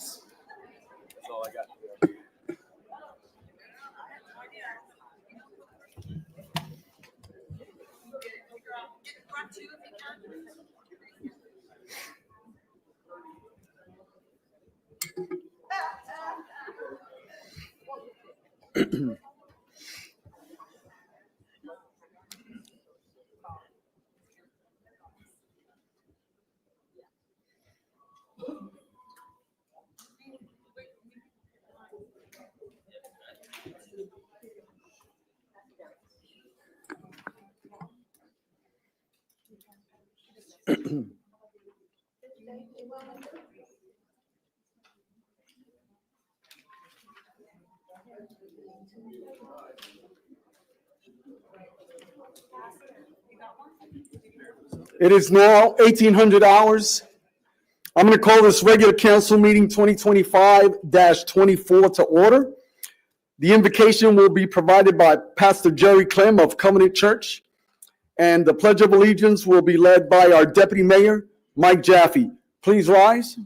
please. That's all I got. It is now 1800 hours. I'm going to call this regular council meeting 2025-24 to order. The invocation will be provided by Pastor Jerry Clem of Covenant Church, and the Pledge of Allegiance will be led by our Deputy Mayor, Mike Jaffe. Please rise.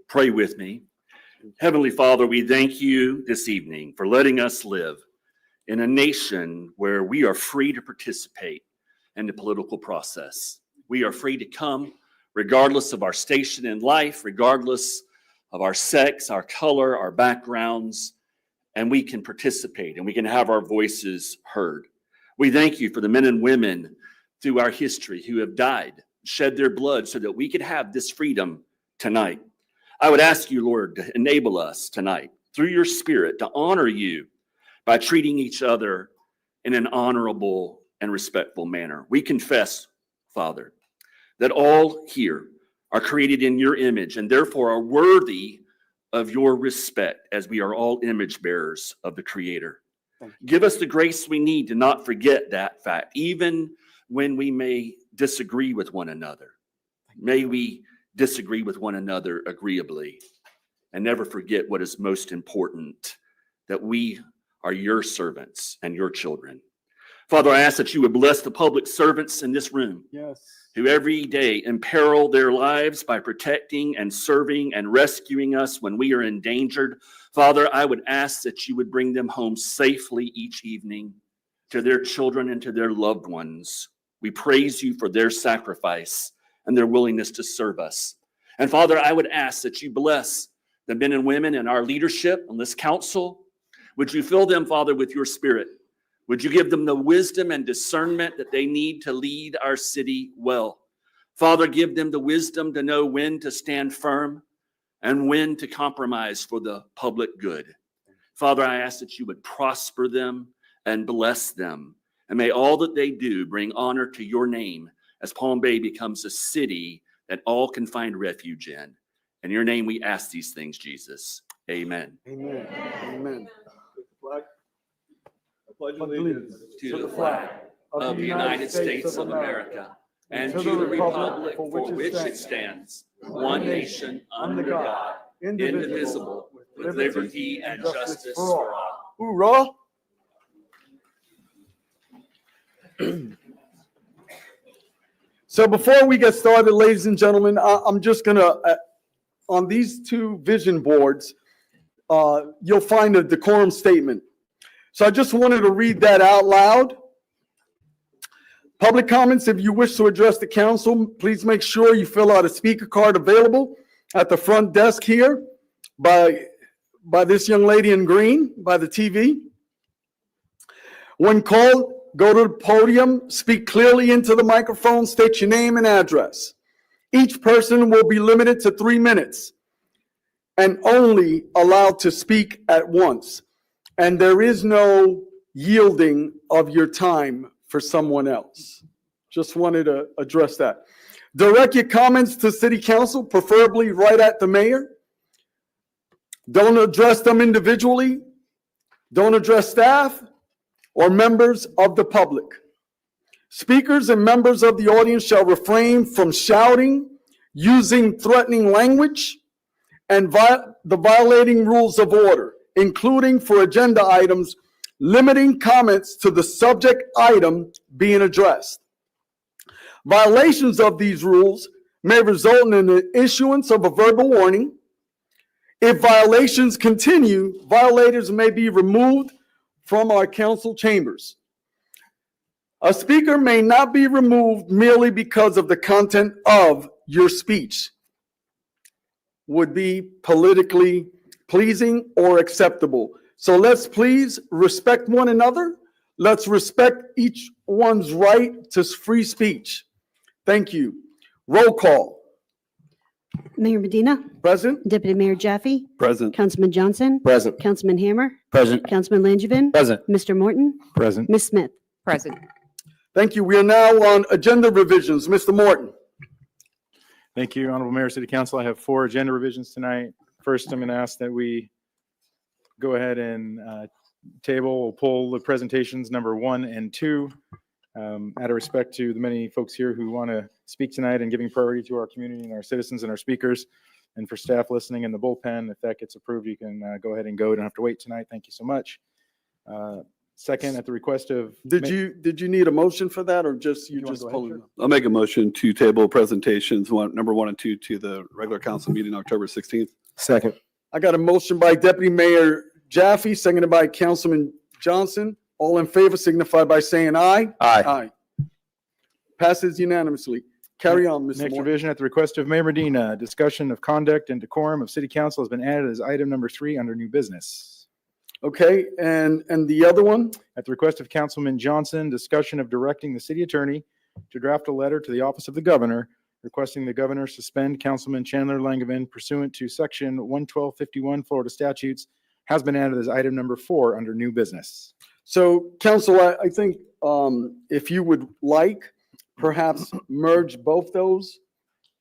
Pray with me. Heavenly Father, we thank you this evening for letting us live in a nation where we are free to participate in the political process. We are free to come regardless of our station in life, regardless of our sex, our color, our backgrounds, and we can participate and we can have our voices heard. We thank you for the men and women through our history who have died, shed their blood so that we could have this freedom tonight. I would ask you, Lord, to enable us tonight through your Spirit to honor you by treating each other in an honorable and respectful manner. We confess, Father, that all here are created in your image and therefore are worthy of your respect, as we are all image bearers of the Creator. Give us the grace we need to not forget that fact, even when we may disagree with one another. May we disagree with one another agreeably and never forget what is most important, that we are your servants and your children. Father, I ask that you would bless the public servants in this room. Yes. Who every day imperil their lives by protecting and serving and rescuing us when we are endangered. Father, I would ask that you would bring them home safely each evening to their children and to their loved ones. We praise you for their sacrifice and their willingness to serve us. And Father, I would ask that you bless the men and women in our leadership on this council. Would you fill them, Father, with your Spirit? Would you give them the wisdom and discernment that they need to lead our city well? Father, give them the wisdom to know when to stand firm and when to compromise for the public good. Father, I ask that you would prosper them and bless them. And may all that they do bring honor to your name as Palm Bay becomes a city that all can find refuge in. In your name we ask these things, Jesus. Amen. Amen. Amen. I pledge allegiance To the flag of the United States of America and to the republic for which it stands, one nation under God, indivisible, with liberty and justice for all. Hoorah! So before we get started, ladies and gentlemen, I'm just going to, on these two vision boards, you'll find a decorum statement. So I just wanted to read that out loud. Public comments, if you wish to address the council, please make sure you fill out a speaker card available at the front desk here by this young lady in green, by the TV. When called, go to the podium, speak clearly into the microphone, state your name and address. Each person will be limited to 3 minutes and only allowed to speak at once. And there is no yielding of your time for someone else. Just wanted to address that. Direct your comments to City Council, preferably right at the mayor. Don't address them individually. Don't address staff or members of the public. Speakers and members of the audience shall refrain from shouting, using threatening language, and the violating rules of order, including for agenda items, limiting comments to the subject item being addressed. Violations of these rules may result in the issuance of a verbal warning. If violations continue, violators may be removed from our council chambers. A speaker may not be removed merely because of the content of your speech would be politically pleasing or acceptable. So let's please respect one another. Let's respect each one's right to free speech. Thank you. Roll call. Mayor Medina, Present? Deputy Mayor Jaffe, Present. Councilman Johnson, Present. Councilman Hammer, Present. Councilman Langevin, Present. Mr. Morton, Present. Ms. Smith. Present. Thank you. We are now on agenda revisions. Mr. Morton. Thank you, Honorable Mayor, City Council. I have 4 agenda revisions tonight. First, I'm going to ask that we go ahead and pull the presentations number 1 and 2. Out of respect to the many folks here who want to speak tonight and giving priority to our community and our citizens and our speakers, and for staff listening in the bullpen, if that gets approved, you can go ahead and go. You don't have to wait tonight. Thank you so much. Second, at the request of. Did you need a motion for that, or just you You wanna just go ahead, pulling sure? them? I'll make a motion to table presentations number 1 and 2 to the regular council meeting October 16th. Second. I got a motion by Deputy Mayor Jaffe, seconded by Councilman Johnson. All in favor signify by saying aye. Aye. Passes unanimously. Carry on, Mr. Next Moore. revision at the request of Mayor Medina, discussion of conduct and decorum of City Council has been added as item number 3 under new business. Okay, and the other one? At the request of Councilman Johnson, discussion of directing the city attorney to draft a letter to the office of the governor requesting the governor suspend Councilman Chandler Langevin pursuant to section 11251 Florida statutes has been added as item number 4 under new business. So, council, I think if you would like, perhaps merge both those,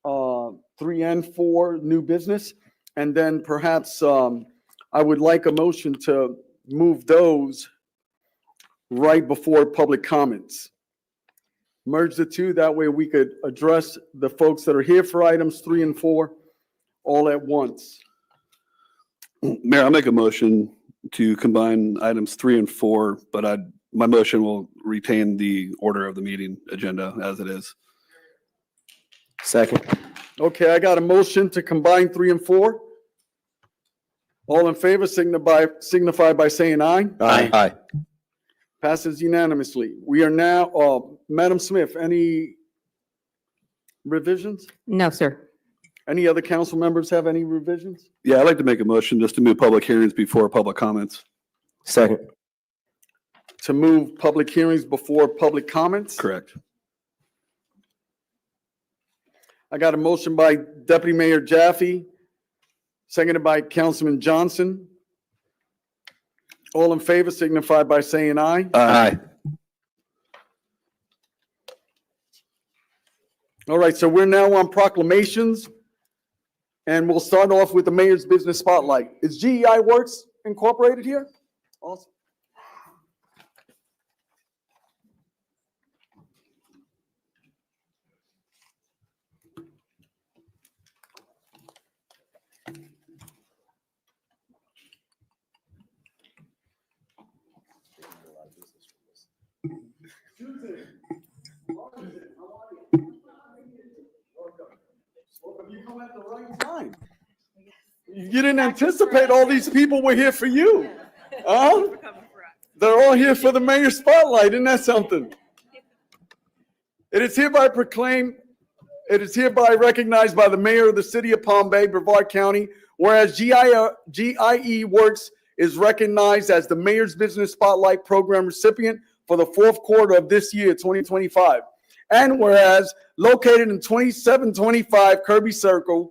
3 and 4 new business, and then perhaps I would like a motion to move those right before public comments. Merge the two, that way we could address the folks that are here for items 3 and 4 all at once. Mayor, I'll make a motion to combine items 3 and 4, but my motion will retain the order of the meeting agenda as it is. Second. Okay, I got a motion to combine 3 and 4. All in favor signify by saying aye. Aye. Passes unanimously. We are now, Madam Smith, any revisions? No, sir. Any other council members have any revisions? Yeah, I'd like to make a motion just to move public hearings before public comments. Second. To move public hearings before public comments? Correct. I got a motion by Deputy Mayor Jaffe, seconded by Councilman Johnson. All in favor signify by saying aye. Aye. All right, so we're now on proclamations, and we'll start off with the mayor's business spotlight. Is GEI Works Incorporated here? Awesome. You come at the right time. You didn't anticipate all these people were here for you. Huh? They're all here for the mayor's spotlight. Isn't that something? It is hereby recognized by the mayor of the city of Palm Bay, Brevard County, whereas GIE Works is recognized as the Mayor's Business Spotlight Program recipient for the 4th quarter of this year, 2025. And whereas located in 2725 Kirby Circle,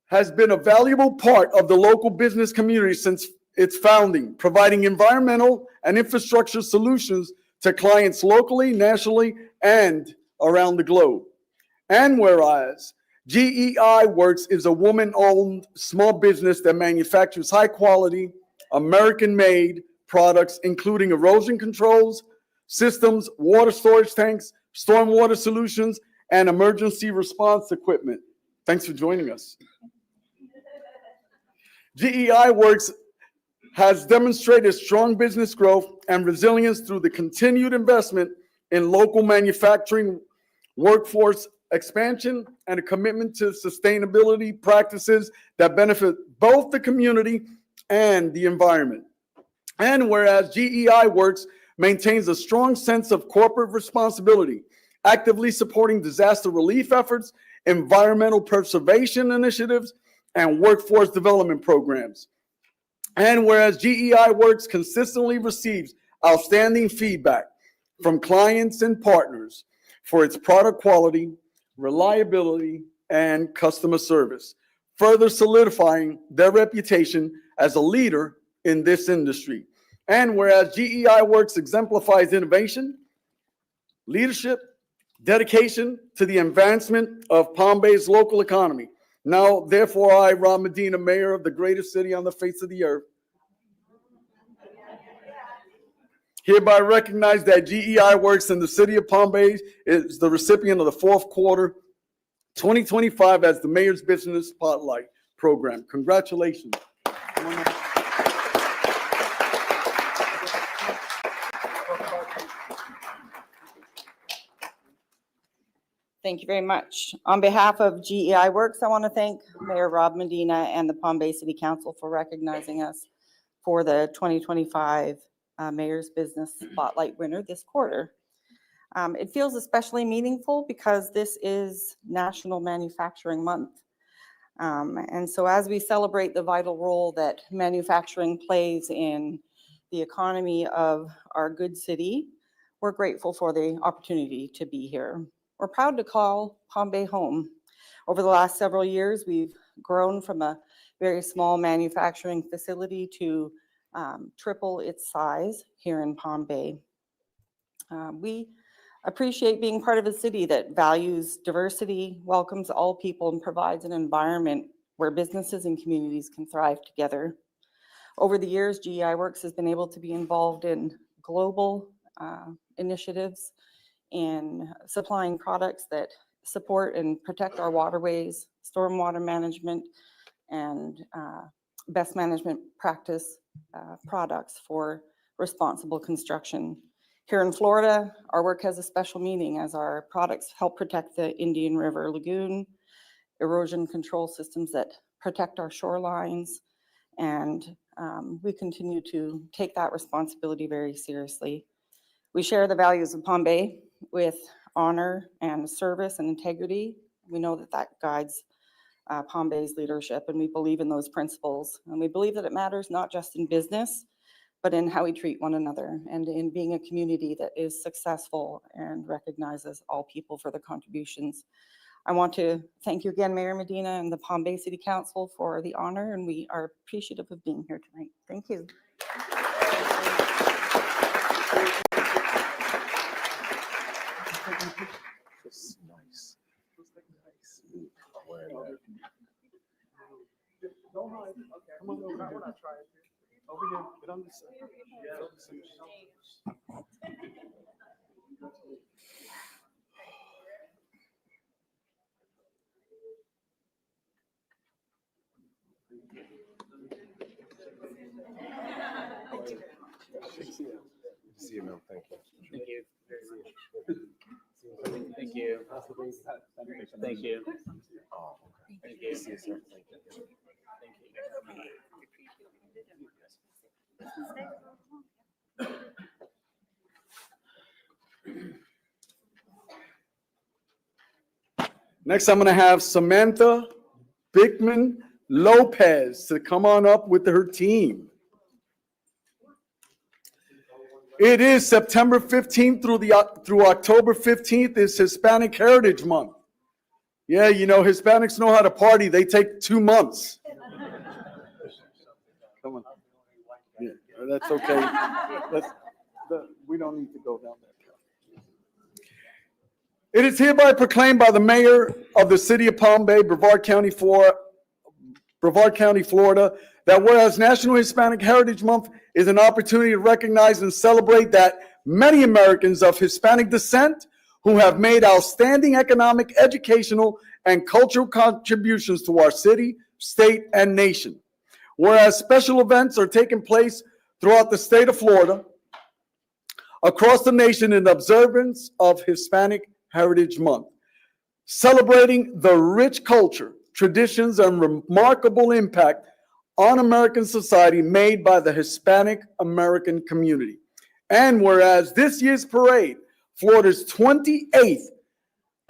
has been a valuable part of the local business community since its founding, providing environmental and infrastructure solutions to clients locally, nationally, and around the globe. And whereas GEI Works is a woman-owned small business that manufactures high-quality, American-made products, including erosion controls, systems, water storage tanks, stormwater solutions, and emergency response equipment. Thanks for joining us. GEI Works has demonstrated strong business growth and resilience through the continued investment in local manufacturing workforce expansion, and a commitment to sustainability practices that benefit both the community and the environment. And whereas GEI Works maintains a strong sense of corporate responsibility, actively supporting disaster relief efforts, environmental preservation initiatives, and workforce development programs. And whereas GEI Works consistently receives outstanding feedback from clients and partners for its product quality, reliability, and customer service, further solidifying their reputation as a leader in this industry. And whereas GEI Works exemplifies innovation, leadership, dedication to the advancement of Palm Bay's local economy. Now, therefore, I, Rob Medina, mayor of the greatest city on the face of the earth, hereby recognize that GEI Works in the city of Palm Bay is the recipient of the fourth quarter 2025 as the Mayor's Business Spotlight Program. Congratulations. Thank you very much. On behalf of GEI Works, I want to thank Mayor Rob Medina and the Palm Bay City Council for recognizing us for the 2025 Mayor's Business Spotlight winner this quarter. It feels especially meaningful because this is National Manufacturing Month. And so as we celebrate the vital role that manufacturing plays in the economy of our good city, we're grateful for the opportunity to be here. We're proud to call Palm Bay home. Over the last several years, we've grown from a very small manufacturing facility to triple its size here in Palm Bay. We appreciate being part of a city that values diversity, welcomes all people, and provides an environment where businesses and communities can thrive together. Over the years, GEI Works has been able to be involved in global initiatives in supplying products that support and protect our waterways, stormwater management, and best management practice products for responsible construction. Here in Florida, our work has a special meaning as our products help protect the Indian River Lagoon, erosion control systems that protect our shorelines, and we continue to take that responsibility very seriously. We share the values of Palm Bay with honor and service and integrity. We know that that guides Palm Bay's leadership, and we believe in those principles. And we believe that it matters not just in business, but in how we treat one another and in being a community that is successful and recognizes all people for their contributions. I want to thank you again, Mayor Medina and the Palm Bay City Council for the honor, and we are appreciative of being here tonight. Thank you. Nice. Don't hide. Come on over here. We're not trying to. Over here. Get on this side. See you, man. Thank you. Thank you. Thank you. Thank you. Oh, thank you. See you, sir. Thank you. Next, I'm going to have Samantha Bickman Lopez to come on up with her team. It is September 15th through October 15th is Hispanic Heritage Month. Yeah, you know, Hispanics know how to party. They take 2 months. Come on. Yeah, that's okay. We don't need to go down that path. It is hereby proclaimed by the mayor of the city of Palm Bay, Brevard County, Florida, that whereas National Hispanic Heritage Month is an opportunity to recognize and celebrate that many Americans of Hispanic descent who have made outstanding economic, educational, and cultural contributions to our city, state, and nation. Whereas special events are taking place throughout the state of Florida, across the nation in observance of Hispanic Heritage Month, celebrating the rich culture, traditions, and remarkable impact on American society made by the Hispanic American community. And whereas this year's parade, Florida's 28th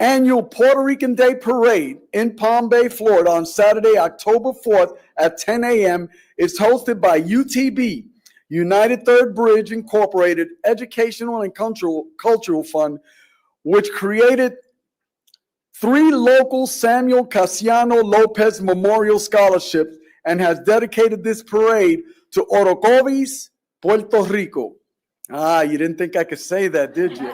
annual Puerto Rican Day Parade in Palm Bay, Florida on Saturday, October 4th at 10 a.m. is hosted by UTB, United Third Bridge Incorporated Educational and Cultural Fund, which created 3 local Samuel Casiano Lopez Memorial Scholarships and has dedicated this parade to Orocovis, Puerto Rico. Ah, you didn't think I could say that, did you?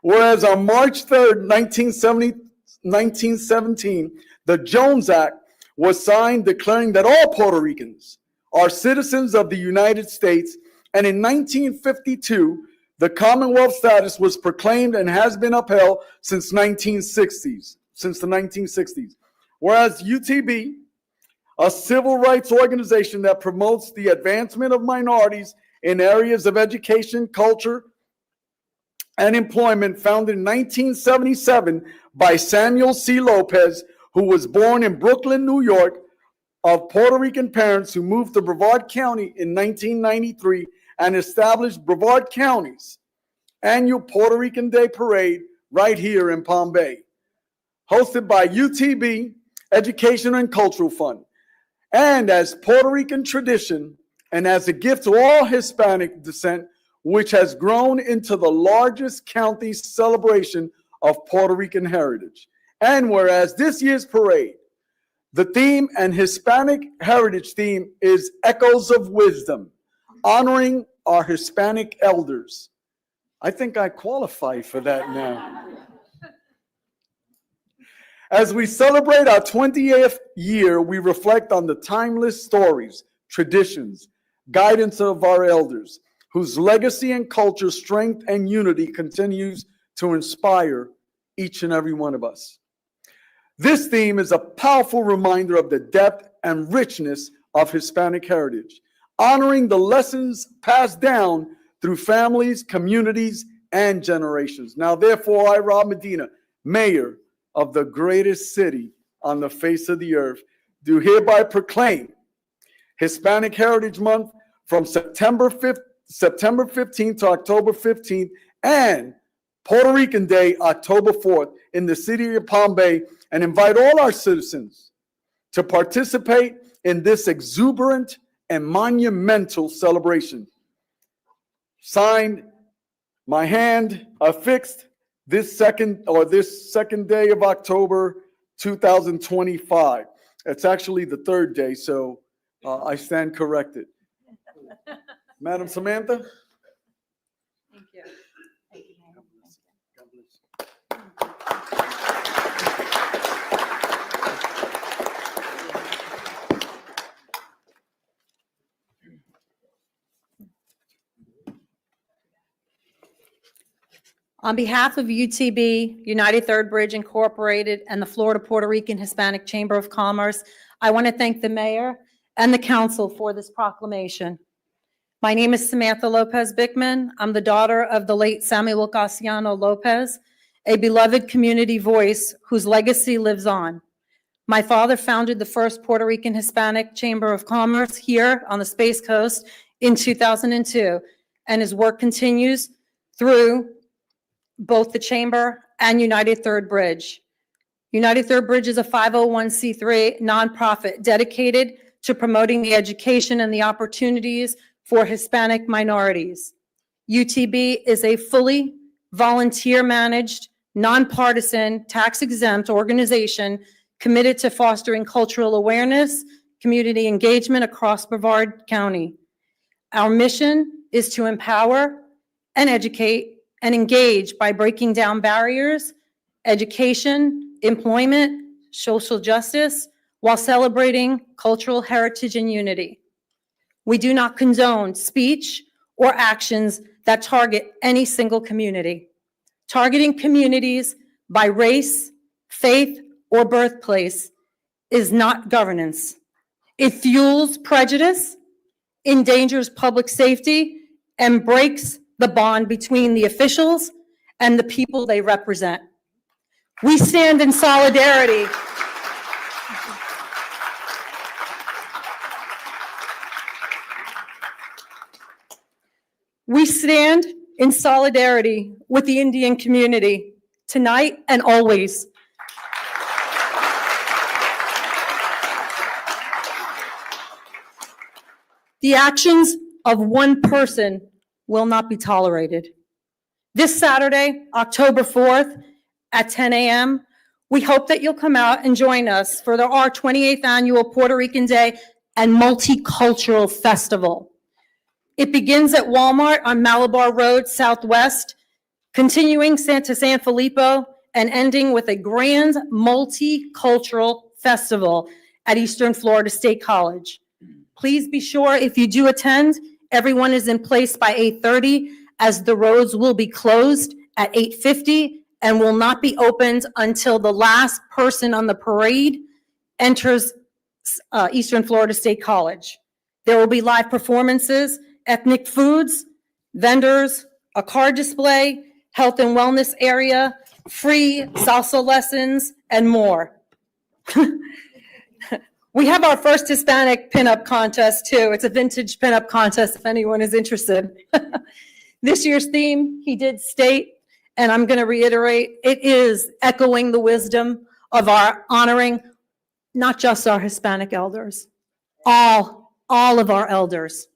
Whereas on March 3rd, 1917, the Jones Act was signed declaring that all Puerto Ricans are citizens of the United States, and in 1952, the Commonwealth status was proclaimed and has been upheld since the 1960s. Whereas UTB, a civil rights organization that promotes the advancement of minorities in areas of education, culture, and employment, founded in 1977 by Samuel C. Lopez, who was born in Brooklyn, New York, of Puerto Rican parents who moved to Brevard County in 1993 and established Brevard County's annual Puerto Rican Day Parade right here in Palm Bay, hosted by UTB Education and Cultural Fund. And as Puerto Rican tradition and as a gift to all Hispanic descent, which has grown into the largest county celebration of Puerto Rican heritage. And whereas this year's parade, the theme and Hispanic heritage theme is Echoes of Wisdom, honoring our Hispanic elders. I think I qualify for that now. As we celebrate our 20th year, we reflect on the timeless stories, traditions, guidance of our elders, whose legacy and culture, strength, and unity continues to inspire each and every one of us. This theme is a powerful reminder of the depth and richness of Hispanic heritage, honoring the lessons passed down through families, communities, and generations. Now, therefore, I, Rob Medina, Mayor of the greatest city on the face of the earth, do hereby proclaim Hispanic Heritage Month from September 15th to October 15th, and Puerto Rican Day, October 4th, in the city of Palm Bay, and invite all our citizens to participate in this exuberant and monumental celebration. Signed, my hand affixed, this second day of October 2025. It's actually the 3rd day, so I stand corrected. Madam Samantha? Thank you. Thank you, Mayor. On behalf of UTB, United Third Bridge Incorporated, and the Florida Puerto Rican Hispanic Chamber of Commerce, I want to thank the mayor and the council for this proclamation. My name is Samantha Lopez Bickman. I'm the daughter of the late Samuel Casiano Lopez, a beloved community voice whose legacy lives on. My father founded the first Puerto Rican Hispanic Chamber of Commerce here on the Space Coast in 2002, and his work continues through both the Chamber and United Third Bridge. United Third Bridge is a 501c3 nonprofit dedicated to promoting the education and the opportunities for Hispanic minorities. UTB is a fully volunteer-managed, nonpartisan, tax-exempt organization committed to fostering cultural awareness, community engagement across Brevard County. Our mission is to empower and educate and engage by breaking down barriers, education, employment, social justice, while celebrating cultural heritage and unity. We do not condone speech or actions that target any single community. Targeting communities by race, faith, or birthplace is not governance. It fuels prejudice, endangers public safety, and breaks the bond between the officials and the people they represent. We stand in solidarity. We stand in solidarity with the Indian community tonight and always. The actions of one person will not be tolerated. This Saturday, October 4th at 10 a.m., we hope that you'll come out and join us for our 28th annual Puerto Rican Day and Multicultural Festival. It begins at Walmart on Malabar Road Southwest, continuing to San Filippo, and ending with a grand multicultural festival at Eastern Florida State College. Please be sure, if you do attend, everyone is in place by 8:30, as the roads will be closed at 8:50 and will not be opened until the last person on the parade enters Eastern Florida State College. There will be live performances, ethnic foods, vendors, a car display, health and wellness area, free salsa lessons, and more. We have our first Hispanic pinup contest too. It's a vintage pinup contest if anyone is interested. This year's theme, he did state, and I'm going to reiterate, it is echoing the wisdom of our honoring not just our Hispanic elders, all of our elders.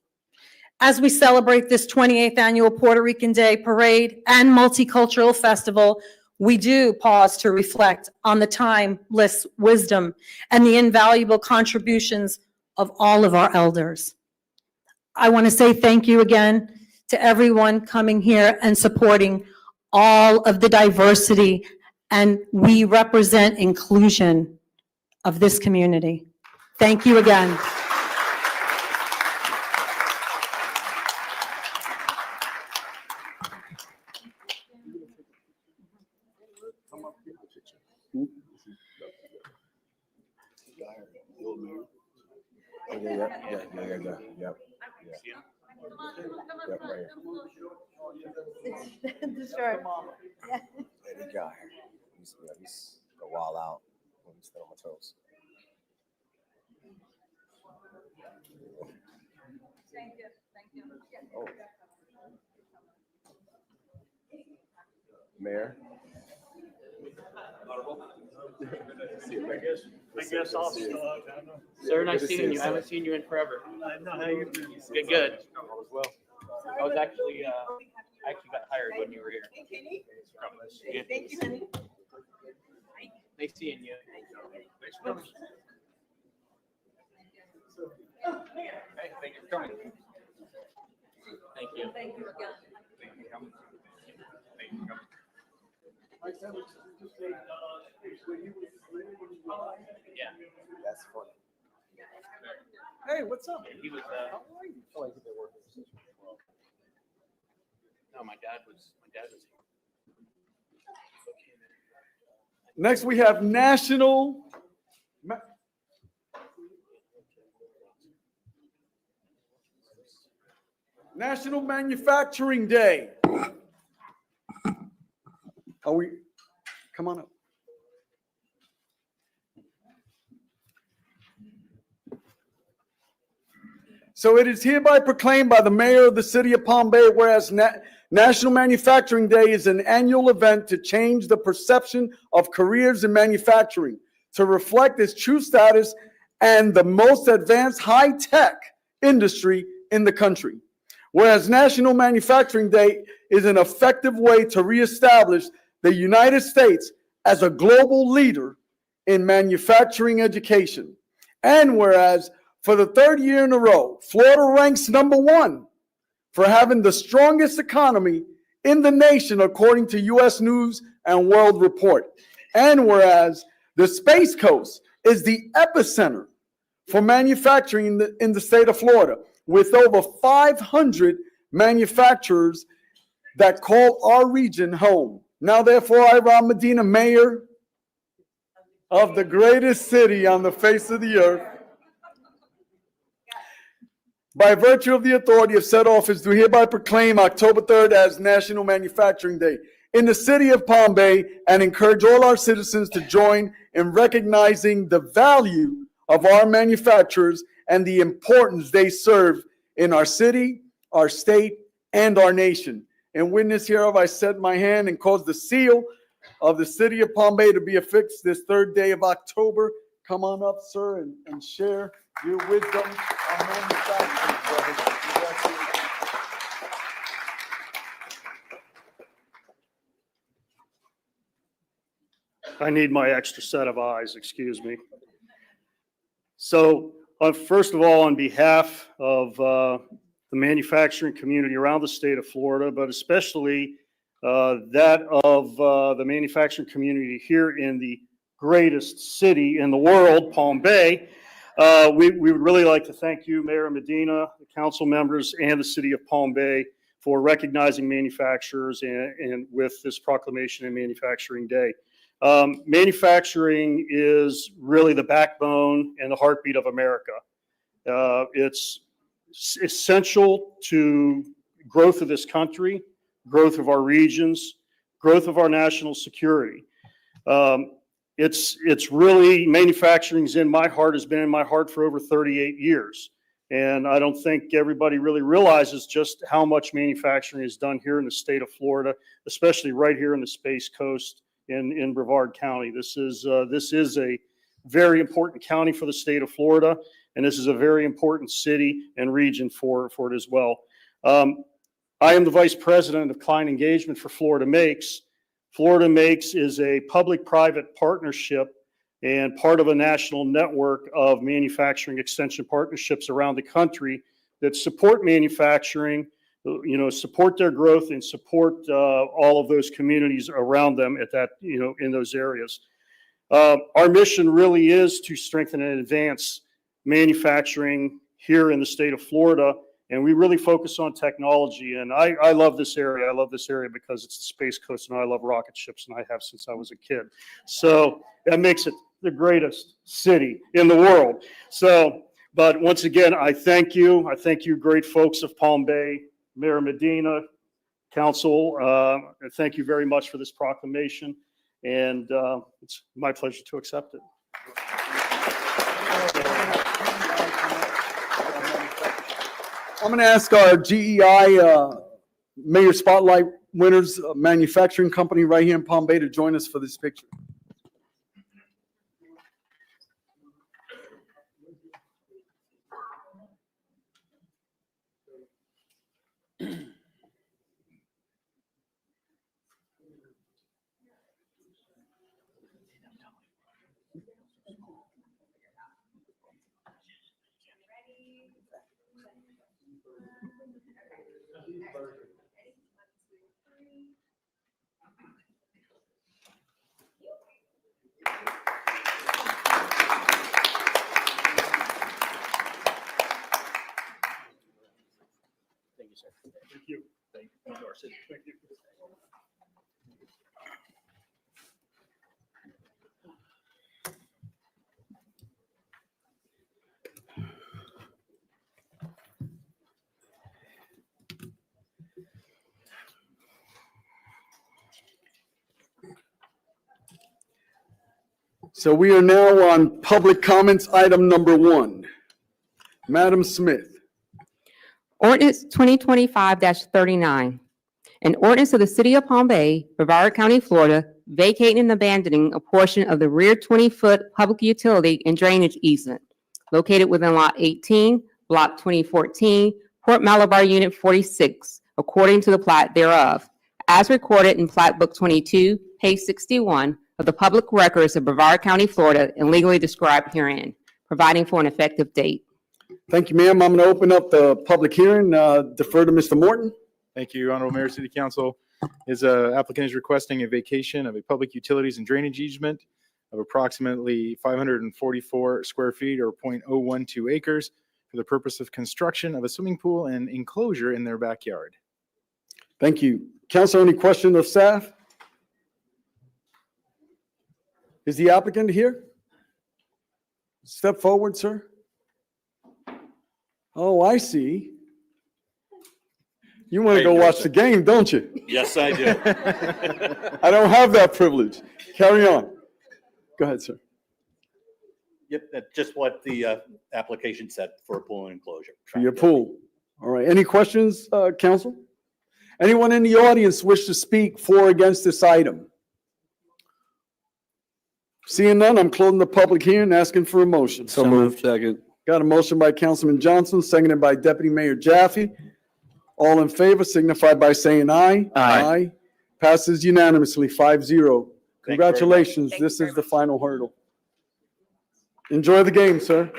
As we celebrate this 28th annual Puerto Rican Day Parade and Multicultural Festival, we do pause to reflect on the timeless wisdom and the invaluable contributions of all of our elders. I want to say thank you again to everyone coming here and supporting all of the diversity, and we represent inclusion of this community. Thank you again. Eddie guy. He's a while out when he's still on my toes. Thank you. Oh. Mayor. I guess I'll start. Sir, nice seeing you. I haven't seen you in forever. I know how you do. Good. I was actually, I actually got hired when you were here. Yeah. Thank you, honey. Nice seeing you. Hey, thank you for coming. Thank you. Thank you again. Yeah. That's funny. Hey, what's up? He was, no, my dad was here. Next, we have National Manufacturing Day. Come on up. So it is hereby proclaimed by the mayor of the city of Palm Bay, whereas National Manufacturing Day is an annual event to change the perception of careers in manufacturing, to reflect its true status and the most advanced high-tech industry in the country. Whereas National Manufacturing Day is an effective way to reestablish the United States as a global leader in manufacturing education. And whereas for the third year in a row, Florida ranks #1 for having the strongest economy in the nation, according to U.S. News and World Report. And whereas the Space Coast is the epicenter for manufacturing in the state of Florida, with over 500 manufacturers that call our region home. Now, therefore, I, Rob Medina, mayor of the greatest city on the face of the earth, by virtue of the authority of said office, do hereby proclaim October 3rd as National Manufacturing Day. in the city of Palm Bay and encourage all our citizens to join in recognizing the value of our manufacturers and the importance they serve in our city, our state, and our nation. In witness hereof, I set my hand and cause the seal of the city of Palm Bay to be affixed this third day of October. Come on up, sir, and share your wisdom on manufacturing, brother. I need my extra set of eyes, excuse me. So, first of all, on behalf of the manufacturing community around the state of Florida, but especially that of the manufacturing community here in the greatest city in the world, Palm Bay, we would really like to thank you, Mayor Medina, the council members, and the city of Palm Bay for recognizing manufacturers and with this proclamation and Manufacturing Day. Manufacturing is really the backbone and the heartbeat of America. It's essential to growth of this country, growth of our regions, growth of our national security. It's really, manufacturing's in my heart, has been in my heart for over 38 years. And I don't think everybody really realizes just how much manufacturing is done here in the state of Florida, especially right here in the Space Coast in Brevard County. This is a very important county for the state of Florida, and this is a very important city and region for it as well. I am the Vice President of Client Engagement for Florida Makes. Florida Makes is a public-private partnership and part of a national network of manufacturing extension partnerships around the country that support manufacturing, support their growth and support all of those communities around them at that, in those areas. Our mission really is to strengthen and advance manufacturing here in the state of Florida, and we really focus on technology. And I love this area. I love this area because it's the Space Coast, and I love rocket ships, and I have since I was a kid. So that makes it the greatest city in the world. So, but once again, I thank you. I thank you, great folks of Palm Bay, Mayor Medina, Council. Thank you very much for this proclamation, and it's my pleasure to accept it. I'm going to ask our GEI Mayor Spotlight winners manufacturing company right here in Palm Bay to join us for this picture. Thank you, sir. Thank you. Thank you. Thank you. So we are now on public comments, item number 1. Madam Smith. Ordinance 2025-39, an ordinance of the City of Palm Bay, Brevard County, Florida, vacating and abandoning a portion of the rear 20-foot public utility and drainage easement located within Lot 18, Block 2014, Port Malabar Unit 46, according to the plat thereof, as recorded in Plat Book 22, page 61 of the Public Records of Brevard County, Florida, and legally described herein, providing for an effective date. Thank you, ma'am. I'm going to open up the public hearing. Defer to Mr. Morton. Thank you, Honorable Mayor, City Council. His applicant is requesting a vacation of a public utilities and drainage easement of approximately 544 square feet or 0.012 acres for the purpose of construction of a swimming pool and enclosure in their backyard. Thank you. Council, any questions of staff? Is the applicant here? Step forward, sir. Oh, I see. You want to go watch the game, don't you? Yes, I do. I don't have that privilege. Carry on. Go ahead, sir. Yep, that's just what the application said for a pool enclosure. For your pool. All right. Any questions, council? Anyone in the audience wish to speak for or against this item? Seeing none, I'm closing the public hearing, asking for a motion. So moved. Second. Got a motion by Councilman Johnson, seconded by Deputy Mayor Jaffe. All in favor signify by saying aye. Aye. Passes unanimously, 5-0. Thank you very much. Congratulations. Thank you This very is the final hurdle. Enjoy the game, sir.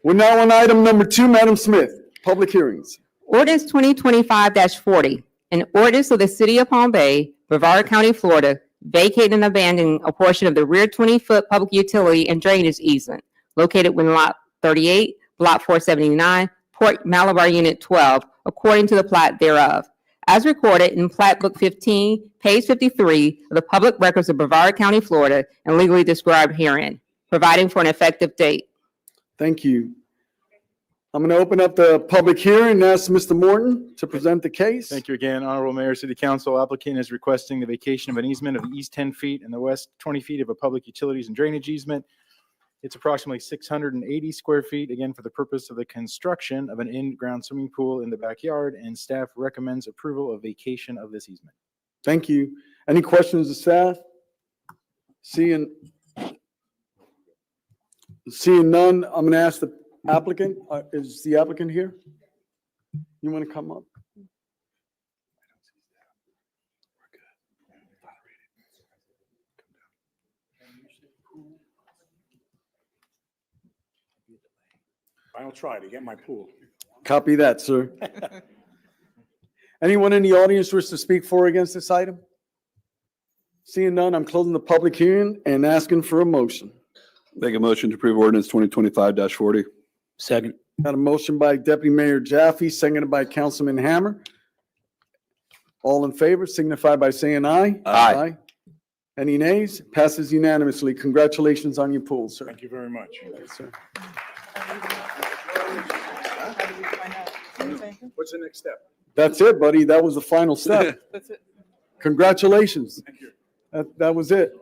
We're now on item number 2, Madam Smith, public hearings. Ordinance 2025-40, an ordinance of the City of Palm Bay, Brevard County, Florida, vacating and abandoning a portion of the rear 20-foot public utility and drainage easement located within Lot 38, Block 479, Port Malabar Unit 12, according to the plat thereof, as recorded in Plat Book 15, page 53 of the Public Records of Brevard County, Florida, and legally described herein, providing for an effective date. Thank you. I'm going to open up the public hearing and ask Mr. Morton to present the case. Thank you again, Honorable Mayor, City Council. Applicant is requesting the vacation of an easement of the east 10 feet and the west 20 feet of a public utilities and drainage easement. It's approximately 680 square feet, again, for the purpose of the construction of an in-ground swimming pool in the backyard, and staff recommends approval of vacation of this easement. Thank you. Any questions of staff? Seeing none, I'm going to ask the applicant, is the applicant here? You want to come up? I'll try to get my pool. Copy that, sir. Anyone in the audience wish to speak for or against this item? Seeing none, I'm closing the public hearing and asking for a motion. Make a motion to approve ordinance 2025-40. Second. Got a motion by Deputy Mayor Jaffe, seconded by Councilman Hammer. All in favor signify by saying aye. Aye. Any nays? Passes unanimously. Congratulations on your pool, sir. Thank you very much. Yes, sir. What's the next step? That's it, buddy. That was the final step. That's it. Congratulations. Thank you. That was it.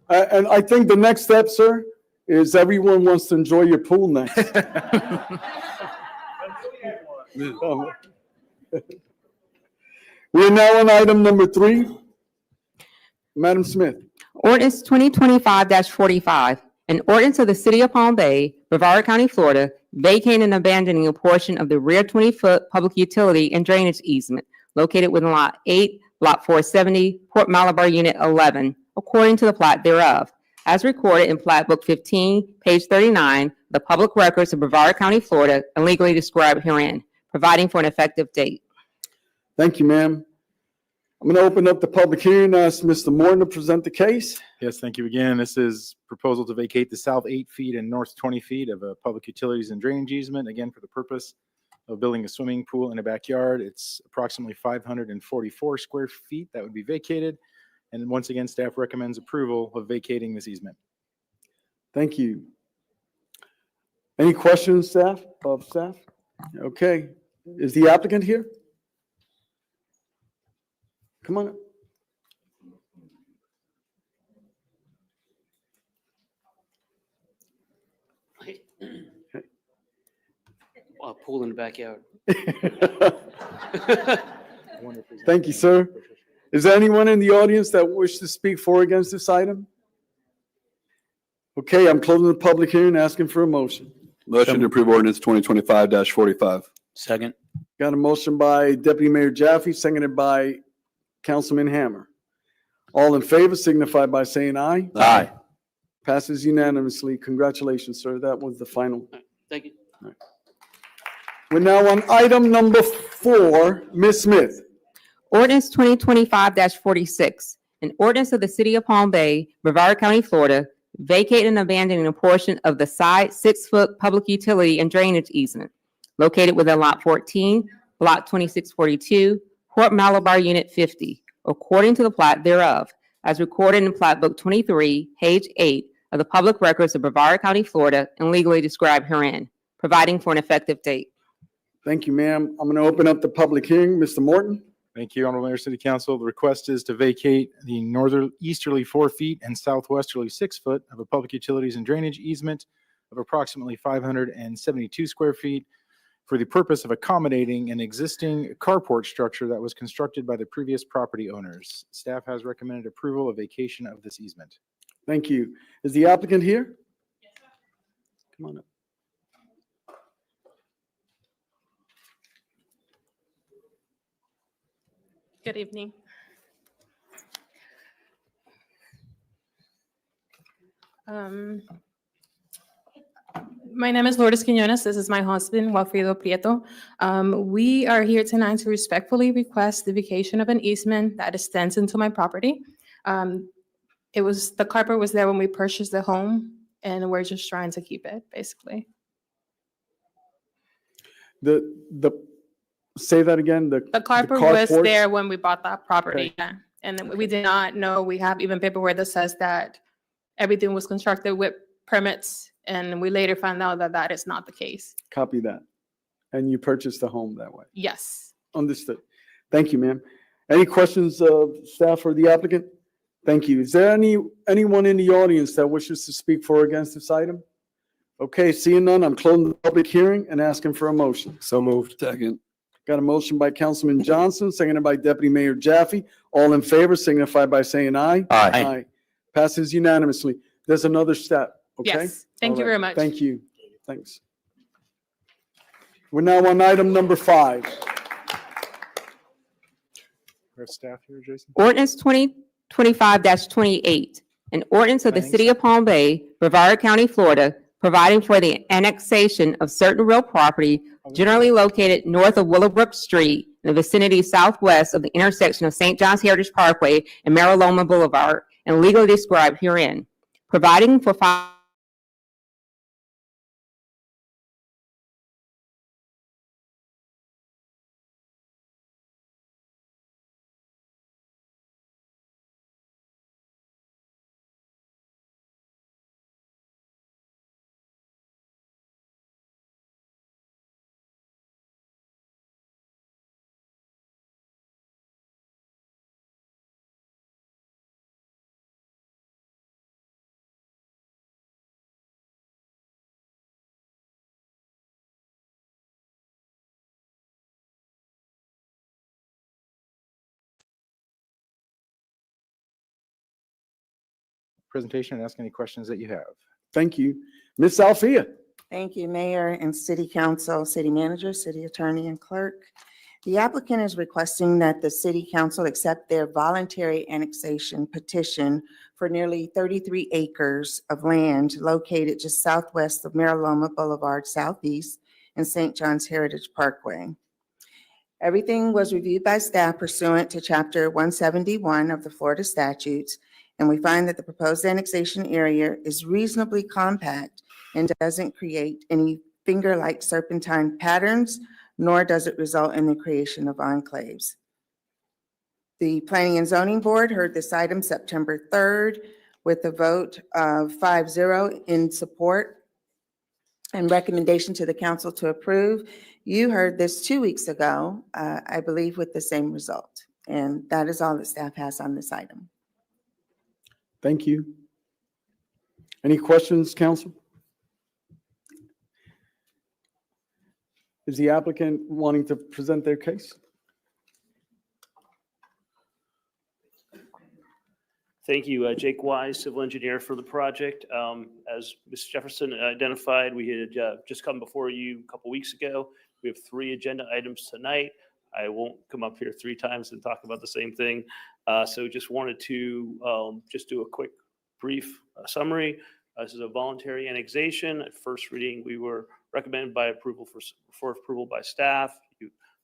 And I think the next step, sir, is everyone wants to enjoy your pool next. We're now on item number 3. Madam Smith. Ordinance 2025-45, an ordinance of the City of Palm Bay, Brevard County, Florida, vacating and abandoning a portion of the rear 20-foot public utility and drainage easement located within Lot 8, Block 470, Port Malabar Unit 11, according to the plat thereof, as recorded in Plat Book 15, page 39, the Public Records of Brevard County, Florida, and legally described herein, providing for an effective date. Thank you, ma'am. I'm going to open up the public hearing and ask Mr. Morton to present the case. Yes, thank you again. This is proposal to vacate the south 8 feet and north 20 feet of a public utilities and drainage easement, again, for the purpose of building a swimming pool in a backyard. It's approximately 544 square feet that would be vacated. And once again, staff recommends approval of vacating this easement. Thank you. Any questions, staff? Okay. Is the applicant here? Come on up. Pool in the backyard. Thank you, sir. Is there anyone in the audience that wish to speak for or against this item? Okay, I'm closing the public hearing, asking for a motion. Motion to approve ordinance 2025-45. Second. Got a motion by Deputy Mayor Jaffe, seconded by Councilman Hammer. All in favor signify by saying aye. Aye. Passes unanimously. Congratulations, sir. That was the final. Thank you. We're now on item number 4. Ms. Smith. Ordinance 2025-46, an ordinance of the City of Palm Bay, Brevard County, Florida, vacating and abandoning a portion of the side 6-foot public utility and drainage easement located within Lot 14, Block 2642, Port Malabar Unit 50, according to the plat thereof, as recorded in Plat Book 23, page 8 of the Public Records of Brevard County, Florida, and legally described herein, providing for an effective date. Thank you, ma'am. I'm going to open up the public hearing. Mr. Morton? Thank you, Honorable Mayor, City Council. The request is to vacate the northeasterly 4 feet and southwesterly 6 foot of a public utilities and drainage easement of approximately 572 square feet for the purpose of accommodating an existing carport structure that was constructed by the previous property owners. Staff has recommended approval of vacation of this easement. Thank you. Is the applicant here? Come on up. Good evening. My name is Lourdes Quiñones. This is my husband, Wilfredo Prieto. We are here tonight to respectfully request the vacation of an easement that extends into my property. The carpet was there when we purchased the home, and we're just trying to keep it, basically. Say that again, The carpet was carports? there when we bought that property, Okay. yeah. And then we did not know, we have even paperwork that says that everything was constructed with permits, and we later found out that that is not the case. Copy that. And you purchased the home that way. Yes. Understood. Thank you, ma'am. Any questions of staff or the applicant? Thank you. Is there anyone in the audience that wishes to speak for or against this item? Okay, seeing none, I'm closing the public hearing and asking for a motion. So moved. Second. Got a motion by Councilman Johnson, seconded by Deputy Mayor Jaffe. All in favor signify by saying aye. Aye. Passes unanimously. There's another step, okay? Yes. Thank you All right. very much. Thank you. Thanks. We're now on item number 5. We have staff here, Jason? Ordinance 2025-28, an ordinance of the City of Palm Bay, Brevard County, Florida, providing for the annexation of certain real property generally located north of Willowbrook Street in the vicinity southwest of the intersection of St. John's Heritage Parkway and Mariloma Boulevard, and legally described herein, providing for Presentation and ask any questions that you have. Thank you. Ms. Althea? Thank you, Mayor and City Council, City Manager, City Attorney, and Clerk. The applicant is requesting that the City Council accept their voluntary annexation petition for nearly 33 acres of land located just southwest of Mariloma Boulevard Southeast and St. John's Heritage Parkway. Everything was reviewed by staff pursuant to Chapter 171 of the Florida statutes, and we find that the proposed annexation area is reasonably compact and doesn't create any finger-like serpentine patterns, nor does it result in the creation of enclaves. The Planning and Zoning Board heard this item September 3rd with a vote of 5-0 in support and recommendation to the council to approve. You heard this 2 weeks ago, I believe, with the same result. And that is all that staff has on this item. Thank you. Any questions, council? Is the applicant wanting to present their case? Thank you. Jake Wise, civil engineer for the project. As Ms. Jefferson identified, we had just come before you a couple weeks ago. We have 3 agenda items tonight. I won't come up here 3 times and talk about the same thing. So just wanted to just do a quick, brief summary. This is a voluntary annexation. At first reading, we were recommended by approval for approval by staff.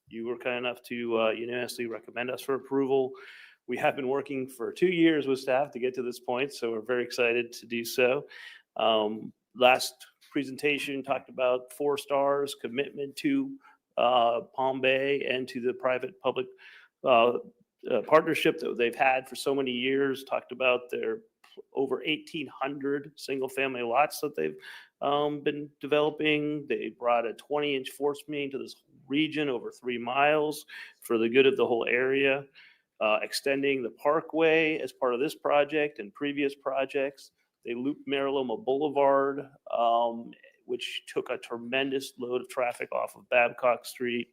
You were kind enough to unanimously recommend us for approval. We have been working for 2 years with staff to get to this point, so we're very excited to do so. Last presentation talked about 4 stars, commitment to Palm Bay and to the private-public partnership that they've had for so many years, talked about their over 1,800 single-family lots that they've been developing. They brought a 20-inch force main to this region over 3 miles for the good of the whole area. Extending the parkway as part of this project and previous projects. They looped Mariloma Boulevard, which took a tremendous load of traffic off of Babcock Street.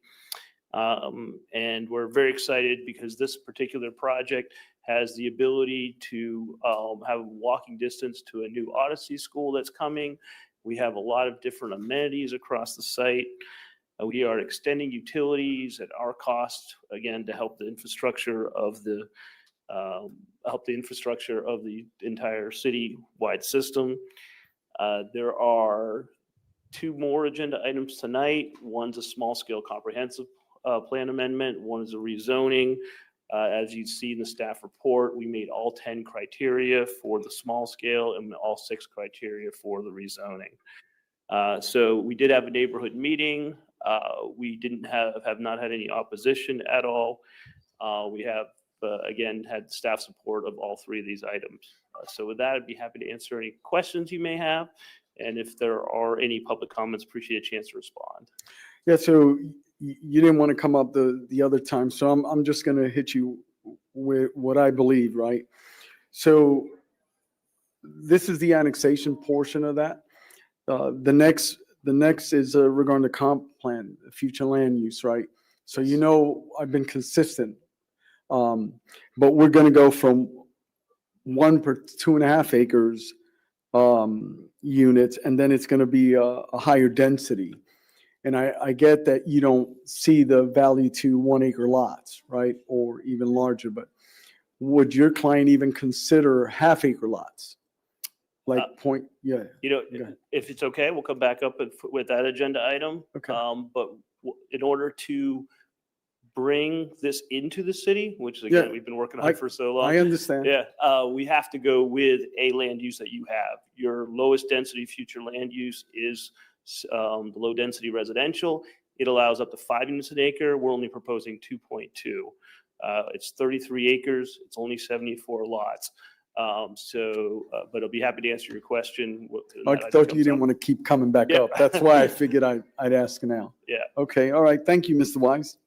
And we're very excited because this particular project has the ability to have walking distance to a new Odyssey school that's coming. We have a lot of different amenities across the site. We are extending utilities at our cost, again, to help the infrastructure of the entire city-wide system. There are 2 more agenda items tonight. One's a small-scale comprehensive plan amendment. One is a rezoning. As you see in the staff report, we made all 10 criteria for the small scale and all 6 criteria for the rezoning. So we did have a neighborhood meeting. We have not had any opposition at all. We have, again, had staff support of all 3 of these items. So with that, I'd be happy to answer any questions you may have. And if there are any public comments, appreciate a chance to respond. Yeah, so you didn't want to come up the other time, so I'm just going to hit you with what I believe, right? So this is the annexation portion of that. The next is regarding the comp plan, the future land use, right? So you know I've been consistent, but we're going to go from 1 per 2.5 acres units, and then it's going to be a higher density. And I get that you don't see the value to 1 acre lots, right? Or even larger, but would your client even consider half acre lots? Like yeah. You know, Go ahead. if it's okay, we'll come back up with that agenda item. Okay. But in order to bring this into the city, which Yeah, again, we've been working on for so long. I understand. Yeah, we have to go with a land use that you have. Your lowest density future land use is the low density residential. It allows up to 5 units an acre. We're only proposing 2.2. It's 33 acres. It's only 74 lots. But I'll be happy to answer your question. I thought you didn't want to keep coming back Yeah. up. That's why I figured I'd ask now. Yeah. Okay, all right. Thank you, Mr. Wise.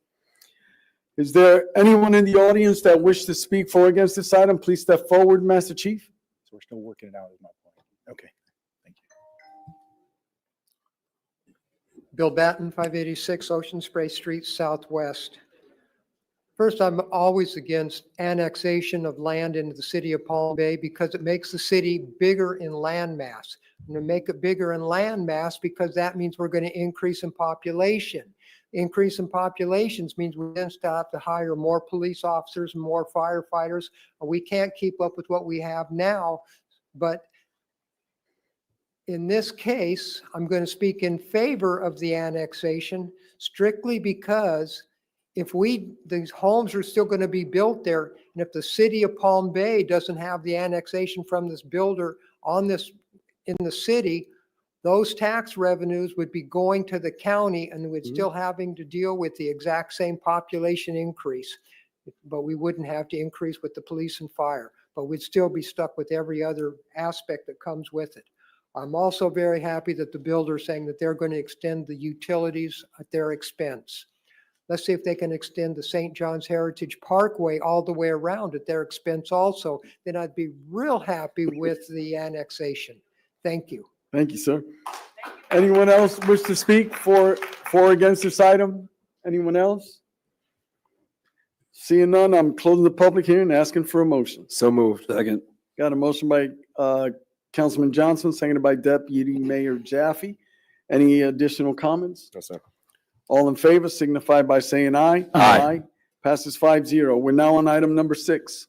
Is there anyone in the audience that wish to speak for or against this item? Please step forward, Master Chief. So we're still working it out is my point. Okay, thank you. Bill Batten, 586 Ocean Spray Street Southwest. First, I'm always against annexation of land into the city of Palm Bay because it makes the city bigger in land mass. And to make it bigger in land mass because that means we're going to increase in population. Increase in populations means we then have to hire more police officers and more firefighters. We can't keep up with what we have now, but in this case, I'm going to speak in favor of the annexation strictly because if these homes are still going to be built there, and if the city of Palm Bay doesn't have the annexation from this builder in the city, those tax revenues would be going to the county and we'd still having to deal with the exact same population increase. But we wouldn't have to increase with the police and fire, but we'd still be stuck with every other aspect that comes with it. I'm also very happy that the builder is saying that they're going to extend the utilities at their expense. Let's see if they can extend the St. John's Heritage Parkway all the way around at their expense also. Then I'd be real happy with the annexation. Thank you. Thank you, sir. Anyone else wish to speak for or against this item? Anyone else? Seeing none, I'm closing the public hearing and asking for a motion. So moved. Second. Got a motion by Councilman Johnson, seconded by Deputy Mayor Jaffe. Any additional comments? No, sir. All in favor signify by saying aye. Aye. Passes 5-0. We're now on item number 6.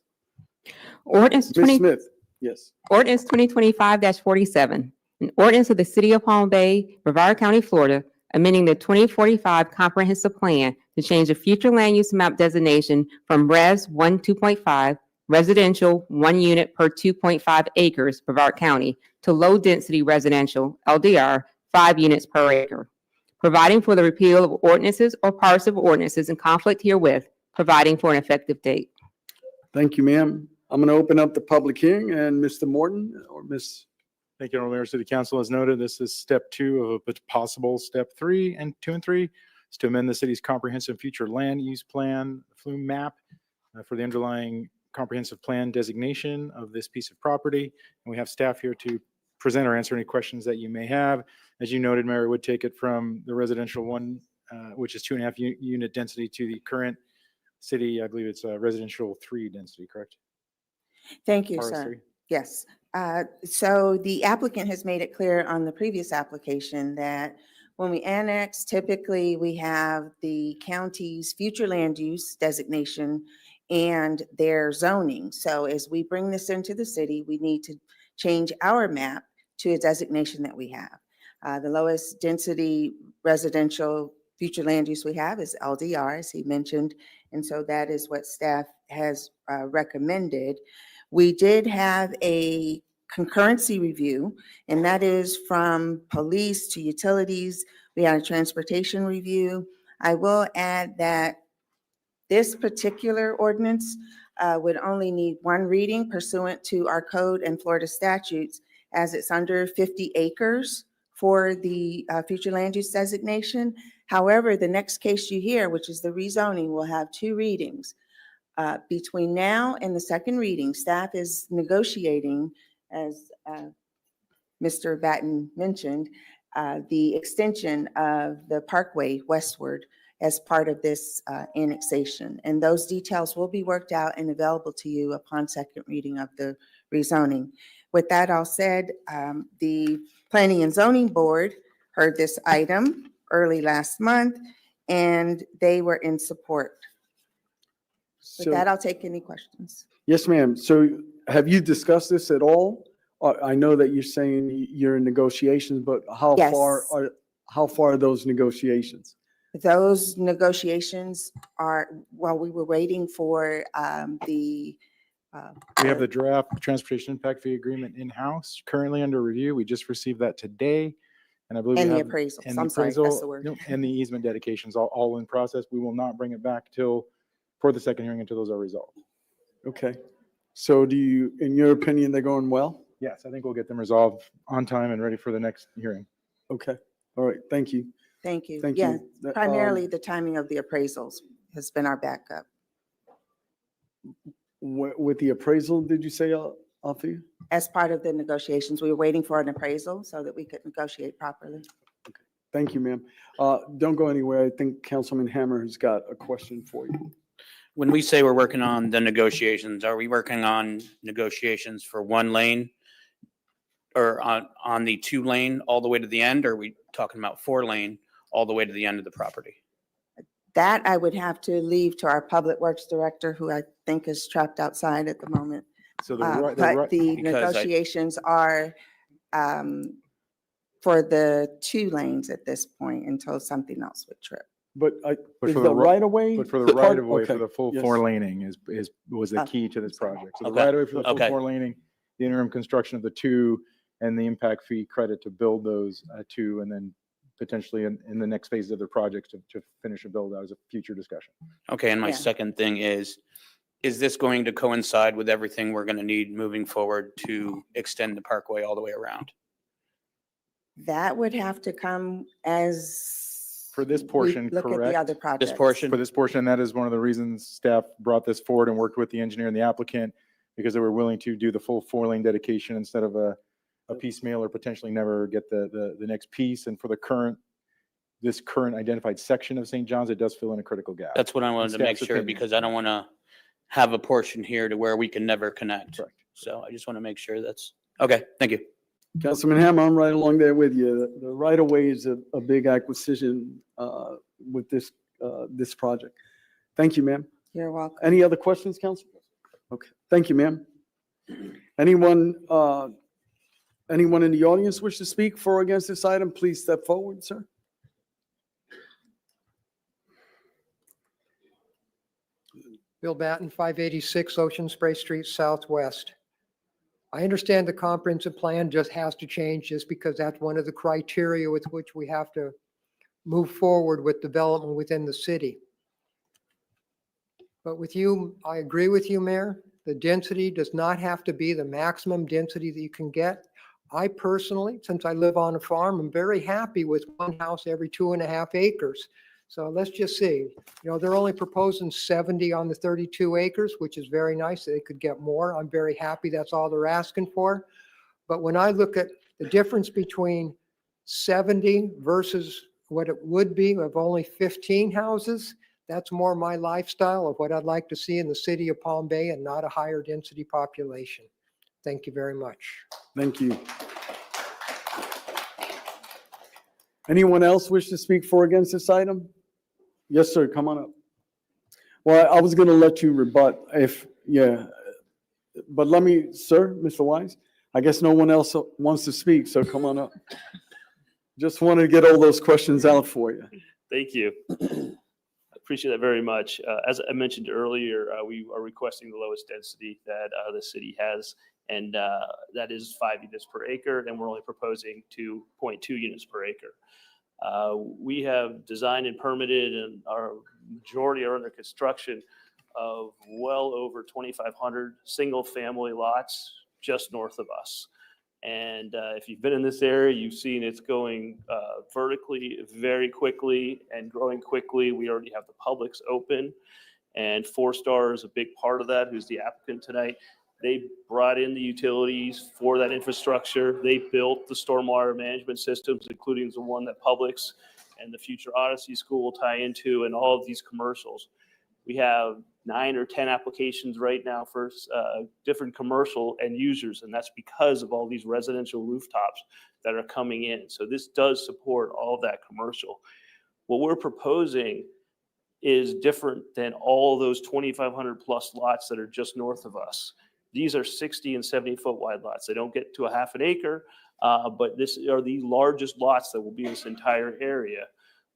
Ordinance Ms. 20. Smith, yes. Ordinance 2025-47, an ordinance of the City of Palm Bay, Brevard County, Florida, amending the 2045 Comprehensive Plan to change the future land use map designation from Res 1 2.5, residential 1 unit per 2.5 acres, Brevard County, to low density residential, LDR, 5 units per acre, providing for the repeal of ordinances or parts of ordinances in conflict herewith, providing for an effective date. Thank you, ma'am. I'm going to open up the public hearing, and Mr. Morton or Ms. Thank you, Honorable Mayor. City Council has noted this is step 2 of a possible step 3 and 2 and 3. is to amend the city's comprehensive future land use plan, flume map, for the underlying comprehensive plan designation of this piece of property. And we have staff here to present or answer any questions that you may have. As you noted, Mayor, would take it from the residential one, which is 2.5 unit density, to the current city, I believe it's residential 3 density, correct? Thank you, RS3? sir. Yes. So the applicant has made it clear on the previous application that when we annex, typically we have the county's future land use designation and their zoning. So as we bring this into the city, we need to change our map to a designation that we have. The lowest density residential future land use we have is LDR, as he mentioned, and so that is what staff has recommended. We did have a concurrency review, and that is from police to utilities. We had a transportation review. I will add that this particular ordinance would only need one reading pursuant to our code and Florida statutes, as it's under 50 acres for the future land use designation. However, the next case you hear, which is the rezoning, will have 2 readings. Between now and the second reading, staff is negotiating, as Mr. Batten mentioned, the extension of the parkway westward as part of this annexation. And those details will be worked out and available to you upon second reading of the rezoning. With that all said, the Planning and Zoning Board heard this item early last month, and they were in support. With that, I'll take any questions. Yes, ma'am. So have you discussed this at all? I know that you're saying you're in negotiations, but how Yes. far are those negotiations? Those negotiations are, while we were waiting for the We have the draft transportation impact fee agreement in-house, currently under review. We just received that today. And I believe And we the have. appraisals. and the I'm sorry, that's appraisal, the word. no, And the easement dedications, all in process. We will not bring it back for the second hearing until those are resolved. Okay. So do you, in your opinion, they're going well? Yes, I think we'll get them resolved on time and ready for the next hearing. Okay. All right. Thank you. Thank you. Thank Yeah, you. primarily the timing of the appraisals has been our backup. With the appraisal, did you say, Althea? As part of the negotiations, we were waiting for an appraisal so that we could negotiate properly. Thank you, ma'am. Don't go anywhere. I think Councilman Hammer has got a question for you. When we say we're working on the negotiations, are we working on negotiations for 1 lane? Or on the 2 lane all the way to the end? Or are we talking about 4 lane all the way to the end of the property? That I would have to leave to our Public Works Director, who I think is trapped outside at the moment. So But the Because negotiations are for the 2 lanes at this point until something else would trip. But But is for the the right of way? But for the right of way, Okay, for the full yes. 4 laning was the key to this project. So the Okay, right of way for the full okay. 4 laning, the interim construction of the 2, and the impact fee credit to build those 2, and then potentially in the next phase of the project to finish a build. That was a future discussion. Okay, and my Yeah. second thing is this going to coincide with everything we're going to need moving forward to extend the parkway all the way around? That would have to come as. For this we portion, Look at the correct? other projects. This portion? For this portion, that is one of the reasons staff brought this forward and worked with the engineer and the applicant, because they were willing to do the full 4-lane dedication instead of a piecemeal or potentially never get the next piece. And for this current identified section of St. John's, it does fill in a critical gap. That's what I wanted to make Staff's sure, opinion. because I don't want to have a portion here to where we can never connect. Correct. So I just want to make sure that's, okay, thank you. Councilman Hammer, I'm right along there with you. The right of way is a big acquisition with this project. Thank you, ma'am. You're welcome. Any other questions, Council? Okay, thank you, ma'am. Anyone in the audience wish to speak for or against this item, please step forward, sir. Bill Batten, 586 Ocean Spray Street Southwest. I understand the comprehensive plan just has to change just because that's one of the criteria with which we have to move forward with development within the city. But with you, I agree with you, Mayor. The density does not have to be the maximum density that you can get. I personally, since I live on a farm, am very happy with 1 house every 2.5 acres. So let's just see. They're only proposing 70 on the 32 acres, which is very nice. They could get more. I'm very happy that's all they're asking for. But when I look at the difference between 70 versus what it would be of only 15 houses, that's more my lifestyle of what I'd like to see in the city of Palm Bay and not a higher density population. Thank you very much. Thank you. Anyone else wish to speak for or against this item? Yes, sir, come on up. Well, I was going to let you rebut but let me, sir, Mr. Wise, I guess no one else wants to speak, so come on up. Just wanted to get all those questions out for you. Thank you. I appreciate that very much. As I mentioned earlier, we are requesting the lowest density that the city has, and that is 5 units per acre, and we're only proposing 2.2 units per acre. We have designed and permitted, and our majority are under construction of well over 2,500 single-family lots just north of us. And if you've been in this area, you've seen it's going vertically very quickly and growing quickly. We already have the Publix open, and 4Star is a big part of that, who's the applicant tonight. They brought in the utilities for that infrastructure. They built the stormwater management systems, including the one that Publix and the future Odyssey School will tie into, and all of these commercials. We have 9 or 10 applications right now for different commercial end users, and that's because of all these residential rooftops that are coming in. So this does support all of that commercial. What we're proposing is different than all those 2,500 plus lots that are just north of us. These are 60 and 70 foot wide lots. They don't get to a half an acre, but this are the largest lots that will be in this entire area.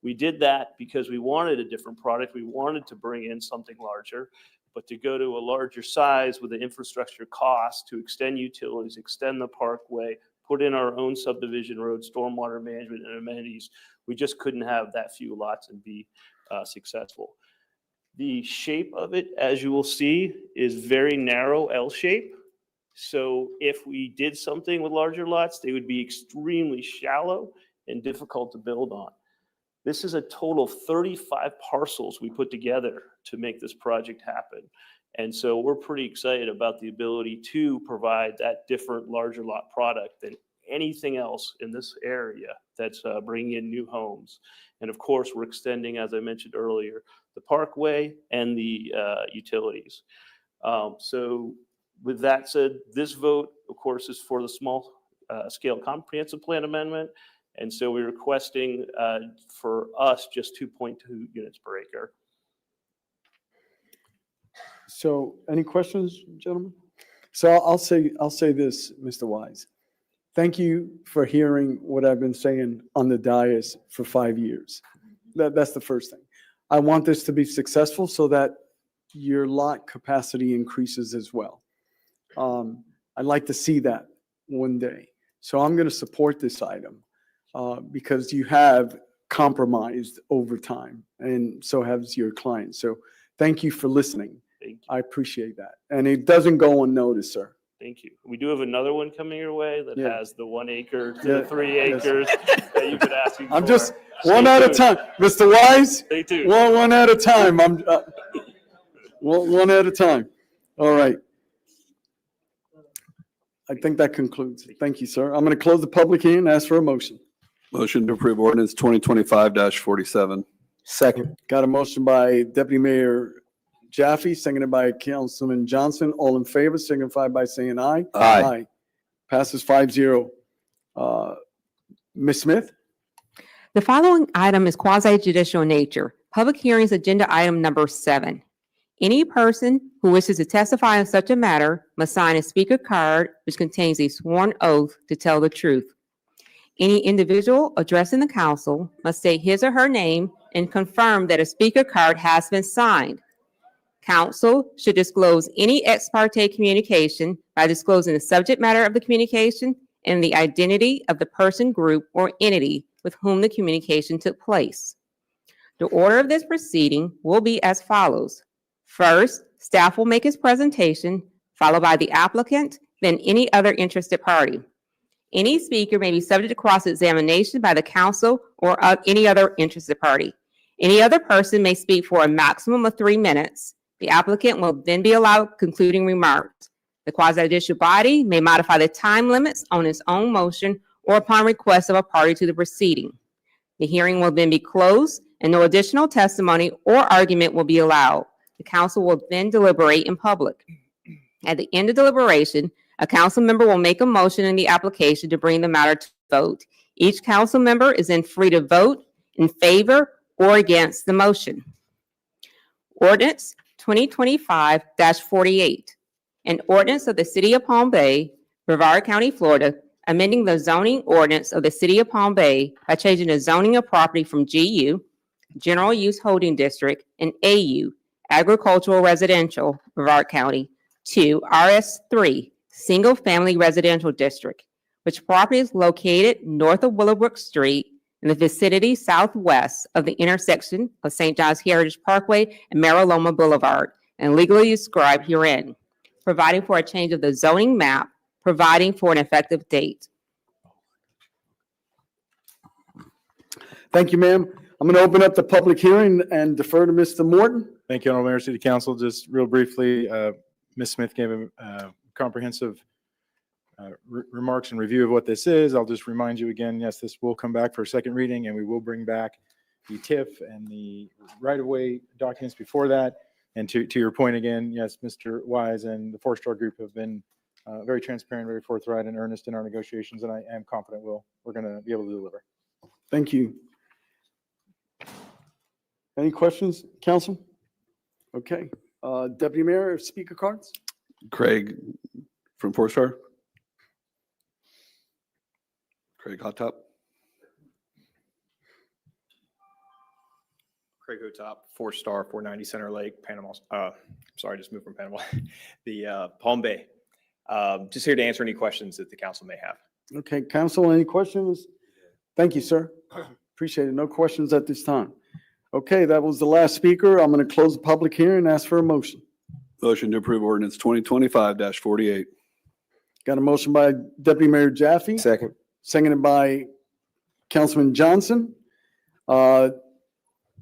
We did that because we wanted a different product. We wanted to bring in something larger, but to go to a larger size with the infrastructure cost to extend utilities, extend the parkway, put in our own subdivision road, stormwater management and amenities, we just couldn't have that few lots and be successful. The shape of it, as you will see, is very narrow L shape. So if we did something with larger lots, they would be extremely shallow and difficult to build on. This is a total of 35 parcels we put together to make this project happen. And so we're pretty excited about the ability to provide that different larger lot product than anything else in this area that's bringing in new homes. And of course, we're extending, as I mentioned earlier, the parkway and the utilities. So with that said, this vote, of course, is for the small scale comprehensive plan amendment. And so we're requesting for us just 2.2 units per acre. So any questions, gentlemen? So I'll say this, Mr. Wise. Thank you for hearing what I've been saying on the dais for 5 years. That's the first thing. I want this to be successful so that your lot capacity increases as well. I'd like to see that one day. So I'm going to support this item because you have compromised over time, and so has your client. So thank you for listening. Thank you. I appreciate that. And it doesn't go unnoticed, sir. Thank you. We do have another one coming your way that Yeah. has the 1 acre to Yeah. the 3 acres that you've been asking I'm for. just Stay one at a tuned. time. Mr. Wise? Stay tuned. One at a time. I'm one at a time. All right. I think that concludes. Thank you, sir. I'm going to close the public hearing and ask for a motion. Motion to approve ordinance 2025-47. Second. Got a motion by Deputy Mayor Jaffe, seconded by Councilman Johnson. All in favor, signify by saying aye. Aye. Passes 5-0. Ms. Smith? The following item is quasi judicial in nature. Public hearings agenda item number 7. Any person who wishes to testify on such a matter must sign a speaker card which contains a sworn oath to tell the truth. Any individual addressing the council must state his or her name and confirm that a speaker card has been signed. Council should disclose any ex parte communication by disclosing the subject matter of the communication and the identity of the person, group, or entity with whom the communication took place. The order of this proceeding will be as follows. First, staff will make its presentation, followed by the applicant, then any other interested party. Any speaker may be subject to cross-examination by the council or any other interested party. Any other person may speak for a maximum of 3 minutes. The applicant will then be allowed concluding remarks. The quasi-judicial body may modify the time limits on its own motion or upon request of a party to the proceeding. The hearing will then be closed and no additional testimony or argument will be allowed. The council will then deliberate in public. At the end of deliberation, a council member will make a motion in the application to bring the matter to vote. Each council member is then free to vote in favor or against the motion. Ordinance 2025-48, an ordinance of the City of Palm Bay, Brevard County, Florida, amending the zoning ordinance of the City of Palm Bay by changing the zoning of property from GU, General Use Holding District, and AU, Agricultural Residential, Brevard County, to RS3, Single Family Residential District, which property is located north of Willowbrook Street in the vicinity southwest of the intersection of St. John's Heritage Parkway and Mariloma Boulevard, and legally described herein, providing for a change of the zoning map, providing for an effective date. Thank you, ma'am. I'm going to open up the public hearing and defer to Mr. Morton. Thank you, Honorable Mayor, City Council. Just real briefly, Ms. Smith gave a comprehensive remarks and review of what this is. I'll just remind you again, yes, this will come back for a second reading, and we will bring back the TIF and the right-of-way documents before that. And to your point again, yes, Mr. Wise and the Four Star Group have been very transparent, very forthright and earnest in our negotiations, and I am confident we're going to be able to deliver. Thank you. Any questions, council? Okay. Deputy Mayor, speaker cards? Craig from Four Star. Craig Hot Top. Craig Hotop, 4-star, 490 Center Lake, Panama. Sorry, just moved from Panama. The Palm Bay. Just here to answer any questions that the council may have. Okay, council, any questions? Thank you, sir. Appreciate it. No questions at this time. Okay, that was the last speaker. I'm going to close the public hearing and ask for a motion. Motion to approve ordinance 2025-48. Got a motion by Deputy Mayor Jaffe. Second. Seconded by Councilman Johnson.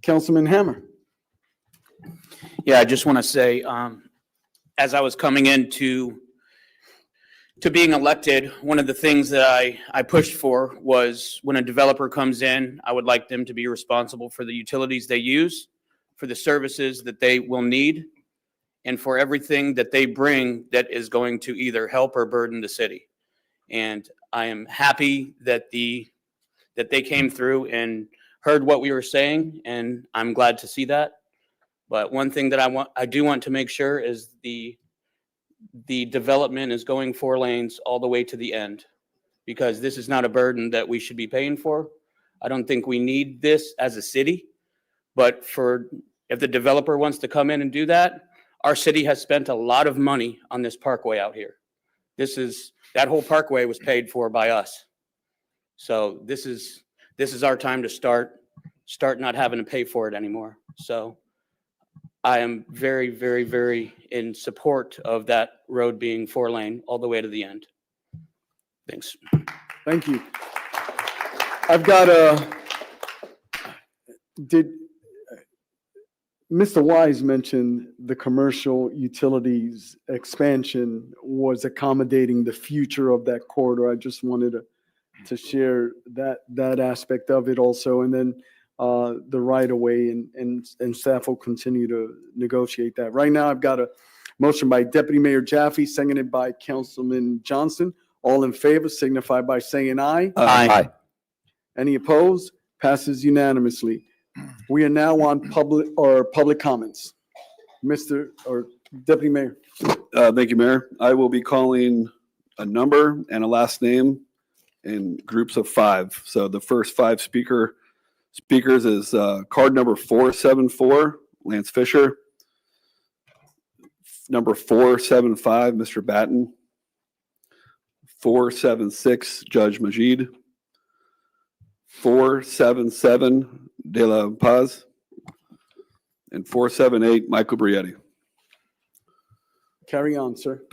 Councilman Hammer. Yeah, I just want to say, as I was coming into being elected, one of the things that I pushed for was when a developer comes in, I would like them to be responsible for the utilities they use, for the services that they will need, and for everything that they bring that is going to either help or burden the city. And I am happy that that they came through and heard what we were saying, and I'm glad to see that. But one thing that I do want to make sure is the development is going 4 lanes all the way to the end, because this is not a burden that we should be paying for. I don't think we need this as a city, but if the developer wants to come in and do that, our city has spent a lot of money on this parkway out here. That whole parkway was paid for by us. So this is our time to start not having to pay for it anymore. So I am very, very, very in support of that road being 4 lane all the way to the end. Thanks. Thank you. I've got Mr. Wise mentioned the commercial utilities expansion was accommodating the future of that corridor. I just wanted to share that aspect of it also. And then the right of way and staff will continue to negotiate that. Right now, I've got a motion by Deputy Mayor Jaffe, seconded by Councilman Johnson. All in favor signify by saying aye. Aye. Any opposed? Passes unanimously. We are now on public comments. Mr. or Deputy Mayor. Thank you, Mayor. I will be calling a number and a last name in groups of 5. So the first 5 speakers is card number 474, Lance Fisher. Number 475, Mr. Batten. 476, Judge Majid. 477, De La Paz. And 478, Michael Brietti. Carry on, sir.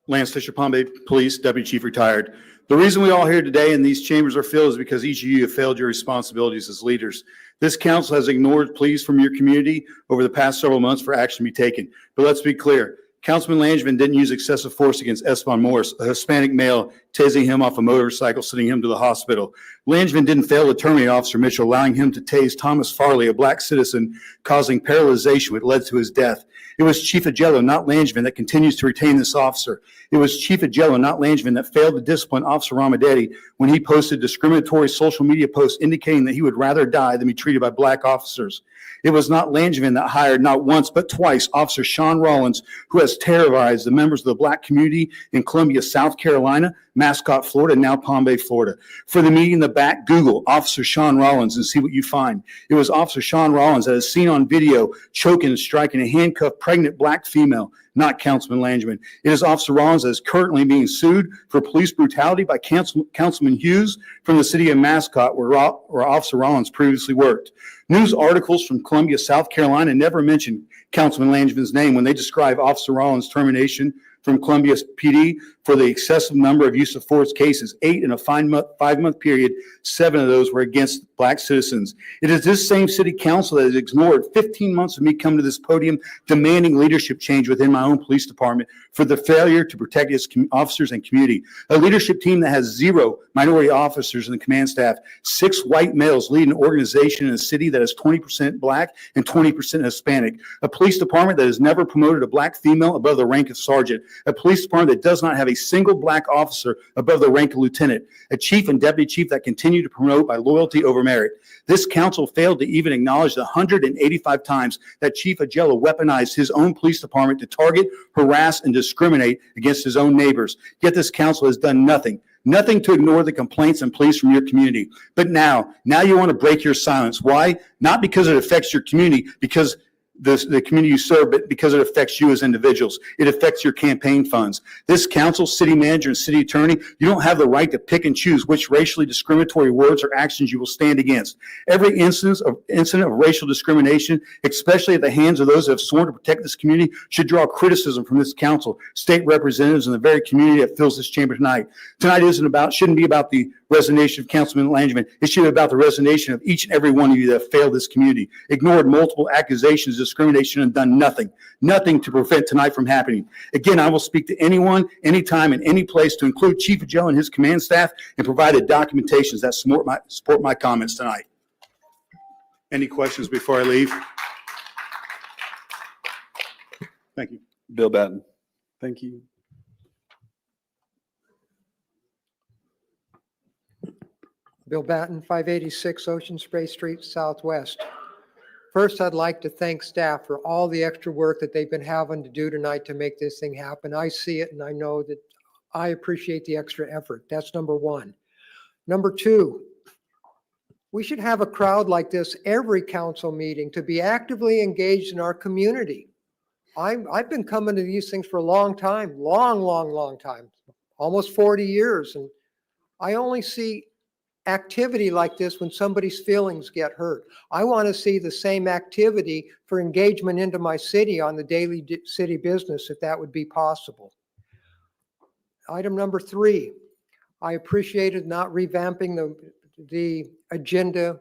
Lance Fisher, Palm Bay Police, Deputy Chief Retired. The reason we all here today and these chambers are filled is because each of you have failed your responsibilities as leaders. This council has ignored pleas from your community over the past several months for action to be taken. But let's be clear. Councilman Langevin didn't use excessive force against Esteban Morris, a Hispanic male, tasing him off a motorcycle, sending him to the hospital. Langevin didn't fail to terminate Officer Mitchell, allowing him to tase Thomas Farley, a black citizen, causing paralyzation, which led to his death. It was Chief Agello, not Langevin, that continues to retain this officer. It was Chief Agello, not Langevin, that failed to discipline Officer Ramadetti when he posted discriminatory social media posts indicating that he would rather die than be treated by black officers. It was not Langevin that hired not once but twice Officer Sean Rollins, who has terrorized the members of the black community in Columbia, South Carolina, Mascot, Florida, and now Palm Bay, Florida. For the meeting in the back, Google Officer Sean Rollins and see what you find. It was Officer Sean Rollins that is seen on video choking and striking a handcuffed pregnant black female, not Councilman Langevin. It is Officer Rollins that is currently being sued for police brutality by Councilman Hughes from the city of Mascot, where Officer Rollins previously worked. News articles from Columbia, South Carolina never mention Councilman Langevin's name when they describe Officer Rollins' termination from Columbia PD for the excessive number of use of force cases, 8 in a 5-month period. 7 of those were against black citizens. It is this same city council that has ignored 15 months of me coming to this podium demanding leadership change within my own police department for the failure to protect its officers and community. A leadership team that has 0 minority officers in the command staff, 6 white males lead an organization in a city that is 20% black and 20% Hispanic. A police department that has never promoted a black female above the rank of sergeant. A police department that does not have a single black officer above the rank of lieutenant. A chief and deputy chief that continue to promote by loyalty over merit. This council failed to even acknowledge the 185 times that Chief Agello weaponized his own police department to target, harass, and discriminate against his own neighbors. Yet this council has done nothing to ignore the complaints and pleas from your community. But now you want to break your silence. Why? Not because it affects your community, because the community you serve, but because it affects you as individuals. It affects your campaign funds. This council, city manager, and city attorney, you don't have the right to pick and choose which racially discriminatory words or actions you will stand against. Every incident of racial discrimination, especially at the hands of those who have sworn to protect this community, should draw criticism from this council, state representatives, and the very community that fills this chamber tonight. Tonight shouldn't be about the resignation of Councilman Langevin. It should be about the resignation of each and every one of you that have failed this community, ignored multiple accusations of discrimination, and done nothing to prevent tonight from happening. Again, I will speak to anyone, anytime, in any place, to include Chief Agello and his command staff, and provided documentations that support my comments tonight. Any questions before I leave? Thank you. Bill Batten. Thank you. Bill Batten, 586 Ocean Spray Street, Southwest. First, I'd like to thank staff for all the extra work that they've been having to do tonight to make this thing happen. I see it and I know that I appreciate the extra effort. That's number one. Number two, we should have a crowd like this every council meeting to be actively engaged in our community. I've been coming to these things for a long time, long time, almost 40 years. And I only see activity like this when somebody's feelings get hurt. I want to see the same activity for engagement into my city on the daily city business, if that would be possible. Item number 3, I appreciated not revamping the agenda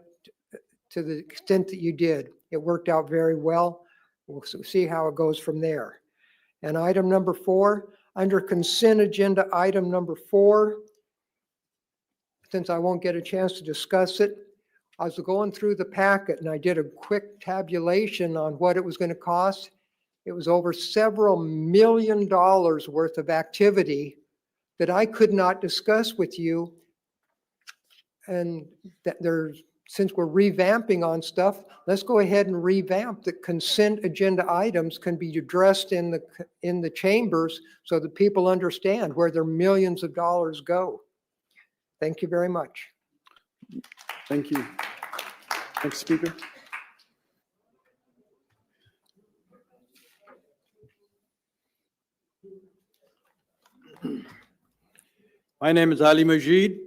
to the extent that you did. It worked out very well. We'll see how it goes from there. And item number 4, under consent agenda item number 4, since I won't get a chance to discuss it, I was going through the packet and I did a quick tabulation on what it was going to cost. It was over several $1 million worth of activity that I could not discuss with you. And that since we're revamping on stuff, let's go ahead and revamp. The consent agenda items can be addressed in the chambers so that people understand where their millions of dollars go. Thank you very much. Thank you. Next speaker. My name is Ali Majid.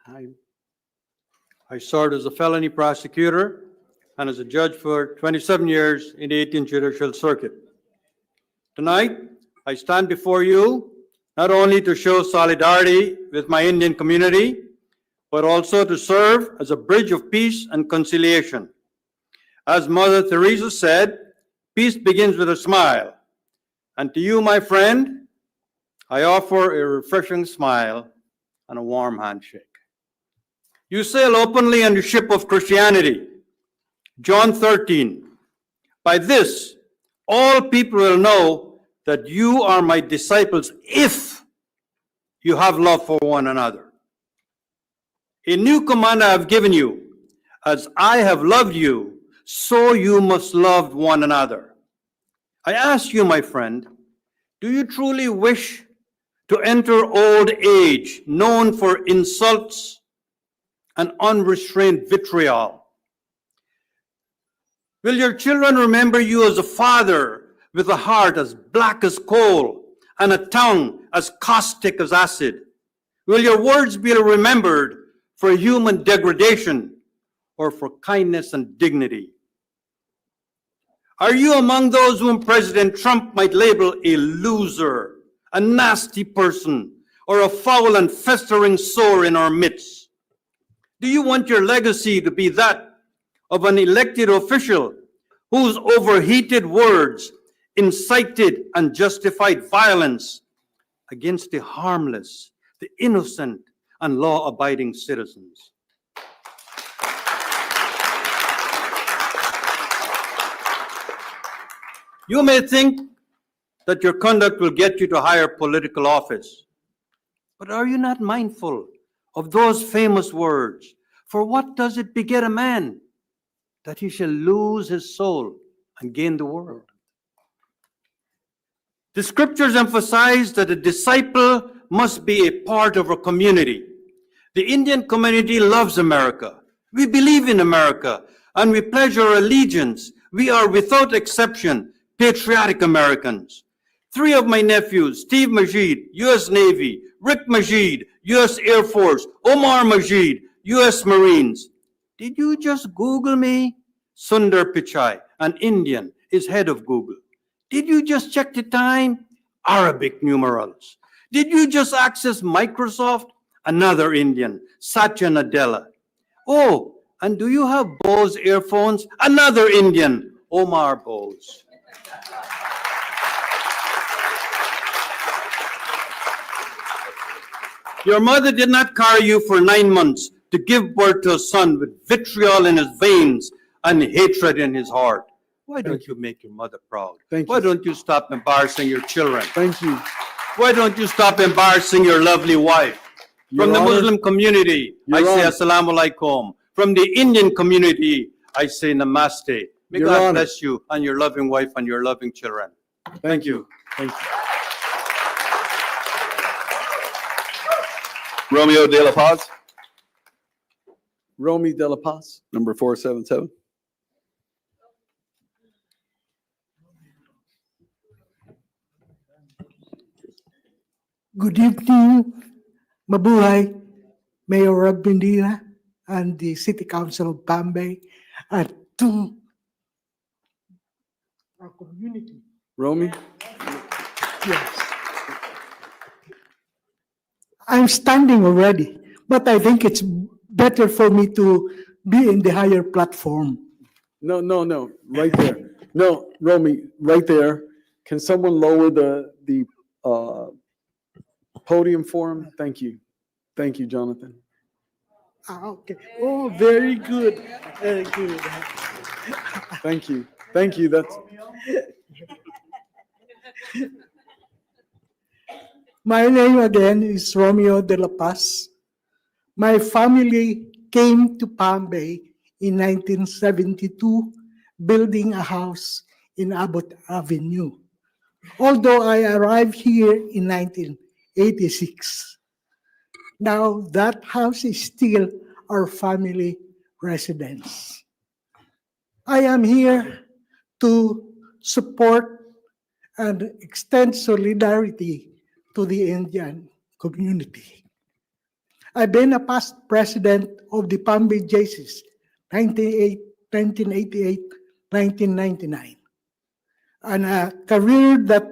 I served as a felony prosecutor and as a judge for 27 years in the 18th Judicial Circuit. Tonight, I stand before you not only to show solidarity with my Indian community, but also to serve as a bridge of peace and conciliation. As Mother Teresa said, peace begins with a smile. And to you, my friend, I offer a refreshing smile and a warm handshake. You sail openly on the ship of Christianity. John 13. By this, all people will know that you are my disciples if you have love for one another. A new command I have given you, as I have loved you, so you must love one another. I ask you, my friend, do you truly wish to enter old age known for insults and unrestrained vitriol? Will your children remember you as a father with a heart as black as coal and a tongue as caustic as acid? Will your words be remembered for human degradation or for kindness and dignity? Are you among those whom President Trump might label a loser, a nasty person, or a foul and festering sore in our midst? Do you want your legacy to be that of an elected official whose overheated words incited and justified violence against the harmless, the innocent, and law-abiding citizens? You may think that your conduct will get you to higher political office, but are you not mindful of those famous words? For what does it beget a man, that he shall lose his soul and gain the world? The scriptures emphasize that a disciple must be a part of a community. The Indian community loves America. We believe in America and we pledge our allegiance. We are without exception patriotic Americans. 3 of my nephews, Steve Majid, U.S. Navy, Rick Majid, U.S. Air Force, Omar Majid, U.S. Marines. Did you just Google me? Sundar Pichai, an Indian, is head of Google. Did you just check the time? Arabic numerals. Did you just access Microsoft? Another Indian, Satya Nadella. Oh, and do you have Bose earphones? Another Indian, Omar Bose. Your mother did not carry you for 9 months to give birth to a son with vitriol in his veins and hatred in his heart. Why don't you make your mother proud? Why don't you stop embarrassing your children? Thank you. Why don't you stop embarrassing your lovely wife? From Your the Honor. Muslim community, Your I say Honor. Assalamu alaikum. From the Indian community, I say Namaste. May Your God Honor. bless you and your loving wife and your loving children. Thank you. Thank you. Romeo De La Paz, Romy De La Paz. number 477. Good evening, Mabuhay, Mayor Rob Medina, and the City Council of Pambay, and to our community. Romy? Yes. I'm standing already, but I think it's better for me to be in the higher platform. No, right there. No, Romy, right there. Can someone lower the podium for him? Thank you. Thank you, Jonathan. Okay. Oh, very good. Very good. Thank you. Thank you. That's, My name again is Romeo De La Paz. My family came to Pambay in 1972, building a house in Abbott Avenue. Although I arrived here in 1986. Now that house is still our family residence. I am here to support and extend solidarity to the Indian community. I've been a past president of the Pambay JCs, 1988, 1999, and a career that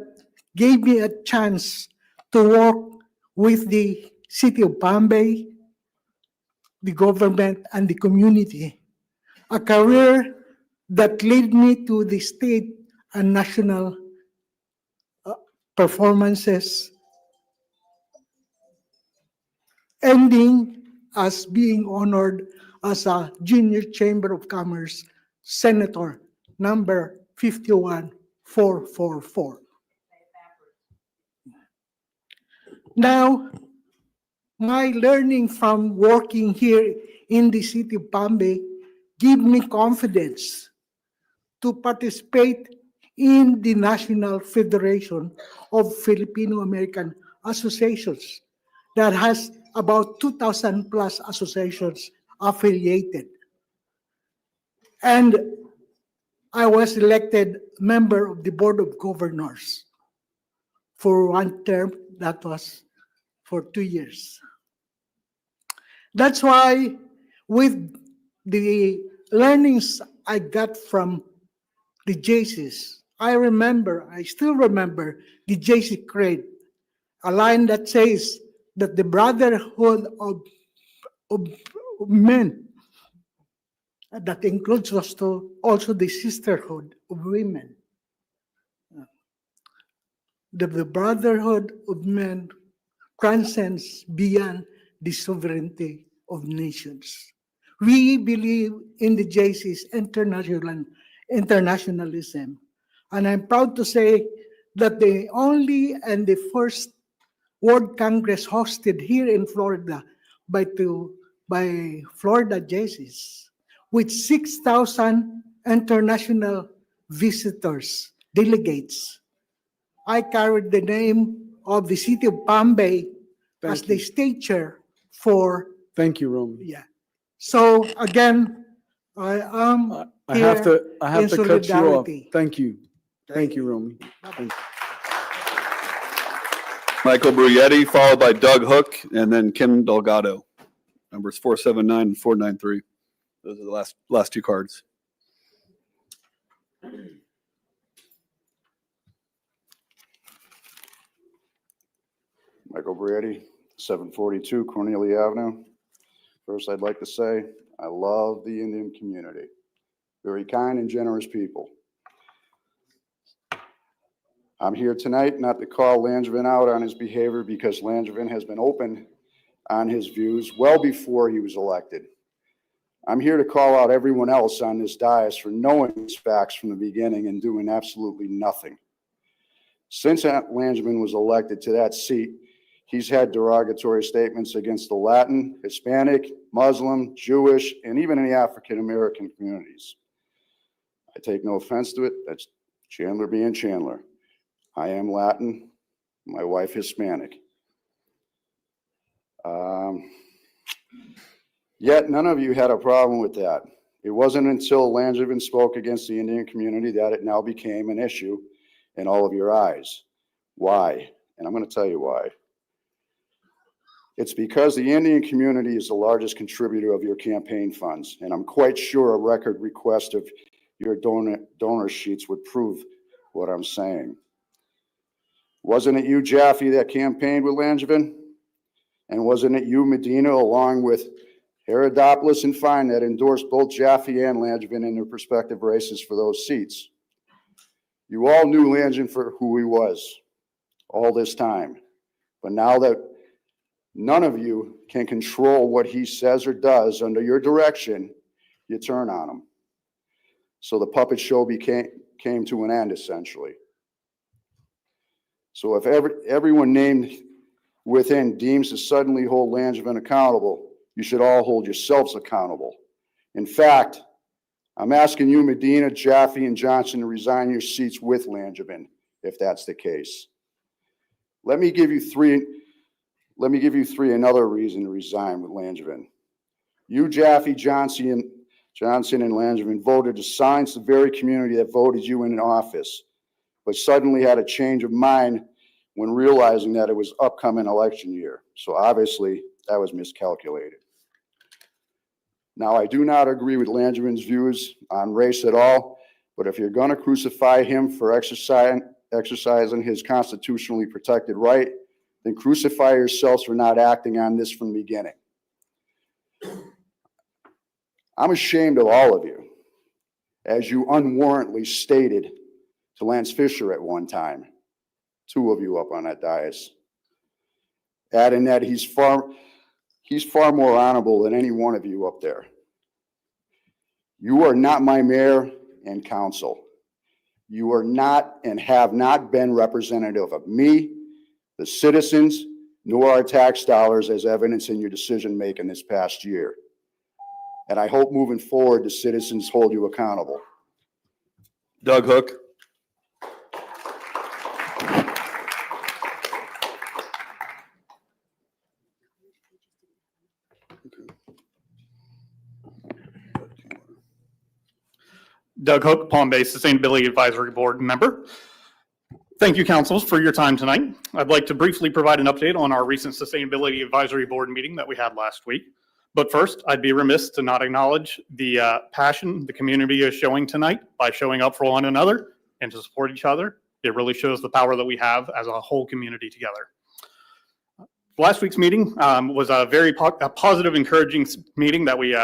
gave me a chance to work with the city of Palm Bay, the government, and the community. A career that led me to the state and national performances, ending as being honored as a Junior Chamber of Commerce Senator number 51444. Now, my learning from working here in the city of Palm Bay give me confidence to participate in the National Federation of Filipino American Associations that has about 2,000 plus associations affiliated. And I was elected member of the Board of Governors for one term, that was for 2 years. That's why with the learnings I got from the JCs, I still remember the JC Creed, a line that says that the brotherhood of men, that includes also the sisterhood of women. The brotherhood of men transcends beyond the sovereignty of nations. We believe in the JC's internationalism. And I'm proud to say that the only and the first World Congress hosted here in Florida by Florida JCs with 6,000 international visitors, delegates. I carried the name of the city of Palm Bay as the state chair for. Thank you, Romy. Yeah. So again, I am I have here to in cut you off. solidarity. Thank you. Thank you, Romy. Thank you. Michael Bruyetti, followed by Doug Hook, and then Kim Delgado. Numbers 479 and 493. Those are the last two cards. Michael Brady, 742 Cornelia Avenue. First, I'd like to say I love the Indian community. Very kind and generous people. I'm here tonight not to call Langevin out on his behavior because Langevin has been open on his views well before he was elected. I'm here to call out everyone else on this dais for knowing these facts from the beginning and doing absolutely nothing. Since Langevin was elected to that seat, he's had derogatory statements against the Latin, Hispanic, Muslim, Jewish, and even the African-American communities. I take no offense to it. That's Chandler being Chandler. I am Latin, my wife Hispanic. Yet none of you had a problem with that. It wasn't until Langevin spoke against the Indian community that it now became an issue in all of your eyes. Why? And I'm going to tell you why. It's because the Indian community is the largest contributor of your campaign funds, and I'm quite sure a record request of your donor sheets would prove what I'm saying. Wasn't it you, Jaffe, that campaigned with Langevin? And wasn't it you, Medina, along with Herodopoulos and Fine, that endorsed both Jaffe and Langevin in their respective races for those seats? You all knew Langevin for who he was all this time. But now that none of you can control what he says or does under your direction, you turn on him. So the puppet show came to an end, essentially. So if everyone named within deems to suddenly hold Langevin accountable, you should all hold yourselves accountable. In fact, I'm asking you, Medina, Jaffe, and Johnson, to resign your seats with Langevin, if that's the case. Let me give you three another reason to resign with Langevin. You, Jaffe, Johnson, and Langevin voted to silence the very community that voted you in office, but suddenly had a change of mind when realizing that it was upcoming election year. So obviously that was miscalculated. Now, I do not agree with Langevin's views on race at all, but if you're going to crucify him for exercising exercising his constitutionally protected right, then crucify yourselves for not acting on this from the beginning. I'm ashamed of all of you, as you unwarrantedly stated to Lance Fisher at one time, two of you up on that dais, adding that he's far more honorable than any one of you up there. You are not my mayor and council. You are not and have not been representative of me, the citizens, nor our tax dollars as evidence in your decision-making this past year. And I hope moving forward, the citizens hold you accountable. Doug Hook. Doug Hook, Palm Bay Sustainability Advisory Board member. Thank you, councils, for your time tonight. I'd like to briefly provide an update on our recent Sustainability Advisory Board meeting that we had last week. But first, I'd be remiss to not acknowledge the passion the community is showing tonight by showing up for one another and to support each other. It really shows the power that we have as a whole community together. Last week's meeting was a very positive, encouraging meeting that we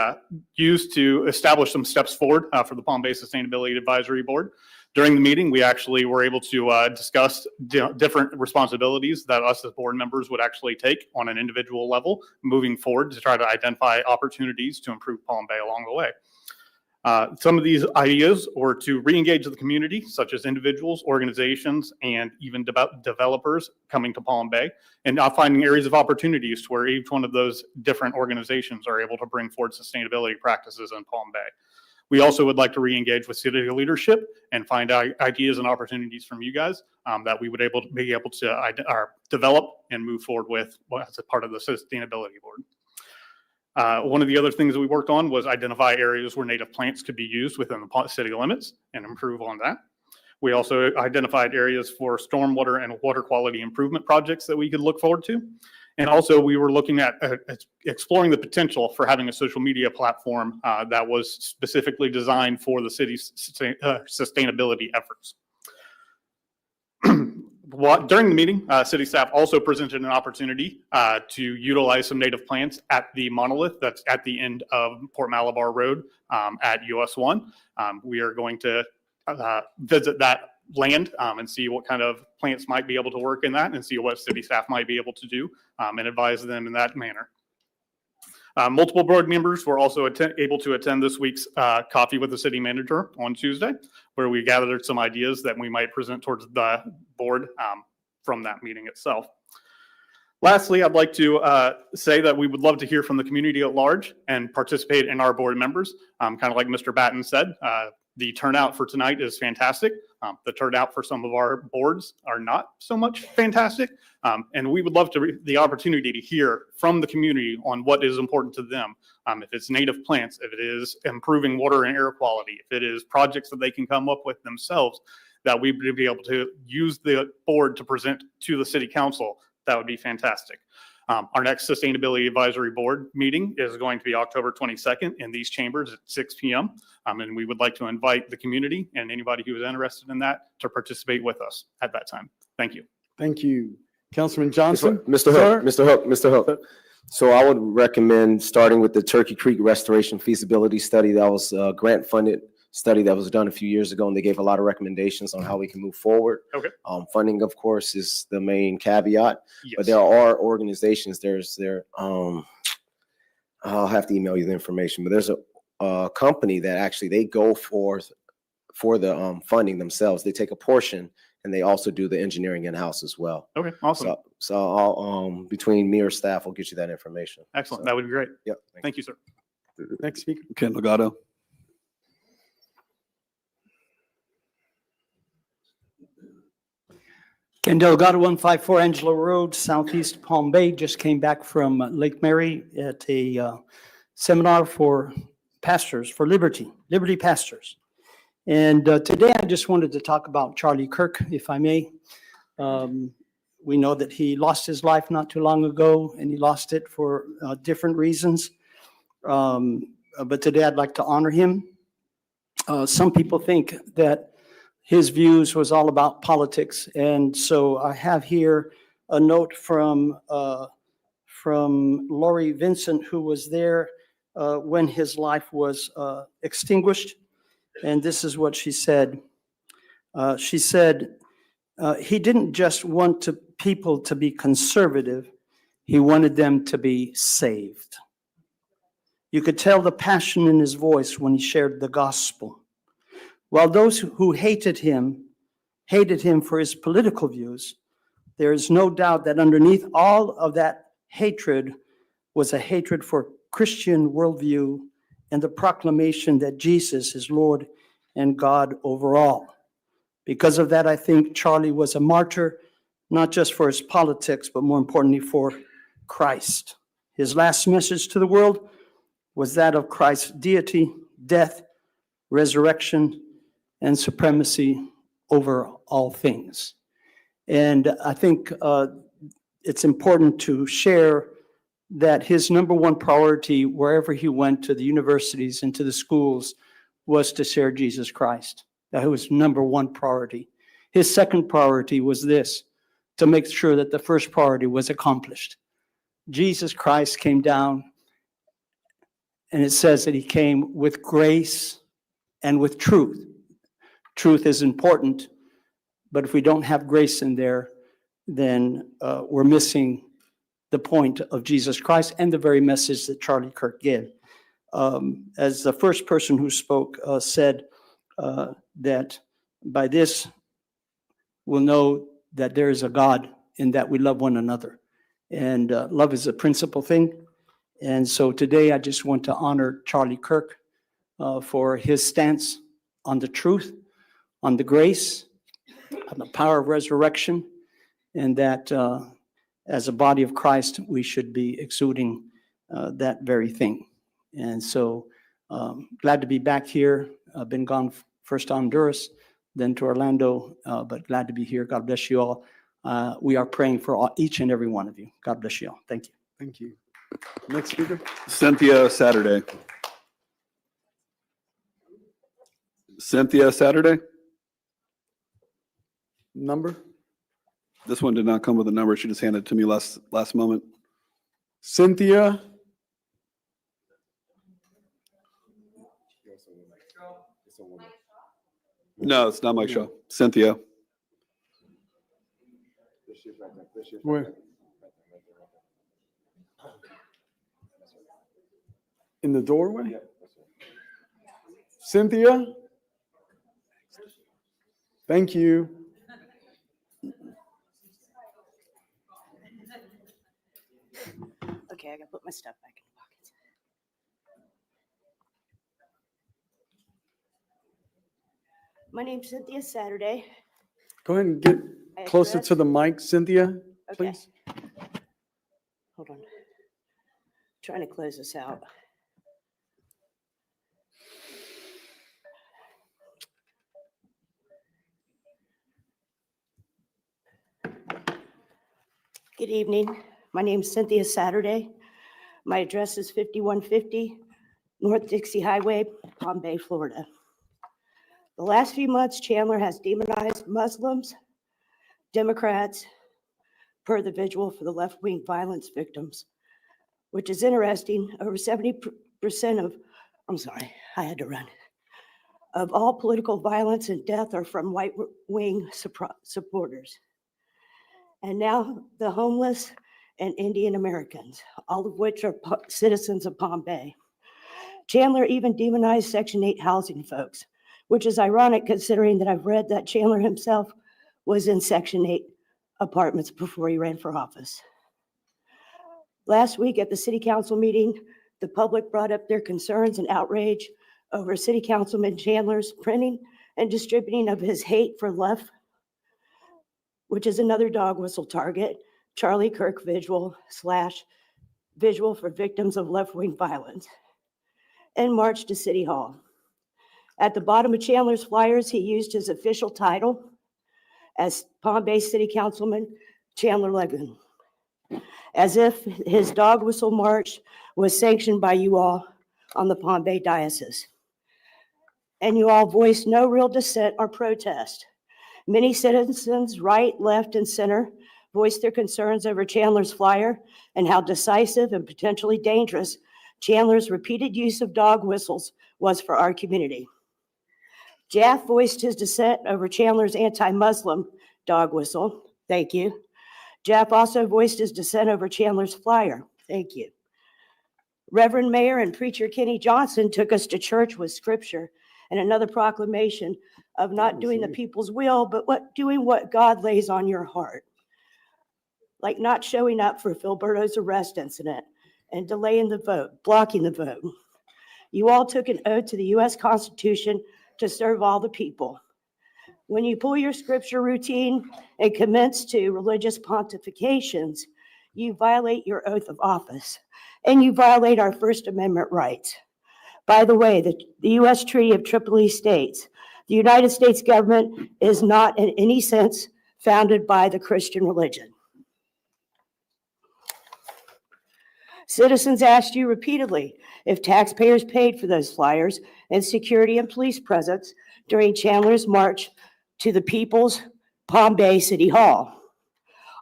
used to establish some steps forward for the Palm Bay Sustainability Advisory Board. During the meeting, we actually were able to discuss different responsibilities that us as board members would actually take on an individual level moving forward to try to identify opportunities to improve Palm Bay along the way. Some of these ideas were to re-engage the community, such as individuals, organizations, and even developers coming to Palm Bay, and finding areas of opportunities to where each one of those different organizations are able to bring forward sustainability practices in Palm Bay. We also would like to re-engage with city leadership and find out ideas and opportunities from you guys that we would be able to develop and move forward with as a part of the Sustainability Board. One of the other things that we worked on was identify areas where native plants could be used within the city limits and improve on that. We also identified areas for stormwater and water quality improvement projects that we could look forward to. And also we were looking at exploring the potential for having a social media platform that was specifically designed for the city's sustainability efforts. During the meeting, city staff also presented an opportunity to utilize some native plants at the monolith that's at the end of Port Malabar Road at US 1. We are going to visit that land and see what kind of plants might be able to work in that and see what city staff might be able to do and advise them in that manner. Multiple board members were also able to attend this week's Coffee with the City Manager on Tuesday, where we gathered some ideas that we might present towards the board from that meeting itself. Lastly, I'd like to say that we would love to hear from the community at large and participate in our board members. Kind of like Mr. Batten said, the turnout for tonight is fantastic. The turnout for some of our boards are not so much fantastic. And we would love the opportunity to hear from the community on what is important to them. If it's native plants, if it is improving water and air quality, if it is projects that they can come up with themselves that we would be able to use the board to present to the city council, that would be fantastic. Our next Sustainability Advisory Board meeting is going to be October 22nd in these chambers at 6 p.m. And we would like to invite the community and anybody who is interested in that to participate with us at that time. Thank you. Thank you. Councilman Johnson? Mr. Hook, Mr. Hook. So I would recommend starting with the Turkey Creek Restoration Feasibility Study. That was a grant-funded study that was done a few years ago, and they gave a lot of recommendations on how we can move forward. Okay. Funding, of course, is the main caveat, Yes. but there are organizations. I'll have to email you the information, but there's a company that actually they go for the funding themselves. They take a portion and they also do the engineering in-house as well. Okay, awesome. So I'll between me or staff, will get you that information. Excellent. That would be great. Yep. Thank you, sir. Next speaker. Ken Legato. Ken Delgado, 154 Angelo Road, Southeast Palm Bay. Just came back from Lake Mary at a seminar for pastors, for Liberty pastors. And today I just wanted to talk about Charlie Kirk, if I may. We know that he lost his life not too long ago, and he lost it for different reasons. But today I'd like to honor him. Some people think that his views was all about politics. And so I have here a note from Lori Vincent, who was there when his life was extinguished. And this is what she said. She said, he didn't just want people to be conservative, he wanted them to be saved. You could tell the passion in his voice when he shared the gospel. While those who hated him for his political views, there is no doubt that underneath all of that hatred was a hatred for Christian worldview and the proclamation that Jesus is Lord and God over all. Because of that, I think Charlie was a martyr, not just for his politics, but more importantly for Christ. His last message to the world was that of Christ's deity, death, resurrection, and supremacy over all things. And I think it's important to share that his number one priority, wherever he went, to the universities and to the schools, was to share Jesus Christ. That was number one priority. His second priority was this, to make sure that the first priority was accomplished. Jesus Christ came down, and it says that he came with grace and with truth. Truth is important, but if we don't have grace in there, then we're missing the point of Jesus Christ and the very message that Charlie Kirk gave. As the first person who spoke said, that by this we'll know that there is a God and that we love one another. And love is a principal thing. And so today I just want to honor Charlie Kirk for his stance on the truth, on the grace, on the power of resurrection, and that as a body of Christ, we should be exuding that very thing. And so glad to be back here. I've been gone first to Honduras, then to Orlando, but glad to be here. God bless you all. We are praying for each and every one of you. God bless you all. Thank you. Thank you. Next speaker. Cynthia Saturday. Cynthia Saturday. Number? This one did not come with a number. She just handed it to me last moment. Cynthia. No, it's not my show. Cynthia. Where? In the doorway? Cynthia? Thank you. Okay, I gotta put my stuff back in the pockets. My name's Cynthia Saturday. Go ahead and get closer to the mic, Cynthia, Okay. please. Hold on. Trying to close this out. Good evening. My name's Cynthia Saturday. My address is 5150 North Dixie Highway, Palm Bay, Florida. The last few months, Chandler has demonized Muslims, Democrats, per the vigil for the left-wing violence victims, which is interesting. Over 70% of, I'm sorry, I had to run, of all political violence and death are from right-wing supporters. And now the homeless and Indian Americans, all of which are citizens of Palm Bay. Chandler even demonized Section 8 housing folks, which is ironic considering that I've read that Chandler himself was in Section 8 apartments before he ran for office. Last week at the city council meeting, the public brought up their concerns and outrage over City Councilman Chandler's printing and distributing of his hate for left, which is another dog whistle target, Charlie Kirk visual for victims of left-wing violence, and marched to City Hall. At the bottom of Chandler's flyers, he used his official title as Palm Bay City Councilman Chandler Langevin, as if his dog whistle march was sanctioned by you all on the Palm Bay Diocese. and you all voiced no real dissent or protest. Many citizens, right, left, and center, voiced their concerns over Chandler's flyer and how decisive and potentially dangerous Chandler's repeated use of dog whistles was for our community. Jaff voiced his dissent over Chandler's anti-Muslim dog whistle. Thank you. Jaff also voiced his dissent over Chandler's flyer. Thank you. Reverend Mayor and Preacher Kenny Johnson took us to church with scripture and another proclamation of not doing the people's will, but doing what God lays on your heart. Like not showing up for Filberto's arrest incident and delaying the vote, blocking the vote. You all took an oath to the U.S. Constitution to serve all the people. When you pull your scripture routine and commence to religious pontifications, you violate your oath of office and you violate our First Amendment rights. By the way, the U.S. Treaty of Tripoli states, the United States government is not in any sense founded by the Christian religion. Citizens asked you repeatedly if taxpayers paid for those flyers and security and police presence during Chandler's march to the People's Palm Bay City Hall.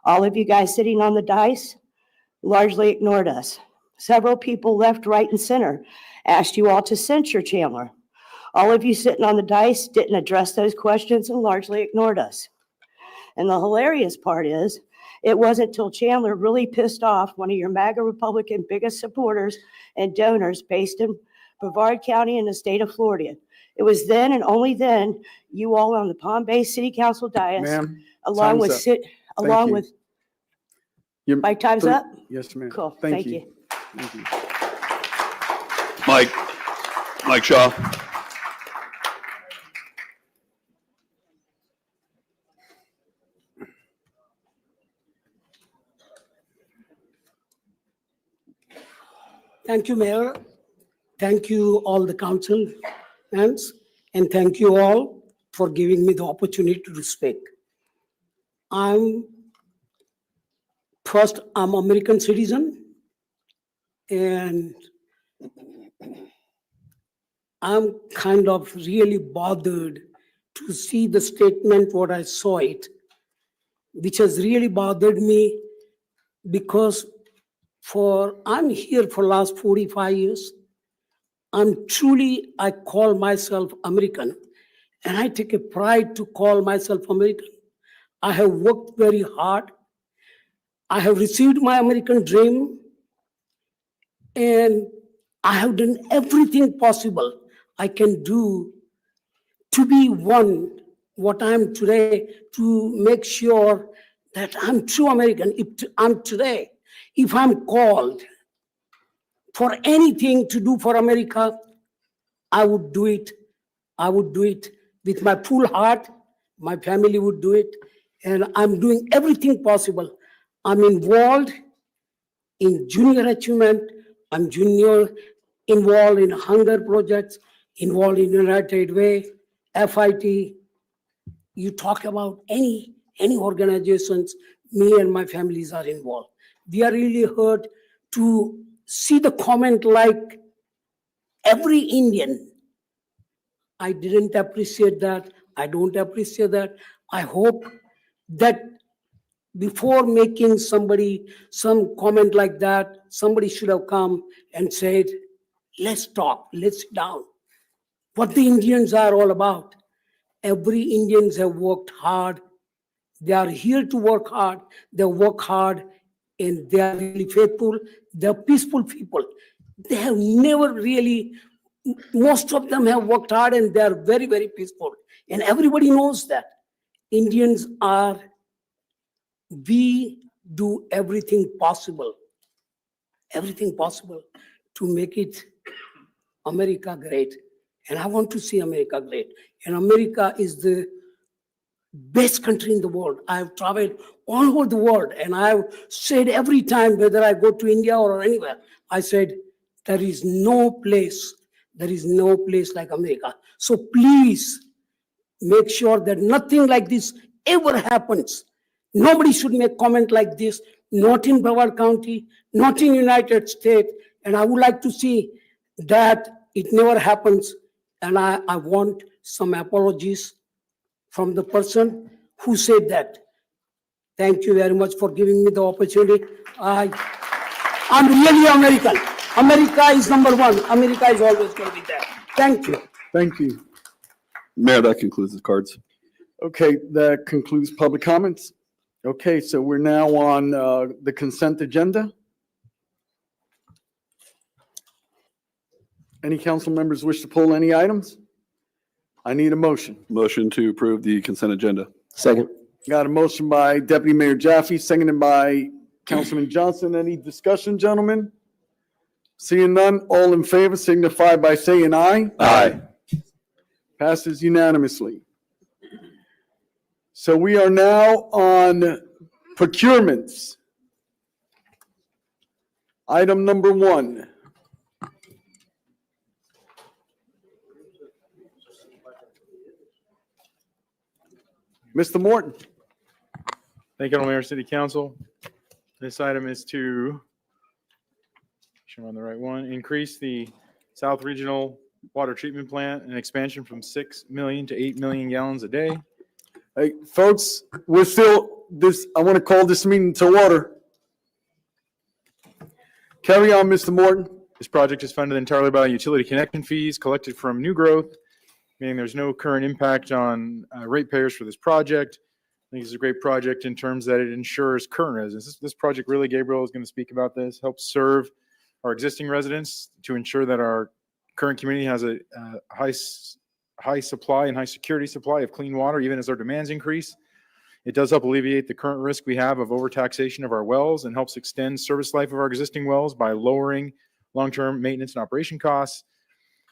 All of you guys sitting on the dais largely ignored us. Several people left, right, and center asked you all to censure Chandler. All of you sitting on the dais didn't address those questions and largely ignored us. And the hilarious part is, it wasn't until Chandler really pissed off one of your MAGA Republican biggest supporters and donors based in Brevard County in the state of Florida. It was then and only then you all on the Palm Bay City Council dais, Ma'am, along with time's up. along you. with Your- my time's up. Yes, ma'am. Cool. Thank Thank you. you. Thank you. Mike Shaw. Thank you, Mayor. Thank you, all the council members, and thank you all for giving me the opportunity to speak. I'm American citizen, and I'm kind of really bothered to see the statement, what I saw it, which has really bothered me because I'm here for last 45 years. I call myself American, and I take a pride to call myself American. I have worked very hard. I have received my American dream, and I have done everything possible I can do to be what I am today, to make sure that I'm true American. If I'm called for anything to do for America, I would do it. I would do it with my full heart. My family would do it. And I'm doing everything possible. I'm involved in junior achievement. I'm involved in hunger projects, involved in United Way, FIT. You talk about any organizations, me and my families are involved. We are really hurt to see the comment like every Indian. I didn't appreciate that. I don't appreciate that. I hope that before making some comment like that, somebody should have come and said, let's talk, let's sit down. What the Indians are all about. Every Indians have worked hard. They are here to work hard. They work hard and they are really faithful. They are peaceful people. They have never really, most of them have worked hard and they are very, very peaceful. And everybody knows that. We do everything possible to make it America great. And I want to see America great. And America is the best country in the world. I have traveled all over the world and I have said every time, whether I go to India or anywhere, I said, there is no place like America. So please make sure that nothing like this ever happens. Nobody should make comment like this, not in Brevard County, not in United States. And I would like to see that it never happens And I want some apologies from the person who said that. Thank you very much for giving me the opportunity. I'm really American. America is number one. America is always going to be there. Thank you. Thank you. Mayor, that concludes the cards. Okay, that concludes public comments. Okay, so we're now on the consent agenda. Any council members wish to pull any items? I need a motion. Motion to approve the consent agenda. Second. Got a motion by Deputy Mayor Jaffe, seconded by Councilman Johnson. Any discussion, gentlemen? Seeing none, all in favor signify by saying aye. Aye. Passes unanimously. So we are now on procurements. Item number 1. Mr. Morton. Thank you, Mayor, City Council. This item is to, make sure I'm on the right one, increase the South Regional Water Treatment Plant and expansion from 6 million to 8 million gallons a day. Hey, folks, we're still, I want to call this meeting to order. Carry on, Mr. Morton. This project is funded entirely by utility connection fees collected from new growth, meaning there's no current impact on ratepayers for this project. I think it's a great project in terms that it ensures current residents. This project really, Gabriel is going to speak about this, helps serve our existing residents to ensure that our current community has a high supply and high security supply of clean water, even as our demands increase. It does help alleviate the current risk we have of overtaxation of our wells and helps extend service life of our existing wells by lowering long-term maintenance and operation costs.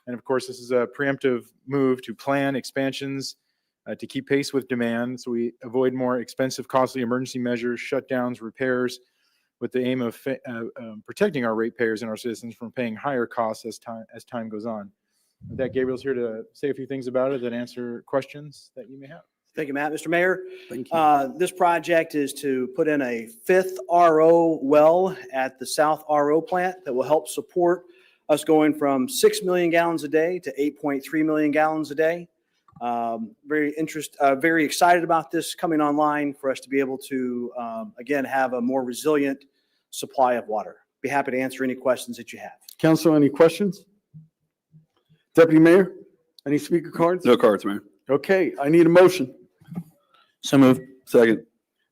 And of course, this is a preemptive move to plan expansions to keep pace with demand, so we avoid more expensive, costly emergency measures, shutdowns, repairs, with the aim of protecting our ratepayers and our citizens from paying higher costs as time goes on. With that, Gabriel's here to say a few things about it that answer questions that you may have. Thank you, Matt. Mr. Mayor, Thank you. this project is to put in a 5th RO well at the South RO plant that will help support us going from 6 million gallons a day to 8.3 million gallons a day. Very excited about this coming online for us to be able to, again, have a more resilient supply of water. Be happy to answer any questions that you have. Council, any questions? Deputy Mayor, any speaker cards? No cards, Mayor. Okay, I need a motion. So moved. Second.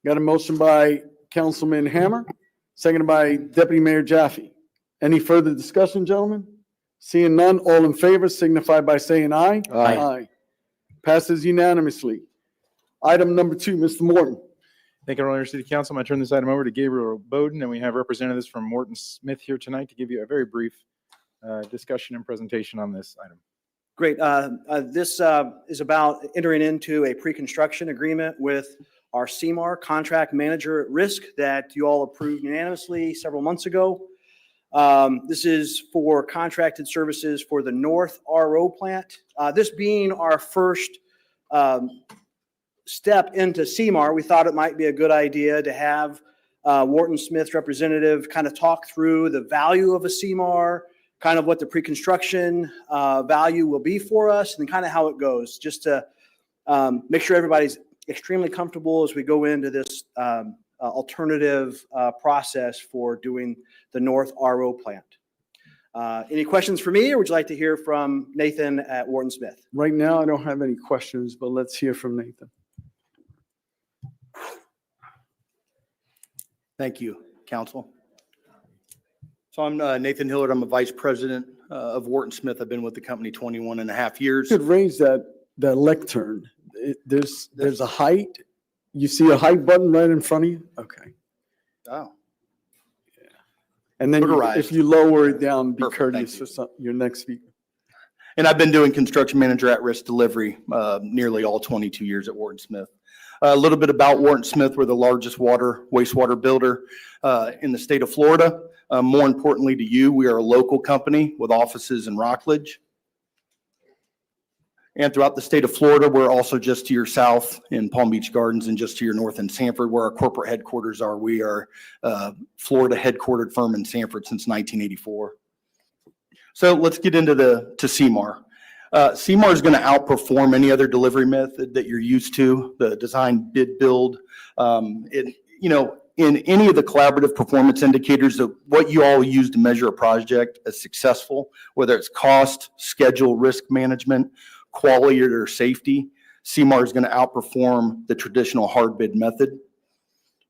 Got a motion by Councilman Hammer, seconded by Deputy Mayor Jaffe. Any further discussion, gentlemen? Seeing none, all in favor signify by saying aye. Aye. Passes unanimously. Item number 2, Mr. Morton. Thank you, Mayor, City Council. I'm going to turn this item over to Gabriel Bowden, and we have representatives from Morton Smith here tonight to give you a very brief discussion and presentation on this item. Great. This is about entering into a pre-construction agreement with our CMAR contract manager at risk that you all approved unanimously several months ago. This is for contracted services for the North RO plant. This being our first step into CMAR, we thought it might be a good idea to have Wharton Smith's representative kind of talk through the value of a CMAR, kind of what the pre-construction value will be for us, and kind of how it goes, just to make sure everybody's extremely comfortable as we go into this alternative process for doing the North RO plant. Any questions for me, or would you like to hear from Nathan at Wharton Smith? Right now, I don't have any questions, but let's hear from Nathan. Thank you, council. So I'm Nathan Hillard. I'm a vice president of Wharton Smith. I've been with the company 21 and a half years. You could raise that lectern. There's a height. You see a height button right in front of you? Okay. Oh. And then Motorized. if you lower it down, be Perfect, courteous thank for your next speaker. And I've been doing construction manager at risk delivery nearly all 22 years at Wharton Smith. A little bit about Wharton Smith. We're the largest wastewater builder in the state of Florida. More importantly to you, we are a local company with offices in Rockledge. And throughout the state of Florida, we're also just to your south in Palm Beach Gardens and just to your north in Sanford, where our corporate headquarters are. We are a Florida headquartered firm in Sanford since 1984. So let's get into to CMAR. CMAR is going to outperform any other delivery method that you're used to, the design, bid, build. In any of the collaborative performance indicators of what you all use to measure a project as successful, whether it's cost, schedule, risk management, quality, or safety, CMAR is going to outperform the traditional hard bid method.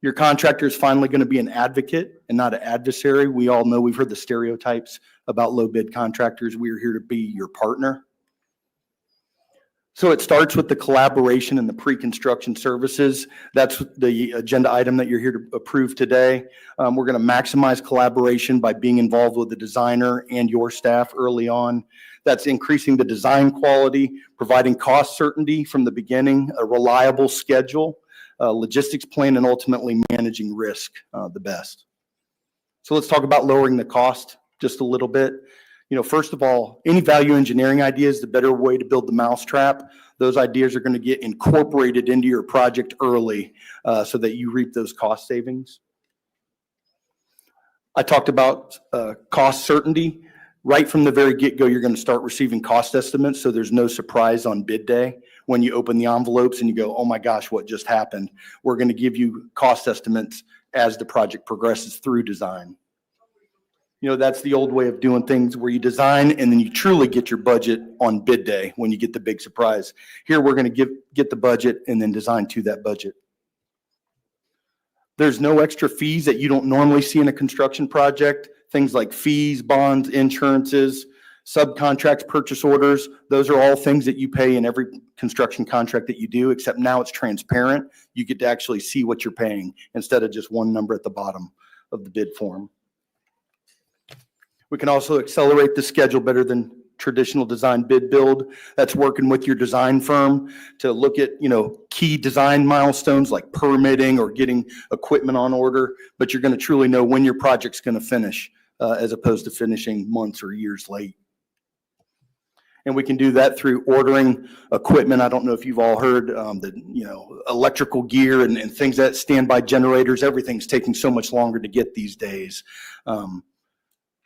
Your contractor is finally going to be an advocate and not an adversary. We all know, we've heard the stereotypes about low bid contractors. We are here to be your partner. So it starts with the collaboration and the pre-construction services. That's the agenda item that you're here to approve today. We're going to maximize collaboration by being involved with the designer and your staff early on. That's increasing the design quality, providing cost certainty from the beginning, a reliable schedule, logistics plan, and ultimately managing risk the best. So let's talk about lowering the cost just a little bit. First of all, any value engineering ideas, the better way to build the mousetrap. Those ideas are going to get incorporated into your project early so that you reap those cost savings. I talked about cost certainty. Right from the very get-go, you're going to start receiving cost estimates, so there's no surprise on bid day when you open the envelopes and you go, oh my gosh, what just happened? We're going to give you cost estimates as the project progresses through design. That's the old way of doing things where you design and then you truly get your budget on bid day when you get the big surprise. Here, we're going to get the budget and then design to that budget. There's no extra fees that you don't normally see in a construction project. Things like fees, bonds, insurances, subcontracts, purchase orders. Those are all things that you pay in every construction contract that you do, except now it's transparent. You get to actually see what you're paying instead of just one number at the bottom of the bid form. We can also accelerate the schedule better than traditional design bid build. That's working with your design firm to look at, key design milestones like permitting or getting equipment on order, but you're going to truly know when your project's going to finish as opposed to finishing months or years late. And we can do that through ordering equipment. I don't know if you've all heard electrical gear and things that standby generators, everything's taking so much longer to get these days.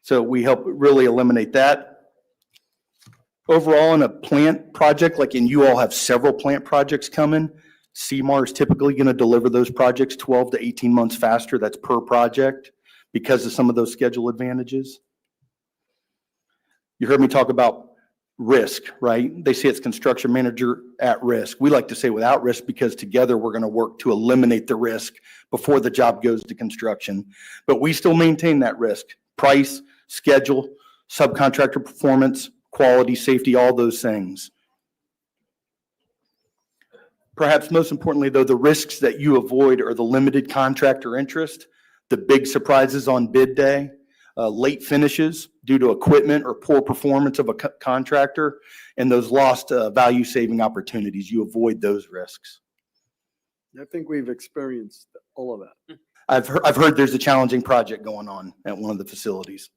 So we help really eliminate that. Overall, in a plant project, and you all have several plant projects coming, CMAR is typically going to deliver those projects 12 to 18 months faster. That's per project because of some of those schedule advantages. You heard me talk about risk, right? They say it's construction manager at risk. We like to say without risk because together we're going to work to eliminate the risk before the job goes to construction. But we still maintain that risk. Price, schedule, subcontractor performance, quality, safety, all those things. Perhaps most importantly, though, the risks that you avoid are the limited contractor interest, the big surprises on bid day, late finishes due to equipment or poor performance of a contractor, and those lost value-saving opportunities. You avoid those risks. I think we've experienced all of that. I've heard there's a challenging project going on at one of the facilities.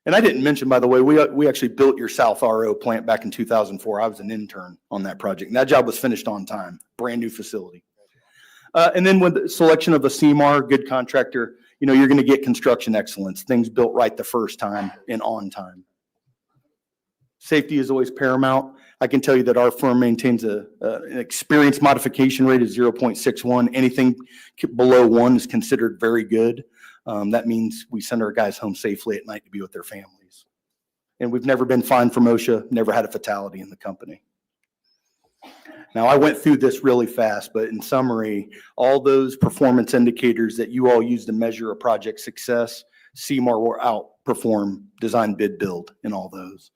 And I didn't mention, by the way, we actually built your South RO plant back in 2004. I was an intern on that project, and that job was finished on time, brand new facility. And then with the selection of a CMAR, good contractor, you're going to get construction excellence, things built right the first time and on time. Safety is always paramount. I can tell you that our firm maintains an experience modification rate of 0.61. Anything below 1 is considered very good. That means we send our guys home safely at night to be with their families. And we've never been fined from OSHA, never had a fatality in the company. Now, I went through this really fast, but in summary, all those performance indicators that you all use to measure a project success, CMAR will outperform design, bid, build in all those.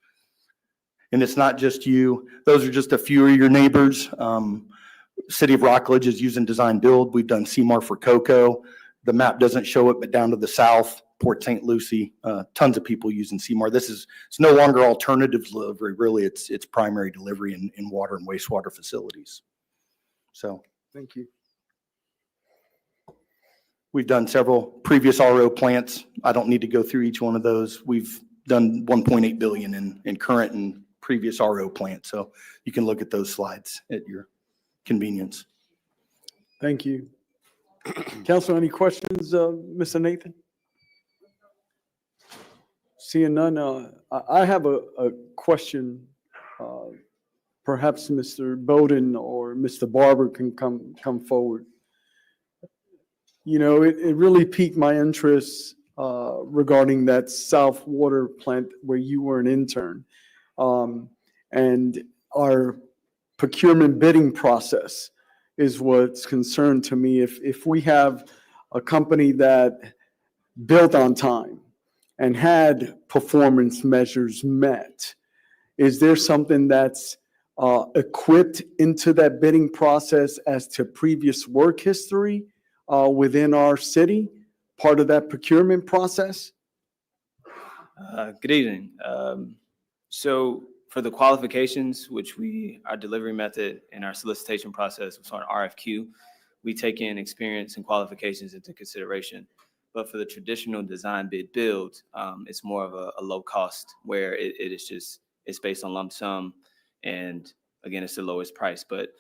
And it's not just you. Those are just a few of your neighbors. City of Rockledge is using design build. We've done CMAR for Cocoa. The map doesn't show it, but down to the south, Port St. Lucie, tons of people using CMAR. It's no longer alternative delivery. Really, it's primary delivery in water and wastewater facilities. So thank you. We've done several previous RO plants. I don't need to go through each one of those. We've done 1.8 billion in current and previous RO plants. So you can look at those slides at your convenience. Thank you. Council, any questions, Mr. Nathan? Seeing none, I have a question perhaps Mr. Bowden or Mr. Barber can come forward. You know, it really piqued my interest regarding that South Water plant where you were an intern. And our procurement bidding process is what's concerned to me. If we have a company that built on time and had performance measures met, is there something that's equipped into that bidding process as to previous work history within our city, part of that procurement process? Good evening. So for the qualifications, which our delivery method and our solicitation process was on RFQ, we take in experience and qualifications into consideration. But for the traditional design bid build, it's more of a low cost where it's based on lump sum. And again, it's the lowest price. But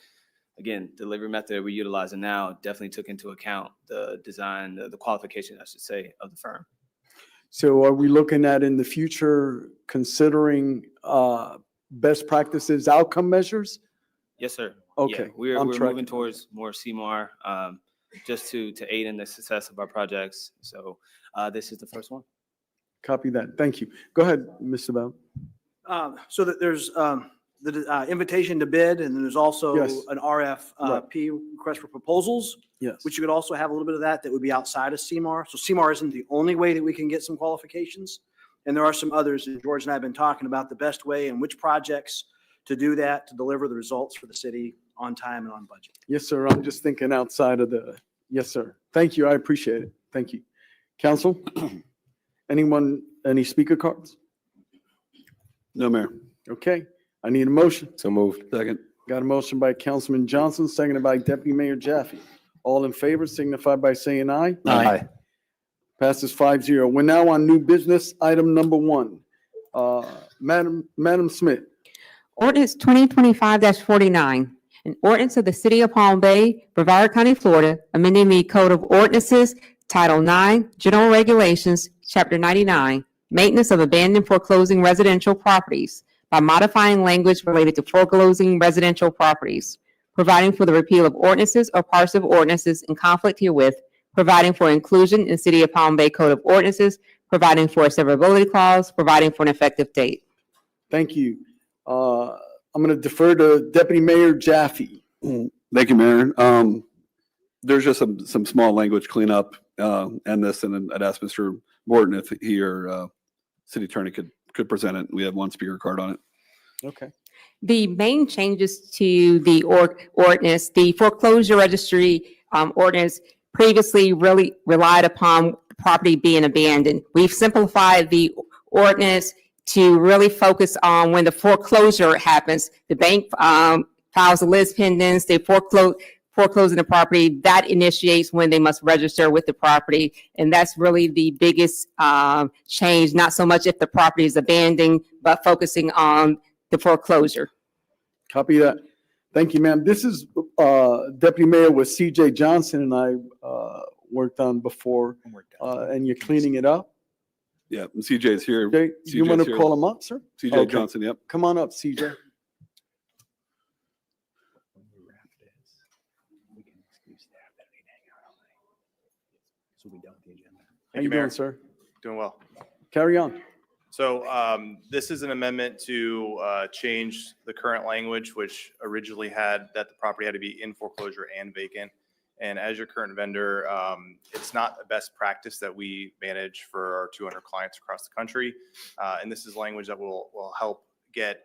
again, delivery method we're utilizing now definitely took into account the design, the qualification, I should say, of the firm. So are we looking at in the future considering best practices outcome measures? Yes, sir. Okay, Yeah, we're I'm tracking. moving towards more CMAR just to aid in the success of our projects. So this is the first one. Copy that. Thank you. Go ahead, Mr. Bell. So that there's the invitation to bid, and then there's also Yes. an RFP, request for proposals, Yes. which you could also have a little bit of that would be outside of CMAR. So CMAR isn't the only way that we can get some qualifications. And there are some others, and George and I have been talking about the best way and which projects to do that, to deliver the results for the city on time and on budget. Yes, sir. I'm just thinking outside of yes, sir. Thank you. I appreciate it. Thank you. Council, any speaker cards? No, Mayor. Okay, I need a motion. So moved. Second. Got a motion by Councilman Johnson, seconded by Deputy Mayor Jaffe. All in favor signify by saying aye. Aye. Passes 5-0. We're now on new business, item number 1. Madam Smith. Ordinance 2025-49, an ordinance of the City of Palm Bay, Brevard County, Florida, amending the Code of Ordinances, Title 9, General Regulations, Chapter 99, Maintenance of Abandoned Foreclosing Residential Properties by modifying language related to foreclosing residential properties, providing for the repeal of ordinances or parts of ordinances in conflict herewith, providing for inclusion in City of Palm Bay Code of Ordinances, providing for a severability clause, providing for an effective date. Thank you. I'm going to defer to Deputy Mayor Jaffe. Thank you, Mayor. There's just some small language cleanup and this, and I'd ask Mr. Morton if he or city attorney could present it. We have one speaker card on it. Okay. The main changes to the ordinance, the foreclosure registry ordinance previously really relied upon property being abandoned. We've simplified the ordinance to really focus on when the foreclosure happens. The bank files a lis pendens, they foreclosing the property, that initiates when they must register with the property. And that's really the biggest change, not so much if the property is abandoned, but focusing on the foreclosure. Copy that. Thank you, ma'am. This is Deputy Mayor with CJ Johnson and I worked on before, and you're cleaning it up? Yeah, and CJ's here. Okay, you want to call him up, sir? CJ Okay. Johnson, yep. Come on up, CJ. How you doing, sir? Doing well. Carry on. So this is an amendment to change the current language, which originally had that the property had to be in foreclosure and vacant. And as your current vendor, it's not a best practice that we manage for our 200 clients across the country. And this is language that will help get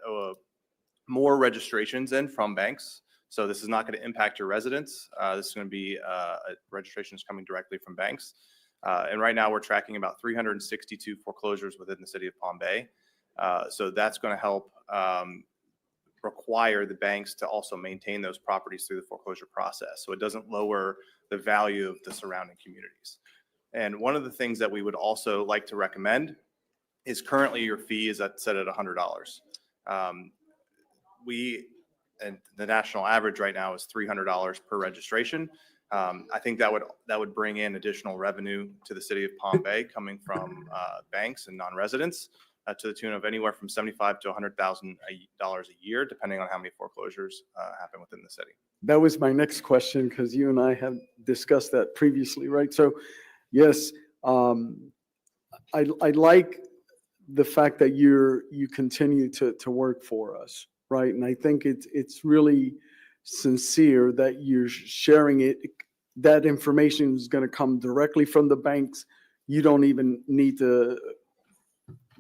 more registrations in from banks. So this is not going to impact your residents. This is going to be registrations coming directly from banks. And right now we're tracking about 362 foreclosures within the city of Palm Bay. So that's going to help require the banks to also maintain those properties through the foreclosure process. So it doesn't lower the value of the surrounding communities. And one of the things that we would also like to recommend is currently your fee is set at $100. And the national average right now is $300 per registration. I think that would bring in additional revenue to the city of Palm Bay coming from banks and non-residents. to the tune of anywhere from $75,000 to $100,000 a year, depending on how many foreclosures happen within the city. That was my next question, because you and I have discussed that previously, right? So, yes, I like the fact that you continue to work for us, right? And I think it's really sincere that you're sharing it. That information is going to come directly from the banks. You don't even need to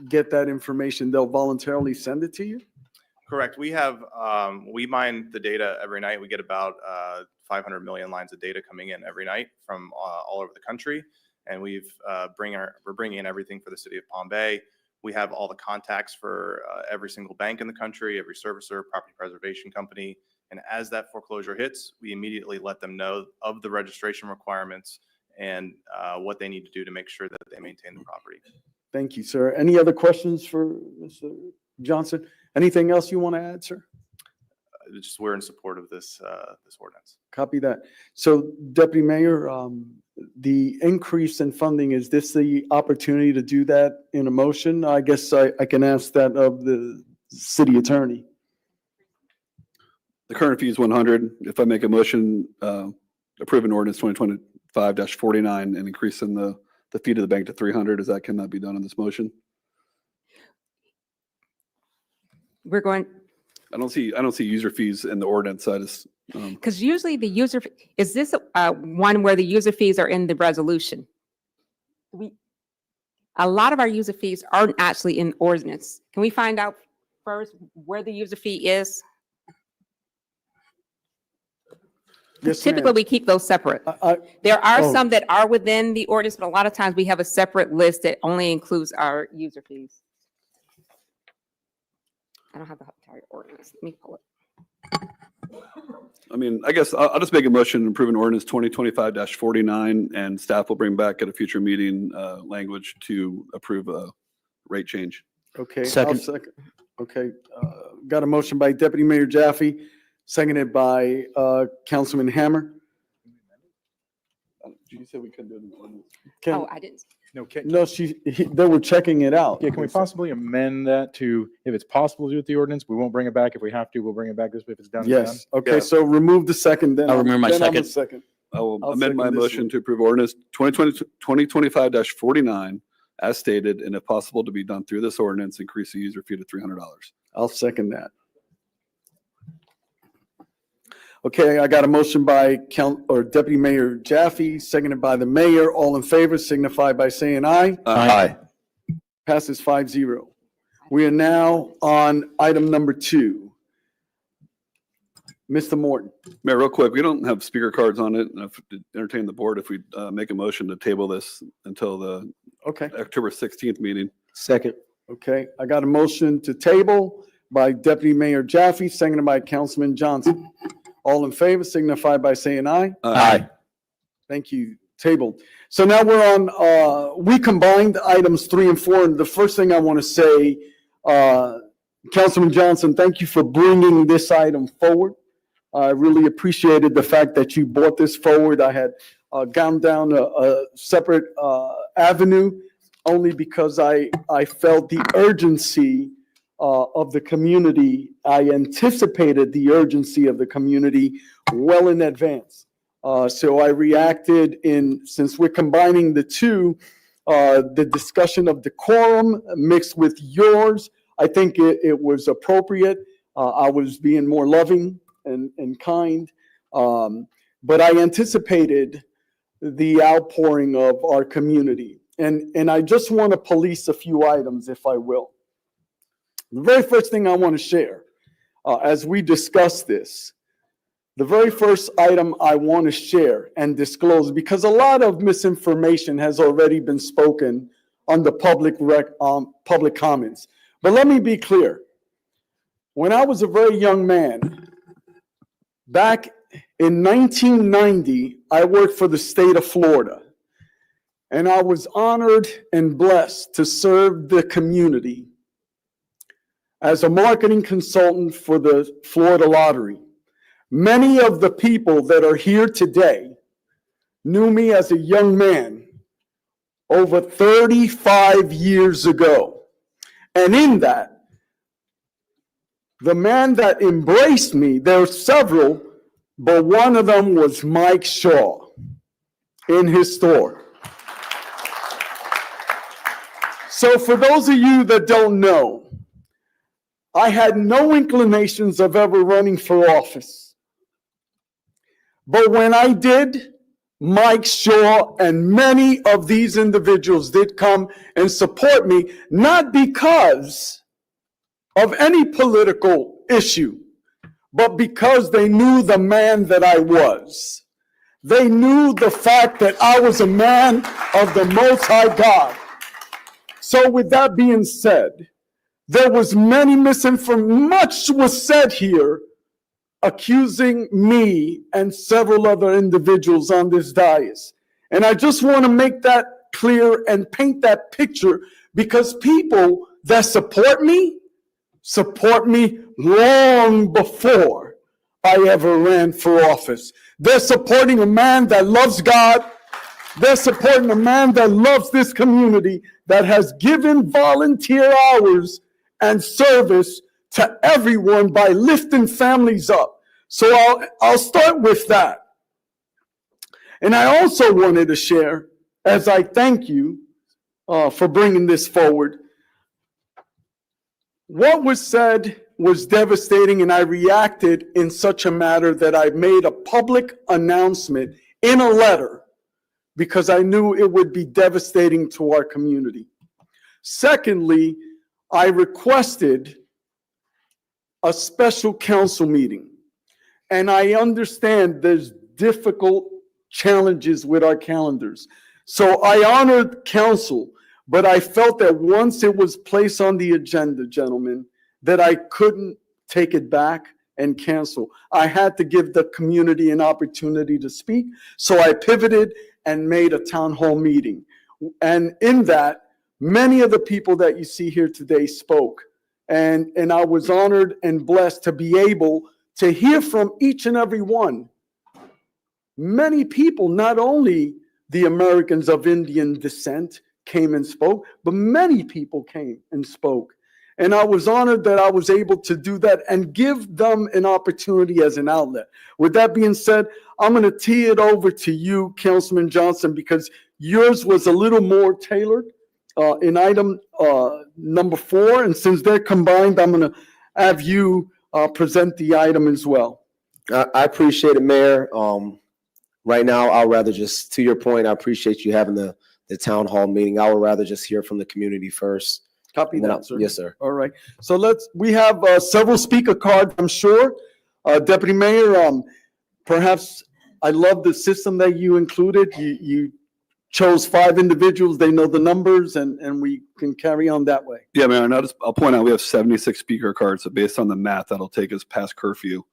get that information. They'll voluntarily send it to you? Correct. We mine the data every night. We get about 500 million lines of data coming in every night from all over the country. And we're bringing in everything for the city of Palm Bay. We have all the contacts for every single bank in the country, every servicer, property preservation company. And as that foreclosure hits, we immediately let them know of the registration requirements and what they need to do to make sure that they maintain the property. Thank you, sir. Any other questions for Mr. Johnson? Anything else you want to add, sir? Just we're in support of this ordinance. Copy that. So Deputy Mayor, the increase in funding, is this the opportunity to do that in a motion? I guess I can ask that of the city attorney. The current fee is 100. If I make a motion, approving ordinance 2025-49 and increasing the fee to the bank to 300, cannot be done on this motion? We're going, I don't see user fees in the ordinance. I just, because usually the user, is this one where the user fees are in the resolution? A lot of our user fees aren't actually in ordinance. Can we find out first where the user fee is? Yes, Typically, ma'am. we keep those separate. There are oh. some that are within the ordinance, but a lot of times we have a separate list that only includes our user fees. I don't have the entire ordinance. Let me pull it. I mean, I guess I'll just make a motion approving ordinance 2025-49, and staff will bring back at a future meeting language to approve a rate change. Okay. Second. I'll second. Okay. Got a motion by Deputy Mayor Jaffe, seconded by Councilman Hammer. You said we couldn't do it in the ordinance. Oh, I didn't. No, They were checking it out. yeah, can we possibly amend that to, if it's possible to do with the ordinance, we won't bring it back. If we have to, we'll bring it back. If it's done, it's done. Yes. Okay, Yeah. so remove the second, then I'll remove my then I'm a second. second. I will I'll amend my second this motion one. to approve ordinance 2025-49 as stated, and if possible to be done through this ordinance, increase the user fee to $300. I'll second that. Okay, I got a motion by Deputy Mayor Jaffe, seconded by the mayor. All in favor signify by saying aye. Aye. Passes 5-0. We are now on item number 2. Mr. Morton. Mayor, real quick, we don't have speaker cards on it. And if entertain the board, if we make a motion to table this until the Okay. October 16th meeting. Second. Okay, I got a motion to table by Deputy Mayor Jaffe, seconded by Councilman Johnson. All in favor signify by saying aye. Aye. Thank you. Tabled. So now we're on, we combined items 3 and 4. And the first thing I want to say, Councilman Johnson, thank you for bringing this item forward. I really appreciated the fact that you brought this forward. I had gone down a separate avenue only because I felt the urgency of the community. I anticipated the urgency of the community well in advance. So I reacted since we're combining the two, the discussion of decorum mixed with yours, I think it was appropriate. I was being more loving and kind. But I anticipated the outpouring of our community. And I just want to police a few items, if I will. The very first thing I want to share, as we discuss this, the very first item I want to share and disclose, because a lot of misinformation has already been spoken on the public comments. But let me be clear. When I was a very young man, back in 1990, I worked for the state of Florida. And I was honored and blessed to serve the community as a marketing consultant for the Florida Lottery. Many of the people that are here today knew me as a young man over 35 years ago. And in that, the man that embraced me, there were several, but one of them was Mike Shaw in his store. So for those of you that don't know, I had no inclinations of ever running for office. But when I did, Mike Shaw and many of these individuals did come and support me, not because of any political issue, but because they knew the man that I was. They knew the fact that I was a man of the Most High God. So with that being said, there was much was said here accusing me and several other individuals on this dais. And I just want to make that clear and paint that picture, because people that support me long before I ever ran for office. They're supporting a man that loves God. They're supporting a man that loves this community, that has given volunteer hours and service to everyone by lifting families up. So I'll start with that. And I also wanted to share, as I thank you for bringing this forward, what was said was devastating, and I reacted in such a manner that I made a public announcement in a letter because I knew it would be devastating to our community. Secondly, I requested a special council meeting. And I understand there's difficult challenges with our calendars. So I honored council, but I felt that once it was placed on the agenda, gentlemen, that I couldn't take it back and cancel. I had to give the community an opportunity to speak. So I pivoted and made a town hall meeting. And in that, many of the people that you see here today spoke. And I was honored and blessed to be able to hear from each and every one. Many people, not only the Americans of Indian descent, came and spoke, but many people came and spoke. And I was honored that I was able to do that and give them an opportunity as an outlet. With that being said, I'm going to tee it over to you, Councilman Johnson, because yours was a little more tailored in item number 4. And since they're combined, I'm going to have you present the item as well. I appreciate it, Mayor. Right now, I'll rather just, to your point, I appreciate you having the town hall meeting. I would rather just hear from the community first. Copy that, sir. Yes, sir. All right. So we have several speaker cards, I'm sure. Deputy Mayor, perhaps I love the system that you included. You chose 5 individuals. They know the numbers, and we can carry on that way. Yeah, Mayor, and I'll point out we have 76 speaker cards, so based on the math, that'll take us past curfew.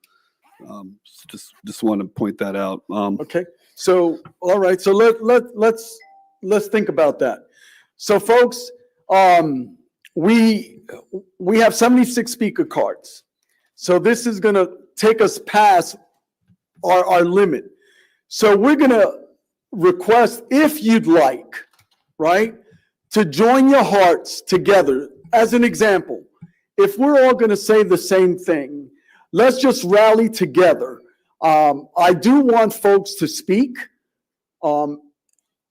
Just want to point that out. Okay. So, all right. So let's think about that. So, folks, we have 76 speaker cards. So this is going to take us past our limit. So we're going to request, if you'd like, right, to join your hearts together. As an example, if we're all going to say the same thing, let's just rally together. I do want folks to speak,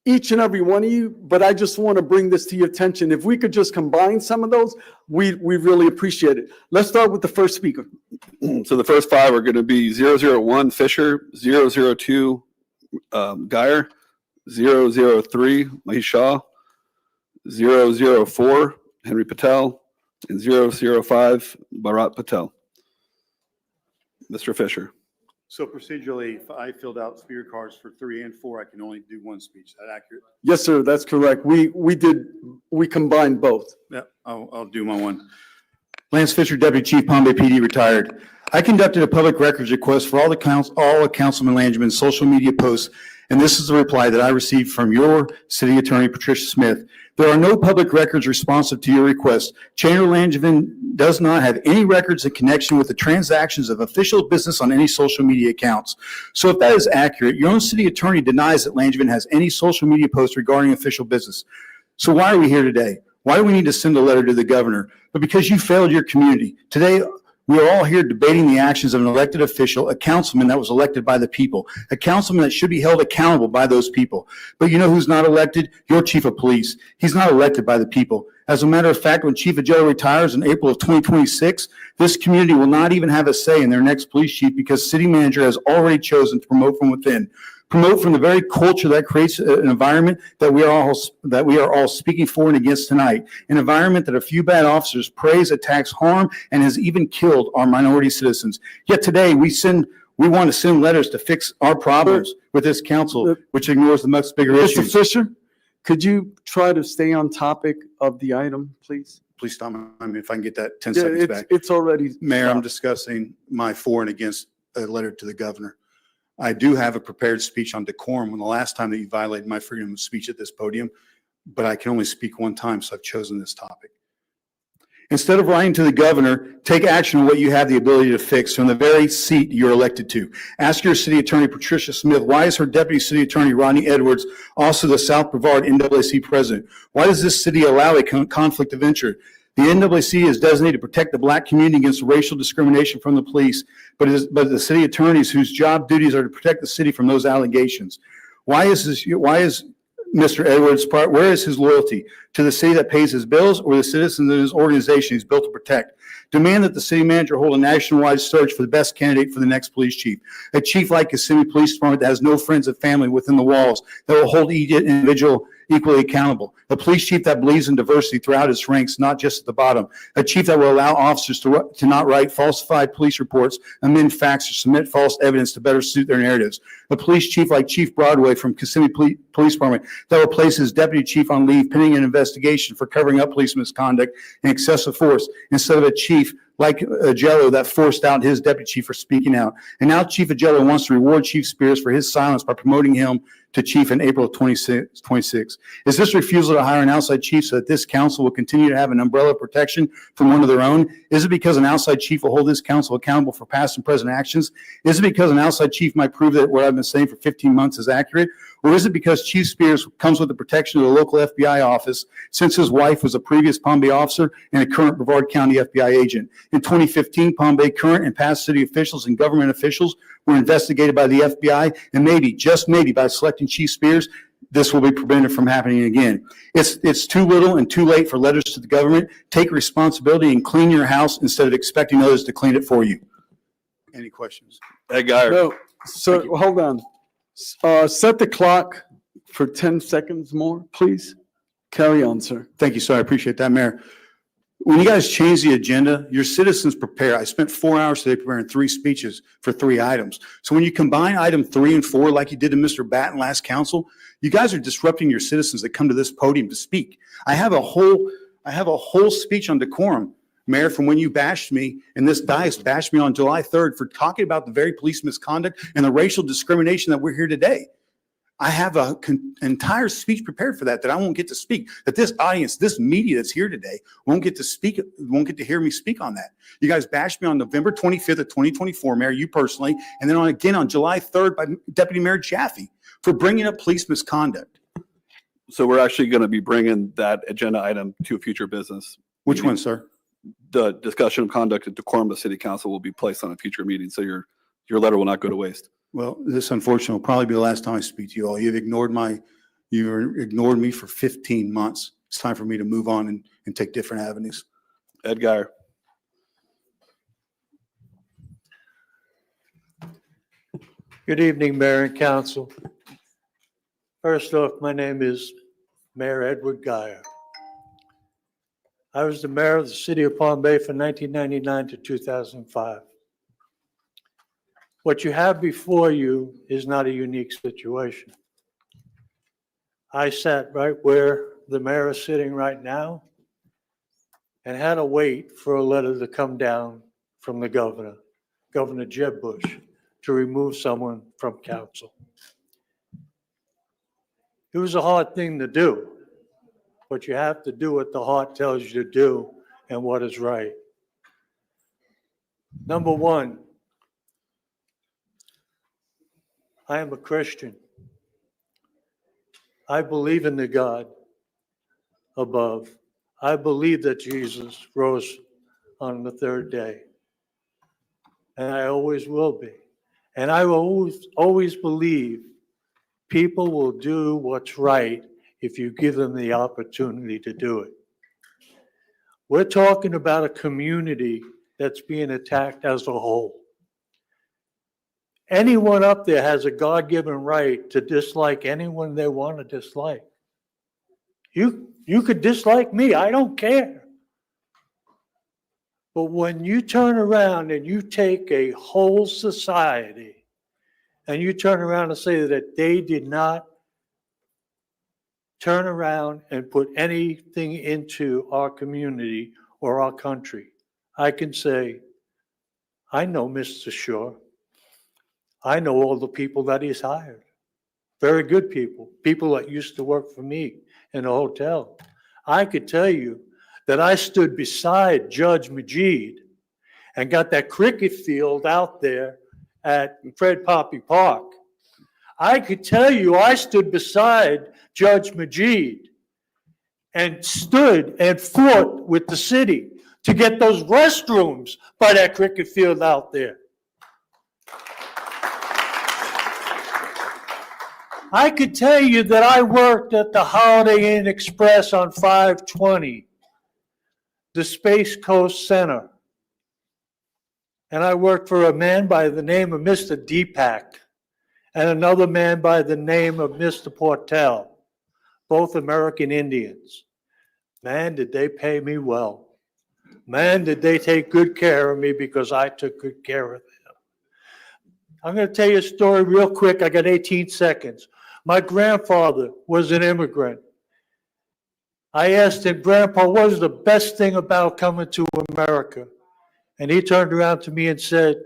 each and every one of you, but I just want to bring this to your attention. If we could just combine some of those, we really appreciate it. Let's start with the first speaker. So the first 5 are going to be 001 Fisher, 002 Geyer, 003 Mahesh Shah, 004 Henry Patel, and 005 Bharat Patel. Mr. Fisher. So procedurally, if I filled out speaker cards for 3 and 4, I can only do one speech. Is that accurate? Yes, sir, that's correct. We combined both. Yeah, I'll do my one. Lance Fisher, Deputy Chief, Palm Bay PD, retired. I conducted a public records request for all of Councilman Langevin's social media posts, and this is the reply that I received from your City Attorney, Patricia Smith. There are no public records responsive to your request. Chandler Langevin does not have any records in connection with the transactions of official business on any social media accounts. So if that is accurate, your own City Attorney denies that Langevin has any social media posts regarding official business. So why are we here today? Why do we need to send a letter to the governor? But because you failed your community. Today, we are all here debating the actions of an elected official, a councilman that was elected by the people, a councilman that should be held accountable by those people. But you know who's not elected? Your chief of police. He's not elected by the people. As a matter of fact, when Chief Agello retires in April of 2026, this community will not even have a say in their next police chief because city manager has already chosen to promote from within. Promote from the very culture that creates an environment that we are all speaking for and against tonight. An environment that a few bad officers praise, attacks, harm, and has even killed our minority citizens. Yet today we want to send letters to fix our problems with this council, which ignores the much bigger Mr. issues. Fisher, could you try to stay on topic of the item, please? Please stop me if I can get that 10 Yeah, seconds back. it's already. Mayor, I'm stopped. discussing my for and against a letter to the governor. I do have a prepared speech on decorum when the last time that you violated my freedom of speech at this podium, but I can only speak one time, so I've chosen this topic. Instead of writing to the governor, take action on what you have the ability to fix from the very seat you're elected to. Ask your city attorney, Patricia Smith, why is her deputy city attorney, Rodney Edwards, also the South Brevard NAACP president? Why does this city allow a conflict of interest? The NAACP is designated to protect the black community against racial discrimination from the police, but the city attorneys whose job duties are to protect the city from those allegations. Why is Mr. Edwards' part, where is his loyalty? To the city that pays his bills or the citizens of his organization he's built to protect? Demand that the city manager hold a nationwide search for the best candidate for the next police chief. A chief like Kissimmee Police Department that has no friends and family within the walls, that will hold each individual equally accountable. A police chief that believes in diversity throughout its ranks, not just at the bottom. A chief that will allow officers to not write falsified police reports, amend facts, or submit false evidence to better suit their narratives. A police chief like Chief Broadway from Kissimmee Police Department that will place his deputy chief on leave pending an investigation for covering up police misconduct and excessive force, instead of a chief like Agello that forced out his deputy chief for speaking out. And now Chief Agello wants to reward Chief Spears for his silence by promoting him to chief in April of 26. Is this refusal to hire an outside chief so that this council will continue to have an umbrella of protection from one of their own? Is it because an outside chief will hold this council accountable for past and present actions? Is it because an outside chief might prove that what I've been saying for 15 months is accurate? Or is it because Chief Spears comes with the protection of the local FBI office since his wife was a previous Palm Bay officer and a current Brevard County FBI agent? In 2015, Palm Bay current and past city officials and government officials were investigated by the FBI, and maybe, just maybe, by selecting Chief Spears, this will be prevented from happening again. It's too little and too late for letters to the government. Take responsibility and clean your house instead of expecting others to clean it for you. Any questions? Ed Geyer. No, sir, hold on. Set the clock for 10 seconds more, please. Carry on, sir. Thank you, sir. I appreciate that, Mayor. When you guys change the agenda, your citizens prepare. I spent 4 hours today preparing 3 speeches for 3 items. So when you combine item 3 and 4, like you did to Mr. Batten last council, you guys are disrupting your citizens that come to this podium to speak. I have a whole speech on decorum, Mayor, from when you bashed me, and this dais bashed me on July 3rd for talking about the very police misconduct and the racial discrimination that we're here today. I have an entire speech prepared for that I won't get to speak, that this audience, this media that's here today won't get to speak, won't get to hear me speak on that. You guys bashed me on November 25th of 2024, Mayor, you personally, and then again on July 3rd by Deputy Mayor Jaffe for bringing up police misconduct. So we're actually going to be bringing that agenda item to a future business. Which one, sir? The discussion of conduct and decorum of the city council will be placed on a future meeting, so your letter will not go to waste. Well, this unfortunately will probably be the last time I speak to you all. You've ignored me for 15 months. It's time for me to move on and take different avenues. Ed Geyer. Good evening, Mayor and Council. First off, my name is Mayor Edward Geyer. I was the mayor of the city of Palm Bay from 1999 to 2005. What you have before you is not a unique situation. I sat right where the mayor is sitting right now and had to wait for a letter to come down from the governor, Governor Jeb Bush, to remove someone from council. It was a hard thing to do, but you have to do what the heart tells you to do and what is right. Number one, I am a Christian. I believe in the God above. I believe that Jesus rose on the third day. And I always will be. And I will always believe people will do what's right if you give them the opportunity to do it. We're talking about a community that's being attacked as a whole. Anyone up there has a God-given right to dislike anyone they want to dislike. You could dislike me, I don't care. But when you turn around and you take a whole society and you turn around and say that they did not turn around and put anything into our community or our country, I can say, I know Mr. Shore. I know all the people that he's hired. Very good people, people that used to work for me in a hotel. I could tell you that I stood beside Judge Majid and got that cricket field out there at Fred Poppy Park. I could tell you I stood beside Judge Majid and stood and fought with the city to get those restrooms by that cricket field out there. I could tell you that I worked at the Holiday Inn Express on 520, the Space Coast Center. And I worked for a man by the name of Mr. Deepak and another man by the name of Mr. Portel, both American Indians. Man, did they pay me well. Man, did they take good care of me because I took good care of them. I'm going to tell you a story real quick. I got 18 seconds. My grandfather was an immigrant. I asked him, Grandpa, what is the best thing about coming to America? And he turned around to me and said,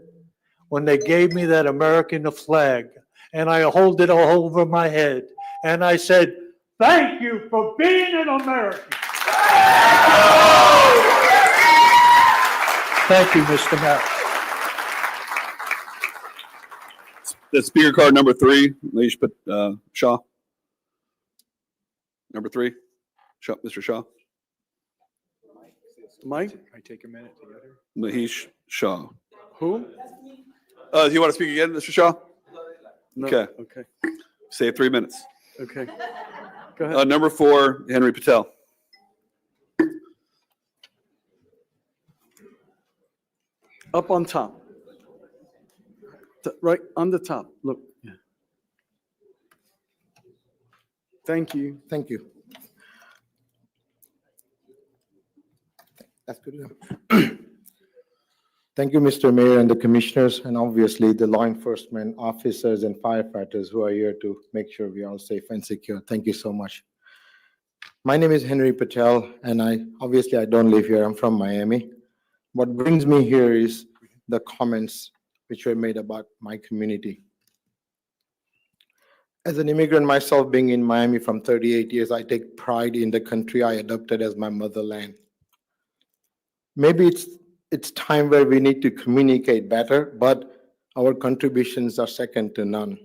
when they gave me that American flag, and I hold it all over my head, and I said, thank you for being an American. Thank you, Mr. Mayor. The speaker card number 3, Leash, Shaw. Number 3, Shaw, Mr. Shaw. Mike? Can I take a minute to get her? Mahesh Shaw. Who? Do you want to speak again, Mr. Shaw? No. Okay. Okay. Save 3 minutes. Okay. Go ahead. Number 4, Henry Patel. Up on top. Right on the top. Look. Thank you. Thank you. That's good enough. Thank you, Mr. Mayor and the commissioners, and obviously the law enforcement officers and firefighters who are here to make sure we are all safe and secure. Thank you so much. My name is Henry Patel, and I don't live here. I'm from Miami. What brings me here is the comments which were made about my community. As an immigrant myself, being in Miami from 38 years, I take pride in the country I adopted as my motherland. Maybe it's time where we need to communicate better, but our contributions are second to none.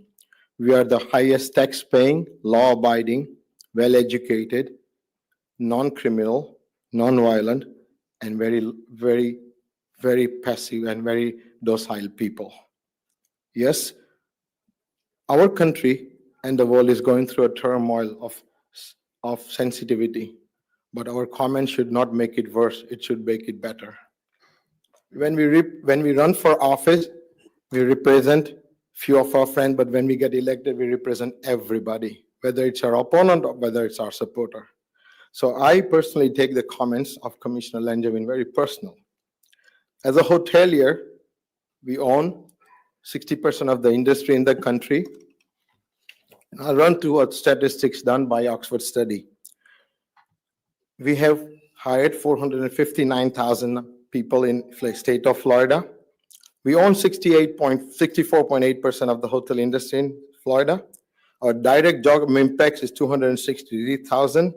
We are the highest tax-paying, law-abiding, well-educated, non-criminal, non-violent, and very, very, very passive and very docile people. Yes, our country and the world is going through a turmoil of sensitivity, but our comments should not make it worse, it should make it better. When we run for office, we represent few of our friends, but when we get elected, we represent everybody, whether it's our opponent or whether it's our supporter. So I personally take the comments of Commissioner Langevin very personal. As a hotelier, we own 60% of the industry in the country. I'll run through statistics done by Oxford Study. We have hired 459,000 people in the state of Florida. We own 64.8% of the hotel industry in Florida. Our direct job impact is 263,000.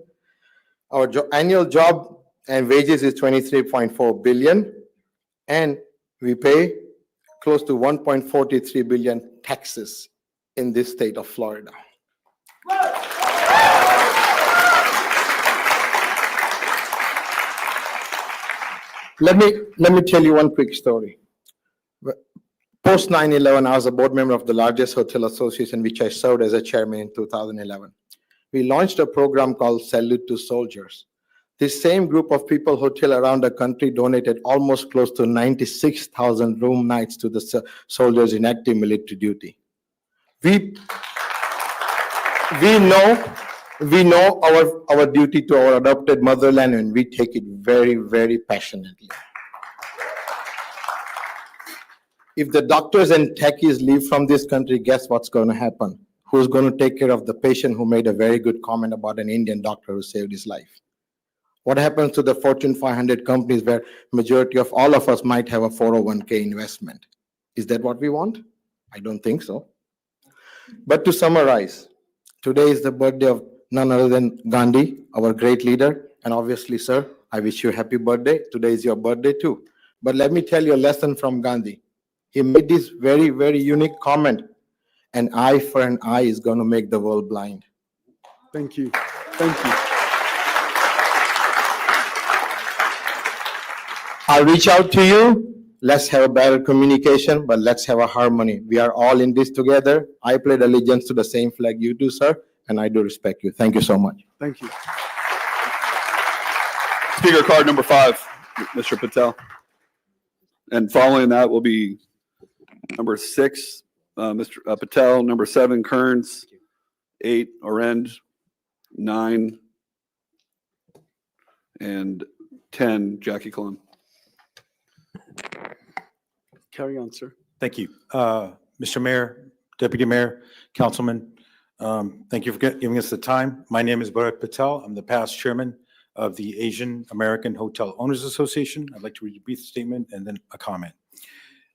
Our annual job and wages is 23.4 billion. And we pay close to 1.43 billion taxes in this state of Florida. Let me tell you one quick story. Post 9/11, I was a board member of the largest hotel association, which I served as a chairman in 2011. We launched a program called Salute to Soldiers. This same group of people, hotel around the country, donated almost close to 96,000 room nights to the soldiers in active military duty. We know our duty to our adopted motherland, and we take it very, very passionately. If the doctors and techies leave from this country, guess what's going to happen? Who's going to take care of the patient who made a very good comment about an Indian doctor who saved his life? What happens to the Fortune 500 companies where majority of all of us might have a 401k investment? Is that what we want? I don't think so. But to summarize, today is the birthday of none other than Gandhi, our great leader. And obviously, sir, I wish you a happy birthday. Today is your birthday too. But let me tell you a lesson from Gandhi. He made this very, very unique comment. An eye for an eye is going to make the world blind. Thank you. Thank you. I'll reach out to you. Let's have a better communication, but let's have a harmony. We are all in this together. I pledge allegiance to the same flag you do, sir, and I do respect you. Thank you so much. Thank you. Speaker card number 5, Mr. Patel. And following that will be number 6, Mr. Patel, number 7, Kearns, 8, Orend, 9, and 10, Jackie Clem. Carry on, sir. Thank you. Mr. Mayor, Deputy Mayor, Councilman, thank you for giving us the time. My name is Bharat Patel. I'm the past chairman of the Asian American Hotel Owners Association. I'd like to read a brief statement and then a comment.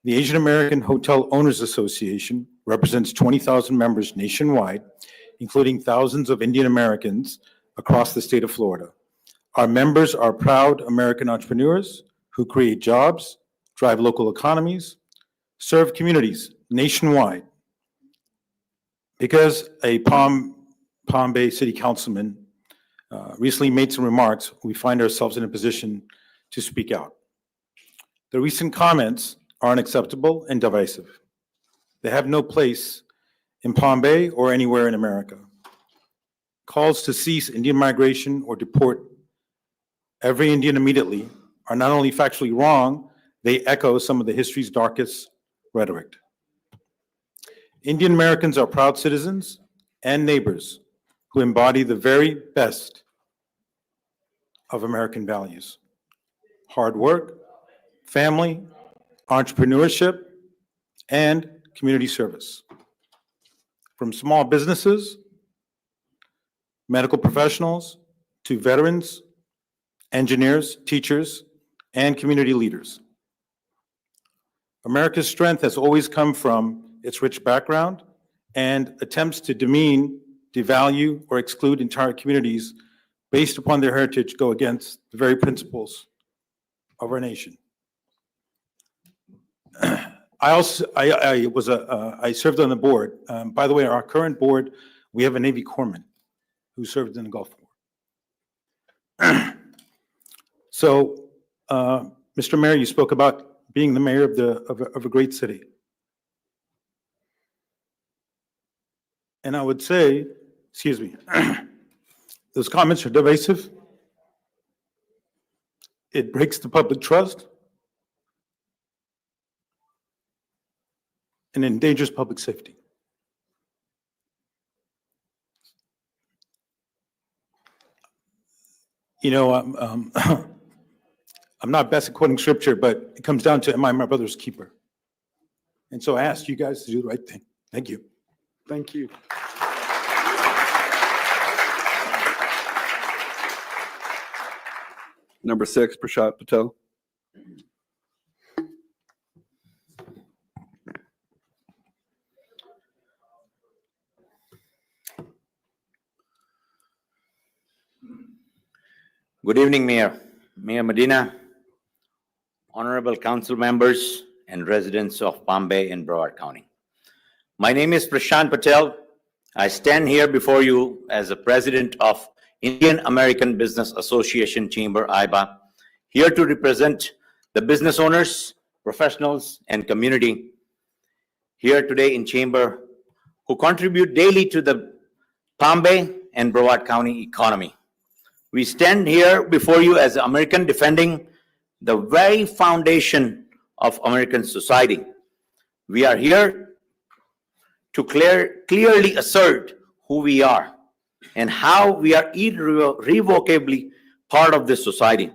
The Asian American Hotel Owners Association represents 20,000 members nationwide, including thousands of Indian Americans across the state of Florida. Our members are proud American entrepreneurs who create jobs, drive local economies, serve communities nationwide. Because a Palm Bay City Councilman recently made some remarks, we find ourselves in a position to speak out. The recent comments are unacceptable and divisive. They have no place in Palm Bay or anywhere in America. Calls to cease Indian migration or deport every Indian immediately are not only factually wrong, they echo some of the history's darkest rhetoric. Indian Americans are proud citizens and neighbors who embody the very best of American values: hard work, family, entrepreneurship, and community service. From small businesses, medical professionals, to veterans, engineers, teachers, and community leaders. America's strength has always come from its rich background, and attempts to demean, devalue, or exclude entire communities based upon their heritage go against the very principles of our nation. I served on the board. By the way, our current board, we have a Navy corpsman who served in the Gulf War. So, Mr. Mayor, you spoke about being the mayor of a great city. And I would say, excuse me, those comments are divisive. It breaks the public trust and endangers public safety. You know, I'm not best at quoting scripture, but it comes down to, am I my brother's keeper? And so I ask you guys to do the right thing. Thank you. Thank you. Number 6, Prashant Patel. Good evening, Mayor. Mayor Medina, honorable council members, and residents of Palm Bay and Broward County. My name is Prashant Patel. I stand here before you as the president of Indian American Business Association Chamber, IBA, here to represent the business owners, professionals, and community here today in chamber who contribute daily to the Palm Bay and Broward County economy. We stand here before you as American defending the very foundation of American society. We are here to clearly assert who we are and how we are irrevocably part of this society.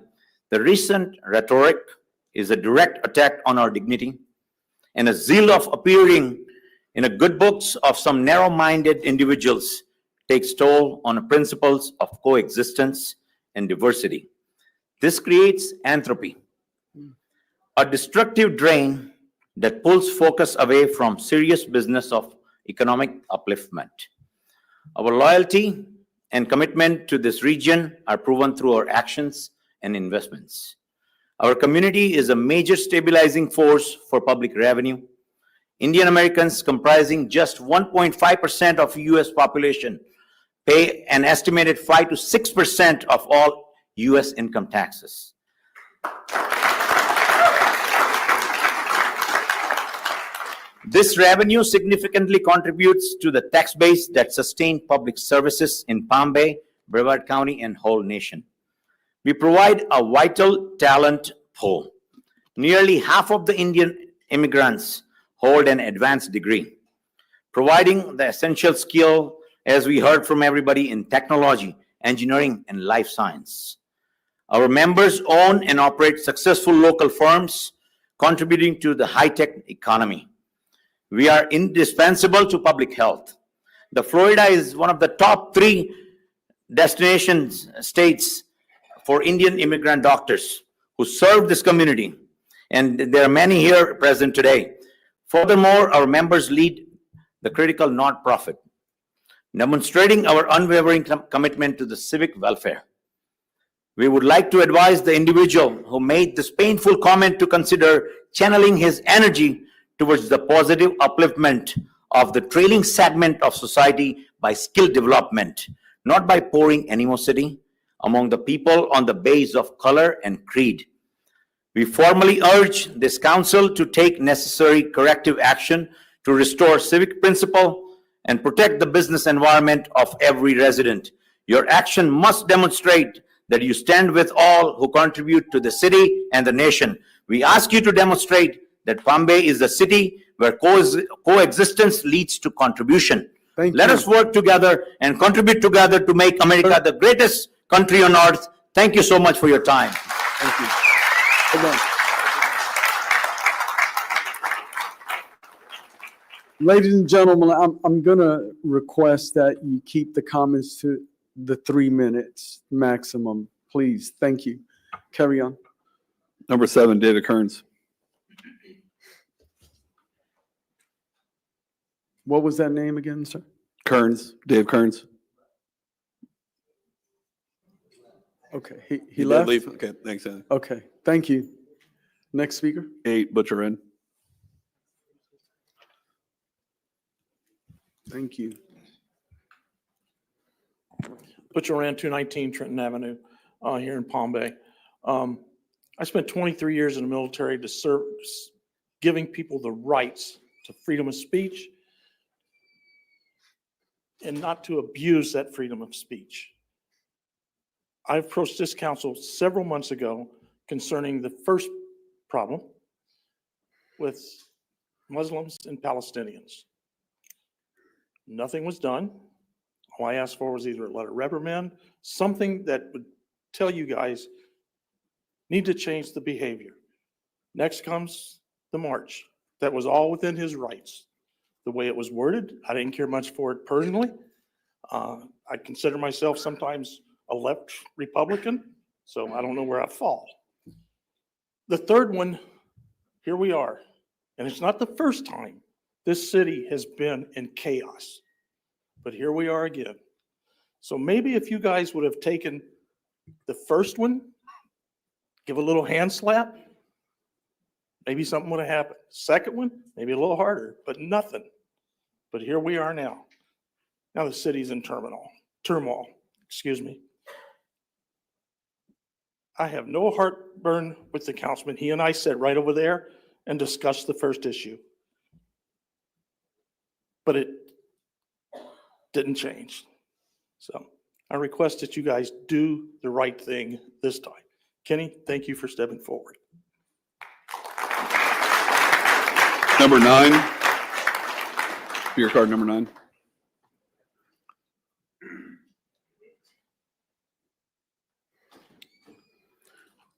The recent rhetoric is a direct attack on our dignity, and a zeal of appearing in the good books of some narrow-minded individuals takes toll on the principles of coexistence and diversity. This creates entropy, a destructive drain that pulls focus away from serious business of economic upliftment. Our loyalty and commitment to this region are proven through our actions and investments. Our community is a major stabilizing force for public revenue. Indian Americans, comprising just 1.5% of U.S. population, pay an estimated 5 to 6% of all U.S. income taxes. This revenue significantly contributes to the tax base that sustains public services in Palm Bay, Brevard County, and whole nation. We provide a vital talent pool. Nearly half of the Indian immigrants hold an advanced degree, providing the essential skill, as we heard from everybody, in technology, engineering, and life science. Our members own and operate successful local firms, contributing to the high-tech economy. We are indispensable to public health. The Florida is one of the top 3 destinations states for Indian immigrant doctors who serve this community, and there are many here present today. Furthermore, our members lead the critical nonprofit, demonstrating our unwavering commitment to the civic welfare. We would like to advise the individual who made this painful comment to consider channeling his energy towards the positive upliftment of the trailing segment of society by skill development, not by pouring animosity among the people on the basis of color and creed. We formally urge this council to take necessary corrective action to restore civic principle and protect the business environment of every resident. Your action must demonstrate that you stand with all who contribute to the city and the nation. We ask you to demonstrate that Palm Bay is a city where coexistence leads to contribution. Let us work together and contribute together to make America the greatest country on earth. Thank you so much for your time. Thank you. Hold on. Ladies and gentlemen, I'm gonna request that you keep the comments to the 3 minutes maximum, please. Thank you. Carry on. Number 7, David Kearns. What was that name again, sir? Kearns, Dave Kearns. Okay, he did left? leave? Okay, thanks, Andy. Okay, thank you. Next speaker? 8, Butcher Inn. Thank you. Butcher ran 219 Trenton Avenue here in Palm Bay. I spent 23 years in the military to serve, giving people the rights to freedom of speech and not to abuse that freedom of speech. I approached this council several months ago concerning the first problem with Muslims and Palestinians. Nothing was done. All I asked for was either a letter of reprimand, something that would tell you guys need to change the behavior. Next comes the march. That was all within his rights. The way it was worded, I didn't care much for it personally. I consider myself sometimes a left Republican, so I don't know where I fall. The third one, here we are. And it's not the first time this city has been in chaos, but here we are again. So maybe if you guys would have taken the first one, give a little hand slap, maybe something would have happened. Second one, maybe a little harder, but nothing. But here we are now. Now the city's in turmoil, excuse me. I have no heartburn with the councilman. He and I sat right over there and discussed the first issue. But it didn't change. So I request that you guys do the right thing this time. Kenny, thank you for stepping forward. Number 9. Speaker card number 9.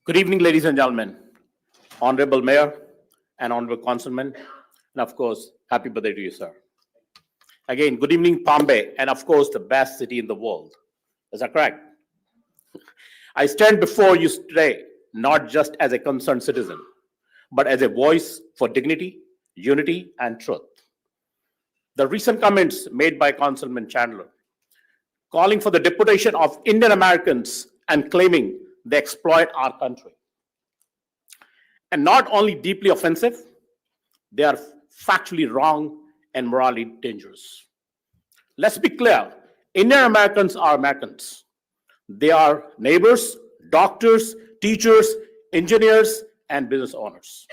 Good evening, ladies and gentlemen, Honorable Mayor and Honorable Councilman, and of course, happy birthday to you, sir. Again, good evening, Palm Bay, and of course, the best city in the world. Is that correct? I stand before you today, not just as a concerned citizen, but as a voice for dignity, unity, and truth. The recent comments made by Councilman Chandler, calling for the deportation of Indian Americans and claiming they exploit our country. And not only deeply offensive, they are factually wrong and morally dangerous. Let's be clear, Indian Americans are Americans. They are neighbors, doctors, teachers, engineers, and business owners.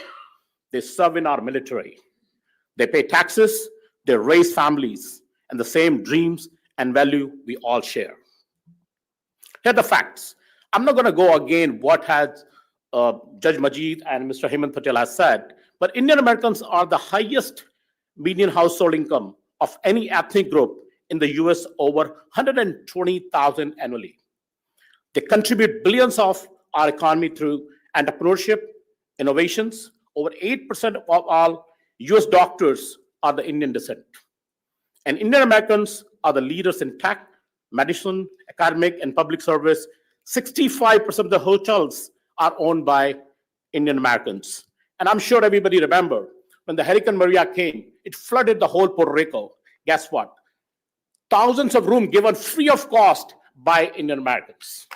They serve in our military. They pay taxes, they raise families, and the same dreams and value we all share. Here are the facts. I'm not going to go again what has Judge Majid and Mr. Hemant Patel has said, but Indian Americans are the highest median household income of any ethnic group in the US, over 120,000 annually. They contribute billions of our economy through entrepreneurship, innovations. Over 8% of all US doctors are the Indian descent. And Indian Americans are the leaders in tech, medicine, academic, and public service. 65% of the hotels are owned by Indian Americans. And I'm sure everybody remember when the Hurricane Maria came, it flooded the whole Puerto Rico. Guess what? Thousands of rooms given free of cost by Indian Americans.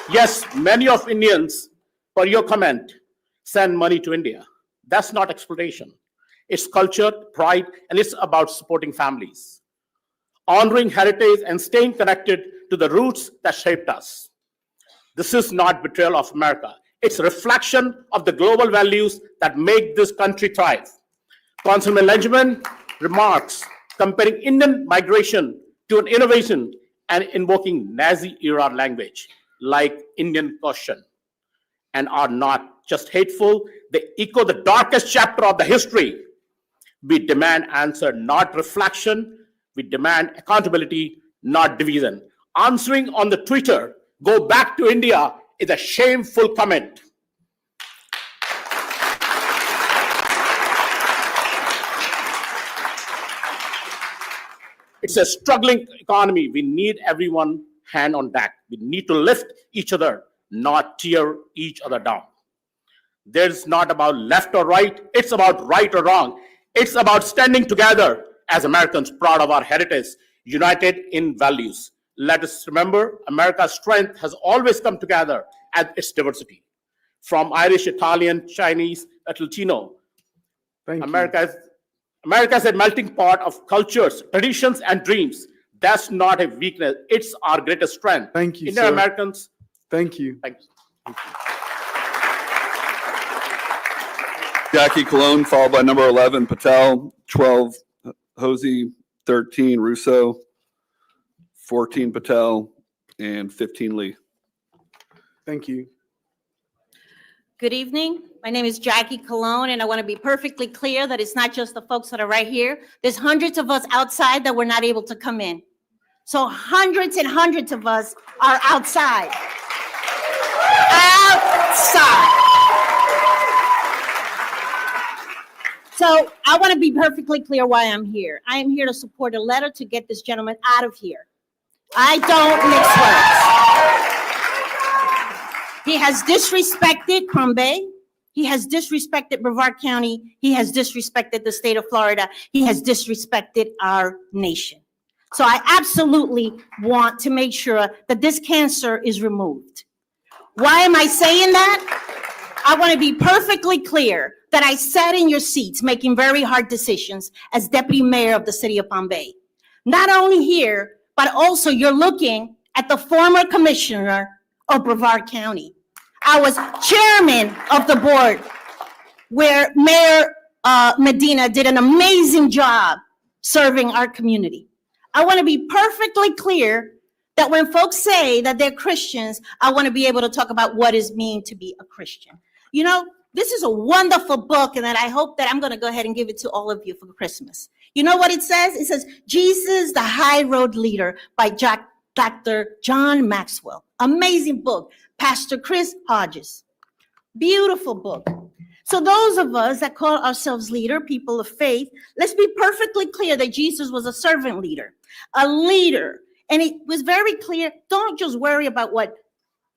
Yes, many of Indians, per your comment, send money to India. That's not exploitation. It's culture, pride, and it's about supporting families, honoring heritage, and staying connected to the roots that shaped us. This is not betrayal of America. It's a reflection of the global values that make this country thrive. Councilman Langevin remarks comparing Indian migration to an innovation and invoking Nazi-era language like Indian caution, and are not just hateful, they echo the darkest chapter of the history. We demand answer, not reflection. We demand accountability, not division. Answering on the Twitter, go back to India, is a shameful comment. It's a struggling economy. We need everyone hand on deck. We need to lift each other, not tear each other down. There's not about left or right. It's about right or wrong. It's about standing together as Americans, proud of our heritage, united in values. Let us remember, America's strength has always come together at its diversity. From Irish, Italian, Chinese, Latino, America is a melting pot of cultures, traditions, and dreams. That's not a weakness. It's our greatest strength. Thank you, Indian sir. Americans. Thank you. Thank you. Jackie Colon, followed by number 11, Patel, 12, Hosey, 13, Russo, 14, Patel, and 15, Lee. Thank you. Good evening. My name is Jackie Colon, and I want to be perfectly clear that it's not just the folks that are right here. There's hundreds of us outside that were not able to come in. So hundreds and hundreds of us are outside. Outside. So I want to be perfectly clear why I'm here. I am here to support a letter to get this gentleman out of here. I don't mix words. He has disrespected Palm Bay. He has disrespected Brevard County. He has disrespected the state of Florida. He has disrespected our nation. So I absolutely want to make sure that this cancer is removed. Why am I saying that? I want to be perfectly clear that I sat in your seats making very hard decisions as deputy mayor of the city of Palm Bay. Not only here, but also you're looking at the former commissioner of Brevard County. I was chairman of the board where Mayor Medina did an amazing job serving our community. I want to be perfectly clear that when folks say that they're Christians, I want to be able to talk about what it means to be a Christian. You know, this is a wonderful book, and that I hope that I'm going to go ahead and give it to all of you for Christmas. You know what it says? It says, Jesus, the High Road Leader by Dr. John Maxwell. Amazing book. Pastor Chris Hodges. Beautiful book. So those of us that call ourselves leader, people of faith, let's be perfectly clear that Jesus was a servant leader, a leader. And it was very clear, don't just worry about what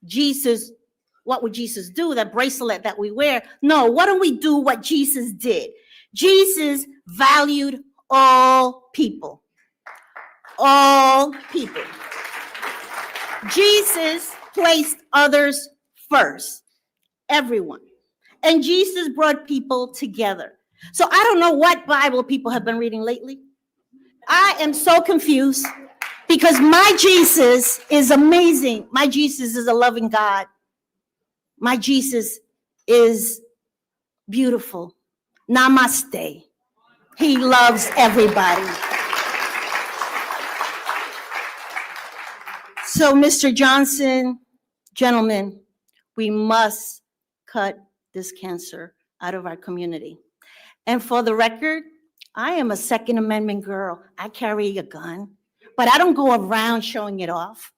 would Jesus do, that bracelet that we wear. No, why don't we do what Jesus did? Jesus valued all people. All people. Jesus placed others first. Everyone. And Jesus brought people together. So I don't know what Bible people have been reading lately. I am so confused because my Jesus is amazing. My Jesus is a loving God. My Jesus is beautiful. Namaste. He loves everybody. So, Mr. Johnson, gentlemen, we must cut this cancer out of our community. And for the record, I am a Second Amendment girl. I carry a gun, but I don't go around showing it off.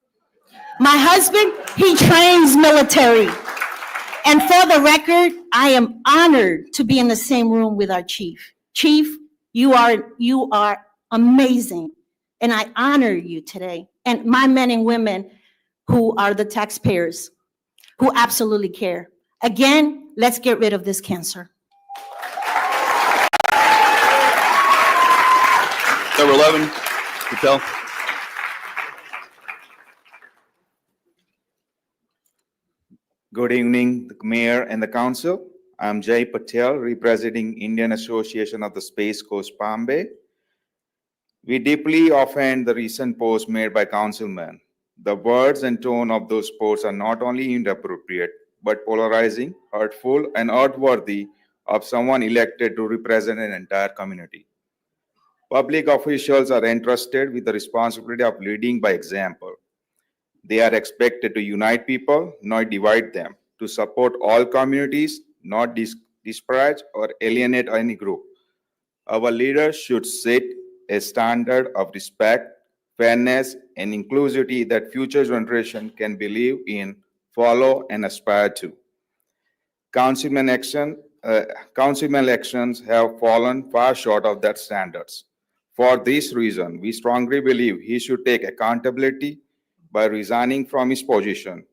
My husband, he trains military. And for the record, I am honored to be in the same room with our chief. Chief, you are amazing. And I honor you today. And my men and women who are the taxpayers, who absolutely care. Again, let's get rid of this cancer. Number 11, Patel. Good evening, the Mayor and the Council. I'm Jay Patel, representing Indian Association of the Space Coast Palm Bay. We deeply offend the recent post made by Councilman. The words and tone of those posts are not only inappropriate, but polarizing, hurtful, and unworthy of someone elected to represent an entire community. Public officials are entrusted with the responsibility of leading by example. They are expected to unite people, not divide them, to support all communities, not disparage or alienate any group. Our leaders should set a standard of respect, fairness, and inclusivity that future generations can believe in, follow, and aspire to. Councilman elections have fallen far short of that standards. For this reason, we strongly believe he should take accountability by resigning from his position.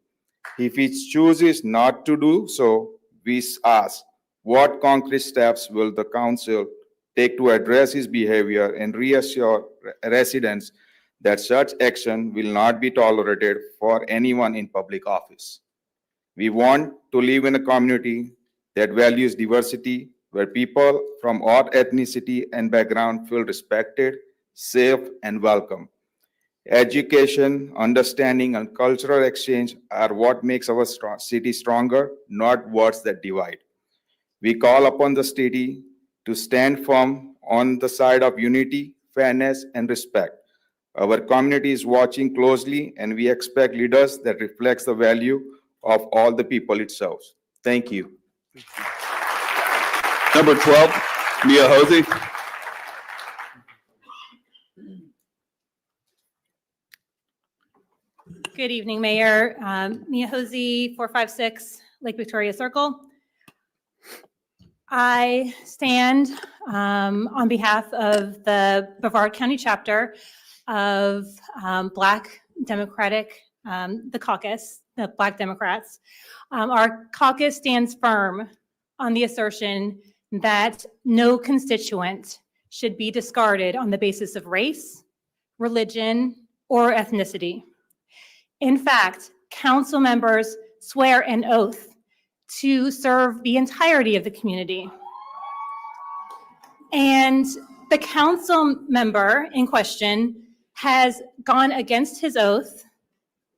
If he chooses not to do so, we ask, what concrete steps will the council take to address his behavior and reassure residents that such action will not be tolerated for anyone in public office? We want to live in a community that values diversity, where people from all ethnicity and background feel respected, safe, and welcome. Education, understanding, and cultural exchange are what makes our city stronger, not words that divide. We call upon the city to stand firm on the side of unity, fairness, and respect. Our community is watching closely, and we expect leaders that reflects the value of all the people it serves. Thank you. Number 12, Mia Hosey. Good evening, Mayor. Mia Hosey, 456 Lake Victoria Circle. I stand on behalf of the Brevard County chapter of Black Democratic, the caucus, the Black Democrats. Our caucus stands firm on the assertion that no constituent should be discarded on the basis of race, religion, or ethnicity. In fact, council members swear an oath to serve the entirety of the community. And the council member in question has gone against his oath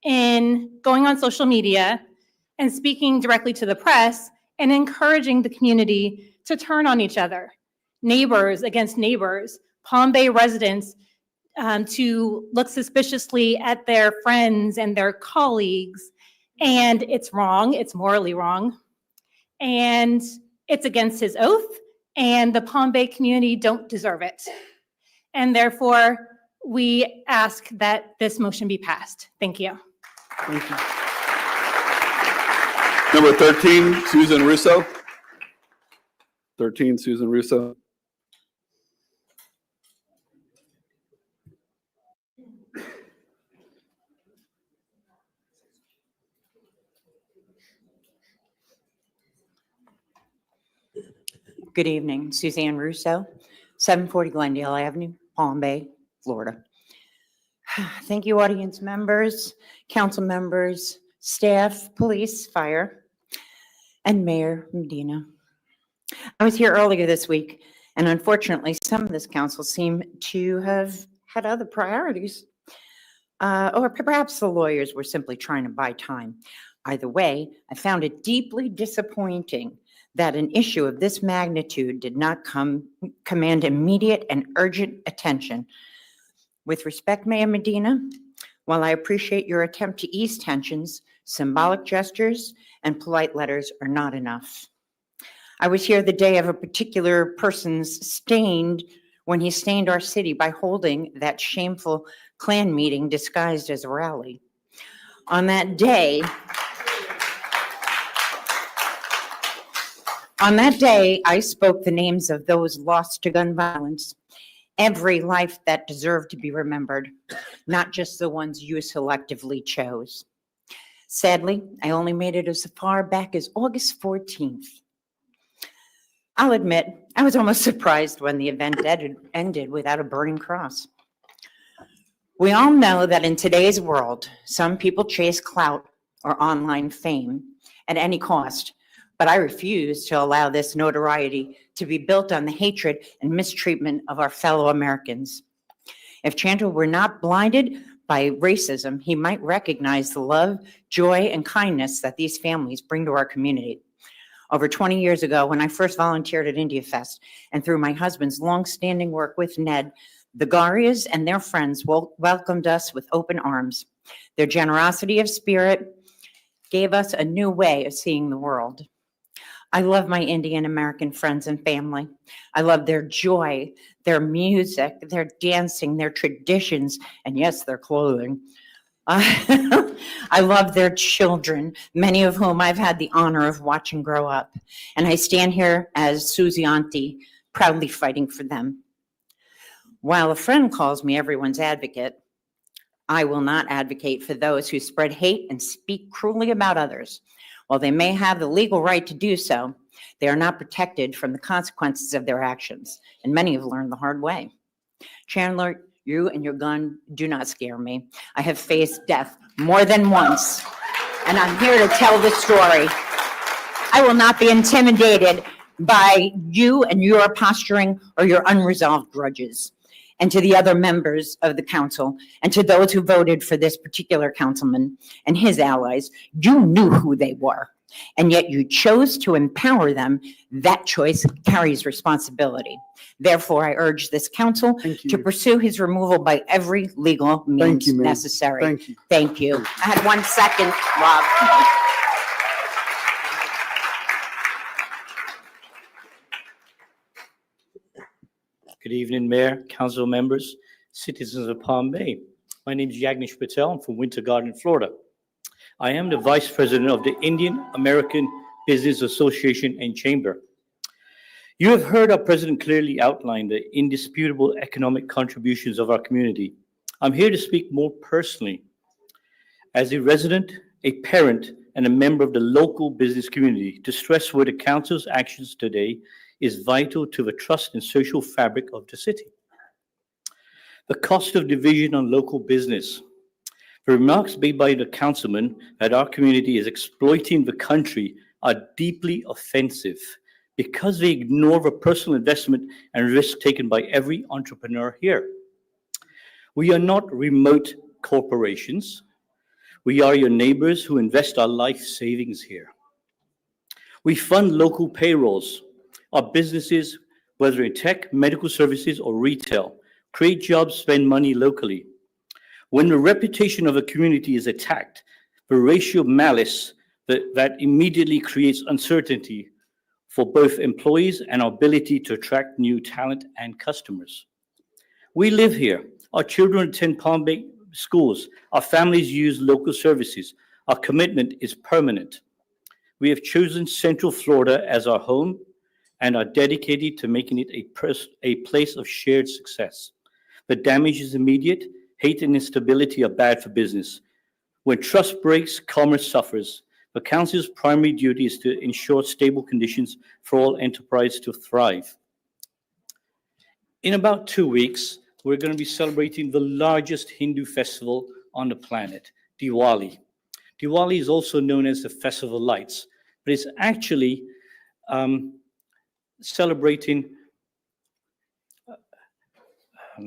in going on social media and speaking directly to the press and encouraging the community to turn on each other, neighbors against neighbors, Palm Bay residents to look suspiciously at their friends and their colleagues. And it's wrong, it's morally wrong. And it's against his oath, and the Palm Bay community don't deserve it. And therefore, we ask that this motion be passed. Thank you. Thank you. Number 13, Susan Russo. 13, Susan Russo. Good evening, Suzanne Russo, 740 Glendale Avenue, Palm Bay, Florida. Thank you, audience members, council members, staff, police, fire, and Mayor Medina. I was here earlier this week, and unfortunately, some of this council seem to have had other priorities, or perhaps the lawyers were simply trying to buy time. Either way, I found it deeply disappointing that an issue of this magnitude did not command immediate and urgent attention. With respect, Mayor Medina, while I appreciate your attempt to ease tensions, symbolic gestures and polite letters are not enough. I was here the day of a particular person's when he stained our city by holding that shameful Klan meeting disguised as a rally. On that day, I spoke the names of those lost to gun violence, every life that deserved to be remembered, not just the ones you selectively chose. Sadly, I only made it as far back as August 14th. I'll admit, I was almost surprised when the event ended without a burning cross. We all know that in today's world, some people chase clout or online fame at any cost, but I refuse to allow this notoriety to be built on the hatred and mistreatment of our fellow Americans. If Chandler were not blinded by racism, he might recognize the love, joy, and kindness that these families bring to our community. Over 20 years ago, when I first volunteered at India Fest, and through my husband's longstanding work with Ned, the Garias and their friends welcomed us with open arms. Their generosity of spirit gave us a new way of seeing the world. I love my Indian American friends and family. I love their joy, their music, their dancing, their traditions, and yes, their clothing. I love their children, many of whom I've had the honor of watching grow up. And I stand here as Susie Auntie, proudly fighting for them. While a friend calls me everyone's advocate, I will not advocate for those who spread hate and speak cruelly about others. While they may have the legal right to do so, they are not protected from the consequences of their actions, and many have learned the hard way. Chandler, you and your gun do not scare me. I have faced death more than once, and I'm here to tell the story. I will not be intimidated by you and your posturing or your unresolved grudges. And to the other members of the council, and to those who voted for this particular councilman and his allies, you knew who they were, and yet you chose to empower them. That choice carries responsibility. Therefore, I urge this council to pursue his removal by every legal means necessary. Thank you. Thank you. I had 1 second, Rob. Good evening, Mayor, council members, citizens of Palm Bay. My name is Yagnish Patel. I'm from Winter Garden, Florida. I am the Vice President of the Indian American Business Association and Chamber. You have heard our President clearly outline the indisputable economic contributions of our community. I'm here to speak more personally. As a resident, a parent, and a member of the local business community, to stress where the council's actions today is vital to the trust and social fabric of the city. The cost of division on local business. The remarks made by the councilman that our community is exploiting the country are deeply offensive because they ignore the personal investment and risk taken by every entrepreneur here. We are not remote corporations. We are your neighbors who invest our life savings here. We fund local payrolls. Our businesses, whether in tech, medical services, or retail, create jobs, spend money locally. When the reputation of a community is attacked, the ratio of malice that immediately creates uncertainty for both employees and our ability to attract new talent and customers. We live here. Our children attend Palm Bay schools. Our families use local services. Our commitment is permanent. We have chosen Central Florida as our home and are dedicated to making it a place of shared success. The damage is immediate. Hate and instability are bad for business. When trust breaks, commerce suffers. The council's primary duty is to ensure stable conditions for all enterprise to thrive. In about 2 weeks, we're going to be celebrating the largest Hindu festival on the planet, Diwali. Diwali is also known as the Festival of Lights, but it's actually celebrating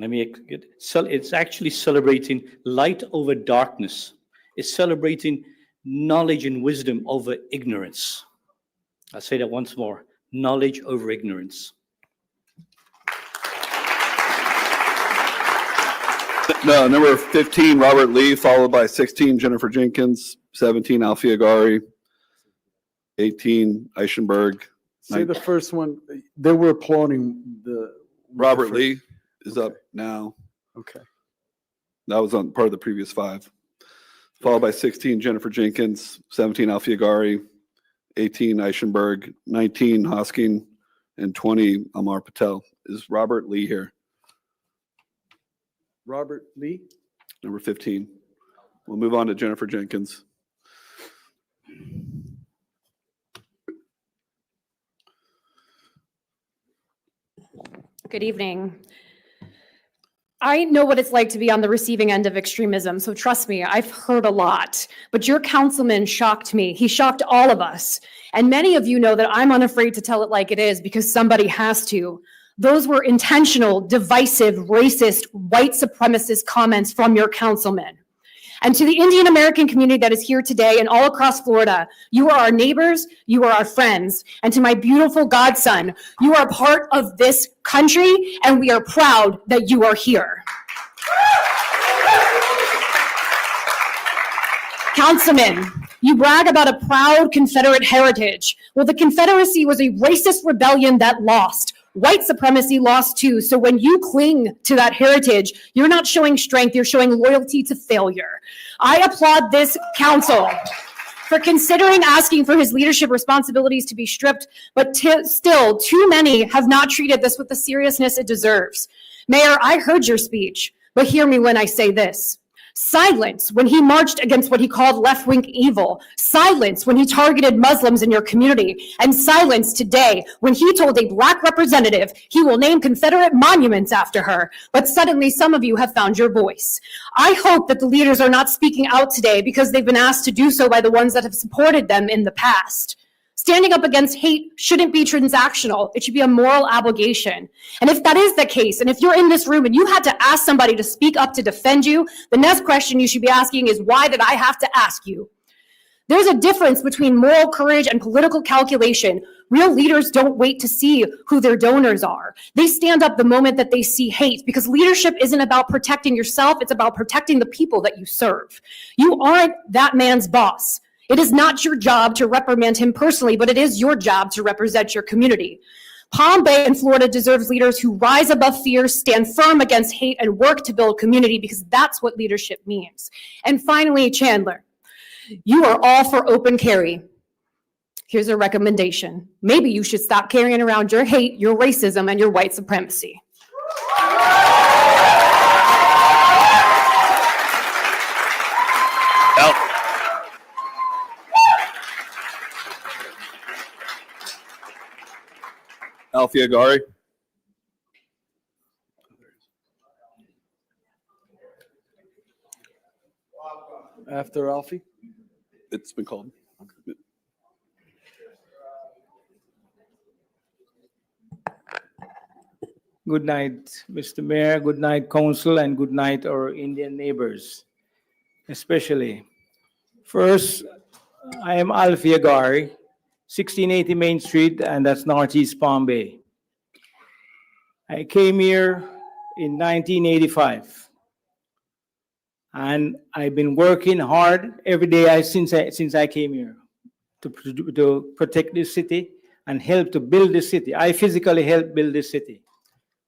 it's actually celebrating light over darkness. It's celebrating knowledge and wisdom over ignorance. I'll say that once more, knowledge over ignorance. No, number 15, Robert Lee, followed by 16, Jennifer Jenkins, 17, Alfie Agari, 18, Eichenberg. Say the first one. They were applauding the. Robert the Lee is up now. Okay. That was on part of the previous 5. Followed by 16, Jennifer Jenkins, 17, Alfie Agari, 18, Eichenberg, 19, Hosking, and 20, Amar Patel. Is Robert Lee here? Robert Lee. Number 15. We'll move on to Jennifer Jenkins. Good evening. I know what it's like to be on the receiving end of extremism, so trust me, I've heard a lot. But your councilman shocked me. He shocked all of us. And many of you know that I'm unafraid to tell it like it is because somebody has to. Those were intentional, divisive, racist, white supremacist comments from your councilman. And to the Indian American community that is here today and all across Florida, you are our neighbors, you are our friends. And to my beautiful godson, you are part of this country, and we are proud that you are here. Councilman, you brag about a proud Confederate heritage. Well, the Confederacy was a racist rebellion that lost. White supremacy lost too. So when you cling to that heritage, you're not showing strength, you're showing loyalty to failure. I applaud this council for considering asking for his leadership responsibilities to be stripped, but still too many have not treated this with the seriousness it deserves. Mayor, I heard your speech, but hear me when I say this. Silence when he marched against what he called left-wing evil. Silence when he targeted Muslims in your community. And silence today when he told a Black representative he will name Confederate monuments after her. But suddenly some of you have found your voice. I hope that the leaders are not speaking out today because they've been asked to do so by the ones that have supported them in the past. Standing up against hate shouldn't be transactional. It should be a moral obligation. And if that is the case, and if you're in this room and you had to ask somebody to speak up to defend you, the next question you should be asking is, why did I have to ask you? There's a difference between moral courage and political calculation. Real leaders don't wait to see who their donors are. They stand up the moment that they see hate, because leadership isn't about protecting yourself, it's about protecting the people that you serve. You aren't that man's boss. It is not your job to reprimand him personally, but it is your job to represent your community. Palm Bay and Florida deserves leaders who rise above fear, stand firm against hate, and work to build community, because that's what leadership means. And finally, Chandler, you are all for open carry. Here's a recommendation. Maybe you should stop carrying around your hate, your racism, and your white supremacy. Alfie Agari. After Alfie. It's been called. Good night, Mr. Mayor. Good night, Council, and good night, our Indian neighbors, especially First, I am Alfie Agari, 1680 Main Street, and that's Northeast Palm Bay. I came here in 1985. And I've been working hard every day since I came here to protect this city and help to build this city. I physically helped build this city.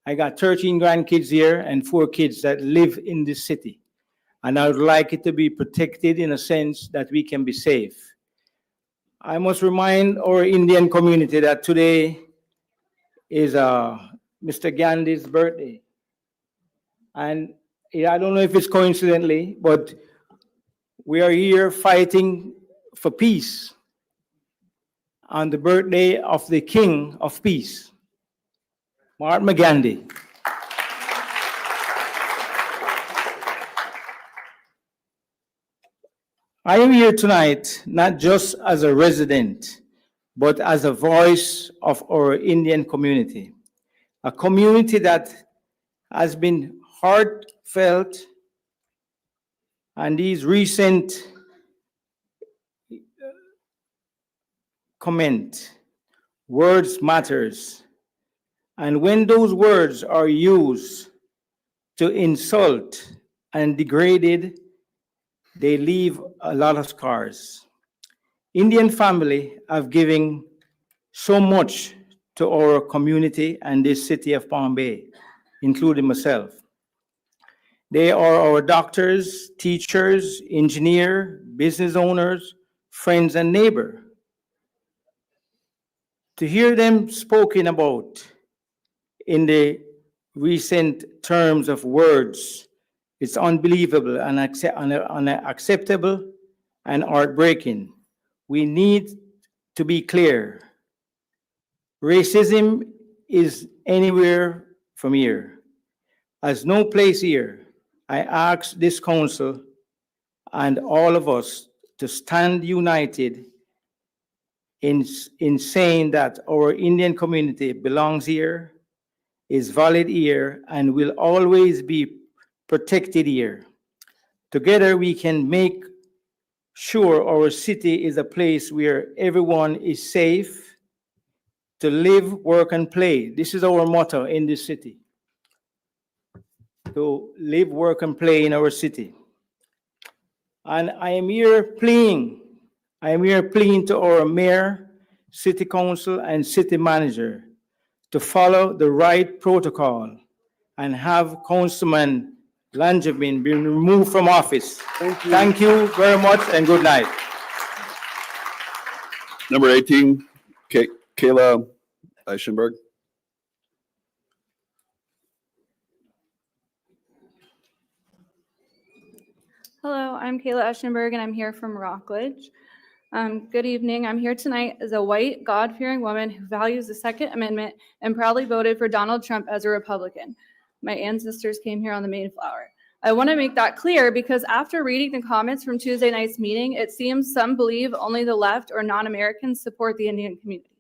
I got 13 grandkids here and 4 kids that live in this city. And I would like it to be protected in a sense that we can be safe. I must remind our Indian community that today is Mr. Gandhi's birthday. And I don't know if it's coincidentally, but we are here fighting for peace on the birthday of the King of Peace, Mahatma Gandhi. I am here tonight not just as a resident, but as a voice of our Indian community, a community that has been heartfelt, and these recent comment, words matters. And when those words are used to insult and degraded, they leave a lot of scars. Indian family have given so much to our community and this city of Palm Bay, including myself. They are our doctors, teachers, engineers, business owners, friends, and neighbors. To hear them spoken about in the recent terms of words, it's unbelievable and unacceptable and heartbreaking. We need to be clear. Racism is anywhere from here. As no place here, I ask this council and all of us to stand united in saying that our Indian community belongs here, is valid here, and will always be protected here. Together, we can make sure our city is a place where everyone is safe to live, work, and play. This is our motto in this city. To live, work, and play in our city. And I am here pleading to our mayor, city council, and city manager to follow the right protocol and have Councilman Langevin be removed from office. Thank you. Thank you very much and good night. Number 18, Kayla Eichenberg. Hello, I'm Kayla Eschenberg, and I'm here from Rockledge. Good evening. I'm here tonight as a white, God-fearing woman who values the Second Amendment and proudly voted for Donald Trump as a Republican. My ancestors came here on the Mayflower. I want to make that clear because after reading the comments from Tuesday night's meeting, it seems some believe only the left or non-Americans support the Indian community.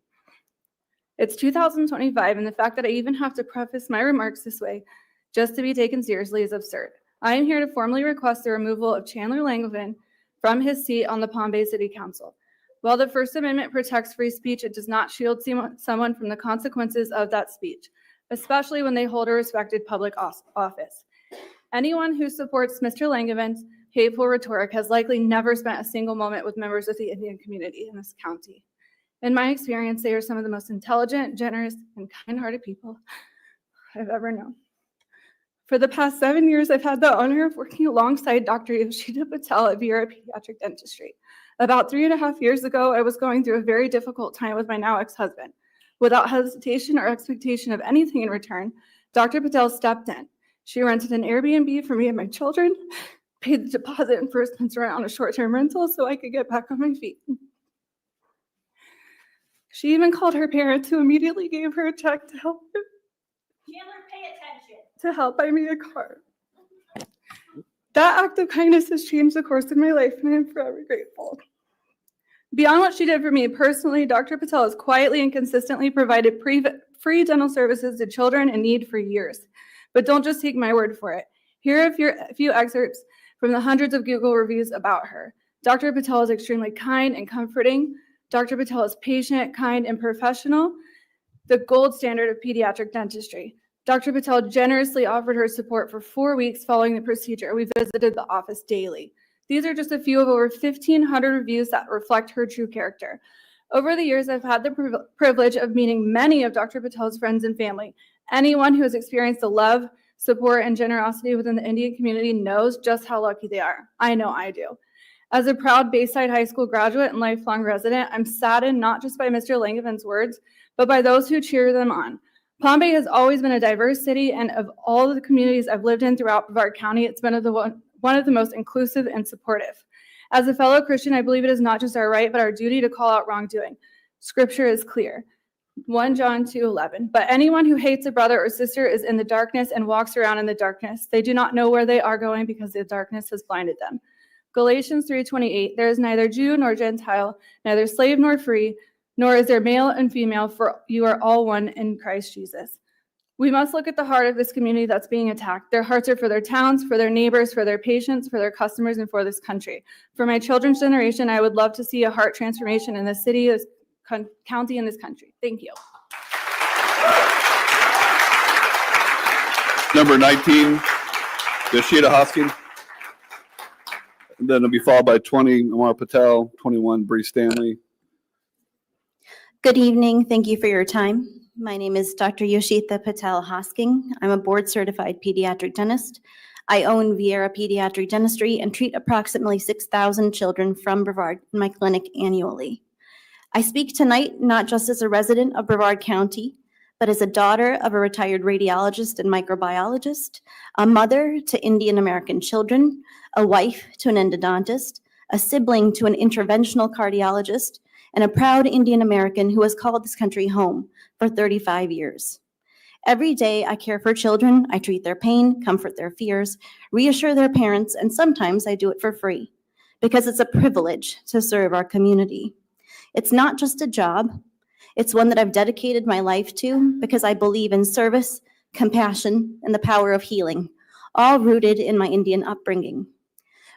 It's 2025, and the fact that I even have to preface my remarks this way just to be taken seriously is absurd. I am here to formally request the removal of Chandler Langevin from his seat on the Palm Bay City Council. While the First Amendment protects free speech, it does not shield someone from the consequences of that speech, especially when they hold a respected public office. Anyone who supports Mr. Langevin's hateful rhetoric has likely never spent a single moment with members of the Indian community in this county. In my experience, they are some of the most intelligent, generous, and kind-hearted people I've ever known. For the past 7 years, I've had the honor of working alongside Dr. Yoshida Patel at Vera Pediatric Dentistry. About 3.5 years ago, I was going through a very difficult time with my now ex-husband. Without hesitation or expectation of anything in return, Dr. Patel stepped in. She rented an Airbnb for me and my children, paid the deposit and first month's rent on a short-term rental so I could get back on my feet. She even called her parents, who immediately gave her a check to help her. Chandler, pay attention. To help buy me a car. That act of kindness has changed the course of my life, and I am forever grateful. Beyond what she did for me personally, Dr. Patel has quietly and consistently provided free dental services to children in need for years. But don't just take my word for it. Here are a few excerpts from the hundreds of Google reviews about her. Dr. Patel is extremely kind and comforting. Dr. Patel is patient, kind, and professional, the gold standard of pediatric dentistry. Dr. Patel generously offered her support for 4 weeks following the procedure. We visited the office daily. These are just a few of over 1,500 reviews that reflect her true character. Over the years, I've had the privilege of meeting many of Dr. Patel's friends and family. Anyone who has experienced the love, support, and generosity within the Indian community knows just how lucky they are. I know I do. As a proud Bayside High School graduate and lifelong resident, I'm saddened not just by Mr. Langevin's words, but by those who cheer them on. Palm Bay has always been a diverse city, and of all of the communities I've lived in throughout Brevard County, it's been one of the most inclusive and supportive. As a fellow Christian, I believe it is not just our right, but our duty to call out wrongdoing. Scripture is clear. 1 John 2:11. But anyone who hates a brother or sister is in the darkness and walks around in the darkness. They do not know where they are going because the darkness has blinded them. Galatians 3:28. There is neither Jew nor Gentile, neither slave nor free, nor is there male and female, for you are all one in Christ Jesus. We must look at the heart of this community that's being attacked. Their hearts are for their towns, for their neighbors, for their patients, for their customers, and for this country. For my children's generation, I would love to see a heart transformation in this city, this county, and this country. Thank you. Number 19, Yoshida Hoskin. And then it'll be followed by 20, Amar Patel, 21, Bree Stanley. Good evening. Thank you for your time. My name is Dr. Yoshita Patel Hosking. I'm a board-certified pediatric dentist. I own Vieira Pediatric Dentistry and treat approximately 6,000 children from Brevard in my clinic annually. I speak tonight not just as a resident of Brevard County, but as a daughter of a retired radiologist and microbiologist, a mother to Indian American children, a wife to an endodontist, a sibling to an interventional cardiologist, and a proud Indian American who has called this country home for 35 years. Every day I care for children, I treat their pain, comfort their fears, reassure their parents, and sometimes I do it for free because it's a privilege to serve our community. It's not just a job, it's one that I've dedicated my life to because I believe in service, compassion, and the power of healing, all rooted in my Indian upbringing.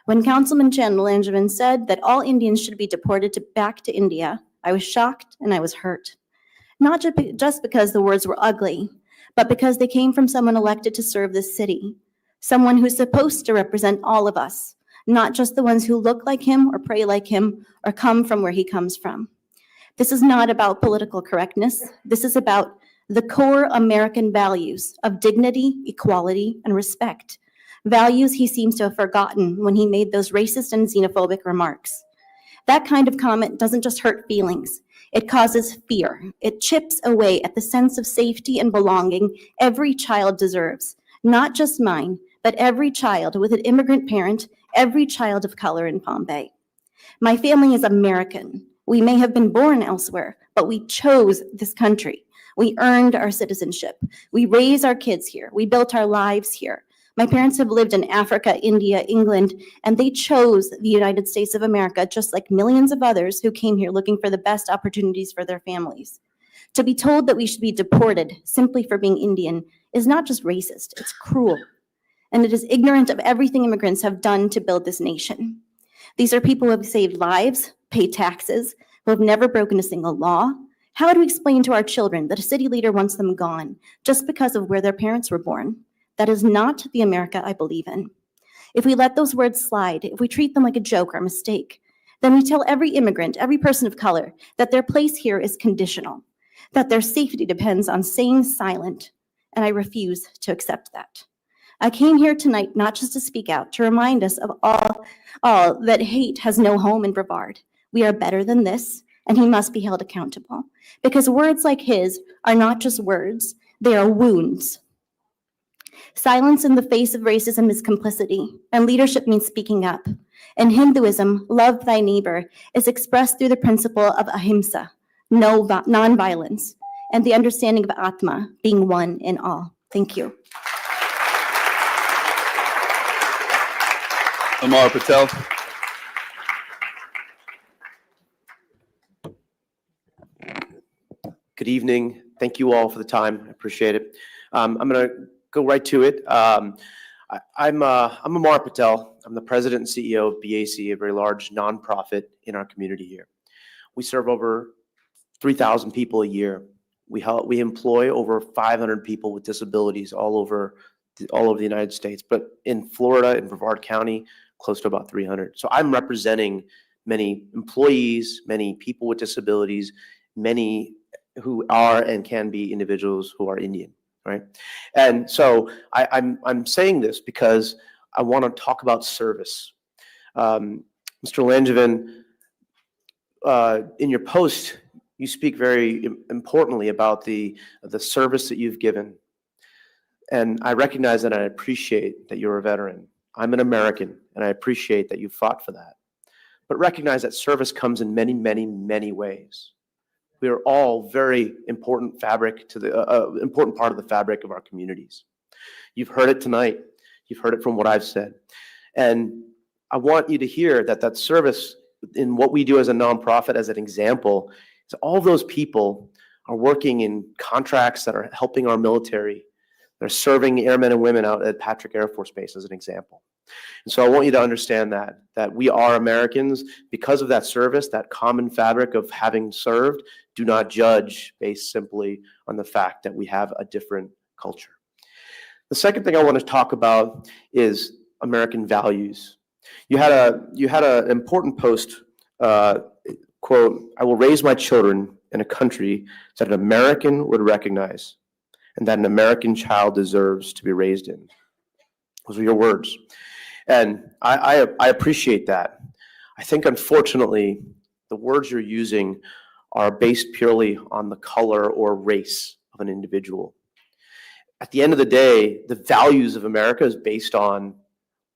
When Councilman Chandler Langevin said that all Indians should be deported back to India, I was shocked and I was hurt. Not just because the words were ugly, but because they came from someone elected to serve this city, someone who's supposed to represent all of us, not just the ones who look like him or pray like him or come from where he comes from. This is not about political correctness. This is about the core American values of dignity, equality, and respect. Values he seems to have forgotten when he made those racist and xenophobic remarks. That kind of comment doesn't just hurt feelings. It causes fear. It chips away at the sense of safety and belonging every child deserves. Not just mine, but every child with an immigrant parent, every child of color in Palm Bay. My family is American. We may have been born elsewhere, but we chose this country. We earned our citizenship. We raised our kids here. We built our lives here. My parents have lived in Africa, India, England, and they chose the United States of America just like millions of others who came here looking for the best opportunities for their families. To be told that we should be deported simply for being Indian is not just racist, it's cruel. And it is ignorant of everything immigrants have done to build this nation. These are people who have saved lives, paid taxes, who have never broken a single law. How do we explain to our children that a city leader wants them gone just because of where their parents were born? That is not the America I believe in. If we let those words slide, if we treat them like a joke or a mistake, then we tell every immigrant, every person of color, that their place here is conditional, that their safety depends on staying silent, and I refuse to accept that. I came here tonight not just to speak out, to remind us of all that hate has no home in Brevard. We are better than this, and he must be held accountable. Because words like his are not just words, they are wounds. Silence in the face of racism is complicity, and leadership means speaking up. In Hinduism, love thy neighbor is expressed through the principle of ahimsa, non-violence, and the understanding of Atma, being one in all. Thank you. Amar Patel. Good evening. Thank you all for the time. I appreciate it. I'm going to go right to it. I'm Amar Patel. I'm the president and CEO of BAC, a very large nonprofit in our community here. We serve over 3,000 people a year. We employ over 500 people with disabilities all over the United States, but in Florida, in Brevard County, close to about 300. So I'm representing many employees, many people with disabilities, many who are and can be individuals who are Indian, right? And so I'm saying this because I want to talk about service. Mr. Langevin, in your post, you speak very importantly about the service that you've given. And I recognize that and I appreciate that you're a veteran. I'm an American, and I appreciate that you fought for that. But recognize that service comes in many, many, many ways. We are all very important important part of the fabric of our communities. You've heard it tonight. You've heard it from what I've said. And I want you to hear that service in what we do as a nonprofit, as an example, is all those people are working in contracts that are helping our military. They're serving airmen and women out at Patrick Air Force Base as an example. And so I want you to understand that we are Americans because of that service, that common fabric of having served. Do not judge based simply on the fact that we have a different culture. The second thing I want to talk about is American values. You had an important post, quote, "I will raise my children in a country that an American would recognize and that an American child deserves to be raised in." Those were your words. And I appreciate that. I think, unfortunately, the words you're using are based purely on the color or race of an individual. At the end of the day, the values of America is based on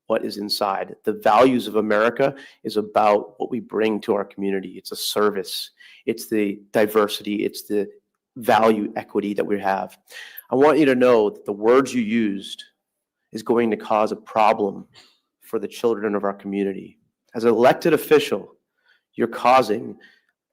what is inside. The values of America is about what we bring to our community. It's a service. It's the diversity. It's the value equity that we have. I want you to know that the words you used is going to cause a problem for the children of our community. As an elected official, you're causing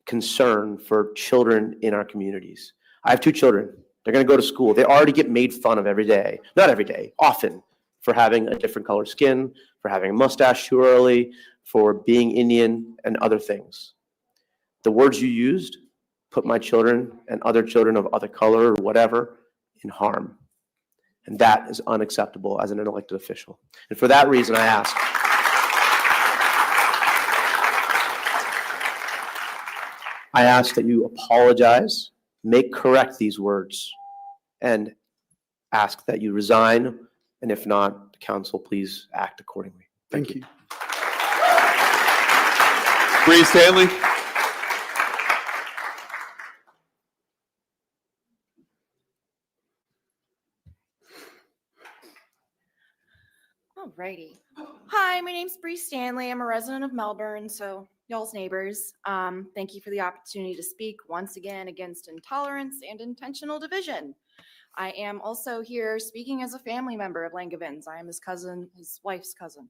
concern for children in our communities. I have 2 children. They're going to go to school. They already get made fun of every day. Not every day, often, for having a different colored skin, for having a mustache too early, for being Indian, and other things. The words you used put my children and other children of other color or whatever in harm. And that is unacceptable as an elected official. And for that reason, I ask that you apologize, make correct these words, and ask that you resign. And if not, the council, please act accordingly. Thank you. Bree Stanley. Alrighty. Hi, my name's Bree Stanley. I'm a resident of Melbourne, so y'all's neighbors. Thank you for the opportunity to speak once again against intolerance and intentional division. I am also here speaking as a family member of Langevin's. I am his cousin, his wife's cousin.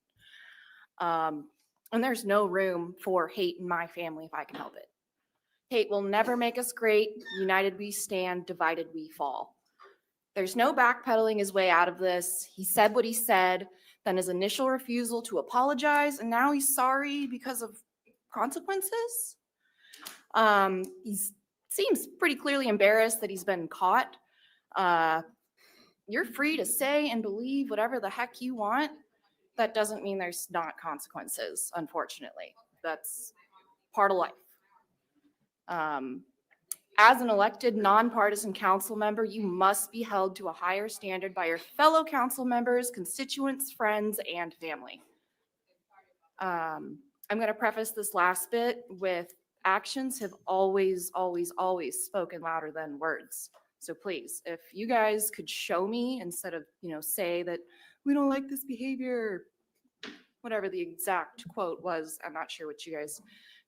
And there's no room for hate in my family if I can help it. Hate will never make us great. United we stand, divided we fall. There's no backpedaling his way out of this. He said what he said, then his initial refusal to apologize, and now he's sorry because of consequences. He seems pretty clearly embarrassed that he's been caught. You're free to say and believe whatever the heck you want. That doesn't mean there's not consequences, unfortunately. That's part of life. As an elected, nonpartisan council member, you must be held to a higher standard by your fellow council members, constituents, friends, and family. I'm going to preface this last bit with actions have always, always, always spoken louder than words. So please, if you guys could show me instead of, say that we don't like this behavior, whatever the exact quote was, I'm not sure what you guys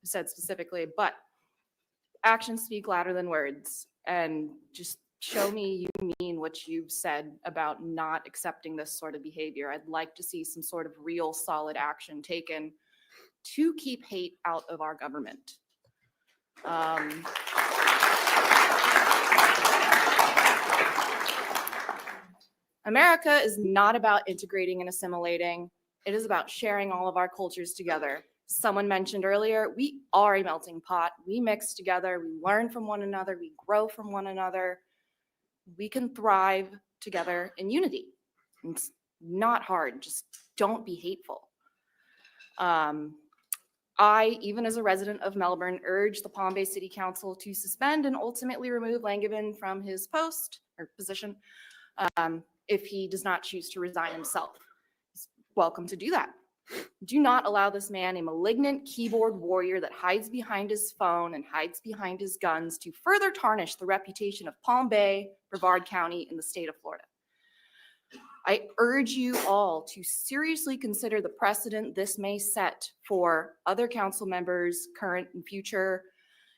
said specifically, but actions speak louder than words, and just show me you mean what you've said about not accepting this sort of behavior. I'd like to see some sort of real solid action taken to keep hate out of our government. America is not about integrating and assimilating. It is about sharing all of our cultures together. Someone mentioned earlier, we are a melting pot. We mix together, we learn from one another, we grow from one another. We can thrive together in unity. It's not hard, just don't be hateful. I, even as a resident of Melbourne, urge the Palm Bay City Council to suspend and ultimately remove Langevin from his post or position if he does not choose to resign himself. He's welcome to do that. Do not allow this man, a malignant keyboard warrior that hides behind his phone and hides behind his guns, to further tarnish the reputation of Palm Bay, Brevard County, and the state of Florida. I urge you all to seriously consider the precedent this may set for other council members, current and future,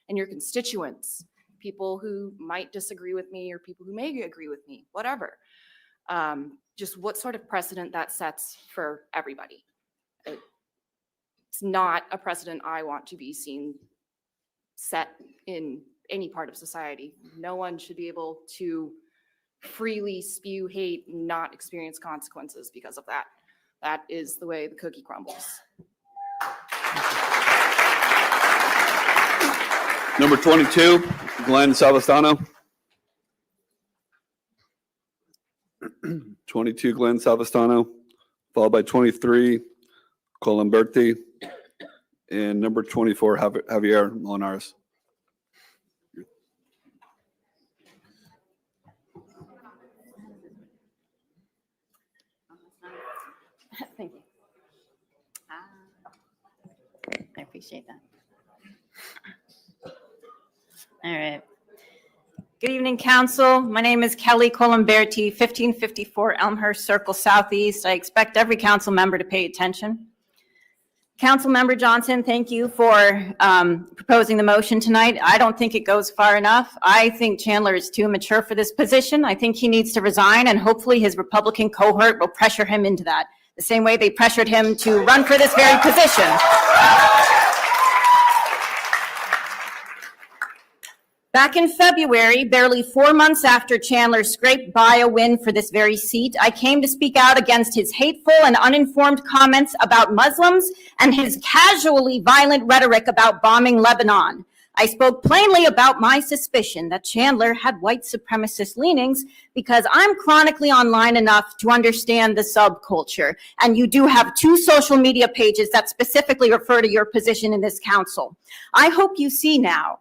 and your constituents, people who might disagree with me or people who may agree with me, whatever. Just what sort of precedent that sets for everybody. It's not a precedent I want to be seen set in any part of society. No one should be able to freely spew hate and not experience consequences because of that. That is the way the cookie crumbles. Number 22, Glenn Savastano. 22, Glenn Savastano, followed by 23, Colamberti, and number 24, Javier Molinares. Thank you. I appreciate that. All right. Good evening, council. My name is Kelly Colamberti, 1554 Elmhurst Circle Southeast. I expect every council member to pay attention. Councilmember Johnson, thank you for proposing the motion tonight. I don't think it goes far enough. I think Chandler is too mature for this position. I think he needs to resign, and hopefully his Republican cohort will pressure him into that, the same way they pressured him to run for this very position. Back in February, barely 4 months after Chandler scraped by a win for this very seat, I came to speak out against his hateful and uninformed comments about Muslims and his casually violent rhetoric about bombing Lebanon. I spoke plainly about my suspicion that Chandler had white supremacist leanings because I'm chronically online enough to understand the subculture. And you do have 2 social media pages that specifically refer to your position in this council. I hope you see now,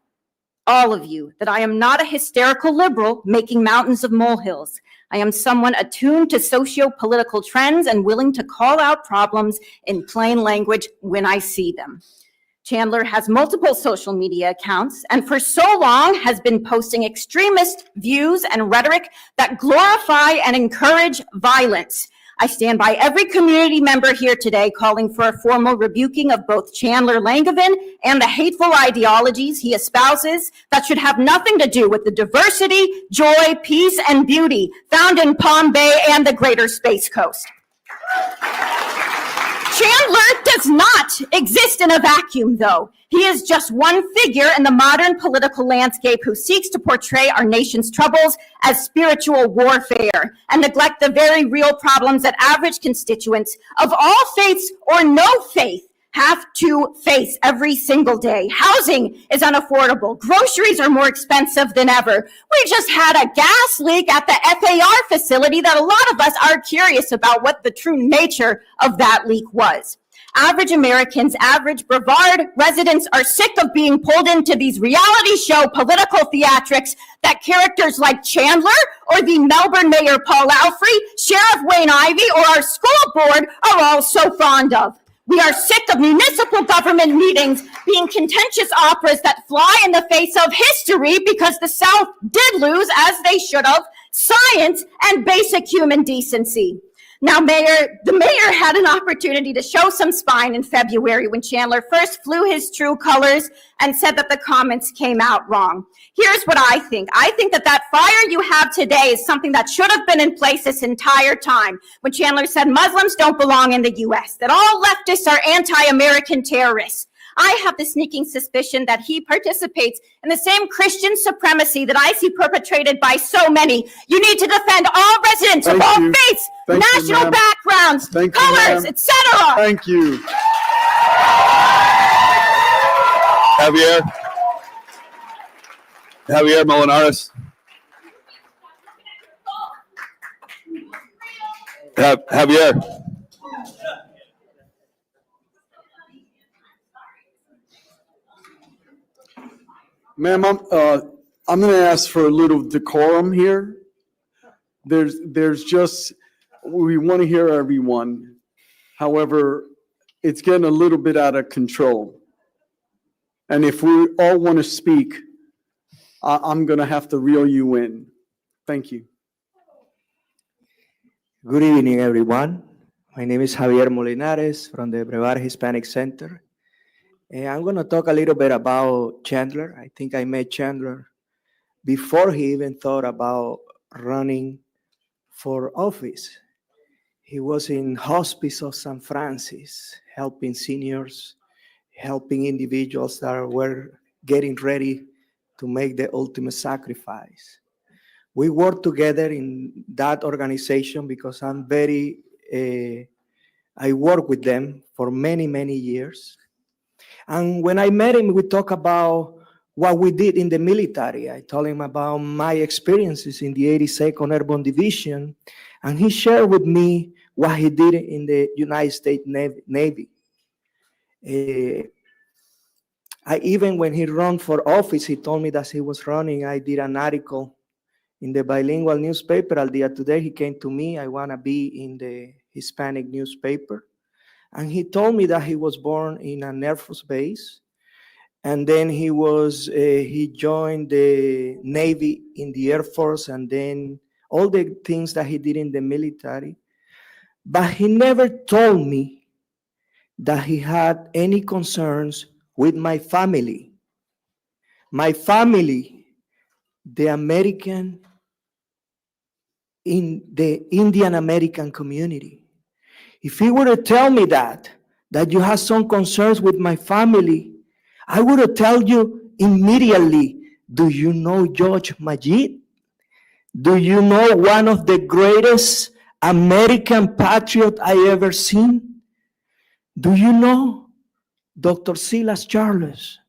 all of you, that I am not a hysterical liberal making mountains of molehills. I am someone attuned to socio-political trends and willing to call out problems in plain language when I see them. Chandler has multiple social media accounts and for so long has been posting extremist views and rhetoric that glorify and encourage violence. I stand by every community member here today calling for a formal rebuking of both Chandler Langevin and the hateful ideologies he espouses that should have nothing to do with the diversity, joy, peace, and beauty found in Palm Bay and the greater Space Coast. Chandler does not exist in a vacuum, though. He is just one figure in the modern political landscape who seeks to portray our nation's troubles as spiritual warfare and neglect the very real problems that average constituents of all faiths or no faith have to face every single day. Housing is unaffordable. Groceries are more expensive than ever. We just had a gas leak at the FAR facility that a lot of us are curious about what the true nature of that leak was. Average Americans, average Brevard residents are sick of being pulled into these reality show political theatrics that characters like Chandler or the Melbourne Mayor Paul Alfrey, Sheriff Wayne Ivey, or our school board are all so fond of. We are sick of municipal government meetings being contentious operas that fly in the face of history because the South did lose, as they should have, science and basic human decency. Now, the mayor had an opportunity to show some spine in February when Chandler first flew his true colors and said that the comments came out wrong. Here's what I think. I think that fire you have today is something that should have been in place this entire time when Chandler said Muslims don't belong in the U.S., that all leftists are anti-American terrorists. I have the sneaking suspicion that he participates in the same Christian supremacy that I see perpetrated by so many. You need to defend all residents of all faiths, national backgrounds, colors, etc. Thank you. Javier Molinares. Javier. Ma'am, I'm going to ask for a little decorum here. There's just, we want to hear everyone. However, it's getting a little bit out of control. And if we all want to speak, I'm going to have to reel you in. Thank you. Good evening, everyone. My name is Javier Molinares from the Brevar Hispanic Center. And I'm going to talk a little bit about Chandler. I think I met Chandler before he even thought about running for office. He was in Hospice of San Francis, helping seniors, helping individuals that were getting ready to make the ultimate sacrifice. We work together in that organization because I worked with them for many, many years. And when I met him, we talked about what we did in the military. I told him about my experiences in the 82nd Airborne Division, and he shared with me what he did in the United States Navy. Even when he ran for office, he told me that he was running. I did an article in the bilingual newspaper, Al Día Today. He came to me, I want to be in the Hispanic newspaper. And he told me that he was born in an Air Force base. And then he joined the Navy in the Air Force, and then all the things that he did in the military. But he never told me that he had any concerns with my family. My family, the American, in the Indian American community. If he were to tell me that you have some concerns with my family, I would have told you immediately, do you know George Majid? Do you know one of the greatest American patriots I ever seen? Do you know Dr. Silas Charles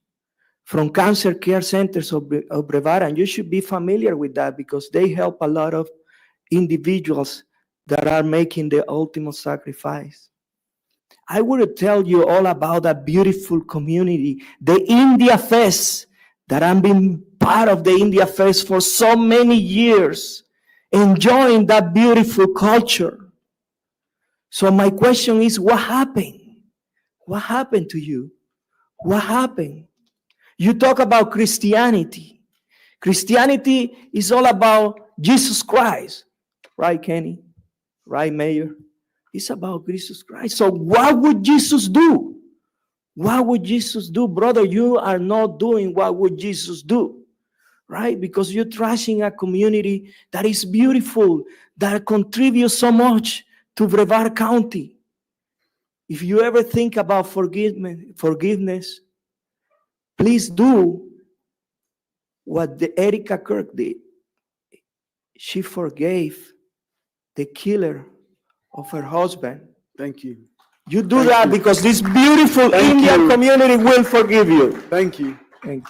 from Cancer Care Centers of Brevard? And you should be familiar with that because they help a lot of individuals that are making the ultimate sacrifice. I would tell you all about that beautiful community, the India Fest, that I've been part of the India Fest for so many years, enjoying that beautiful culture. So my question is, what happened? What happened to you? What happened? You talk about Christianity. Christianity is all about Jesus Christ. Right, Kenny? Right, Mayor? It's about Jesus Christ. So what would Jesus do? What would Jesus do? Brother, you are not doing what would Jesus do, right? Because you're trashing a community that is beautiful, that contributes so much to Brevard County. If you ever think about forgiveness, please do what the Erica Kirk did. She forgave the killer of her husband. Thank you. You do that because this beautiful Indian community will forgive you. Thank you. Thank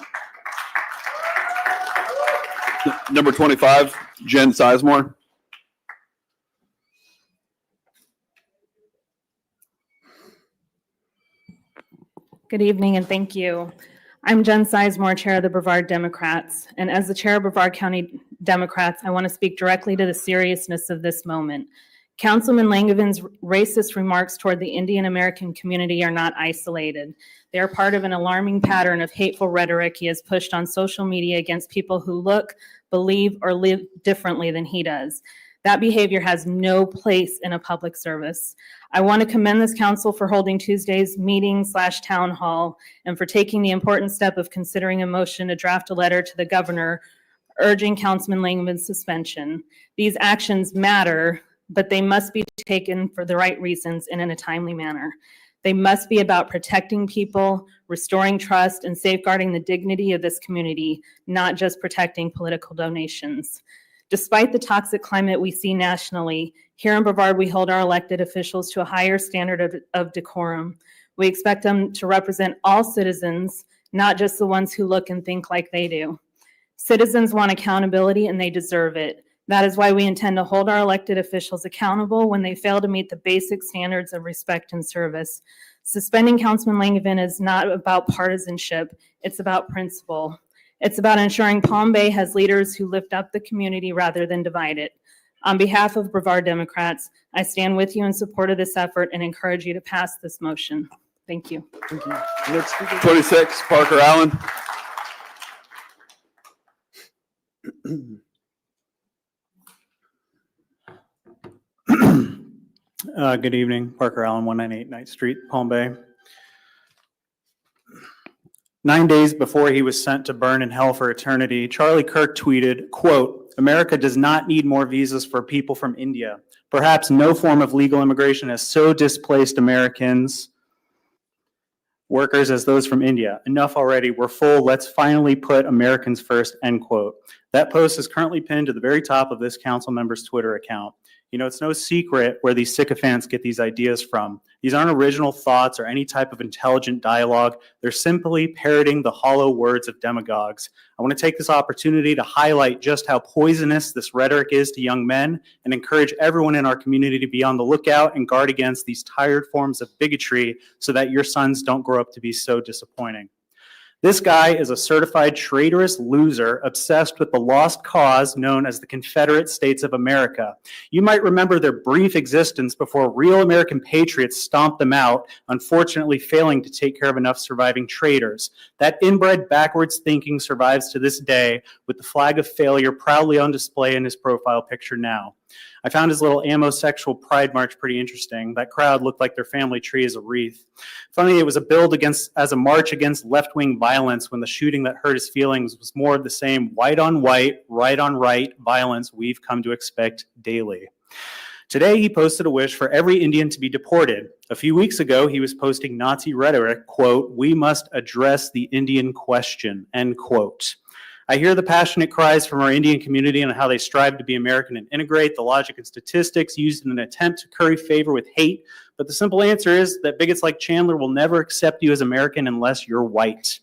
you. Number 25, Jen Sizemore. Good evening and thank you. I'm Jen Sizemore, Chair of the Brevard Democrats. And as the Chair of Brevard County Democrats, I want to speak directly to the seriousness of this moment. Councilman Langevin's racist remarks toward the Indian American community are not isolated. They are part of an alarming pattern of hateful rhetoric he has pushed on social media against people who look, believe, or live differently than he does. That behavior has no place in a public service. I want to commend this council for holding Tuesday's meeting/town hall and for taking the important step of considering a motion to draft a letter to the governor urging Councilman Langevin's suspension. These actions matter, but they must be taken for the right reasons and in a timely manner. They must be about protecting people, restoring trust, and safeguarding the dignity of this community, not just protecting political donations. Despite the toxic climate we see nationally, here in Brevard, we hold our elected officials to a higher standard of decorum. We expect them to represent all citizens, not just the ones who look and think like they do. Citizens want accountability and they deserve it. That is why we intend to hold our elected officials accountable when they fail to meet the basic standards of respect and service. Suspending Councilman Langevin is not about partisanship, it's about principle. It's about ensuring Palm Bay has leaders who lift up the community rather than divide it. On behalf of Brevard Democrats, I stand with you in support of this effort and encourage you to pass this motion. Thank you. Thank you. Next speaker. 26, Parker Allen. Good evening, Parker Allen, 198 Ninth Street, Palm Bay. 9 days before he was sent to burn in hell for eternity, Charlie Kirk tweeted, quote, "America does not need more visas for people from India. Perhaps no form of legal immigration has so displaced Americans, workers as those from India. Enough already, we're full, let's finally put Americans first," end quote. That post is currently pinned to the very top of this council member's Twitter account. You know, it's no secret where these sycophants get these ideas from. These aren't original thoughts or any type of intelligent dialogue. They're simply parroting the hollow words of demagogues. I want to take this opportunity to highlight just how poisonous this rhetoric is to young men and encourage everyone in our community to be on the lookout and guard against these tired forms of bigotry so that your sons don't grow up to be so disappointing. This guy is a certified traitorous loser obsessed with the lost cause known as the Confederate States of America. You might remember their brief existence before real American patriots stomped them out, unfortunately failing to take care of enough surviving traitors. That inbred backwards thinking survives to this day, with the flag of failure proudly on display in his profile picture now. I found his little amosexual pride march pretty interesting. That crowd looked like their family tree is a wreath. Funny, it was a build as a march against left-wing violence when the shooting that hurt his feelings was more of the same white on white, right on right violence we've come to expect daily. Today, he posted a wish for every Indian to be deported. A few weeks ago, he was posting Nazi rhetoric, quote, "We must address the Indian question," end quote. I hear the passionate cries from our Indian community on how they strive to be American and integrate the logic and statistics used in an attempt to curry favor with hate. But the simple answer is that bigots like Chandler will never accept you as American unless you're white.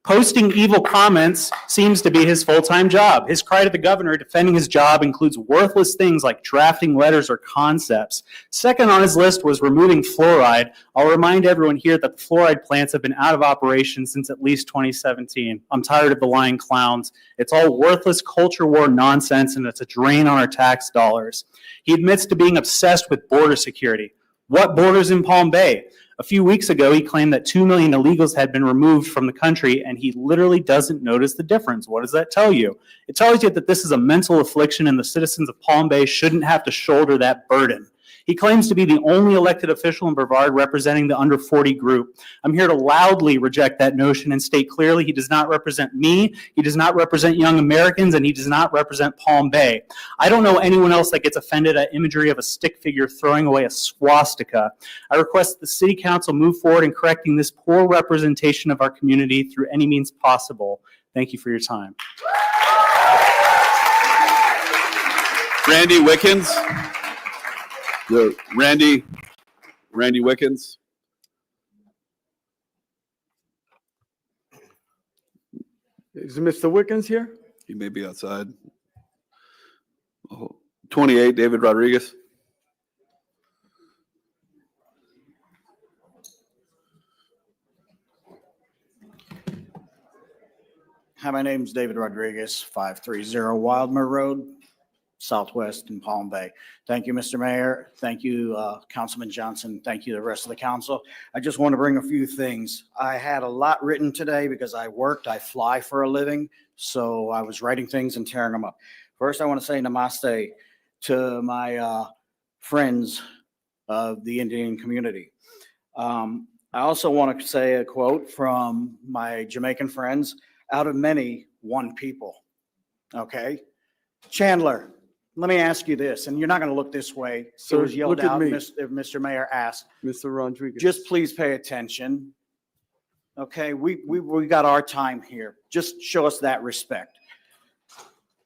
Posting evil comments seems to be his full-time job. His cry to the governor defending his job includes worthless things like drafting letters or concepts. Second on his list was removing fluoride. I'll remind everyone here that the fluoride plants have been out of operation since at least 2017. I'm tired of the lying clowns. It's all worthless culture war nonsense, and it's a drain on our tax dollars. He admits to being obsessed with border security. What borders in Palm Bay? A few weeks ago, he claimed that 2 million illegals had been removed from the country, and he literally doesn't notice the difference. What does that tell you? It tells you that this is a mental affliction and the citizens of Palm Bay shouldn't have to shoulder that burden. He claims to be the only elected official in Brevard representing the under 40 group. I'm here to loudly reject that notion and state clearly he does not represent me, he does not represent young Americans, and he does not represent Palm Bay. I don't know anyone else that gets offended at imagery of a stick figure throwing away a swastika. I request the City Council move forward in correcting this poor representation of our community through any means possible. Thank you for your time. Randy Wickens. Randy Wickens. Is Mr. Wickens here? He may be outside. 28, David Rodriguez. Hi, my name's David Rodriguez, 530 Wildmere Road, Southwest in Palm Bay. Thank you, Mr. Mayor. Thank you, Councilman Johnson. Thank you, the rest of the council. I just want to bring a few things. I had a lot written today because I fly for a living, so I was writing things and tearing them up. First, I want to say namaste to my friends of the Indian community. I also want to say a quote from my Jamaican friends: out of many, one people. Okay? Chandler, let me ask you this, and you're not going to look this way. It Sir, was yelled look at out, me. Mr. Mayor asked. Mr. Rodriguez. Just please pay attention. Okay, we got our time here. Just show us that respect.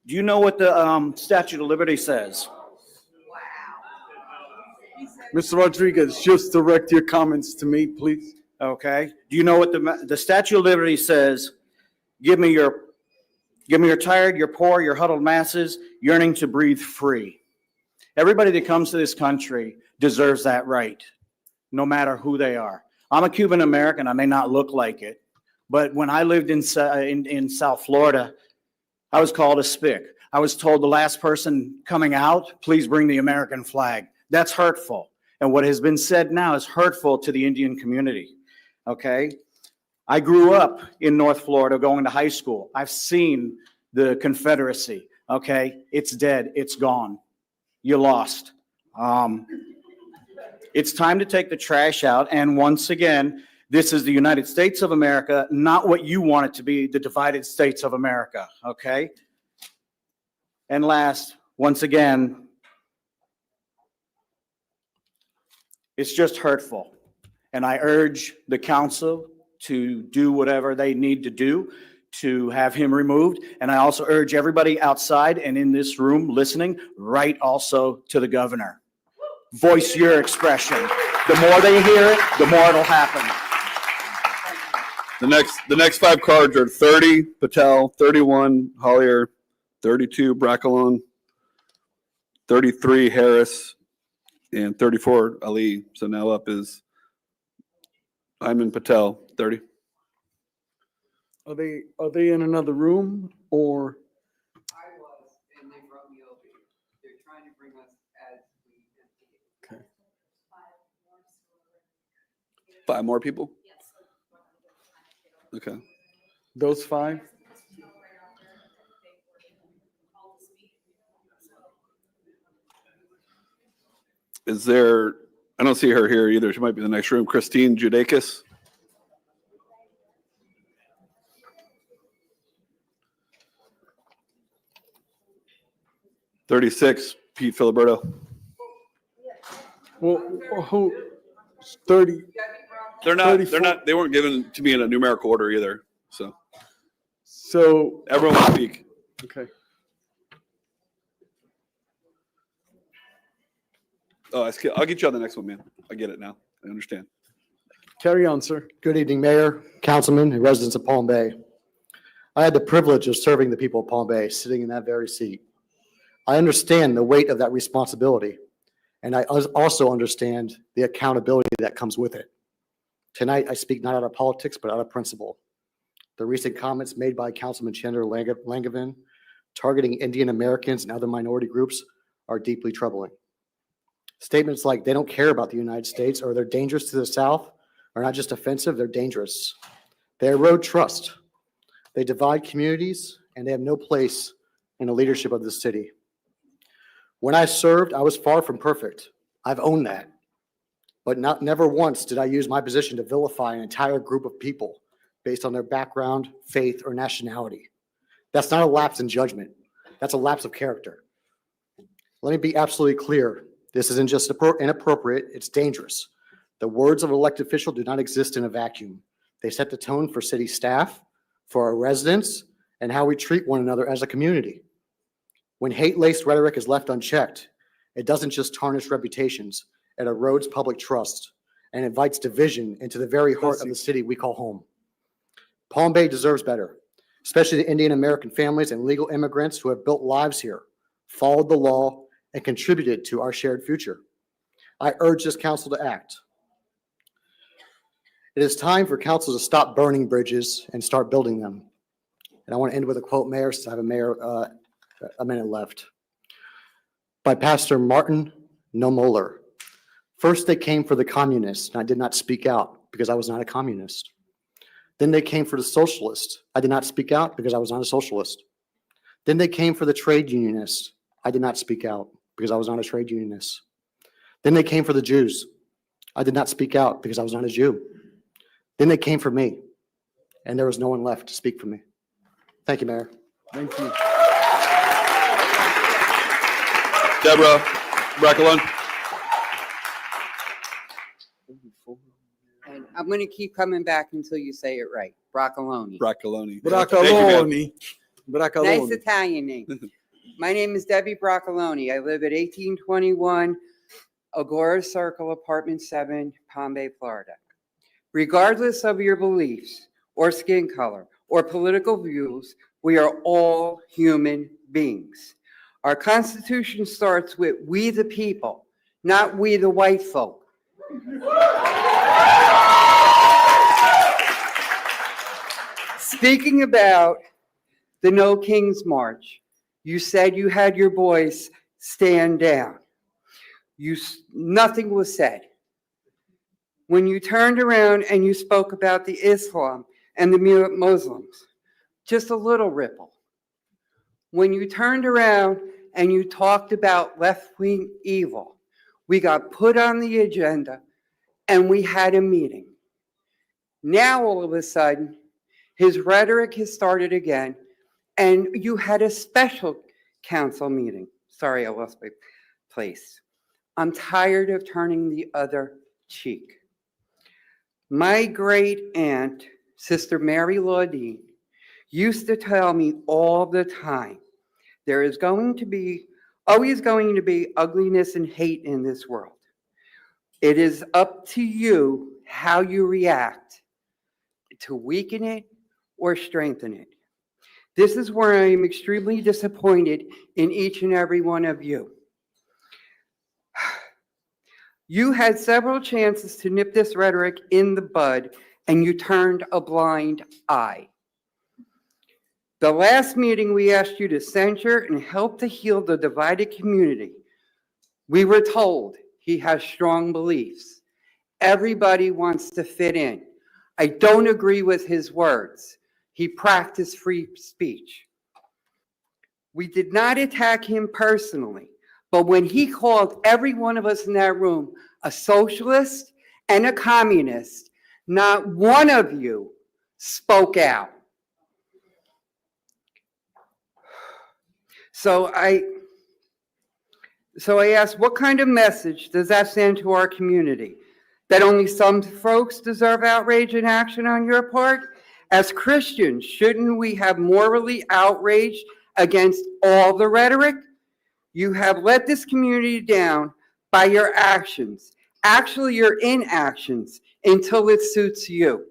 Do you know what the Statute of Liberty says? Mr. Rodriguez, just direct your comments to me, please. Okay, do you know what the Statute of Liberty says? Give me your tired, your poor, your huddled masses yearning to breathe free. Everybody that comes to this country deserves that right, no matter who they are. I'm a Cuban American. I may not look like it, but when I lived in South Florida, I was called a spick. I was told the last person coming out, please bring the American flag. That's hurtful. And what has been said now is hurtful to the Indian community. Okay? I grew up in North Florida going to high school. I've seen the Confederacy. Okay? It's dead. It's gone. You lost. It's time to take the trash out. And once again, this is the United States of America, not what you want it to be, the divided states of America. Okay? And last, once again, it's just hurtful. And I urge the council to do whatever they need to do to have him removed. And I also urge everybody outside and in this room listening, write also to the governor. Voice your expression. The more they hear it, the more it'll happen. The next 5 cards are 30, Patel, 31, Hollier, 32, Brackalon, 33, Harris, and 34, Ali. So now up is Hyman Patel, 30. Are they in another room or? I was, and they brought me over here. They're trying to bring us as we. Okay. 5 more people? Okay. Those 5? Is there, I don't see her here either. She might be in the next room. Christine Judakis. $36, Pete Filiberto. Well, who, 30? They weren't given to me in a numerical order either. So everyone will speak. Okay. Oh, I'll get you on the next one, man. I get it now. I understand. Carry on, sir. Good evening, Mayor, Councilman, and residents of Palm Bay. I had the privilege of serving the people of Palm Bay, sitting in that very seat. I understand the weight of that responsibility, and I also understand the accountability that comes with it. Tonight, I speak not out of politics, but out of principle. The recent comments made by Councilman Chandler Langevin targeting Indian Americans and other minority groups are deeply troubling. Statements like they don't care about the United States or they're dangerous to the South are not just offensive, they're dangerous. They erode trust. They divide communities, and they have no place in the leadership of the city. When I served, I was far from perfect. I've owned that. But never once did I use my position to vilify an entire group of people based on their background, faith, or nationality. That's not a lapse in judgment. That's a lapse of character. Let me be absolutely clear. This isn't just inappropriate, it's dangerous. The words of an elected official do not exist in a vacuum. They set the tone for city staff, for our residents, and how we treat one another as a community. When hate-laced rhetoric is left unchecked, it doesn't just tarnish reputations, it erodes public trust and invites division into the very heart of the city we call home. Palm Bay deserves better, especially the Indian American families and legal immigrants who have built lives here, followed the law, and contributed to our shared future. I urge this council to act. It is time for council to stop burning bridges and start building them. And I want to end with a quote, Mayor, since I have a minute left. By Pastor Martin Nomoller. First they came for the communists, and I did not speak out because I was not a communist. Then they came for the socialists. I did not speak out because I was not a socialist. Then they came for the trade unionists. I did not speak out because I was not a trade unionist. Then they came for the Jews. I did not speak out because I was not a Jew. Then they came for me, and there was no one left to speak for me. Thank you, Mayor. Thank you. Deborah Bracalone. And I'm going to keep coming back until you say it right. Broccoloni. Bracalone. Bracaloni. Nice Bracaloni. Italian name. My name is Debbie Broccoloni. I live at 1821 Agora Circle, Apartment 7, Palm Bay, Florida. Regardless of your beliefs or skin color or political views, we are all human beings. Our Constitution starts with "we the people," not "we the white folk." Speaking about the No Kings March, you said you had your boys stand down. Nothing was said. When you turned around and you spoke about the Islam and the Muslims, just a little ripple. When you turned around and you talked about left-wing evil, we got put on the agenda and we had a meeting. Now, all of a sudden, his rhetoric has started again, and you had a special council meeting. Sorry, I lost my place. I'm tired of turning the other cheek. My great aunt, Sister Mary Laudine, used to tell me all the time, there is always going to be ugliness and hate in this world. It is up to you how you react to weaken it or strengthen it. This is where I am extremely disappointed in each and every one of you. You had several chances to nip this rhetoric in the bud, and you turned a blind eye. The last meeting, we asked you to censure and help to heal the divided community. We were told he has strong beliefs. Everybody wants to fit in. I don't agree with his words. He practiced free speech. We did not attack him personally, but when he called every one of us in that room a socialist and a communist, not one of you spoke out. So I asked, what kind of message does that send to our community? That only some folks deserve outrage and action on your part? As Christians, shouldn't we have morally outraged against all the rhetoric? You have let this community down by your actions, actually your inactions, until it suits you.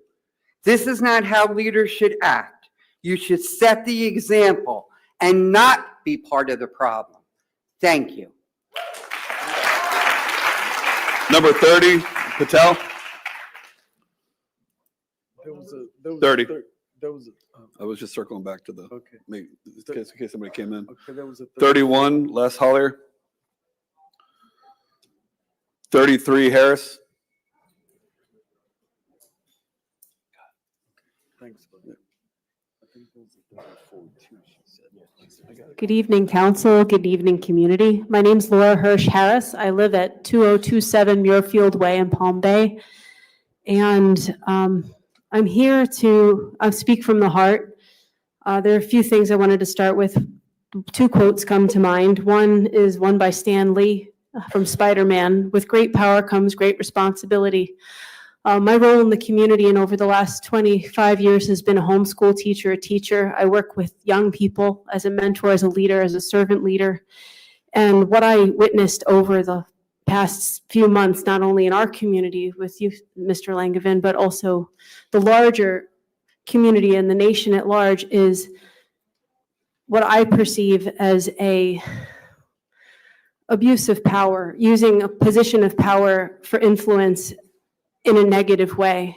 This is not how leaders should act. You should set the example and not be part of the problem. Thank you. Number 30, Patel. 30. I was just circling back to the, Okay. in case somebody came in. Okay, there was a 31, Les Holler. 33, Harris. Thanks. Good evening, council. Good evening, community. My name's Laura Hirsch Harris. I live at 2027 Muirfield Way in Palm Bay. And I'm here to speak from the heart. There are a few things I wanted to start with. Two quotes come to mind. One is one by Stan Lee from Spider-Man. With great power comes great responsibility. My role in the community and over the last 25 years has been a homeschool teacher, a teacher. I work with young people as a mentor, as a leader, as a servant leader. And what I witnessed over the past few months, not only in our community with you, Mr. Langevin, but also the larger community and the nation at large, is what I perceive as a abuse of power, using a position of power for influence in a negative way.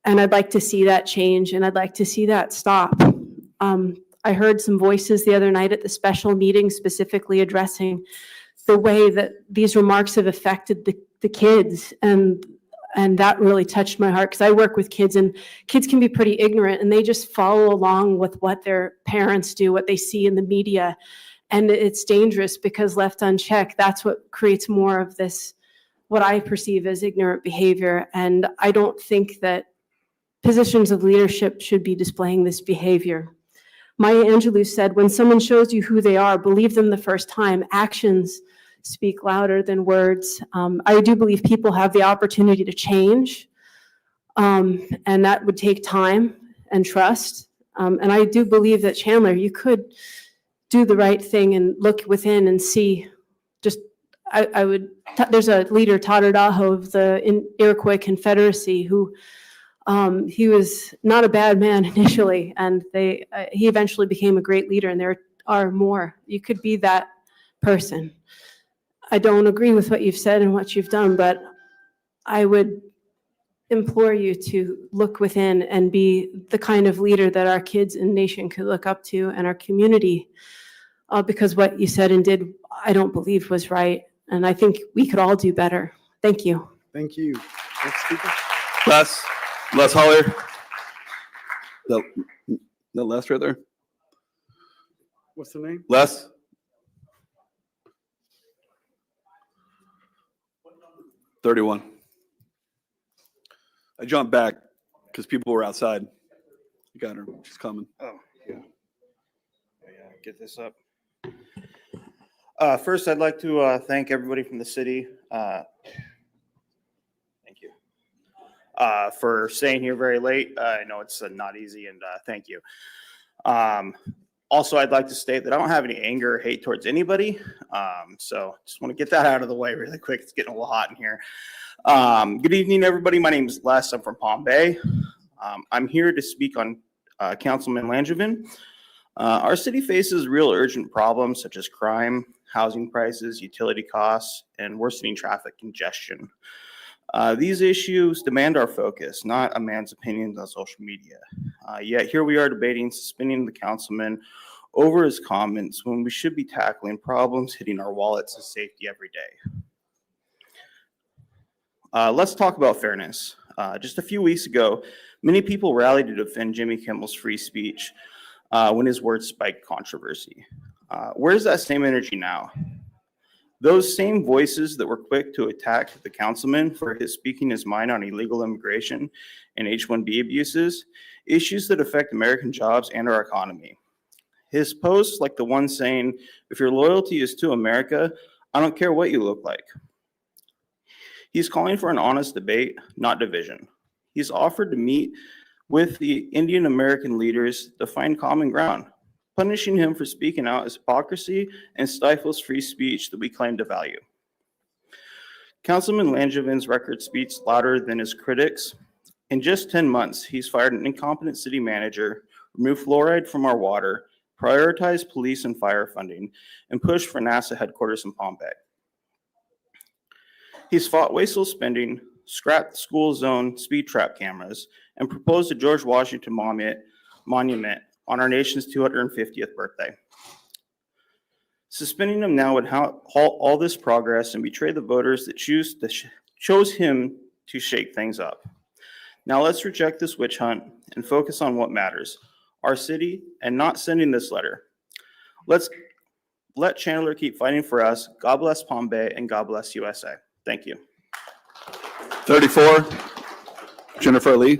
And I'd like to see that change, and I'd like to see that stop. I heard some voices the other night at the special meeting specifically addressing the way that these remarks have affected the kids, and that really touched my heart, because I work with kids, and kids can be pretty ignorant, and they just follow along with what their parents do, what they see in the media, and it's dangerous because left unchecked, that's what creates more of this, what I perceive as ignorant behavior. And I don't think that positions of leadership should be displaying this behavior. Maya Angelou said, when someone shows you who they are, believe them the first time. Actions speak louder than words. I do believe people have the opportunity to change, and that would take time and trust. And I do believe that, Chandler, you could do the right thing and look within and see. Just, there's a leader, Tadadaho of the Iroquois Confederacy, who he was not a bad man initially, and he eventually became a great leader, and there are more. You could be that person. I don't agree with what you've said and what you've done, but I would implore you to look within and be the kind of leader that our kids and nation could look up to, and our community, because what you said and did, I don't believe was right, and I think we could all do better. Thank you. Thank you. Next speaker. Les Holler. The Les right there. What's the name? Les. $31. I jumped back because people were outside. You got her. She's coming. Oh, yeah. Get this up. First, I'd like to thank everybody from the city. Thank you. For staying here very late. I know it's not easy, and thank you. Also, I'd like to state that I don't have any anger or hate towards anybody. So just want to get that out of the way really quick. It's getting a little hot in here. Good evening, everybody. My name is Les. I'm from Palm Bay. I'm here to speak on Councilman Langevin. Our city faces real urgent problems such as crime, housing prices, utility costs, and worsening traffic congestion. These issues demand our focus, not a man's opinions on social media. Yet here we are debating suspending the councilman over his comments when we should be tackling problems hitting our wallets of safety every day. Let's talk about fairness. Just a few weeks ago, many people rallied to defend Jimmy Kimmel's free speech when his words spiked controversy. Where's that same energy now? Those same voices that were quick to attack the councilman for his speaking his mind on illegal immigration and H-1B abuses, issues that affect American jobs and our economy. His posts, like the one saying, if your loyalty is to America, I don't care what you look like. He's calling for an honest debate, not division. He's offered to meet with the Indian American leaders to find common ground. Punishing him for speaking out is hypocrisy and stifles free speech that we claim to value. Councilman Langevin's record speaks louder than his critics. In just 10 months, he's fired an incompetent city manager, removed fluoride from our water, prioritized police and fire funding, and pushed for NASA headquarters in Palm Bay. He's fought wasteful spending, scrapped school zone speed trap cameras, and proposed a George Washington monument on our nation's 250th birthday. Suspending him now would halt all this progress and betray the voters that chose him to shake things up. Now let's reject this witch hunt and focus on what matters, our city, and not sending this letter. Let's let Chandler keep fighting for us. God bless Palm Bay and God bless USA. Thank you. 34, Jennifer Lee.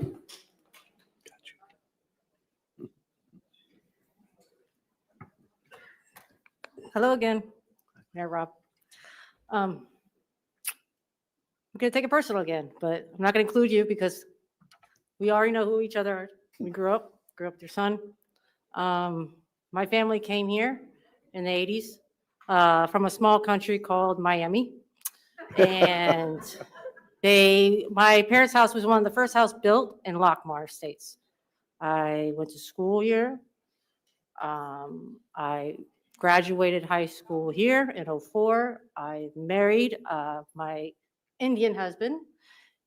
Hello again, Mayor Rob. I'm going to take it personal again, but I'm not going to include you because we already know who each other are. We grew up with your son. My family came here in the 80s from a small country called Miami. And my parents' house was one of the first house built in Lockmar Estates. I went to school here. I graduated high school here in 2004. I married my Indian husband,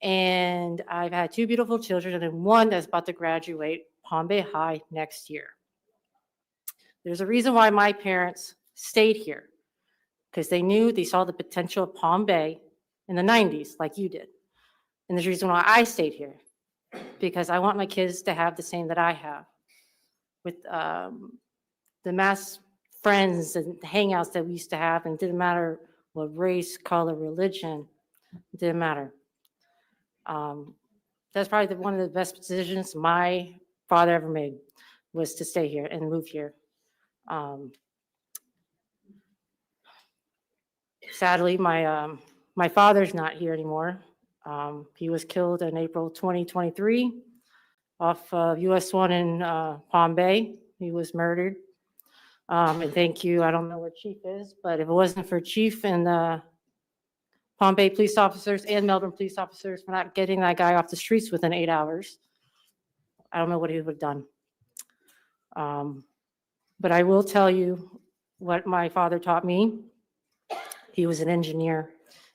and I've had two beautiful children, and then one that's about to graduate Palm Bay High next year. There's a reason why my parents stayed here, because they saw the potential of Palm Bay in the 90s, like you did. And there's a reason why I stayed here, because I want my kids to have the same that I have, with the mass friends and hangouts that we used to have, and it didn't matter what race, color, religion, it didn't matter. That's probably one of the best decisions my father ever made. was to stay here and move here. Sadly, my father's not here anymore. He was killed in April 2023 off of US 1 in Palm Bay. He was murdered. And thank you, I don't know where Chief is, but if it wasn't for Chief and the Palm Bay police officers and Melbourne police officers for not getting that guy off the streets within 8 hours, I don't know what he would have done. But I will tell you what my father taught me. He was an engineer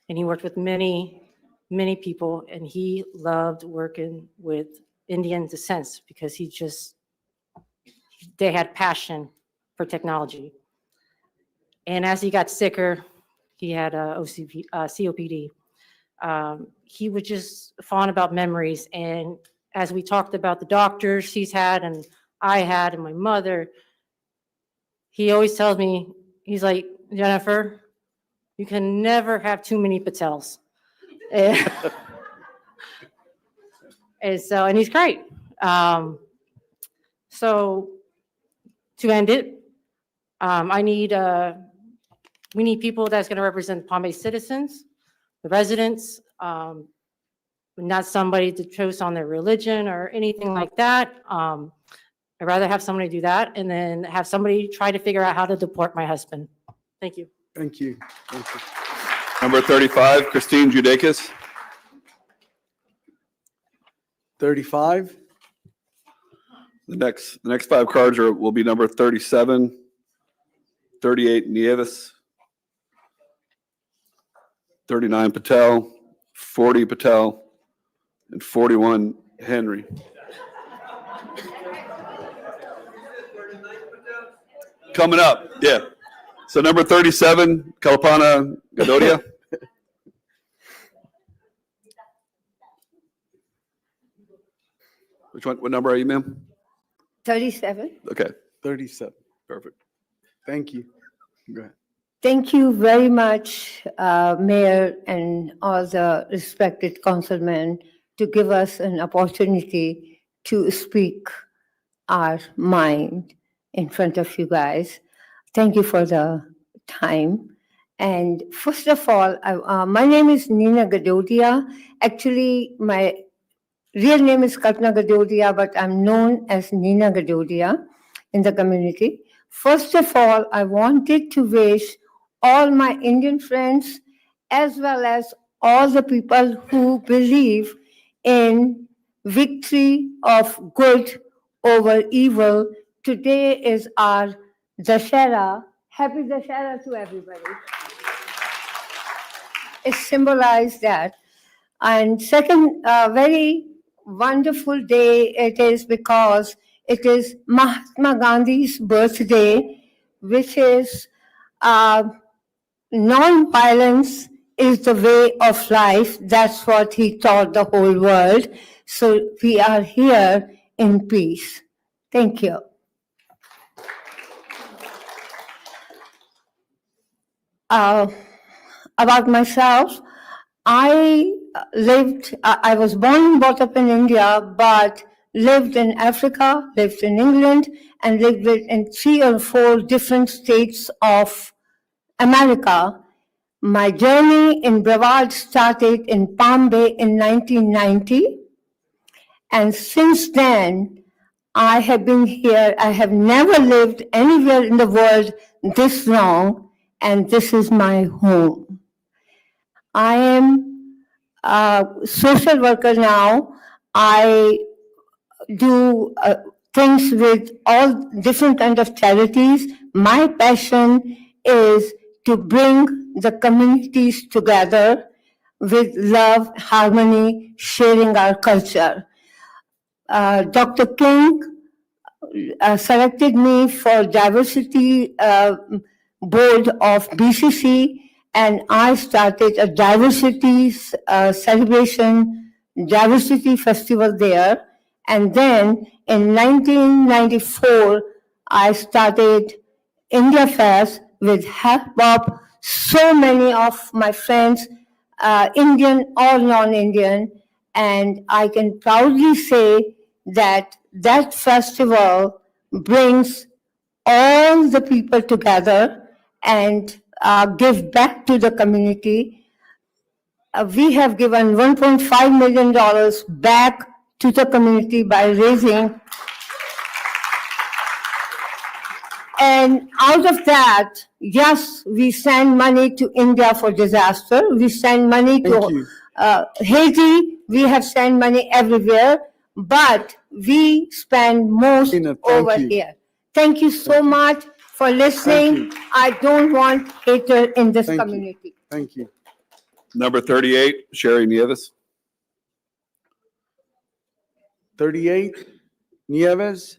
and he worked with many, many people, and he loved working with Indian descents because they had passion for technology. And as he got sicker, he had COPD. He would just fawn about memories. And as we talked about the doctors he's had and I had and my mother, he always tells me, he's like, Jennifer, you can never have too many Patels. And he's great. So to end it, we need people that's going to represent Palm Bay citizens, the residents, not somebody to choose on their religion or anything like that. I'd rather have somebody do that and then have somebody try to figure out how to deport my husband. Thank you. Thank you. Thank you. Number 35, Christine Judakis. 35. The next 5 cards will be number 37, 38, Nieves, 39, Patel, 40, Patel, and 41, Henry. Coming up, yeah. So number 37, Kalpana Gadodia. Which one? What number are you, ma'am? 37. Okay. 37. Perfect. Thank you. Go ahead. Thank you very much, Mayor and all the respected councilmen, to give us an opportunity to speak our mind in front of you guys. Thank you for the time. And first of all, my name is Nina Gadodia. Actually, my real name is Kalpana Gadodia, but I'm known as Nina Gadodia in the community. First of all, I wanted to wish all my Indian friends, as well as all the people who believe in victory of good over evil. Today is our Dashera. Happy Dashera to everybody. It symbolized that. And second, very wonderful day it is because it is Mahatma Gandhi's birthday, which is non-violence is the way of life. That's what he taught the whole world. So we are here in peace. Thank you. About myself, I was born and brought up in India, but lived in Africa, lived in England, and lived in 3 or 4 different states of America. My journey in Brevard started in Palm Bay in 1990. And since then, I have been here. I have never lived anywhere in the world this long, and this is my home. I am a social worker now. I do things with all different kinds of charities. My passion is to bring the communities together with love, harmony, sharing our culture. Dr. King selected me for diversity board of BCC, and I started a diversity celebration, diversity festival there. And then in 1994, I started India Fest with Hep Hop. So many of my friends, Indian or non-Indian, and I can proudly say that that festival brings all the people together and give back to the community. We have given $1.5 million back to the community by raising. And out of that, yes, we send money to India for disaster. We send money to Haiti. We have sent money everywhere, but we spend most over here. Thank you so much for listening. I don't want hatred in this community. Thank you. Number 38, Sherry Nieves. 38, Nieves.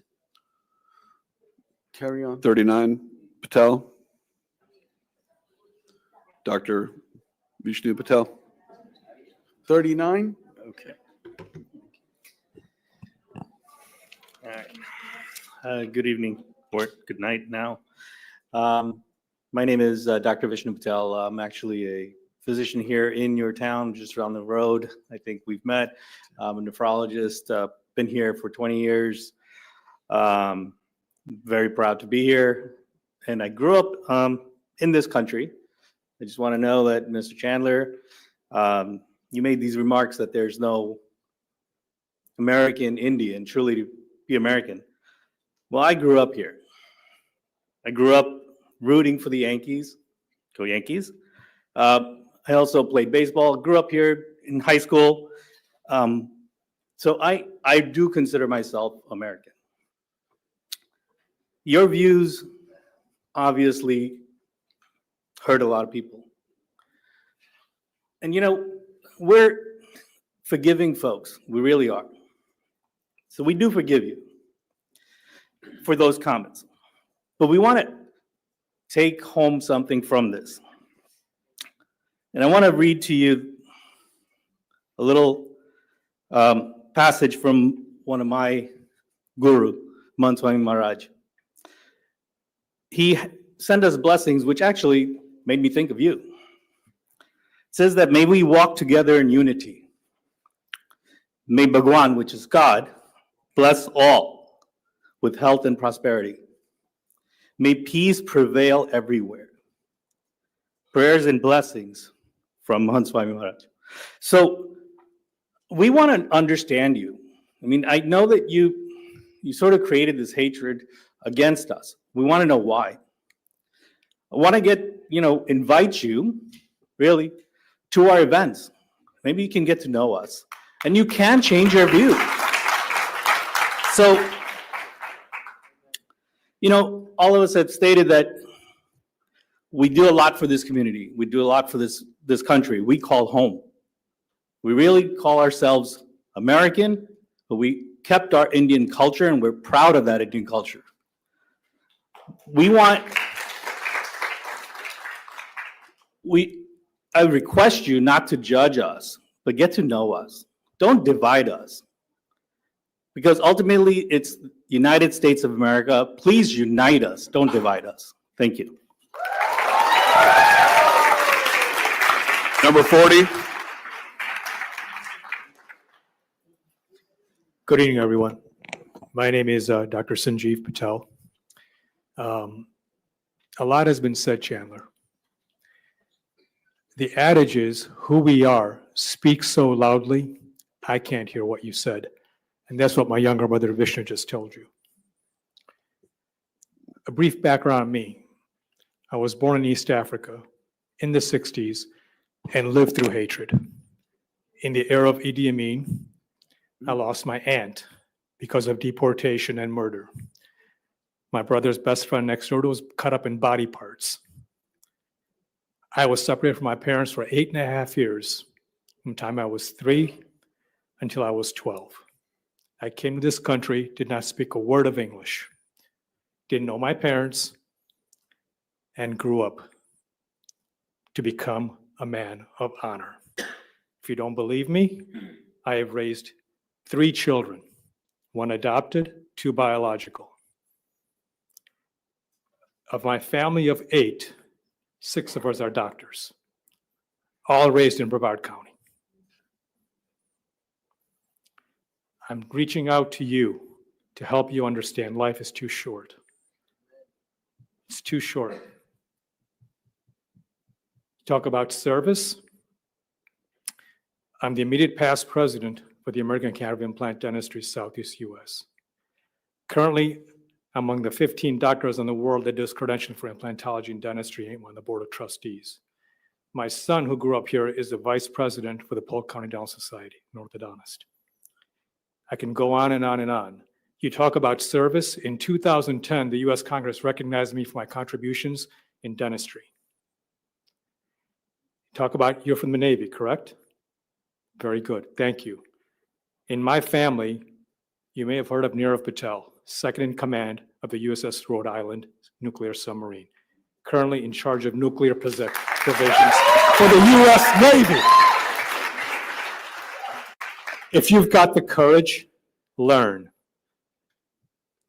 Carry on. 39, Patel. Dr. Vishnu Patel. 39. Okay. All right. Good evening, or good night now. My name is Dr. Vishnu Patel. I'm actually a physician here in your town, just around the road. I think we've met. I'm a nephrologist, been here for 20 years. Very proud to be here. And I grew up in this country. I just want to know that, Mr. Chandler, you made these remarks that there's no American Indian truly to be American. Well, I grew up here. I grew up rooting for the Yankees. Go Yankees. I also played baseball, grew up here in high school. So I do consider myself American. Your views obviously hurt a lot of people. And you know, we're forgiving folks. We really are. So we do forgive you for those comments. But we want to take home something from this. And I want to read to you a little passage from one of my guru, Mahant Swami Maharaj. He sent us blessings, which actually made me think of you. It says that may we walk together in unity. May Bhagwan, which is God, bless all with health and prosperity. May peace prevail everywhere. Prayers and blessings from Mahant Swami Maharaj. So we want to understand you. I mean, I know that you sort of created this hatred against us. We want to know why. I want to invite you, really, to our events. Maybe you can get to know us. And you can change your view. So, all of us have stated that we do a lot for this community. We do a lot for this country. We call home. We really call ourselves American, but we kept our Indian culture, and we're proud of that Indian culture. I request you not to judge us, but get to know us. Don't divide us. Because ultimately, it's the United States of America. Please unite us. Don't divide us. Thank you. Number 40. Good evening, everyone. My name is Dr. Sanjeev Patel. A lot has been said, Chandler. The adage is, who we are speaks so loudly, I can't hear what you said. And that's what my younger brother Vishnu just told you. A brief background on me. I was born in East Africa in the 60s and lived through hatred. In the era of Idi Amin, I lost my aunt because of deportation and murder. My brother's best friend next door was cut up in body parts. I was separated from my parents for 8.5 years, from the time I was 3 until I was 12. I came to this country, did not speak a word of English, didn't know my parents, and grew up to become a man of honor. If you don't believe me, I have raised 3 children, 1 adopted, 2 biological. Of my family of 8, 6 of us are doctors, all raised in Brevard County. I'm reaching out to you to help you understand life is too short. It's too short. Talk about service. I'm the immediate past president for the American Academy of Implant Dentistry, Southeast US. Currently, among the 15 doctors in the world that does credentialing for implantology and dentistry, I'm on the board of trustees. My son, who grew up here, is the vice president for the Polk County Dental Society, an orthodontist. I can go on and on and on. You talk about service. In 2010, the US Congress recognized me for my contributions in dentistry. Talk about, you're from the Navy, correct? Very good, thank you. In my family, you may have heard of Nirav Patel, second in command of the USS Rhode Island nuclear submarine, currently in charge of nuclear provisions for the US Navy. If you've got the courage, learn.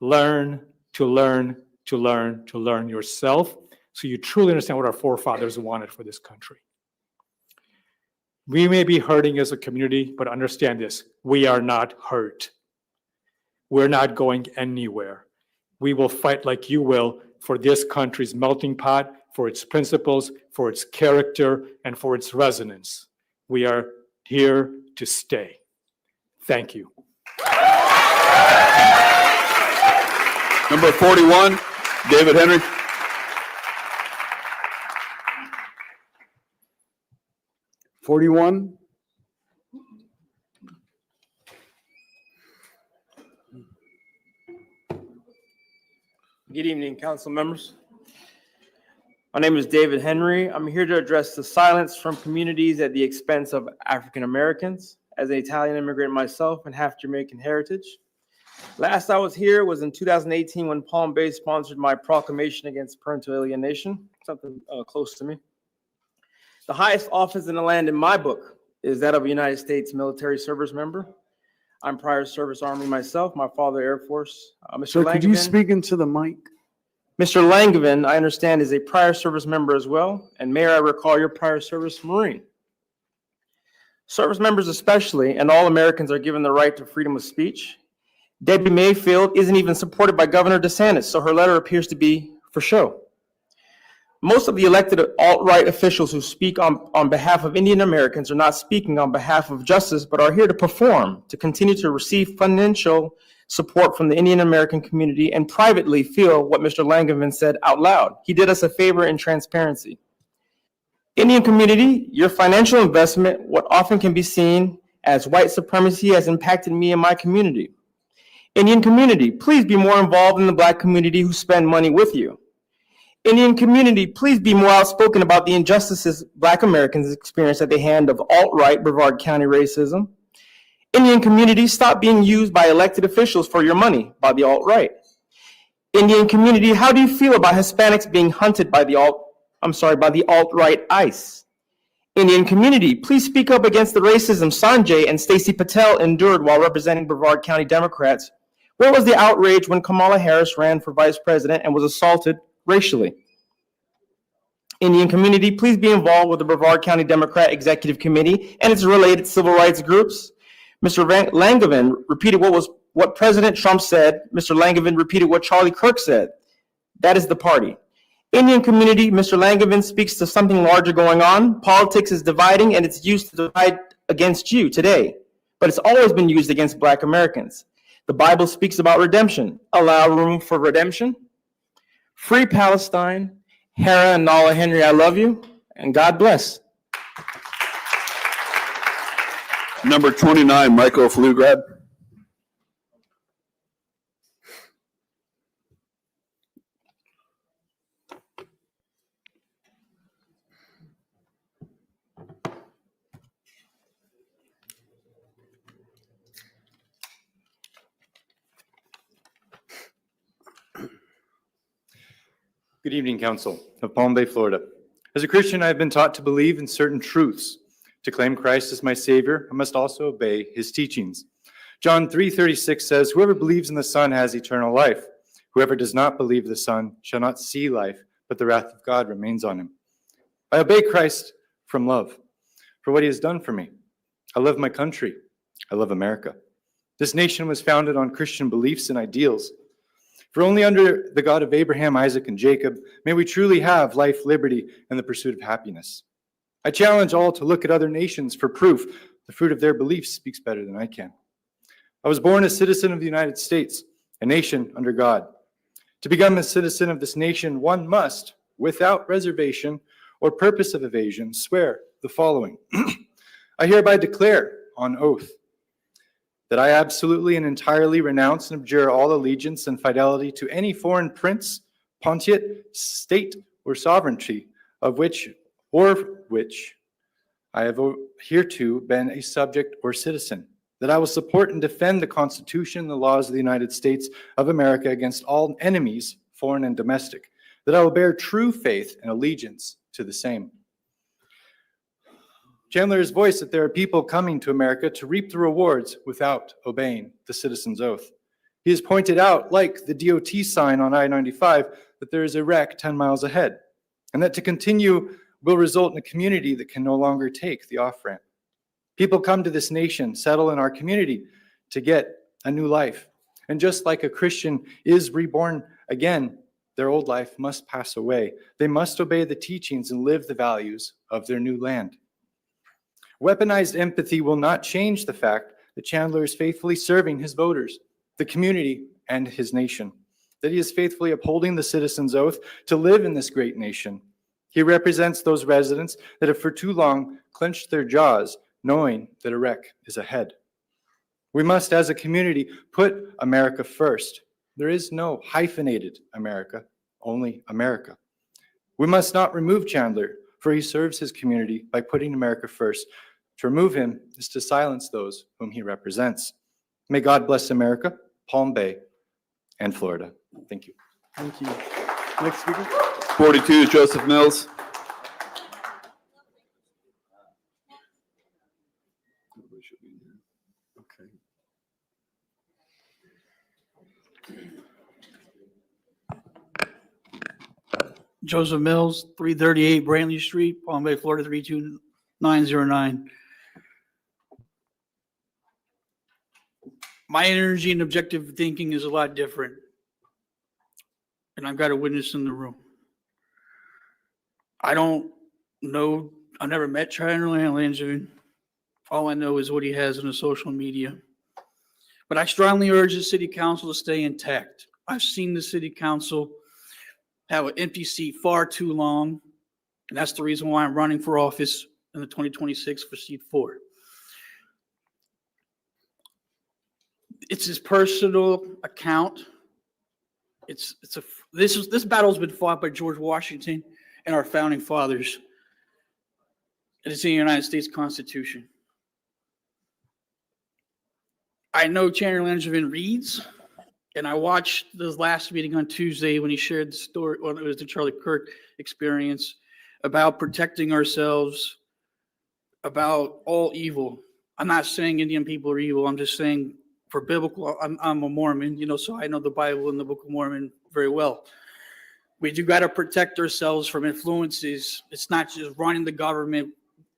Learn to learn to learn to learn yourself so you truly understand what our forefathers wanted for this country. We may be hurting as a community, but understand this, we are not hurt. We're not going anywhere. We will fight like you will for this country's melting pot, for its principles, for its character, and for its resonance. We are here to stay. Thank you. Number 41, David Henry. '41. Good evening, council members. My name is David Henry. I'm here to address the silence from communities at the expense of African Americans. As an Italian immigrant myself and half Jamaican heritage. Last I was here was in 2018 when Palm Bay sponsored my proclamation against parental alienation, something close to me. The highest office in the land in my book is that of a United States military service member. I'm prior service Army myself, my father Air Force. Mr. Sir, could you Langevin- speak into the mic? Mr. Langevin, I understand, is a prior service member as well. And Mayor, I recall your prior service Marine. Service members especially, and all Americans are given the right to freedom of speech. Debbie Mayfield isn't even supported by Governor DeSantis, so her letter appears to be for show. Most of the elected alt-right officials who speak on behalf of Indian Americans are not speaking on behalf of justice, but are here to perform, to continue to receive financial support from the Indian American community and privately feel what Mr. Langevin said out loud. He did us a favor in transparency. Indian community, your financial investment, what often can be seen as white supremacy, has impacted me and my community. Indian community, please be more involved in the Black community who spend money with you. Indian community, please be more outspoken about the injustices Black Americans experience at the hand of alt-right Brevard County racism. Indian community, stop being used by elected officials for your money by the alt-right. Indian community, how do you feel about Hispanics being hunted by the alt-right ICE? Indian community, please speak up against the racism Sanjay and Stacey Patel endured while representing Brevard County Democrats. Where was the outrage when Kamala Harris ran for vice president and was assaulted racially? Indian community, please be involved with the Brevard County Democrat Executive Committee and its related civil rights groups. Mr. Langevin repeated what President Trump said. Mr. Langevin repeated what Charlie Kirk said. That is the party. Indian community, Mr. Langevin speaks to something larger going on. Politics is dividing and it's used to divide against you today, but it's always been used against Black Americans. The Bible speaks about redemption. Allow room for redemption. Free Palestine. Hera and Nala Henry, I love you, and God bless. Number 29, Michael Flugrad. Good evening, Council of Palm Bay, Florida. As a Christian, I have been taught to believe in certain truths. To claim Christ as my Savior, I must also obey his teachings. John 3:36 says, "Whoever believes in the Son has eternal life. Whoever does not believe the Son shall not see life, but the wrath of God remains on him." I obey Christ from love, for what he has done for me. I love my country. I love America. This nation was founded on Christian beliefs and ideals. For only under the God of Abraham, Isaac, and Jacob may we truly have life, liberty, and the pursuit of happiness. I challenge all to look at other nations for proof the fruit of their beliefs speaks better than I can. I was born a citizen of the United States, a nation under God. To become a citizen of this nation, one must, without reservation or purpose of evasion, swear the following. I hereby declare on oath that I absolutely and entirely renounce and abjure all allegiance and fidelity to any foreign prince, pontiate, state, or sovereignty of which I have hereto been a subject or citizen, that I will support and defend the Constitution and the laws of the United States of America against all enemies, foreign and domestic, that I will bear true faith and allegiance to the same. Chandler has voiced that there are people coming to America to reap the rewards without obeying the citizen's oath. He has pointed out, like the DOT sign on I-95, that there is a wreck 10 miles ahead, and that to continue will result in a community that can no longer take the off-ramp. People come to this nation, settle in our community to get a new life. And just like a Christian is reborn again, their old life must pass away. They must obey the teachings and live the values of their new land. Weaponized empathy will not change the fact that Chandler is faithfully serving his voters, the community, and his nation, that he is faithfully upholding the citizen's oath to live in this great nation. He represents those residents that have for too long clenched their jaws, knowing that a wreck is ahead. We must, as a community, put America first. There is no hyphenated America, only America. We must not remove Chandler, for he serves his community by putting America first. To remove him is to silence those whom he represents. May God bless America, Palm Bay, and Florida. Thank you. Thank you. Next speaker. 42, Joseph Mills. Joseph Mills, 338 Brantley Street, Palm Bay, Florida, 32909. My energy and objective thinking is a lot different. And I've got a witness in the room. I don't know, I never met Chandler Langevin. All I know is what he has in the social media. But I strongly urge the city council to stay intact. I've seen the city council have an empty seat far too long, and that's the reason why I'm running for office in the 2026 for seat 4. It's his personal account. This battle's been fought by George Washington and our founding fathers. And it's in the United States Constitution. I know Chandler Langevin reads, and I watched this last meeting on Tuesday when he shared the story, well, it was the Charlie Kirk experience, about protecting ourselves, about all evil. I'm not saying Indian people are evil. I'm just saying for biblical, I'm a Mormon, so I know the Bible and the Book of Mormon very well. We do got to protect ourselves from influences. It's not just running the government.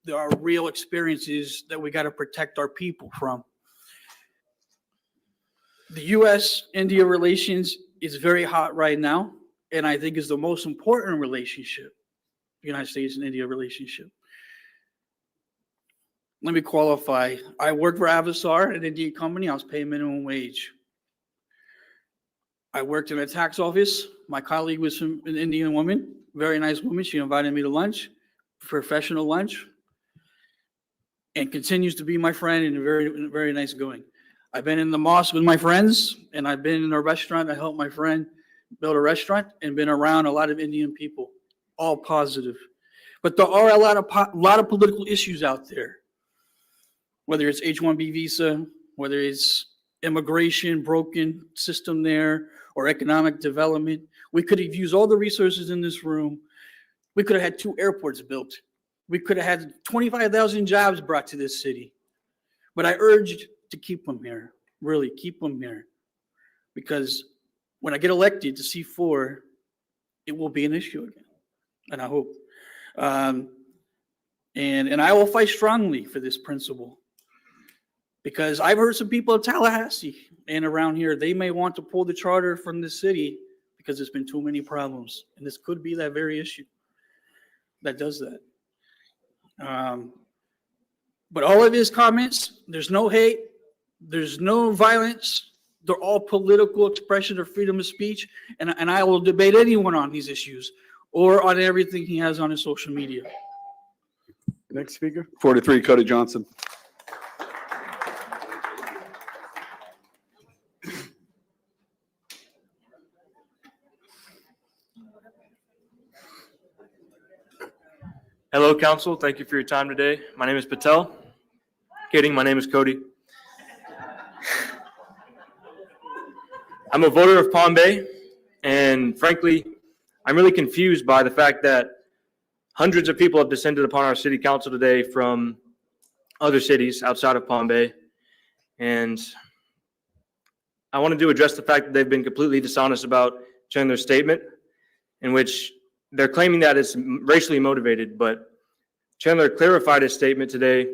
There are real experiences that we got to protect our people from. The U.S.-India relations is very hot right now, and I think is the most important relationship, the United States and India relationship. Let me qualify. I worked for Avasar, an Indian company. I was paying minimum wage. I worked in a tax office. My colleague was an Indian woman, very nice woman. She invited me to lunch, professional lunch, and continues to be my friend and very, very nice going. I've been in the mosque with my friends, and I've been in a restaurant. I helped my friend build a restaurant and been around a lot of Indian people, all positive. But there are a lot of political issues out there, whether it's H-1B visa, whether it's immigration, broken system there, or economic development. We could have used all the resources in this room. We could have had 2 airports built. We could have had 25,000 jobs brought to this city. But I urged to keep them here, really keep them here. Because when I get elected to C4, it will be an issue again, and I hope. And I will fight strongly for this principle. Because I've heard some people in Tallahassee and around here, they may want to pull the charter from the city because there's been too many problems. And this could be that very issue that does that. But all of his comments, there's no hate, there's no violence. They're all political expression of freedom of speech. And I will debate anyone on these issues or on everything he has on his social media. Next speaker. 43, Cody Johnson. Hello, council. Thank you for your time today. My name is Patel. Kidding, my name is Cody. I'm a voter of Palm Bay, and frankly, I'm really confused by the fact that hundreds of people have descended upon our city council today from other cities outside of Palm Bay. And I wanted to address the fact that they've been completely dishonest about Chandler's statement, in which they're claiming that it's racially motivated, but Chandler clarified his statement today.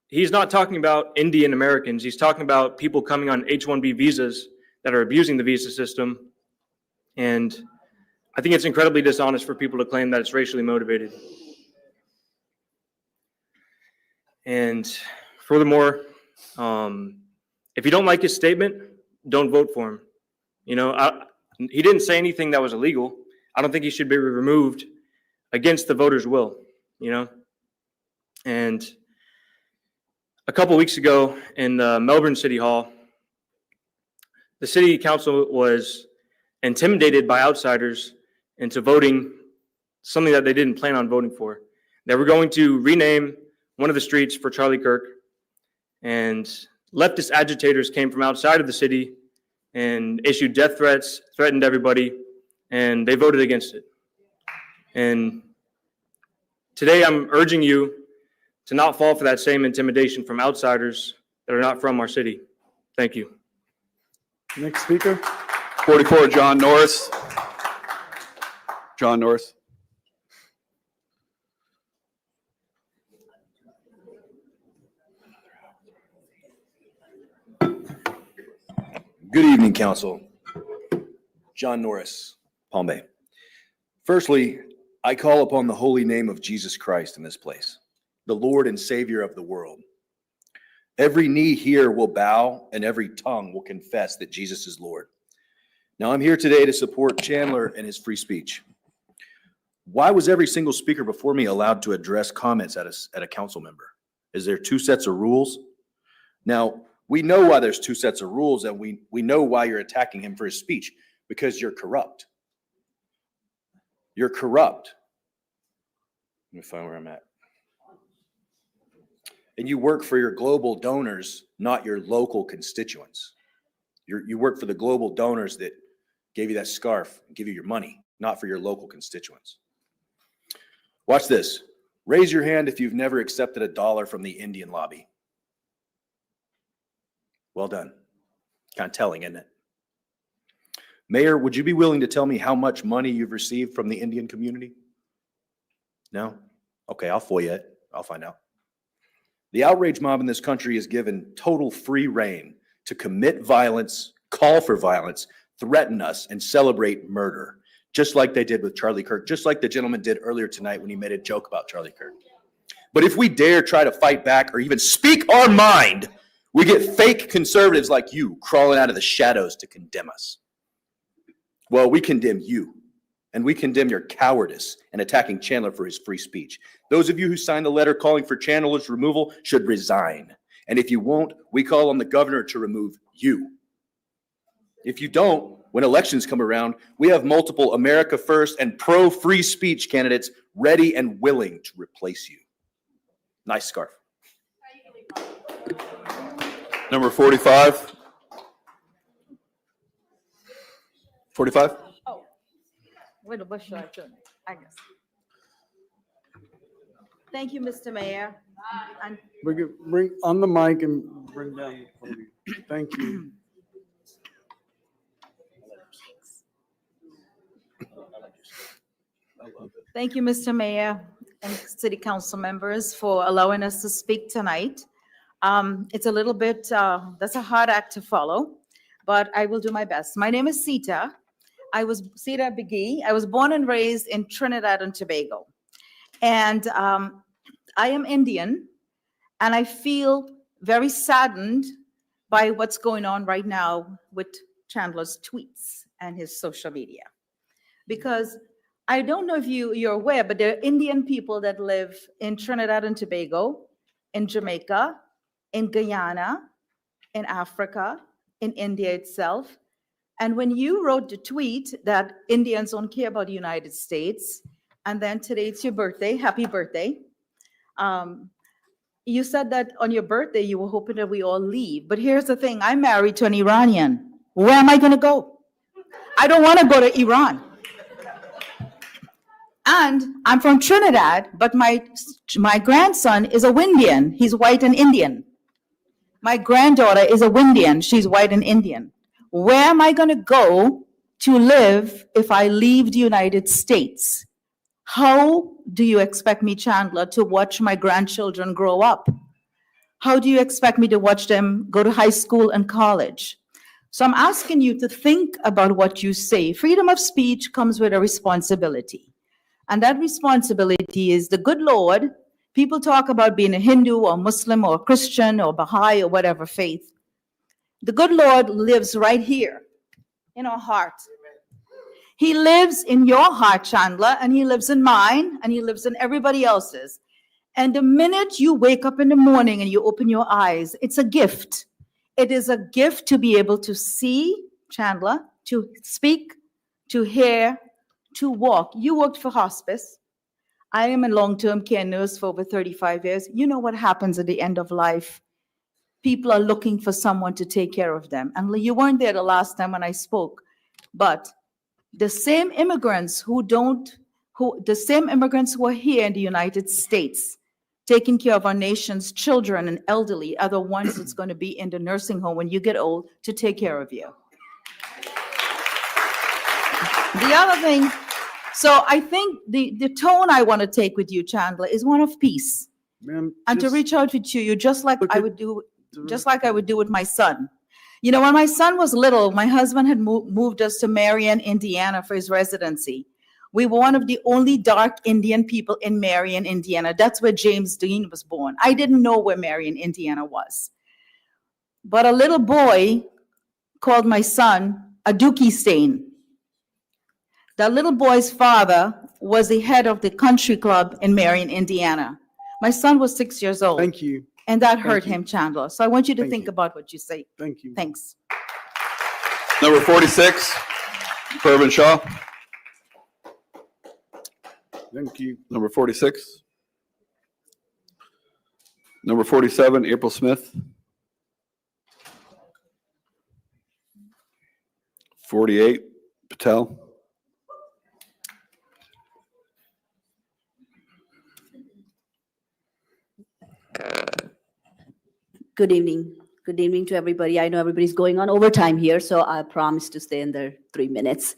He's not talking about Indian Americans. He's talking about people coming on H-1B visas that are abusing the visa system. And I think it's incredibly dishonest for people to claim that it's racially motivated. And furthermore, if you don't like his statement, don't vote for him. You know, he didn't say anything that was illegal. I don't think he should be removed against the voters' will, you know? And a couple weeks ago in Melbourne City Hall, the city council was intimidated by outsiders into voting something that they didn't plan on voting for. They were going to rename one of the streets for Charlie Kirk, and leftist agitators came from outside of the city and issued death threats, threatened everybody, and they voted against it. And today I'm urging you to not fall for that same intimidation from outsiders that are not from our city. Thank you. Next speaker. 44, John Norris. John Norris. Good evening, council. John Norris, Palm Bay. Firstly, I call upon the holy name of Jesus Christ in this place, the Lord and Savior of the world. Every knee here will bow and every tongue will confess that Jesus is Lord. Now, I'm here today to support Chandler and his free speech. Why was every single speaker before me allowed to address comments at a council member? Is there two sets of rules? Now, we know why there's two sets of rules, and we know why you're attacking him for his speech, because you're corrupt. You're corrupt. Let me find where I'm at. And you work for your global donors, not your local constituents. You work for the global donors that gave you that scarf, give you your money, not for your local constituents. Watch this. Raise your hand if you've never accepted $1 from the Indian lobby. Well done. Kind of telling, isn't it? Mayor, would you be willing to tell me how much money you've received from the Indian community? No? Okay, I'll FOIA it. I'll find out. The outrage mob in this country is given total free rein to commit violence, call for violence, threaten us, and celebrate murder, just like they did with Charlie Kirk, just like the gentleman did earlier tonight when he made a joke about Charlie Kirk. But if we dare try to fight back or even speak our mind, we get fake conservatives like you crawling out of the shadows to condemn us. Well, we condemn you, and we condemn your cowardice in attacking Chandler for his free speech. Those of you who signed the letter calling for Chandler's removal should resign. And if you won't, we call on the governor to remove you. If you don't, when elections come around, we have multiple America First and pro-free speech candidates ready and willing to replace you. Nice scarf. Number 45. 45? Oh, wait, what should I turn? I guess. Thank you, Mr. Mayor. Bring on the mic and bring down the podium. Thank you. Thank you, Mr. Mayor and City Council members for allowing us to speak tonight. It's a little bit, that's a hard act to follow, but I will do my best. My name is Sita. Sita Begui. I was born and raised in Trinidad and Tobago. And I am Indian, and I feel very saddened by what's going on right now with Chandler's tweets and his social media. Because I don't know if you're aware, but there are Indian people that live in Trinidad and Tobago, in Jamaica, in Guyana, in Africa, in India itself. And when you wrote the tweet that Indians don't care about the United States, and then today it's your birthday, happy birthday. You said that on your birthday, you were hoping that we all leave. But here's the thing, I'm married to an Iranian. Where am I gonna go? I don't wanna go to Iran. And I'm from Trinidad, but my grandson is a Windian. He's white and Indian. My granddaughter is a Windian. She's white and Indian. Where am I going to go to live if I leave the United States? How do you expect me, Chandler, to watch my grandchildren grow up? How do you expect me to watch them go to high school and college? So I'm asking you to think about what you say. Freedom of speech comes with a responsibility. And that responsibility is the good Lord. People talk about being a Hindu or Muslim or Christian or Baha'i or whatever faith. The good Lord lives right here in our heart. He lives in your heart, Chandler, and he lives in mine, and he lives in everybody else's. And the minute you wake up in the morning and you open your eyes, it's a gift. It is a gift to be able to see, Chandler, to speak, to hear, to walk. You worked for hospice. I am a long-term care nurse for over 35 years. You know what happens at the end of life. People are looking for someone to take care of them. And you weren't there the last time when I spoke, but the same immigrants who are here in the United States, taking care of our nation's children and elderly, are the ones that's going to be in the nursing home when you get old to take care of you. The other thing, so I think the tone I want to take with you, Chandler, is one of peace. Ma'am, And to reach out to you, just like I would do with my son. You know, when my son was little, my husband had moved us to Marion, Indiana for his residency. We were one of the only dark Indian people in Marion, Indiana. That's where James Dean was born. I didn't know where Marion, Indiana was. But a little boy called my son a dookie stain. That little boy's father was the head of the country club in Marion, Indiana. My son was 6 years old. Thank you. And that Thank hurt you. him, Chandler. So I want you to Thank think you. about what you say. Thank you. Thanks. Number 46, Pervin Shaw. Thank you. Number 46. Number 47, April Smith. 48, Patel. Good evening. Good evening to everybody. I know everybody's going on overtime here, so I promise to stay in there 3 minutes.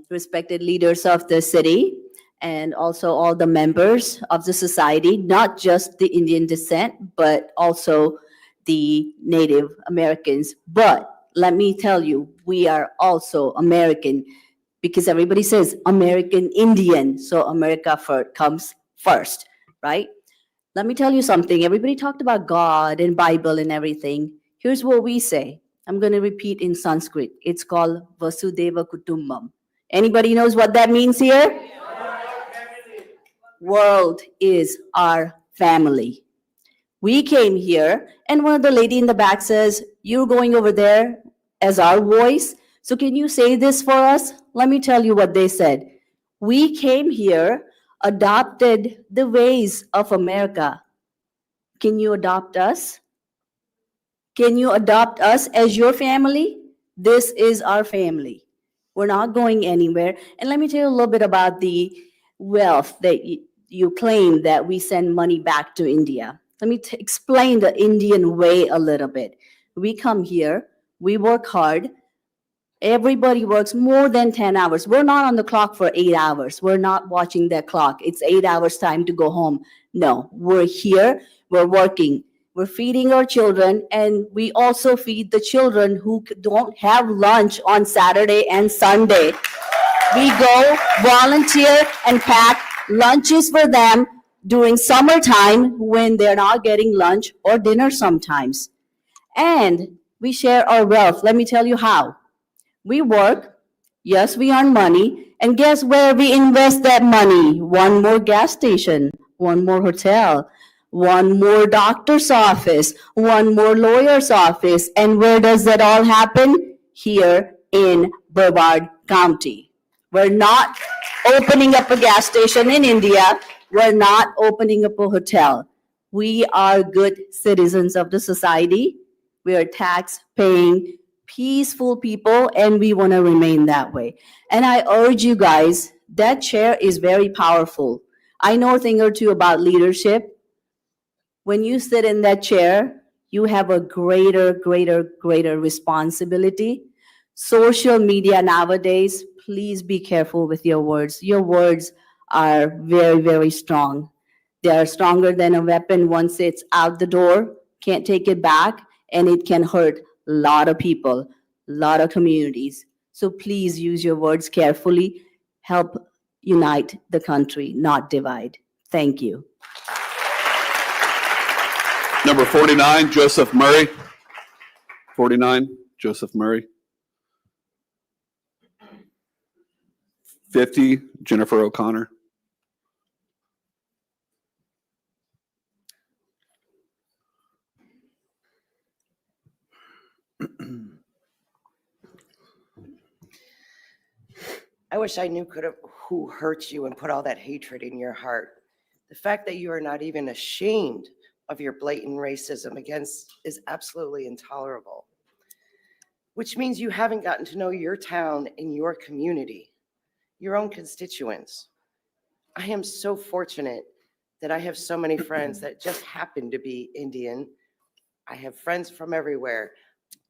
Respected leaders of the city and also all the members of the society, not just the Indian descent, but also the Native Americans. But let me tell you, we are also American because everybody says American Indian, so America comes first, right? Let me tell you something. Everybody talked about God and Bible and everything. Here's what we say. I'm going to repeat in Sanskrit. It's called Vasudeva Kutumbam. Anybody knows what that means here? World is our family. We came here, and one of the lady in the back says, you're going over there as our voice. So can you say this for us? Let me tell you what they said. We came here, adopted the ways of America. Can you adopt us? Can you adopt us as your family? This is our family. We're not going anywhere. And let me tell you a little bit about the wealth that you claim that we send money back to India. Let me explain the Indian way a little bit. We come here, we work hard. Everybody works more than 10 hours. We're not on the clock for 8 hours. We're not watching that clock. It's 8 hours time to go home. No, we're here, we're working. we're feeding our children, and we also feed the children who don't have lunch on Saturday and Sunday. We go volunteer and pack lunches for them during summertime when they're not getting lunch or dinner sometimes. And we share our wealth. Let me tell you how. We work, yes, we earn money, and guess where we invest that money? One more gas station, one more hotel, one more doctor's office, one more lawyer's office. And where does that all happen? Here in Brevard County. We're not opening up a gas station in India. We're not opening up a hotel. We are good citizens of the society. We are tax-paying, peaceful people, and we want to remain that way. And I urge you guys, that chair is very powerful. I know a thing or two about leadership. When you sit in that chair, you have a greater responsibility. Social media nowadays, please be careful with your words. Your words are very strong. They are stronger than a weapon. Once it's out the door, can't take it back, and it can hurt a lot of people, a lot of communities. So please use your words carefully. Help unite the country, not divide. Thank you. Number 49, Joseph Murray. 49, Joseph Murray. 50, Jennifer O'Connor. I wish I knew who hurt you and put all that hatred in your heart. The fact that you are not even ashamed of your blatant racism against is absolutely intolerable, which means you haven't gotten to know your town and your community, your own constituents. I am so fortunate that I have so many friends that just happen to be Indian. I have friends from everywhere.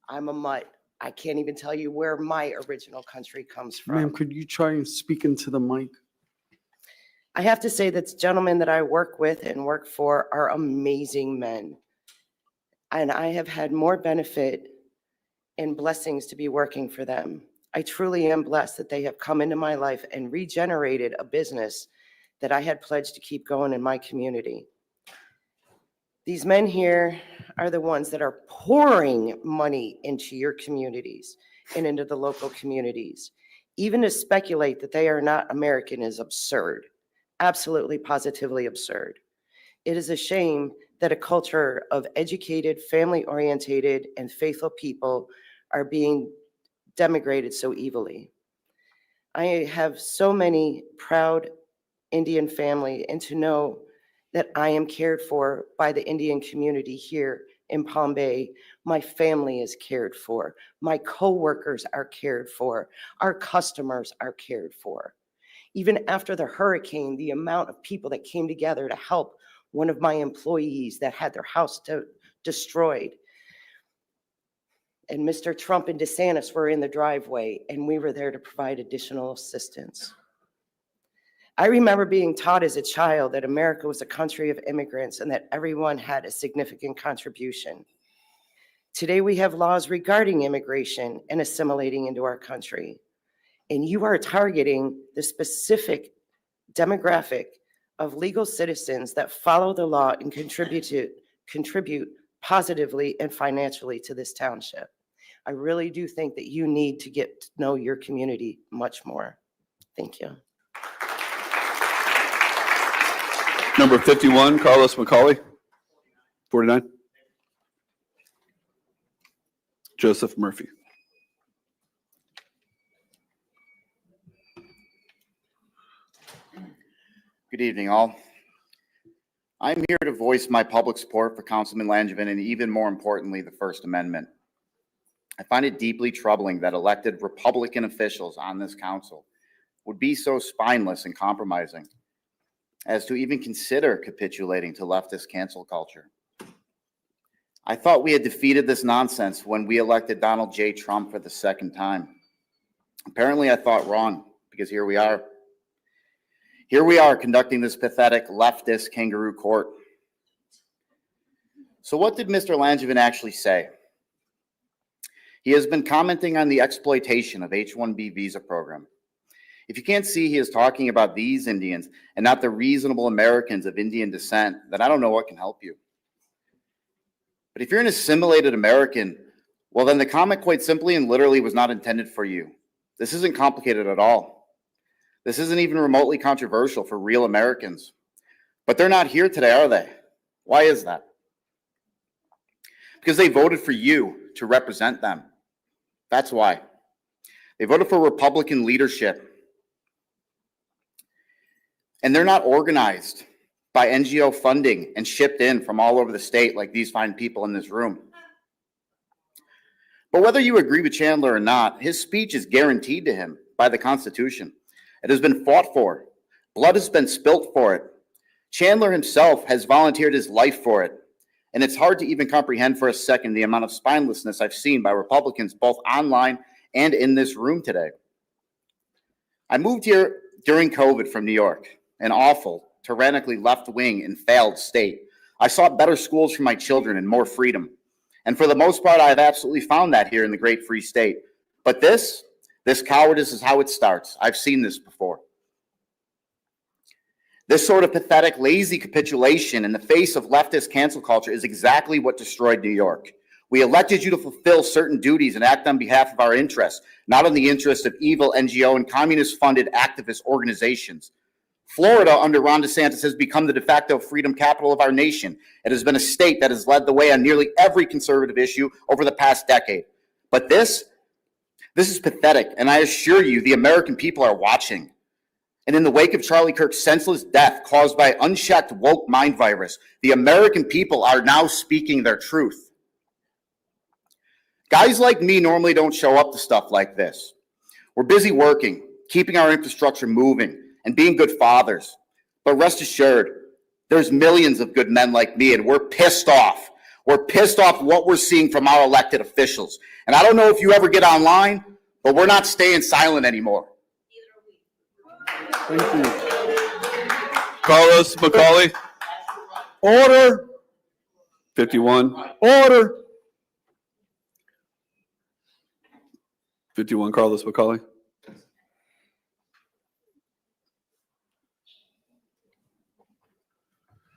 I'm a mutt. I can't even tell you where my original country comes from. Ma'am, could you try and speak into the mic? I have to say that the gentlemen that I work with and work for are amazing men. And I have had more benefit and blessings to be working for them. I truly am blessed that they have come into my life and regenerated a business that I had pledged to keep going in my community. These men here are the ones that are pouring money into your communities and into the local communities. Even to speculate that they are not American is absurd, absolutely positively absurd. It is a shame that a culture of educated, family-oriented, and faithful people are being denigrated so evilly. I have so many proud Indian family, and to know that I am cared for by the Indian community here in Palm Bay. My family is cared for. My coworkers are cared for. Our customers are cared for. Even after the hurricane, the amount of people that came together to help one of my employees that had their house destroyed. And Mr. Trump and DeSantis were in the driveway, and we were there to provide additional assistance. I remember being taught as a child that America was a country of immigrants and that everyone had a significant contribution. Today, we have laws regarding immigration and assimilating into our country. And you are targeting the specific demographic of legal citizens that follow the law and contribute positively and financially to this township. I really do think that you need to get to know your community much more. Thank you. Number 51, Carlos McCauley. 49, Joseph Murphy. Good evening, all. I'm here to voice my public support for Councilman Langevin and, even more importantly, the First Amendment. I find it deeply troubling that elected Republican officials on this council would be so spineless and compromising as to even consider capitulating to leftist cancel culture. I thought we had defeated this nonsense when we elected Donald J. Trump for the second time. Apparently, I thought wrong, because here we are. Here we are conducting this pathetic leftist kangaroo court. So what did Mr. Langevin actually say? He has been commenting on the exploitation of H-1B visa program. If you can't see he is talking about these Indians and not the reasonable Americans of Indian descent, then I don't know what can help you. But if you're an assimilated American, well, then the comment quite simply and literally was not intended for you. This isn't complicated at all. This isn't even remotely controversial for real Americans. But they're not here today, are they? Why is that? Because they voted for you to represent them. That's why. They voted for Republican leadership. And they're not organized by NGO funding and shipped in from all over the state like these fine people in this room. But whether you agree with Chandler or not, his speech is guaranteed to him by the Constitution. It has been fought for. Blood has been spilt for it. Chandler himself has volunteered his life for it. And it's hard to even comprehend for a second the amount of spinelessness I've seen by Republicans both online and in this room today. I moved here during COVID from New York, an awful, tyrannically left-wing and failed state. I sought better schools for my children and more freedom. And for the most part, I have absolutely found that here in the great free state. But this cowardice is how it starts. I've seen this before. This sort of pathetic, lazy capitulation in the face of leftist cancel culture is exactly what destroyed New York. We elected you to fulfill certain duties and act on behalf of our interests, not on the interests of evil NGO and communist-funded activist organizations. Florida, under Ron DeSantis, has become the de facto freedom capital of our nation. It has been a state that has led the way on nearly every conservative issue over the past decade. But this is pathetic, and I assure you the American people are watching. And in the wake of Charlie Kirk's senseless death caused by unchecked woke mind virus, the American people are now speaking their truth. Guys like me normally don't show up to stuff like this. We're busy working, keeping our infrastructure moving, and being good fathers. But rest assured, there's millions of good men like me, and we're pissed off. We're pissed off what we're seeing from our elected officials. And I don't know if you ever get online, but we're not staying silent anymore. Thank you. Carlos McCauley, Order, 51. order. 51, Carlos McCauley.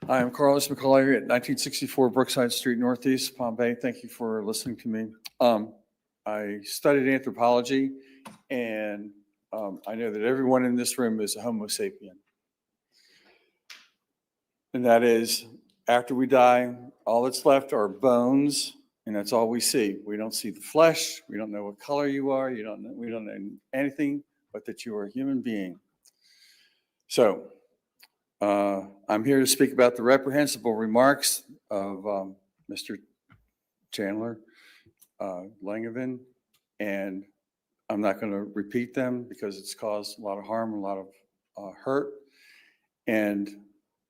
I am Carlos McCauley at 1964 Brookside Street Northeast, Palm Bay. Thank you for listening to me. I studied anthropology, and I know that everyone in this room is a Homo sapien. And that is, after we die, all that's left are bones, and that's all we see. We don't see the flesh. We don't know what color you are. We don't know anything but that you are a human being. So, I'm here to speak about the reprehensible remarks of Mr. Chandler Langevin, and I'm not going to repeat them because it's caused a lot of harm, a lot of hurt. And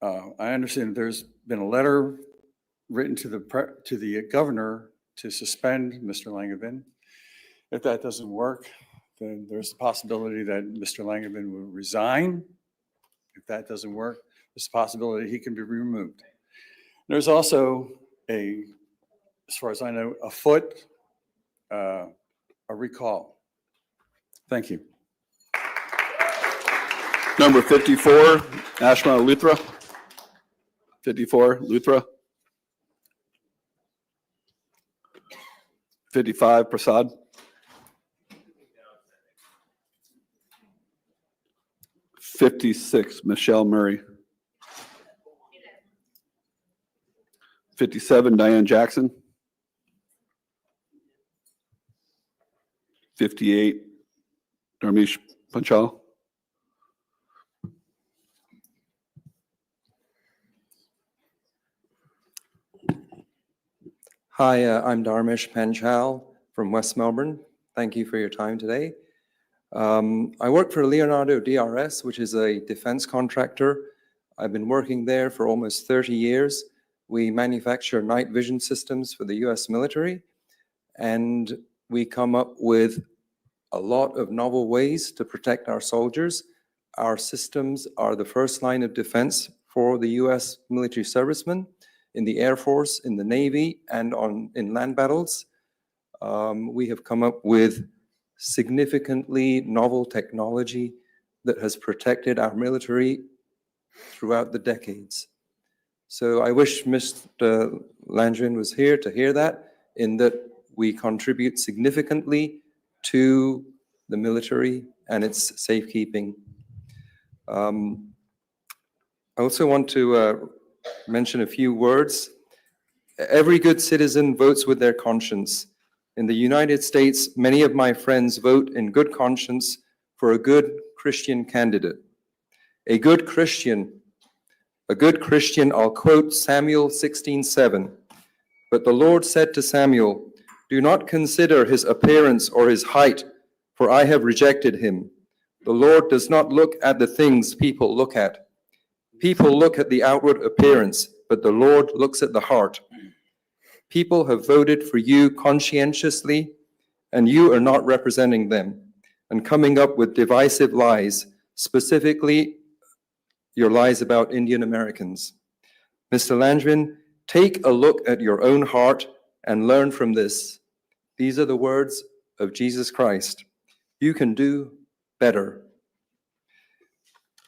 I understand there's been a letter written to the governor to suspend Mr. Langevin. If that doesn't work, then there's the possibility that Mr. Langevin will resign. If that doesn't work, there's a possibility he can be removed. There's also as far as I know, a recall. Thank you. Number 54, Ashma Luthra. 54, Luthra. 55, Prasad. 56, Michelle Murray. 57, Diane Jackson. 58, Dharmesh Panchal. Hi, I'm Dharmesh Panchal from West Melbourne. Thank you for your time today. I work for Leonardo DRS, which is a defense contractor. I've been working there for almost 30 years. We manufacture night vision systems for the US military, and we come up with a lot of novel ways to protect our soldiers. Our systems are the first line of defense for the US military servicemen. in the Air Force, in the Navy, and in land battles. We have come up with significantly novel technology that has protected our military throughout the decades. So I wish Mr. Langevin was here to hear that, in that we contribute significantly to the military and its safekeeping. I also want to mention a few words. Every good citizen votes with their conscience. In the United States, many of my friends vote in good conscience for a good Christian candidate. A good Christian, I'll quote Samuel 16:7. But the Lord said to Samuel, "Do not consider his appearance or his height, for I have rejected him." The Lord does not look at the things people look at. People look at the outward appearance, but the Lord looks at the heart. People have voted for you conscientiously, and you are not representing them and coming up with divisive lies, specifically your lies about Indian Americans. Mr. Langevin, take a look at your own heart and learn from this. These are the words of Jesus Christ. You can do better.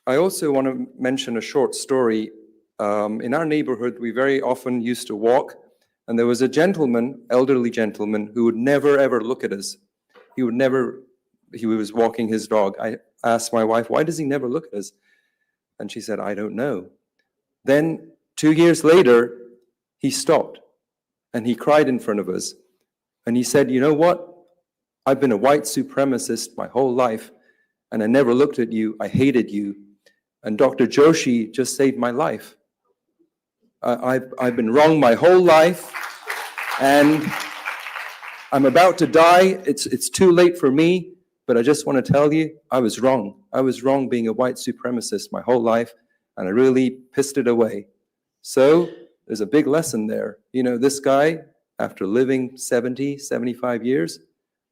I also want to mention a short story. In our neighborhood, we very often used to walk, and there was a gentleman, elderly gentleman, who would never ever look at us. He was walking his dog. I asked my wife, why does he never look at us? And she said, I don't know. Then 2 years later, he stopped and he cried in front of us. And he said, you know what? I've been a white supremacist my whole life, and I never looked at you. I hated you. And Dr. Joshi just saved my life. I've been wrong my whole life, and I'm about to die. It's too late for me, but I just want to tell you, I was wrong. I was wrong being a white supremacist my whole life, and I really pissed it away. So there's a big lesson there. You know, this guy, after living 70, 75 years,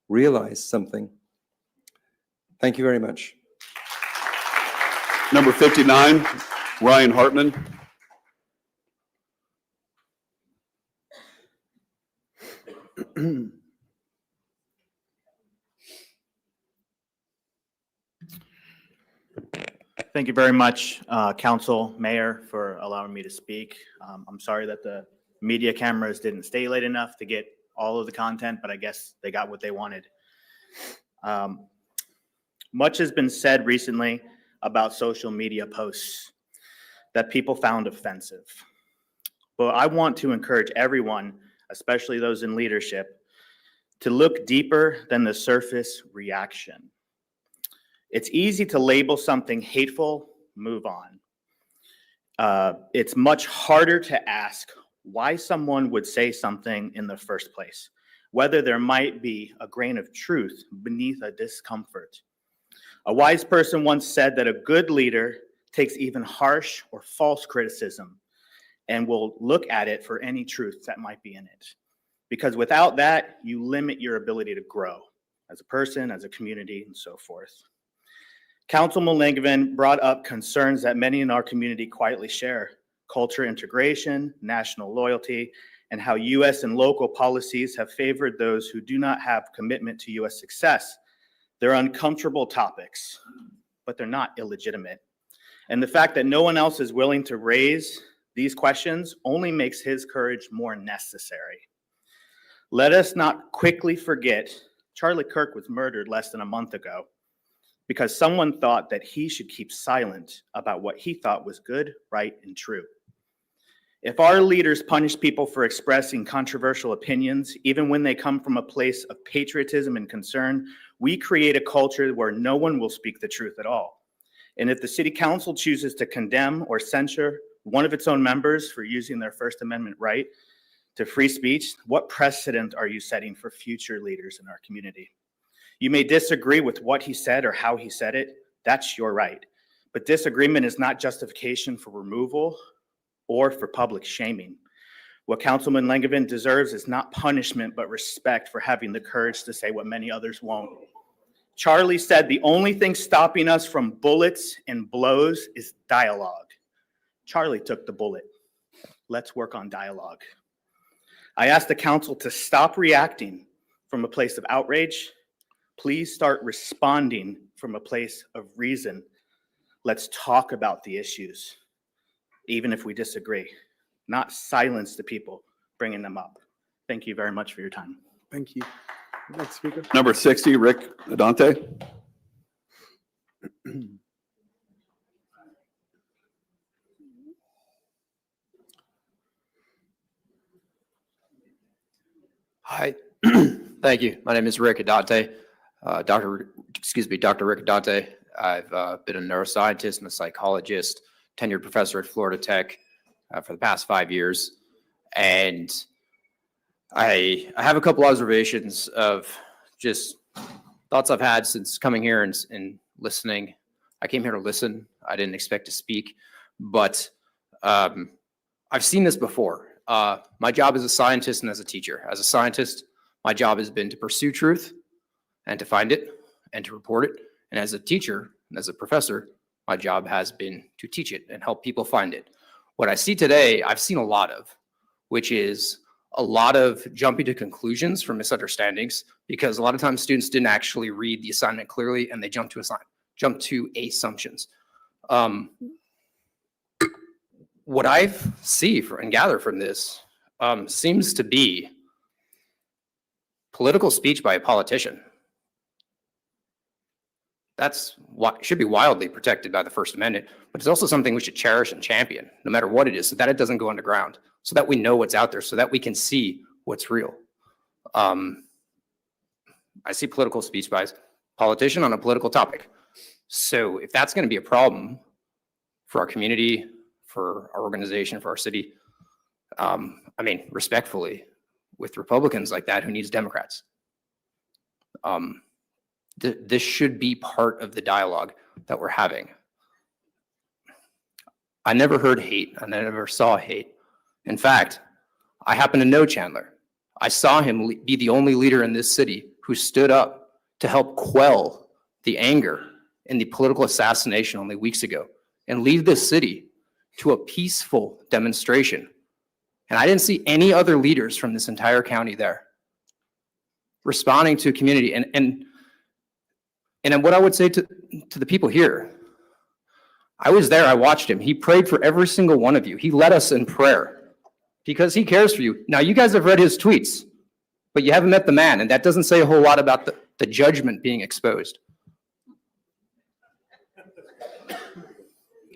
realized something. Thank you very much. Number 59, Ryan Hartman. Thank you very much, Council, Mayor, for allowing me to speak. I'm sorry that the media cameras didn't stay late enough to get all of the content, but I guess they got what they wanted. Much has been said recently about social media posts that people found offensive. But I want to encourage everyone, especially those in leadership, to look deeper than the surface reaction. It's easy to label something hateful, move on. It's much harder to ask why someone would say something in the first place, whether there might be a grain of truth beneath a discomfort. A wise person once said that a good leader takes even harsh or false criticism and will look at it for any truth that might be in it. Because without that, you limit your ability to grow as a person, as a community, and so forth. Councilman Langevin brought up concerns that many in our community quietly share: culture integration, national loyalty, and how U.S. and local policies have favored those who do not have commitment to U.S. success. They're uncomfortable topics, but they're not illegitimate. And the fact that no one else is willing to raise these questions only makes his courage more necessary. Let us not quickly forget Charlie Kirk was murdered less than a month ago because someone thought that he should keep silent about what he thought was good, right, and true. If our leaders punish people for expressing controversial opinions, even when they come from a place of patriotism and concern, we create a culture where no one will speak the truth at all. And if the city council chooses to condemn or censure one of its own members for using their First Amendment right to free speech, what precedent are you setting for future leaders in our community? You may disagree with what he said or how he said it. That's your right. But disagreement is not justification for removal or for public shaming. What Councilman Langevin deserves is not punishment, but respect for having the courage to say what many others won't. Charlie said the only thing stopping us from bullets and blows is dialogue. Charlie took the bullet. let's work on dialogue. I ask the council to stop reacting from a place of outrage. Please start responding from a place of reason. Let's talk about the issues, even if we disagree, not silence the people bringing them up. Thank you very much for your time. Thank you. Next speaker. Number 60, Rick Adante. Hi, thank you. My name is Rick Adante. Dr. Rick Adante. I've been a neuroscientist and a psychologist, tenured professor at Florida Tech for the past 5 years. And I have a couple observations of just thoughts I've had since coming here and listening. I came here to listen. I didn't expect to speak, but I've seen this before. My job as a scientist and as a teacher. As a scientist, my job has been to pursue truth and to find it and to report it. And as a teacher and as a professor, my job has been to teach it and help people find it. What I see today, I've seen a lot of, which is a lot of jumping to conclusions from misunderstandings, because a lot of times students didn't actually read the assignment clearly and they jump to assumptions. What I see and gather from this seems to be political speech by a politician. That's what should be wildly protected by the First Amendment, but it's also something we should cherish and champion, no matter what it is, so that it doesn't go underground, so that we know what's out there, so that we can see what's real. I see political speech by a politician on a political topic. So if that's going to be a problem for our community, for our organization, for our city, I mean, respectfully, with Republicans like that, who needs Democrats? This should be part of the dialogue that we're having. I never heard hate. I never saw hate. In fact, I happen to know Chandler. I saw him be the only leader in this city who stood up to help quell the anger and the political assassination only weeks ago and lead this city to a peaceful demonstration. And I didn't see any other leaders from this entire county there responding to a community. And what I would say to the people here, I was there, I watched him. He prayed for every single one of you. He led us in prayer because he cares for you. Now, you guys have read his tweets, but you haven't met the man, and that doesn't say a whole lot about the judgment being exposed.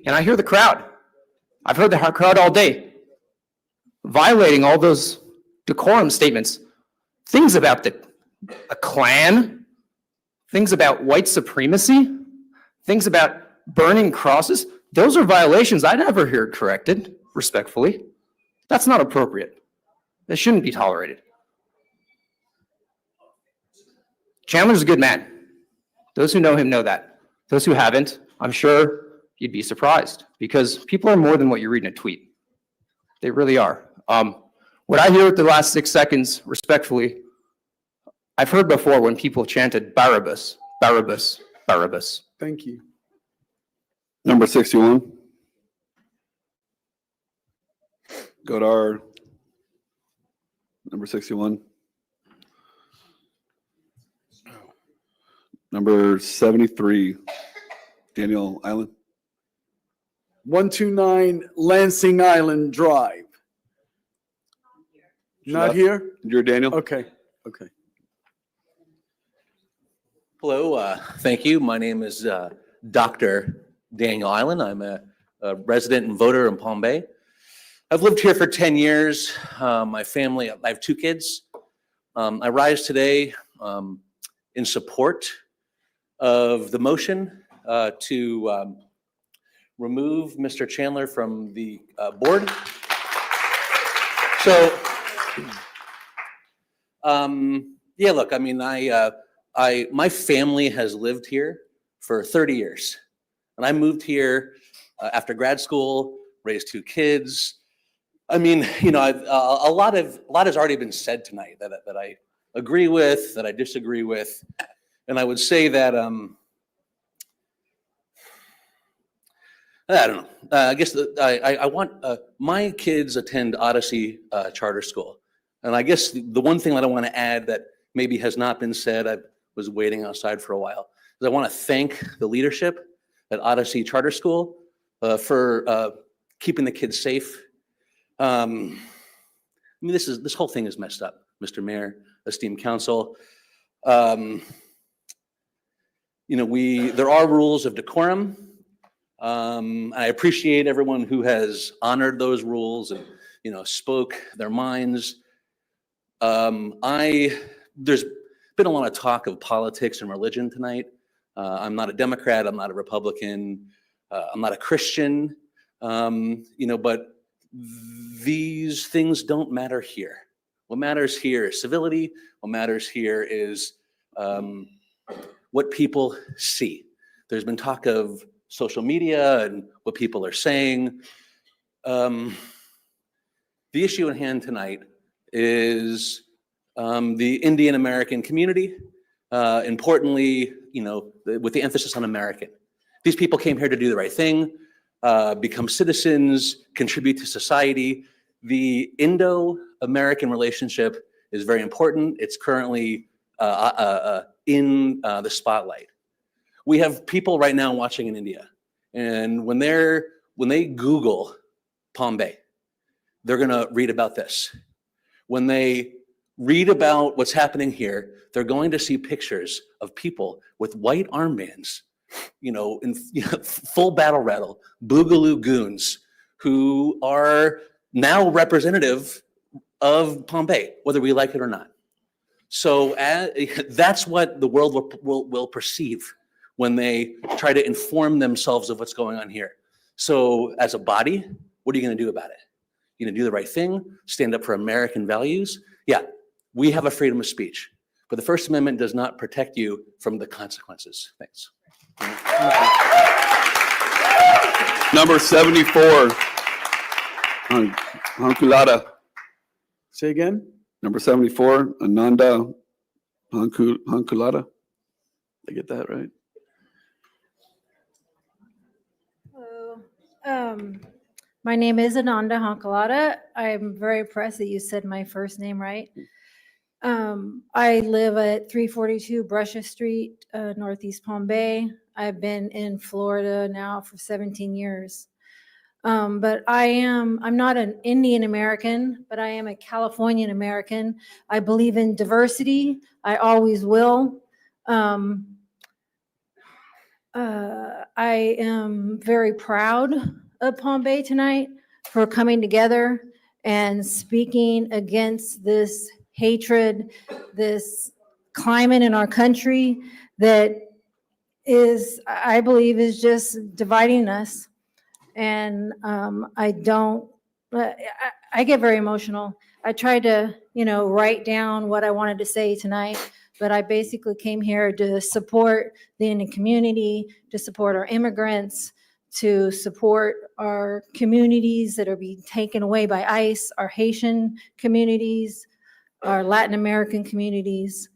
And I hear the crowd. I've heard the crowd all day violating all those decorum statements, things about a Klan, things about white supremacy, things about burning crosses. Those are violations I never heard corrected, respectfully. That's not appropriate. That shouldn't be tolerated. Chandler's a good man. Those who know him know that. Those who haven't, I'm sure you'd be surprised, because people are more than what you read in a tweet. They really are. What I hear with the last 6 seconds, respectfully, I've heard before when people chanted Barabbas, Barabbas, Barabbas. Thank you. Number 61. Go to our number 61. Number 73, Daniel Island. 129 Lansing Island Drive. Not here? You're Daniel? Okay, okay. Hello, thank you. My name is Dr. Daniel Island. I'm a resident and voter in Palm Bay. I've lived here for 10 years. My family, I have 2 kids. I rise today in support of the motion to remove Mr. Chandler from the board. So, yeah, look, I mean, my family has lived here for 30 years. And I moved here after grad school, raised 2 kids. I mean, you know, a lot has already been said tonight that I agree with, that I disagree with. And I would say that I don't know. I guess I want, my kids attend Odyssey Charter School. And I guess the one thing that I want to add that maybe has not been said, I was waiting outside for a while, is I want to thank the leadership at Odyssey Charter School for keeping the kids safe. I mean, this whole thing is messed up, Mr. Mayor, esteemed council. You know, there are rules of decorum. I appreciate everyone who has honored those rules and, you know, spoke their minds. There's been a lot of talk of politics and religion tonight. I'm not a Democrat, I'm not a Republican, I'm not a Christian, you know, but these things don't matter here. What matters here is civility. What matters here is what people see. There's been talk of social media and what people are saying. The issue at hand tonight is the Indian American community, importantly, you know, with the emphasis on American. These people came here to do the right thing, become citizens, contribute to society. The Indo-American relationship is very important. It's currently in the spotlight. We have people right now watching in India, and when they Google Palm Bay, they're gonna read about this. When they read about what's happening here, they're going to see pictures of people with white armbands, you know, in full battle rattle, boogaloo goons who are now representative of Palm Bay, whether we like it or not. So that's what the world will perceive when they try to inform themselves of what's going on here. So as a body, what are you going to do about it? You're going to do the right thing, stand up for American values? Yeah, we have a freedom of speech, but the First Amendment does not protect you from the consequences. Thanks. Number 74, Hankulada. Say again? Number 74, Ananda Hankulada. Did I get that right? My name is Ananda Hankalada. I'm very impressed that you said my first name right. I live at 342 Brusha Street, Northeast Palm Bay. I've been in Florida now for 17 years. But I'm not an Indian American, but I am a Californian American. I believe in diversity. I always will. I am very proud of Palm Bay tonight for coming together and speaking against this hatred, this climate in our country that is, I believe, is just dividing us. And I get very emotional. I tried to, you know, write down what I wanted to say tonight, but I basically came here to support the Indian community, to support our immigrants, to support our communities that are being taken away by ICE, our Haitian communities, our Latin American communities.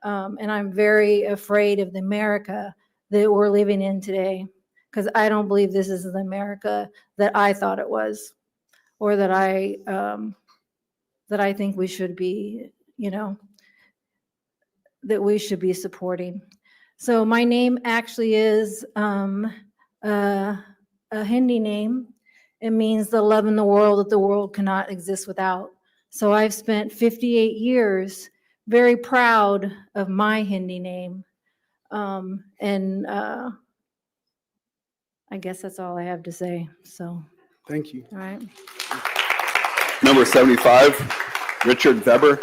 And I'm very afraid of the America that we're living in today, because I don't believe this is the America that I thought it was, or that I think we should be, you know, that we should be supporting. So my name actually is a Hindi name. It means the love in the world that the world cannot exist without. So I've spent 58 years very proud of my Hindi name. I guess that's all I have to say, so. Thank you. All right. Number 75, Richard Weber.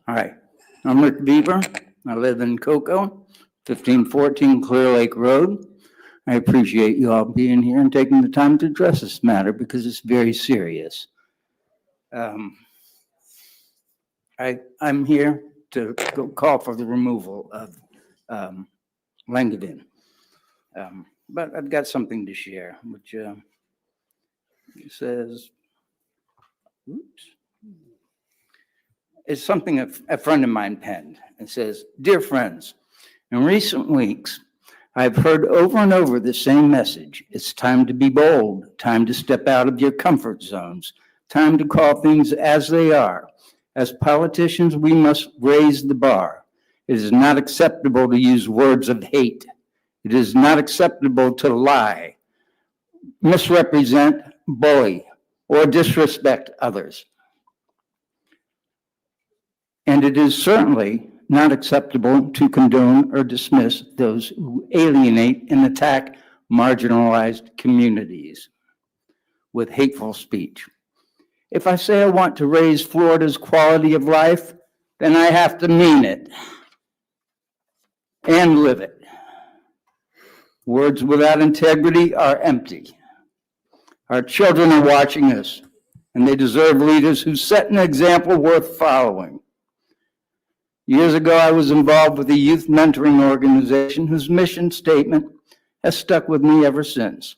Hi, I'm Rick Weber. I live in Cocoa, 1514 Clear Lake Road. I appreciate you all being here and taking the time to address this matter because it's very serious. I'm here to call for the removal of Langevin. But I've got something to share, which says, oops. is something a friend of mine penned. It says, "Dear friends, in recent weeks, I've heard over and over the same message. It's time to be bold, time to step out of your comfort zones, time to call things as they are. As politicians, we must raise the bar. It is not acceptable to use words of hate. It is not acceptable to lie, misrepresent, bully, or disrespect others. And it is certainly not acceptable to condone or dismiss those who alienate and attack marginalized communities with hateful speech. If I say I want to raise Florida's quality of life, then I have to mean it and live it. Words without integrity are empty. Our children are watching us, and they deserve leaders who set an example worth following. Years ago, I was involved with a youth mentoring organization whose mission statement has stuck with me ever since.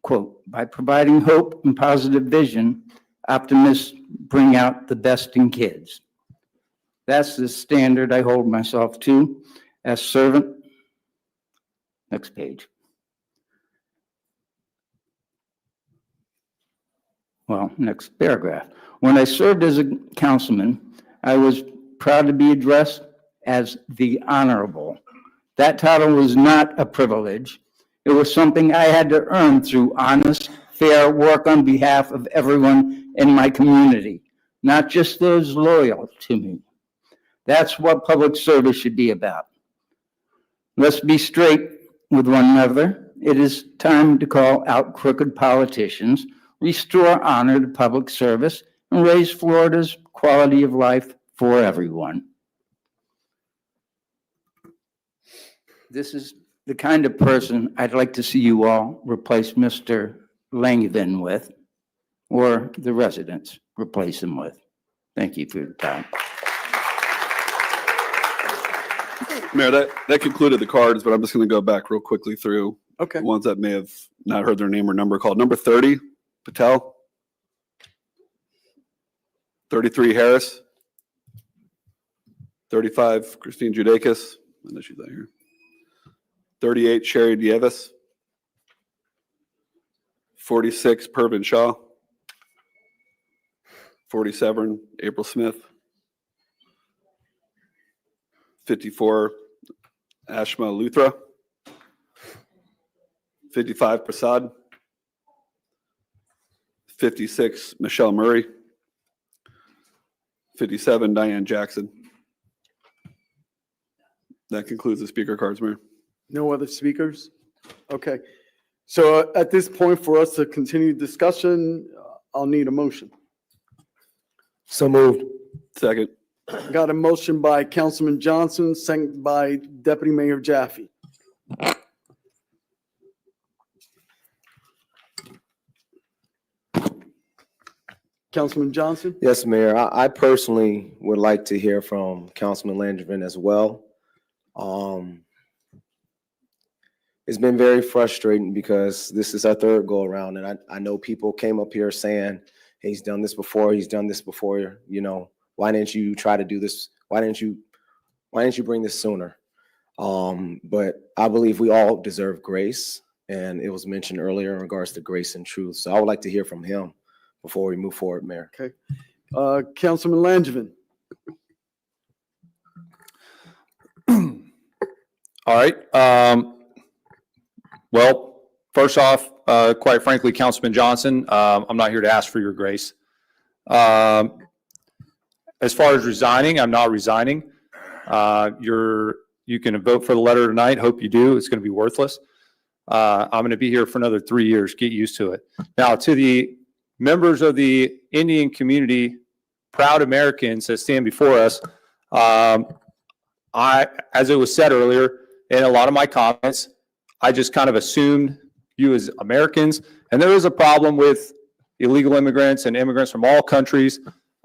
Quote, "By providing hope and positive vision, optimists bring out the best in kids." That's the standard I hold myself to as servant. Next page. Well, next paragraph. When I served as a councilman, I was proud to be addressed as the Honorable. That title was not a privilege. It was something I had to earn through honest, fair work on behalf of everyone in my community, not just those loyal to me. That's what public service should be about. Let's be straight with one another. It is time to call out crooked politicians, restore honor to public service, and raise Florida's quality of life for everyone. This is the kind of person I'd like to see you all replace Mr. Langevin with, or the residents replace him with. Thank you for your time. Mayor, that concluded the cards, but I'm just going to go back real quickly through Okay. ones that may have not heard their name or number called. Number 30, Patel. 33, Harris. 35, Christine Judakis. I know she's not here. 38, Sherry Dievis. 46, Pervin Shaw. 47, April Smith. 54, Ashma Luthra. 55, Prasad. 56, Michelle Murray. 57, Diane Jackson. That concludes the speaker cards, Mayor. No other speakers? Okay. So at this point, for us to continue discussion, I'll need a motion. So moved. Second. Got a motion by Councilman Johnson, second by Deputy Mayor Jaffe. Councilman Johnson? Yes, Mayor. I personally would like to hear from Councilman Langevin as well. It's been very frustrating because this is our third go around, and I know people came up here saying, hey, he's done this before, you know, why didn't you try to do this? Why didn't you bring this sooner? But I believe we all deserve grace, and it was mentioned earlier in regards to grace and truth. So I would like to hear from him before we move forward, Mayor. Okay. Councilman Langevin? All right. Well, first off, quite frankly, Councilman Johnson, I'm not here to ask for your grace. As far as resigning, I'm not resigning. You can vote for the letter tonight. Hope you do. It's going to be worthless. I'm going to be here for another 3 years. Get used to it. Now, to the members of the Indian community, proud Americans that stand before us, as it was said earlier, in a lot of my comments, I just kind of assumed you as Americans, and there is a problem with illegal immigrants and immigrants from all countries,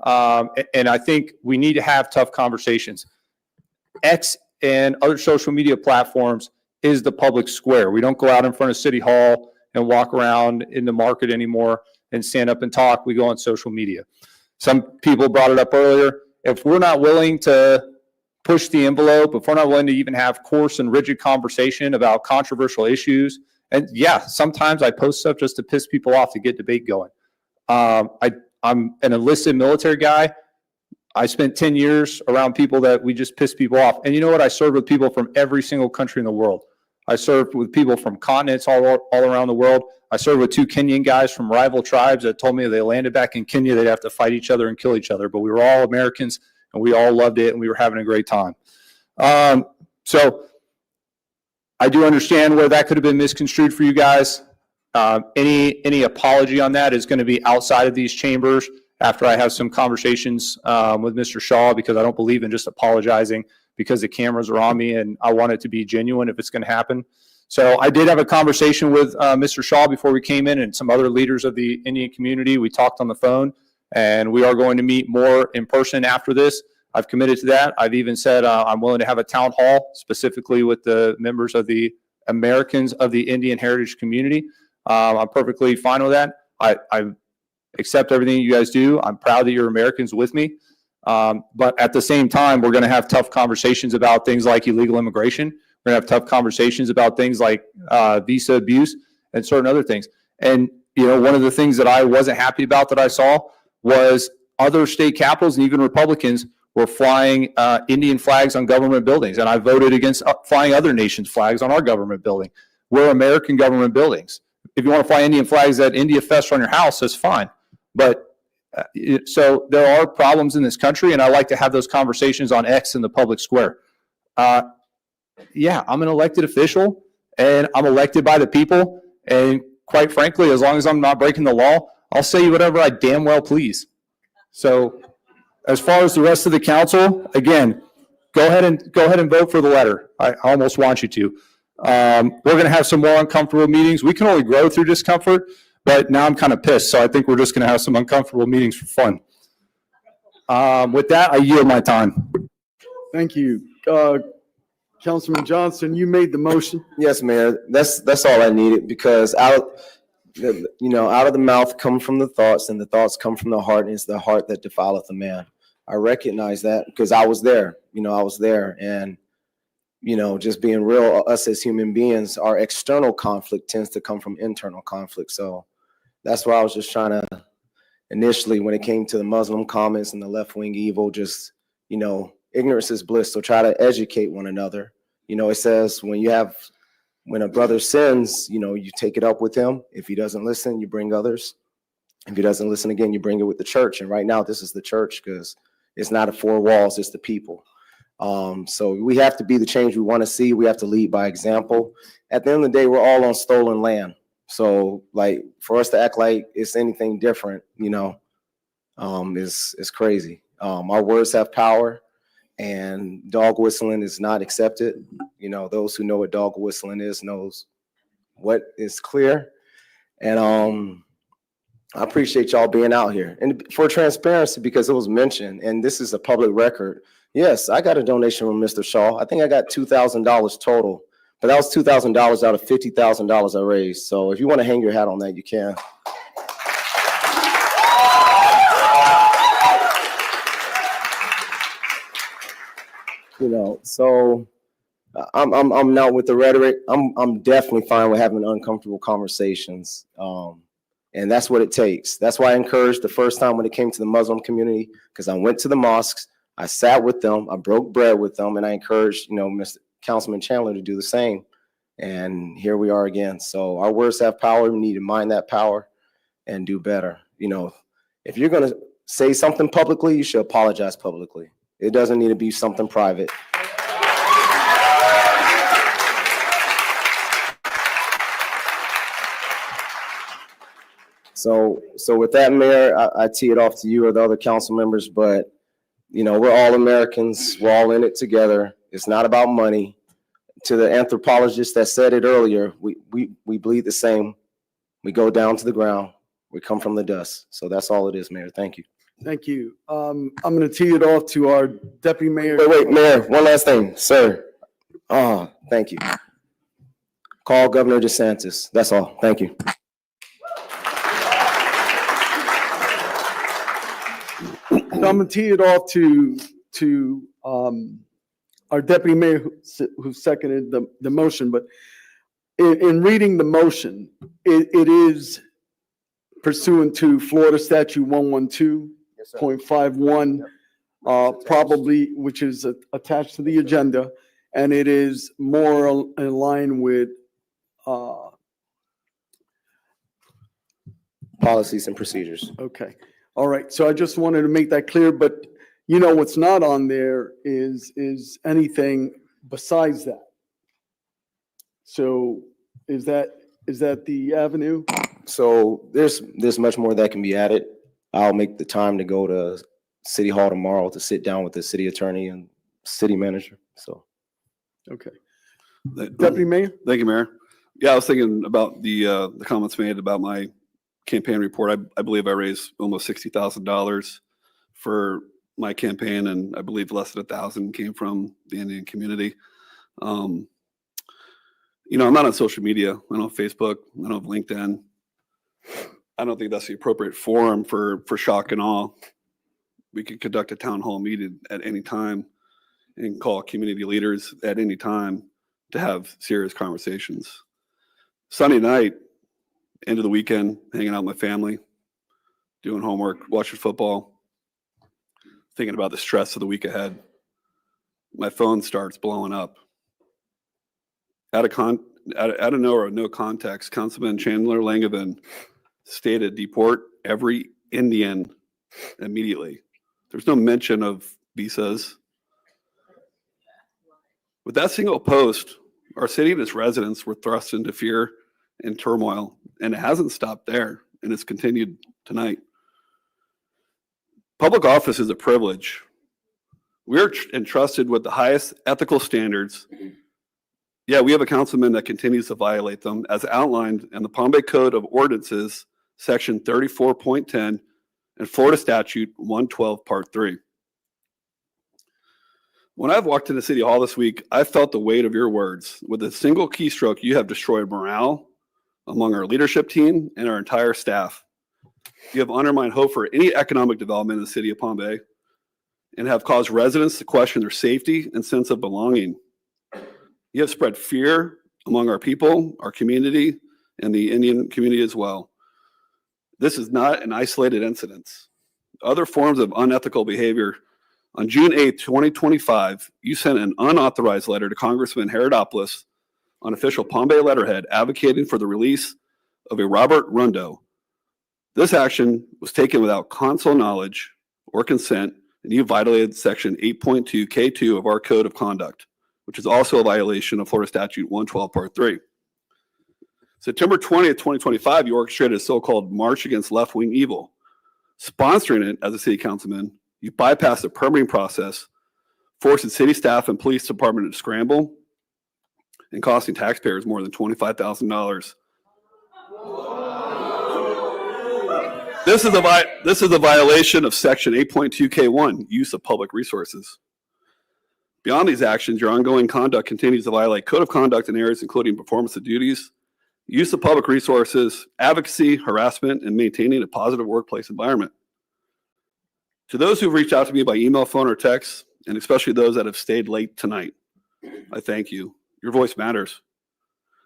and I think we need to have tough conversations. X and other social media platforms is the public square. We don't go out in front of City Hall and walk around in the market anymore and stand up and talk. We go on social media. Some people brought it up earlier. If we're not willing to push the envelope, if we're not willing to even have coarse and rigid conversation about controversial issues, and yeah, sometimes I post stuff just to piss people off to get debate going. I'm an enlisted military guy. I spent 10 years around people that we just piss people off. And you know what? I served with people from every single country in the world. I served with people from continents all around the world. I served with 2 Kenyan guys from rival tribes that told me if they landed back in Kenya, they'd have to fight each other and kill each other. But we were all Americans, and we all loved it, and we were having a great time. So I do understand where that could have been misconstrued for you guys. Any apology on that is going to be outside of these chambers after I have some conversations with Mr. Shaw, because I don't believe in just apologizing because the cameras are on me, and I want it to be genuine if it's going to happen. So I did have a conversation with Mr. Shaw before we came in, and some other leaders of the Indian community. We talked on the phone, and we are going to meet more in person after this. I've committed to that. I've even said I'm willing to have a town hall specifically with the members of the Americans of the Indian heritage community. I'm perfectly fine with that. I accept everything you guys do. I'm proud that you're Americans with me. But at the same time, we're going to have tough conversations about things like illegal immigration. We're going to have tough conversations about things like visa abuse and certain other things. And, you know, one of the things that I wasn't happy about that I saw was other state capitals and even Republicans were flying Indian flags on government buildings. And I voted against flying other nations' flags on our government building. We're American government buildings. If you want to fly Indian flags at India Fest on your house, that's fine. But so there are problems in this country, and I like to have those conversations on X in the public square. Yeah, I'm an elected official, and I'm elected by the people. And quite frankly, as long as I'm not breaking the law, I'll say whatever I damn well please. So as far as the rest of the council, again, go ahead and vote for the letter. I almost want you to. We're going to have some more uncomfortable meetings. We can only grow through discomfort, but now I'm kind of pissed. So I think we're just going to have some uncomfortable meetings for fun. With that, I yield my time. Thank you. Councilman Johnson, you made the motion. Yes, Mayor. That's all I needed, because out of the mouth come from the thoughts, and the thoughts come from the heart, and it's the heart that defileth a man. I recognize that because I was there. I was there, and just being real, us as human beings, our external conflict tends to come from internal conflict. So that's why I was just trying to initially, when it came to the Muslim comments and the left-wing evil, just, ignorance is bliss. So try to educate one another. It says when a brother sins, you take it up with him. If he doesn't listen, you bring others. If he doesn't listen again, you bring it with the church. And right now, this is the church, because it's not a 4 walls, it's the people. So we have to be the change we want to see. We have to lead by example. At the end of the day, we're all on stolen land. So for us to act like it's anything different, is crazy. Our words have power, and dog whistling is not accepted. Those who know what dog whistling is knows what is clear. And I appreciate y'all being out here. And for transparency, because it was mentioned, and this is a public record, yes, I got a donation from Mr. Shaw. I think I got $2,000 total, but that was $2,000 out of $50,000 I raised. So if you want to hang your hat on that, you can. So I'm not with the rhetoric. I'm definitely fine with having uncomfortable conversations. And that's what it takes. That's why I encouraged the first time when it came to the Muslim community, because I went to the mosques, I sat with them, I broke bread with them, and I encouraged, Mr. Councilman Chandler to do the same. And here we are again. So our words have power. We need to mind that power and do better. If you're going to say something publicly, you should apologize publicly. It doesn't need to be something private. So with that, Mayor, I tee it off to you or the other council members, but we're all Americans. We're all in it together. It's not about money. To the anthropologist that said it earlier, we bleed the same. We go down to the ground. We come from the dust. So that's all it is, Mayor. Thank you. Thank you. I'm going to tee it off to our deputy mayor. Wait, Mayor, one last thing, sir. Thank you. Call Governor DeSantis. That's all. Thank you. I'm gonna tee it off to our deputy mayor who seconded the motion, but in reading the motion, it is pursuant to Florida statute 112.51, probably, which is attached to the agenda, and it is more in line with Policies and procedures. okay. All right. So I just wanted to make that clear, but what's not on there is anything besides that. So is that the avenue? So there's much more that can be added. I'll make the time to go to City Hall tomorrow to sit down with the city attorney and city manager. So. Okay. Deputy Mayor? Thank you, Mayor. Yeah, I was thinking about the comments made about my campaign report. I believe I raised almost $60,000 for my campaign, and I believe less than 1,000 came from the Indian community. I'm not on social media. I don't have Facebook. I don't have LinkedIn. I don't think that's the appropriate forum for shock and awe. We could conduct a town hall meeting at any time and call community leaders at any time to have serious conversations. Sunday night, end of the weekend, hanging out with my family, doing homework, watching football, thinking about the stress of the week ahead. My phone starts blowing up. Out of nowhere, no context, Councilman Chandler Langevin stated deport every Indian immediately. There's no mention of visas. With that single post, our city and its residents were thrust into fear and turmoil, and it hasn't stopped there, and it's continued tonight. Public office is a privilege. We are entrusted with the highest ethical standards. Yeah, we have a councilman that continues to violate them, as outlined in the Palm Bay Code of Ordinances, Section 34.10, and Florida Statute 112, Part 3. When I've walked into City Hall this week, I felt the weight of your words. With a single keystroke, you have destroyed morale among our leadership team and our entire staff. You have undermined hope for any economic development in the city of Palm Bay and have caused residents to question their safety and sense of belonging. You have spread fear among our people, our community, and the Indian community as well. This is not an isolated incident. Other forms of unethical behavior. On June 8, 2025, you sent an unauthorized letter to Congressman Herodopoulos on official Palm Bay letterhead advocating for the release of a Robert Rundo. This action was taken without council knowledge or consent, and you violated Section 8.2 K2 of our Code of Conduct, which is also a violation of Florida Statute 112, Part 3. September 20th, 2025, you orchestrated a so-called March Against Left-Wing Evil. Sponsoring it as a city councilman, you bypassed the permitting process, forcing city staff and police department to scramble, and costing taxpayers more than $25,000. This is a violation of Section 8.2 K1, use of public resources. Beyond these actions, your ongoing conduct continues to violate Code of Conduct in areas including performance of duties, use of public resources, advocacy, harassment, and maintaining a positive workplace environment. To those who've reached out to me by email, phone, or text, and especially those that have stayed late tonight, I thank you. Your voice matters.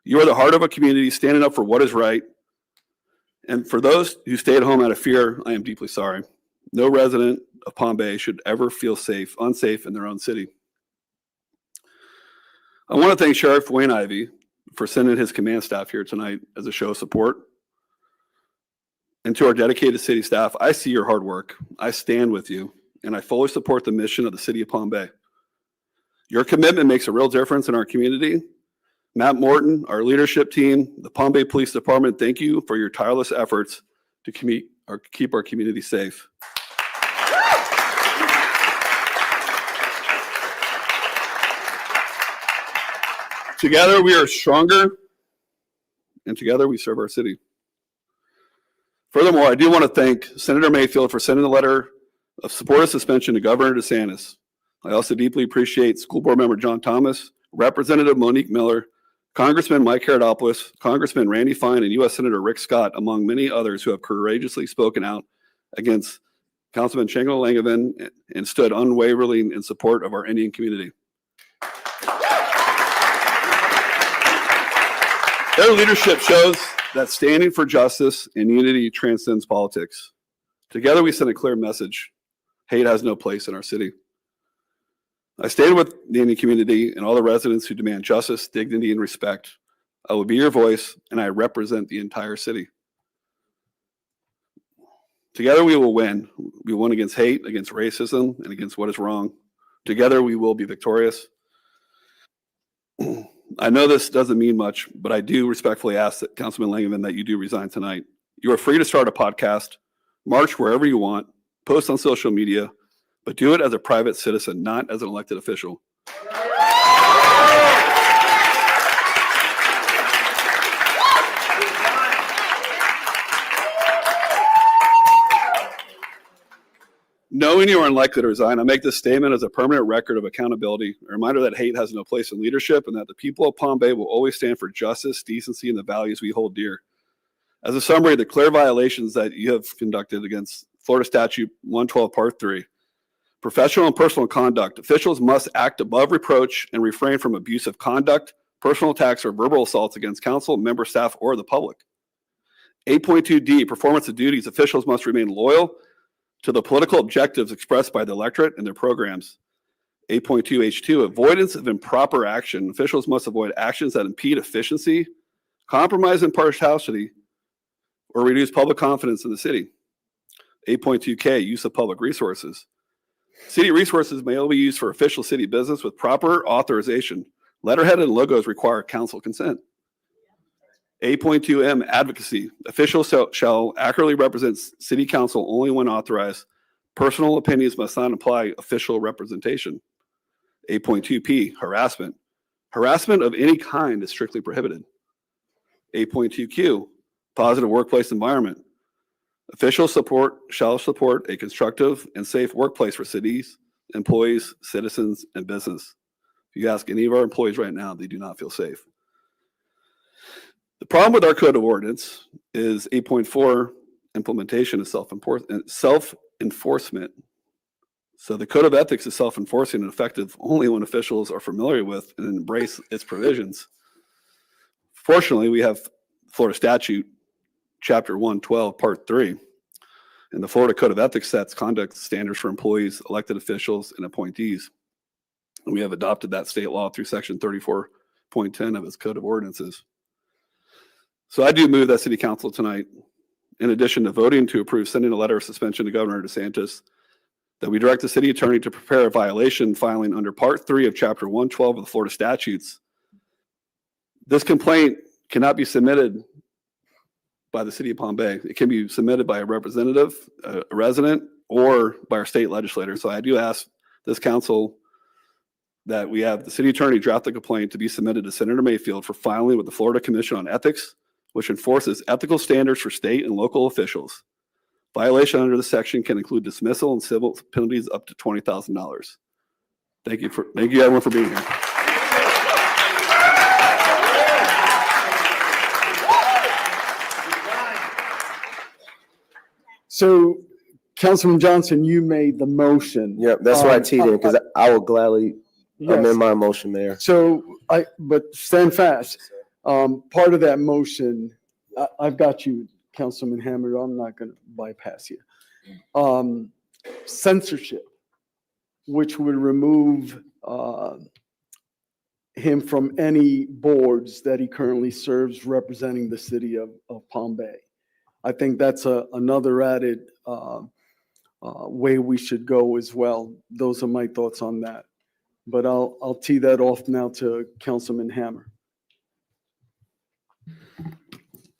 You are the heart of a community standing up for what is right. And for those who stay at home out of fear, I am deeply sorry. No resident of Palm Bay should ever feel unsafe in their own city. I want to thank Sheriff Wayne Ivey for sending his command staff here tonight as a show of support. And to our dedicated city staff, I see your hard work. I stand with you, and I fully support the mission of the city of Palm Bay. Your commitment makes a real difference in our community. Matt Morton, our leadership team, the Palm Bay Police Department, thank you for your tireless efforts to keep our community safe. Together we are stronger, and together we serve our city. Furthermore, I do want to thank Senator Mayfield for sending a letter of support of suspension to Governor DeSantis. I also deeply appreciate School Board Member John Thomas, Representative Monique Miller, Congressman Mike Herodopoulos, Congressman Randy Fine, and U.S. Senator Rick Scott, among many others who have courageously spoken out against Councilman Chandler Langevin, and stood unwaveringly in support of our Indian community. Their leadership shows that standing for justice and unity transcends politics. Together, we send a clear message. Hate has no place in our city. I stand with the Indian community and all the residents who demand justice, dignity, and respect. I will be your voice, and I represent the entire city. Together, we will win. We win against hate, against racism, and against what is wrong. Together, we will be victorious. I know this doesn't mean much, but I do respectfully ask that Councilman Langevin that you do resign tonight. You are free to start a podcast, march wherever you want, post on social media, but do it as a private citizen, not as an elected official. Knowing you are unlikely to resign, I make this statement as a permanent record of accountability, a reminder that hate has no place in leadership and that the people of Palm Bay will always stand for justice, decency, and the values we hold dear. As a summary, the clear violations that you have conducted against Florida Statute 112, Part 3, professional and personal conduct. Officials must act above reproach and refrain from abusive conduct, personal attacks, or verbal assaults against council, member staff, or the public. 8.2D, performance of duties. Officials must remain loyal to the political objectives expressed by the electorate and their programs. 8.2H2, avoidance of improper action. Officials must avoid actions that impede efficiency, compromise impartiality, or reduce public confidence in the city. 8.2K, use of public resources. City resources may only be used for official city business with proper authorization. Letterhead and logos require council consent. 8.2M, advocacy. Officials shall accurately represent city council only when authorized. Personal opinions must not imply official representation. 8.2P, harassment. Harassment of any kind is strictly prohibited. 8.2Q, positive workplace environment. Officials shall support a constructive and safe workplace for cities, employees, citizens, and business. If you ask any of our employees right now, they do not feel safe. The problem with our code of ordinance is 8.4, implementation is self-enforcement. So the code of ethics is self-enforcing and effective only when officials are familiar with and embrace its provisions. Fortunately, we have Florida Statute, Chapter 112, Part 3. And the Florida Code of Ethics sets conduct standards for employees, elected officials, and appointees. And we have adopted that state law through Section 34.10 of its Code of Ordinances. So I do move that City Council tonight, in addition to voting to approve sending a letter of suspension to Governor DeSantis, that we direct the city attorney to prepare a violation filing under Part 3 of Chapter 112 of the Florida statutes. This complaint cannot be submitted by the city of Palm Bay. It can be submitted by a representative, a resident, or by our state legislator. So I do ask this council that we have the city attorney draft the complaint to be submitted to Senator Mayfield for filing with the Florida Commission on Ethics, which enforces ethical standards for state and local officials. Violation under this section can include dismissal and civil penalties up to $20,000. Thank you everyone for being here. So, Councilman Johnson, you made the motion. Yep, that's why I teed in, because I will gladly Yes. amend my motion, Mayor. So but stand fast. Part of that motion, I've got you, Councilman Hammer, I'm not going to bypass you. Censorship, which would remove him from any boards that he currently serves representing the city of Palm Bay. I think that's another added way we should go as well. Those are my thoughts on that. But I'll tee that off now to Councilman Hammer.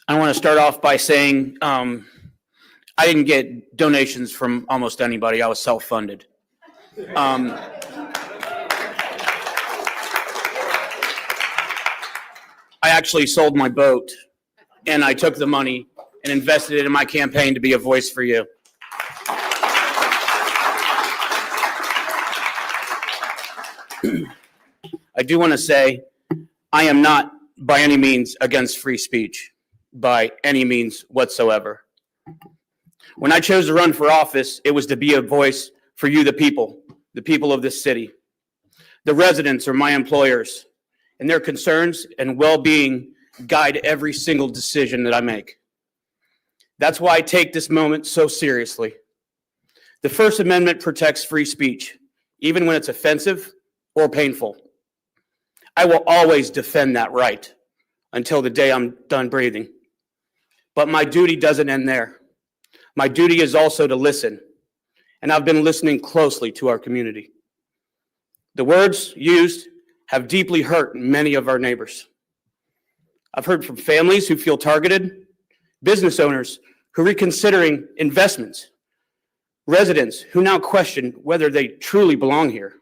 I want to start off by saying I didn't get donations from almost anybody. I was self-funded. I actually sold my boat, and I took the money and invested it in my campaign to be a voice for you. I do want to say I am not by any means against free speech, by any means whatsoever. When I chose to run for office, it was to be a voice for you, the people of this city. The residents are my employers, and their concerns and well-being guide every single decision that I make. That's why I take this moment so seriously. The First Amendment protects free speech, even when it's offensive or painful. I will always defend that right until the day I'm done breathing. But my duty doesn't end there. My duty is also to listen, and I've been listening closely to our community. The words used have deeply hurt many of our neighbors. I've heard from families who feel targeted, business owners who are reconsidering investments, residents who now question whether they truly belong here.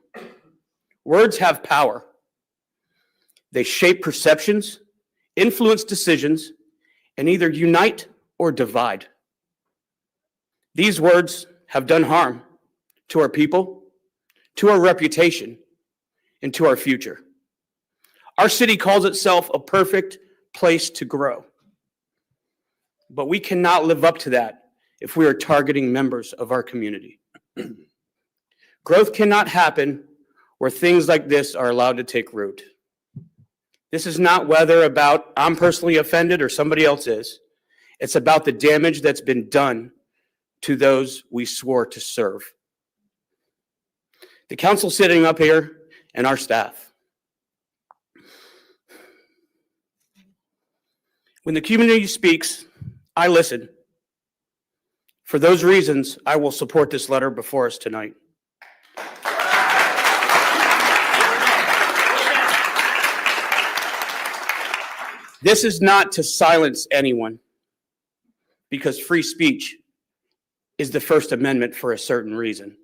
Words have power. They shape perceptions, influence decisions, and either unite or divide. These words have done harm to our people, to our reputation, and to our future. Our city calls itself a perfect place to grow. But we cannot live up to that if we are targeting members of our community. Growth cannot happen where things like this are allowed to take root. This is not whether about I'm personally offended or somebody else is. It's about the damage that's been done to those we swore to serve. The council sitting up here and our staff. When the community speaks, I listen. For those reasons, I will support this letter before us tonight. This is not to silence anyone, because free speech is the First Amendment for a certain reason.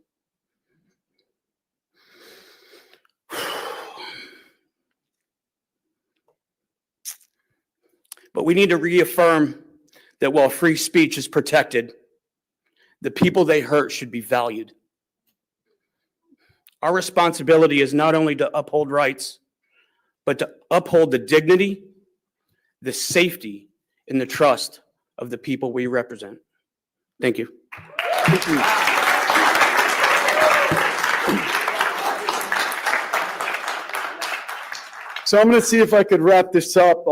But we need to reaffirm that while free speech is protected, the people they hurt should be valued. Our responsibility is not only to uphold rights, but to uphold the dignity, the safety, and the trust of the people we represent. Thank you. Thank you. So I'm going to see if I could wrap this up,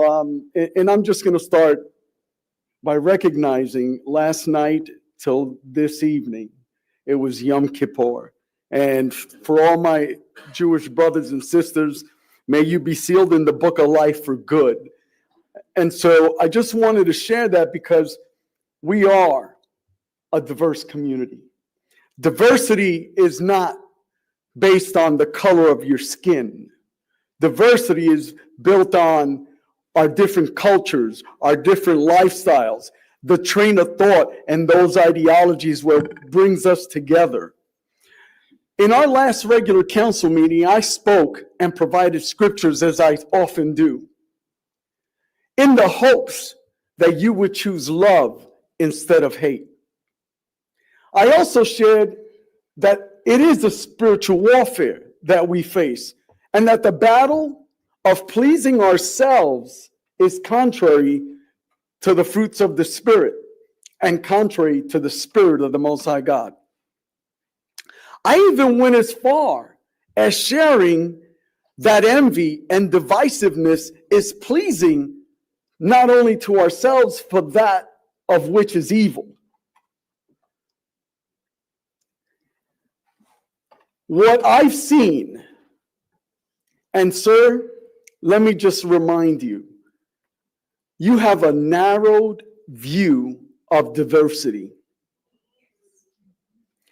and I'm just going to start by recognizing last night till this evening, it was Yom Kippur. And for all my Jewish brothers and sisters, may you be sealed in the book of life for good. And so I just wanted to share that because we are a diverse community. Diversity is not based on the color of your skin. Diversity is built on our different cultures, our different lifestyles, the train of thought, and those ideologies what brings us together. In our last regular council meeting, I spoke and provided scriptures as I often do, in the hopes that you would choose love instead of hate. I also shared that it is a spiritual warfare that we face, and that the battle of pleasing ourselves is contrary to the fruits of the Spirit and contrary to the Spirit of the Most High God. I even went as far as sharing that envy and divisiveness is pleasing not only to ourselves, for that of which is evil. What I've seen, and sir, let me just remind you, you have a narrowed view of diversity.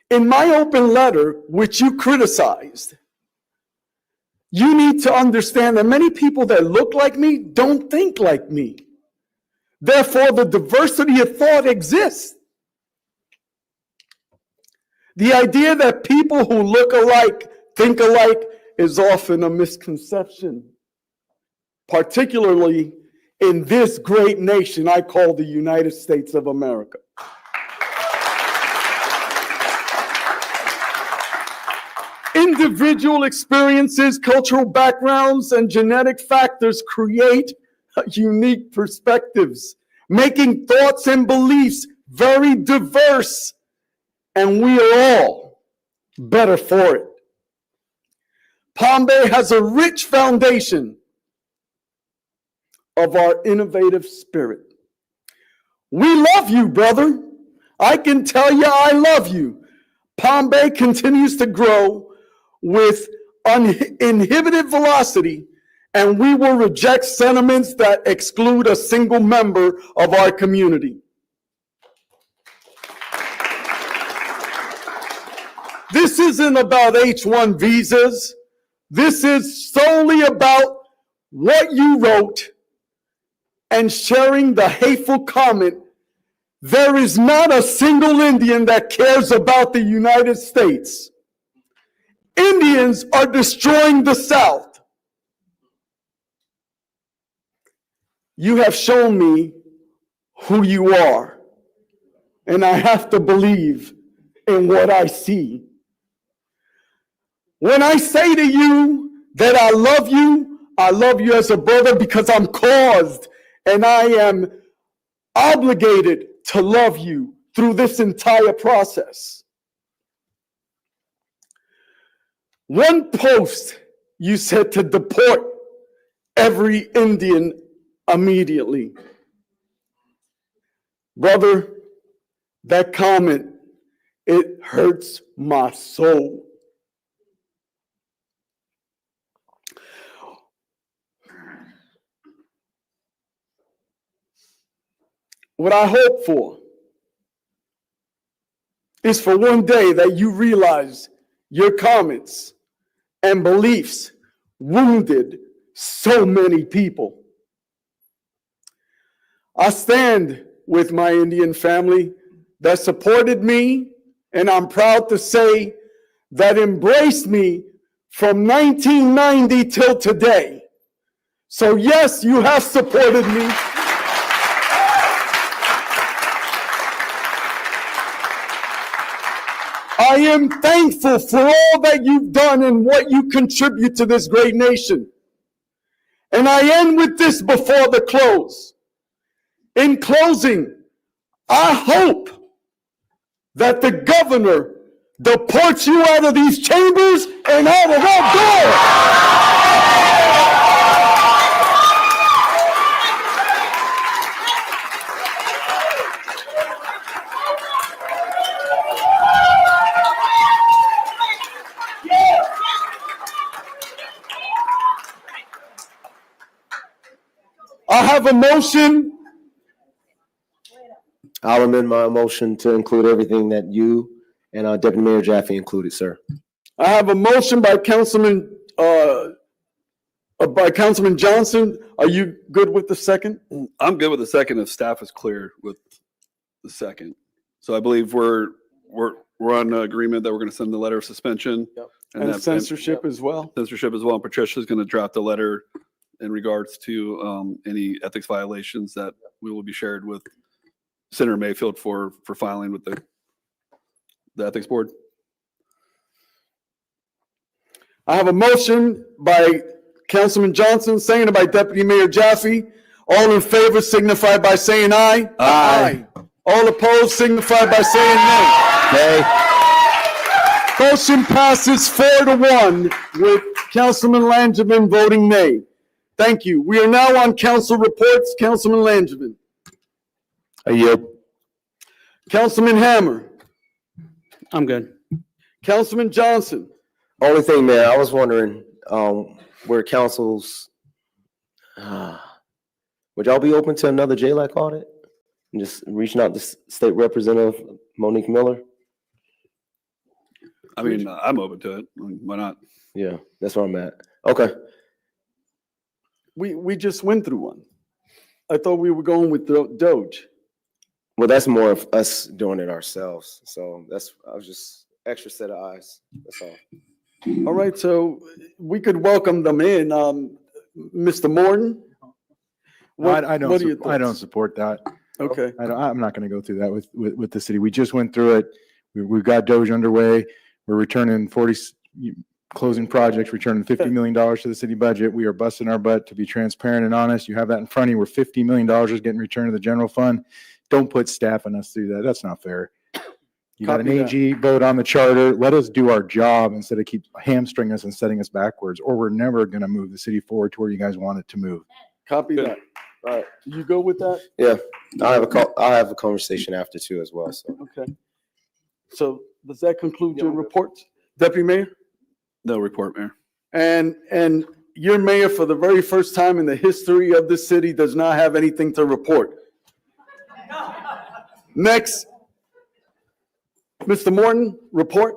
In my open letter, which you criticized, you need to understand that many people that look like me don't think like me. Therefore, the diversity of thought exists. The idea that people who look alike think alike is often a misconception, particularly in this great nation I call the United States of America. Individual experiences, cultural backgrounds, and genetic factors create unique perspectives, making thoughts and beliefs very diverse, and we are all better for it. Palm Bay has a rich foundation of our innovative spirit. We love you, brother. I can tell you I love you. Palm Bay continues to grow with uninhibited velocity, and we will reject sentiments that exclude a single member of our community. This isn't about H-1 visas. This is solely about what you wrote and sharing the hateful comment. There is not a single Indian that cares about the United States. Indians are destroying the South. You have shown me who you are, and I have to believe in what I see. When I say to you that I love you as a brother because I'm caused and I am obligated to love you through this entire process. One post, you said to deport every Indian immediately. Brother, that comment, it hurts my soul. What I hope for is for one day that you realize your comments and beliefs wounded so many people. I stand with my Indian family that supported me, and I'm proud to say that embraced me from 1990 till today. So yes, you have supported me. I am thankful for all that you've done and what you contribute to this great nation. And I end with this before the close. In closing, I hope that the governor deports you out of these chambers and out of that door. I have a motion. I'll amend my motion to include everything that you and Deputy Mayor Jaffe included, sir. I have a motion by Councilman Johnson. Are you good with the second? I'm good with the second if staff is clear with the second. So I believe we're on agreement that we're going to send the letter of suspension. Yep. And censorship as well. Censorship as well. And Patricia's going to draft a letter in regards to any ethics violations that we will be shared with Senator Mayfield for filing with the ethics board. I have a motion by Councilman Johnson, seconded by Deputy Mayor Jaffe. All in favor signify by saying aye. Aye. All opposed signify by saying nay. Nay. Motion passes 4-1 with Councilman Langevin voting nay. Thank you. We are now on council reports. Councilman Langevin. I yield. Councilman Hammer. I'm good. Councilman Johnson. Only thing, Mayor, I was wondering where councils, would y'all be open to another JLAC audit? And just reaching out to State Representative Monique Miller? I mean, I'm open to it. Why not? Yeah, that's where I'm at. Okay. We just went through one. I thought we were going with Doge. Well, that's more of us doing it ourselves. So I was just extra set of eyes. That's all. All right, so we could welcome them in. Mr. Morton? I don't support that. Okay. I'm not going to go through that with the city. We just went through it. We've got Doge underway. We're returning closing projects, returning $50 million to the city budget. We are busting our butt to be transparent and honest. You have that in front of you, where $50 million is getting returned to the general fund. don't put staff on us to do that. That's not fair. You got an Copy that. AG vote on the charter. Let us do our job instead of keep hamstringing us and setting us backwards, or we're never going to move the city forward to where you guys want it to move. Copy that. All right, you go with that? Yeah, I'll have a conversation after too as well, so. Okay. So does that conclude your report, Deputy Mayor? No report, Mayor. And your mayor, for the very first time in the history of this city, does not have anything to report. Next, Mr. Morton, report.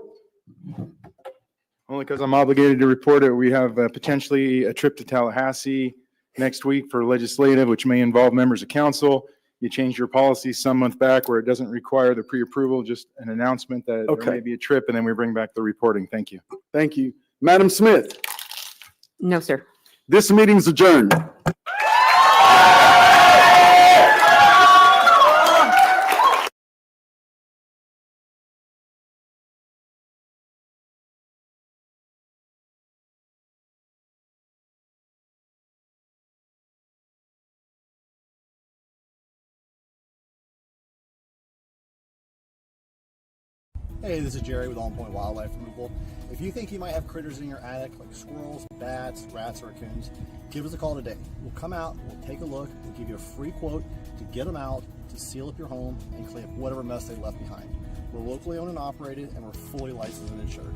Only because I'm obligated to report it. We have potentially a trip to Tallahassee next week for legislative, which may involve members of council. You changed your policy some month back where it doesn't require the pre-approval, just an announcement that Okay. there may be a trip, and then we bring back the reporting. Thank you. Thank you. Madam Smith, No, sir. this meeting's adjourned. Hey, this is Jerry with On Point Wildlife Removal. If you think you might have critters in your attic like squirrels, bats, rats, or raccoons, give us a call today. We'll come out, we'll take a look, and give you a free quote to get them out, to seal up your home, and clean up whatever mess they left behind. We're locally owned and operated, and we're fully licensed and insured.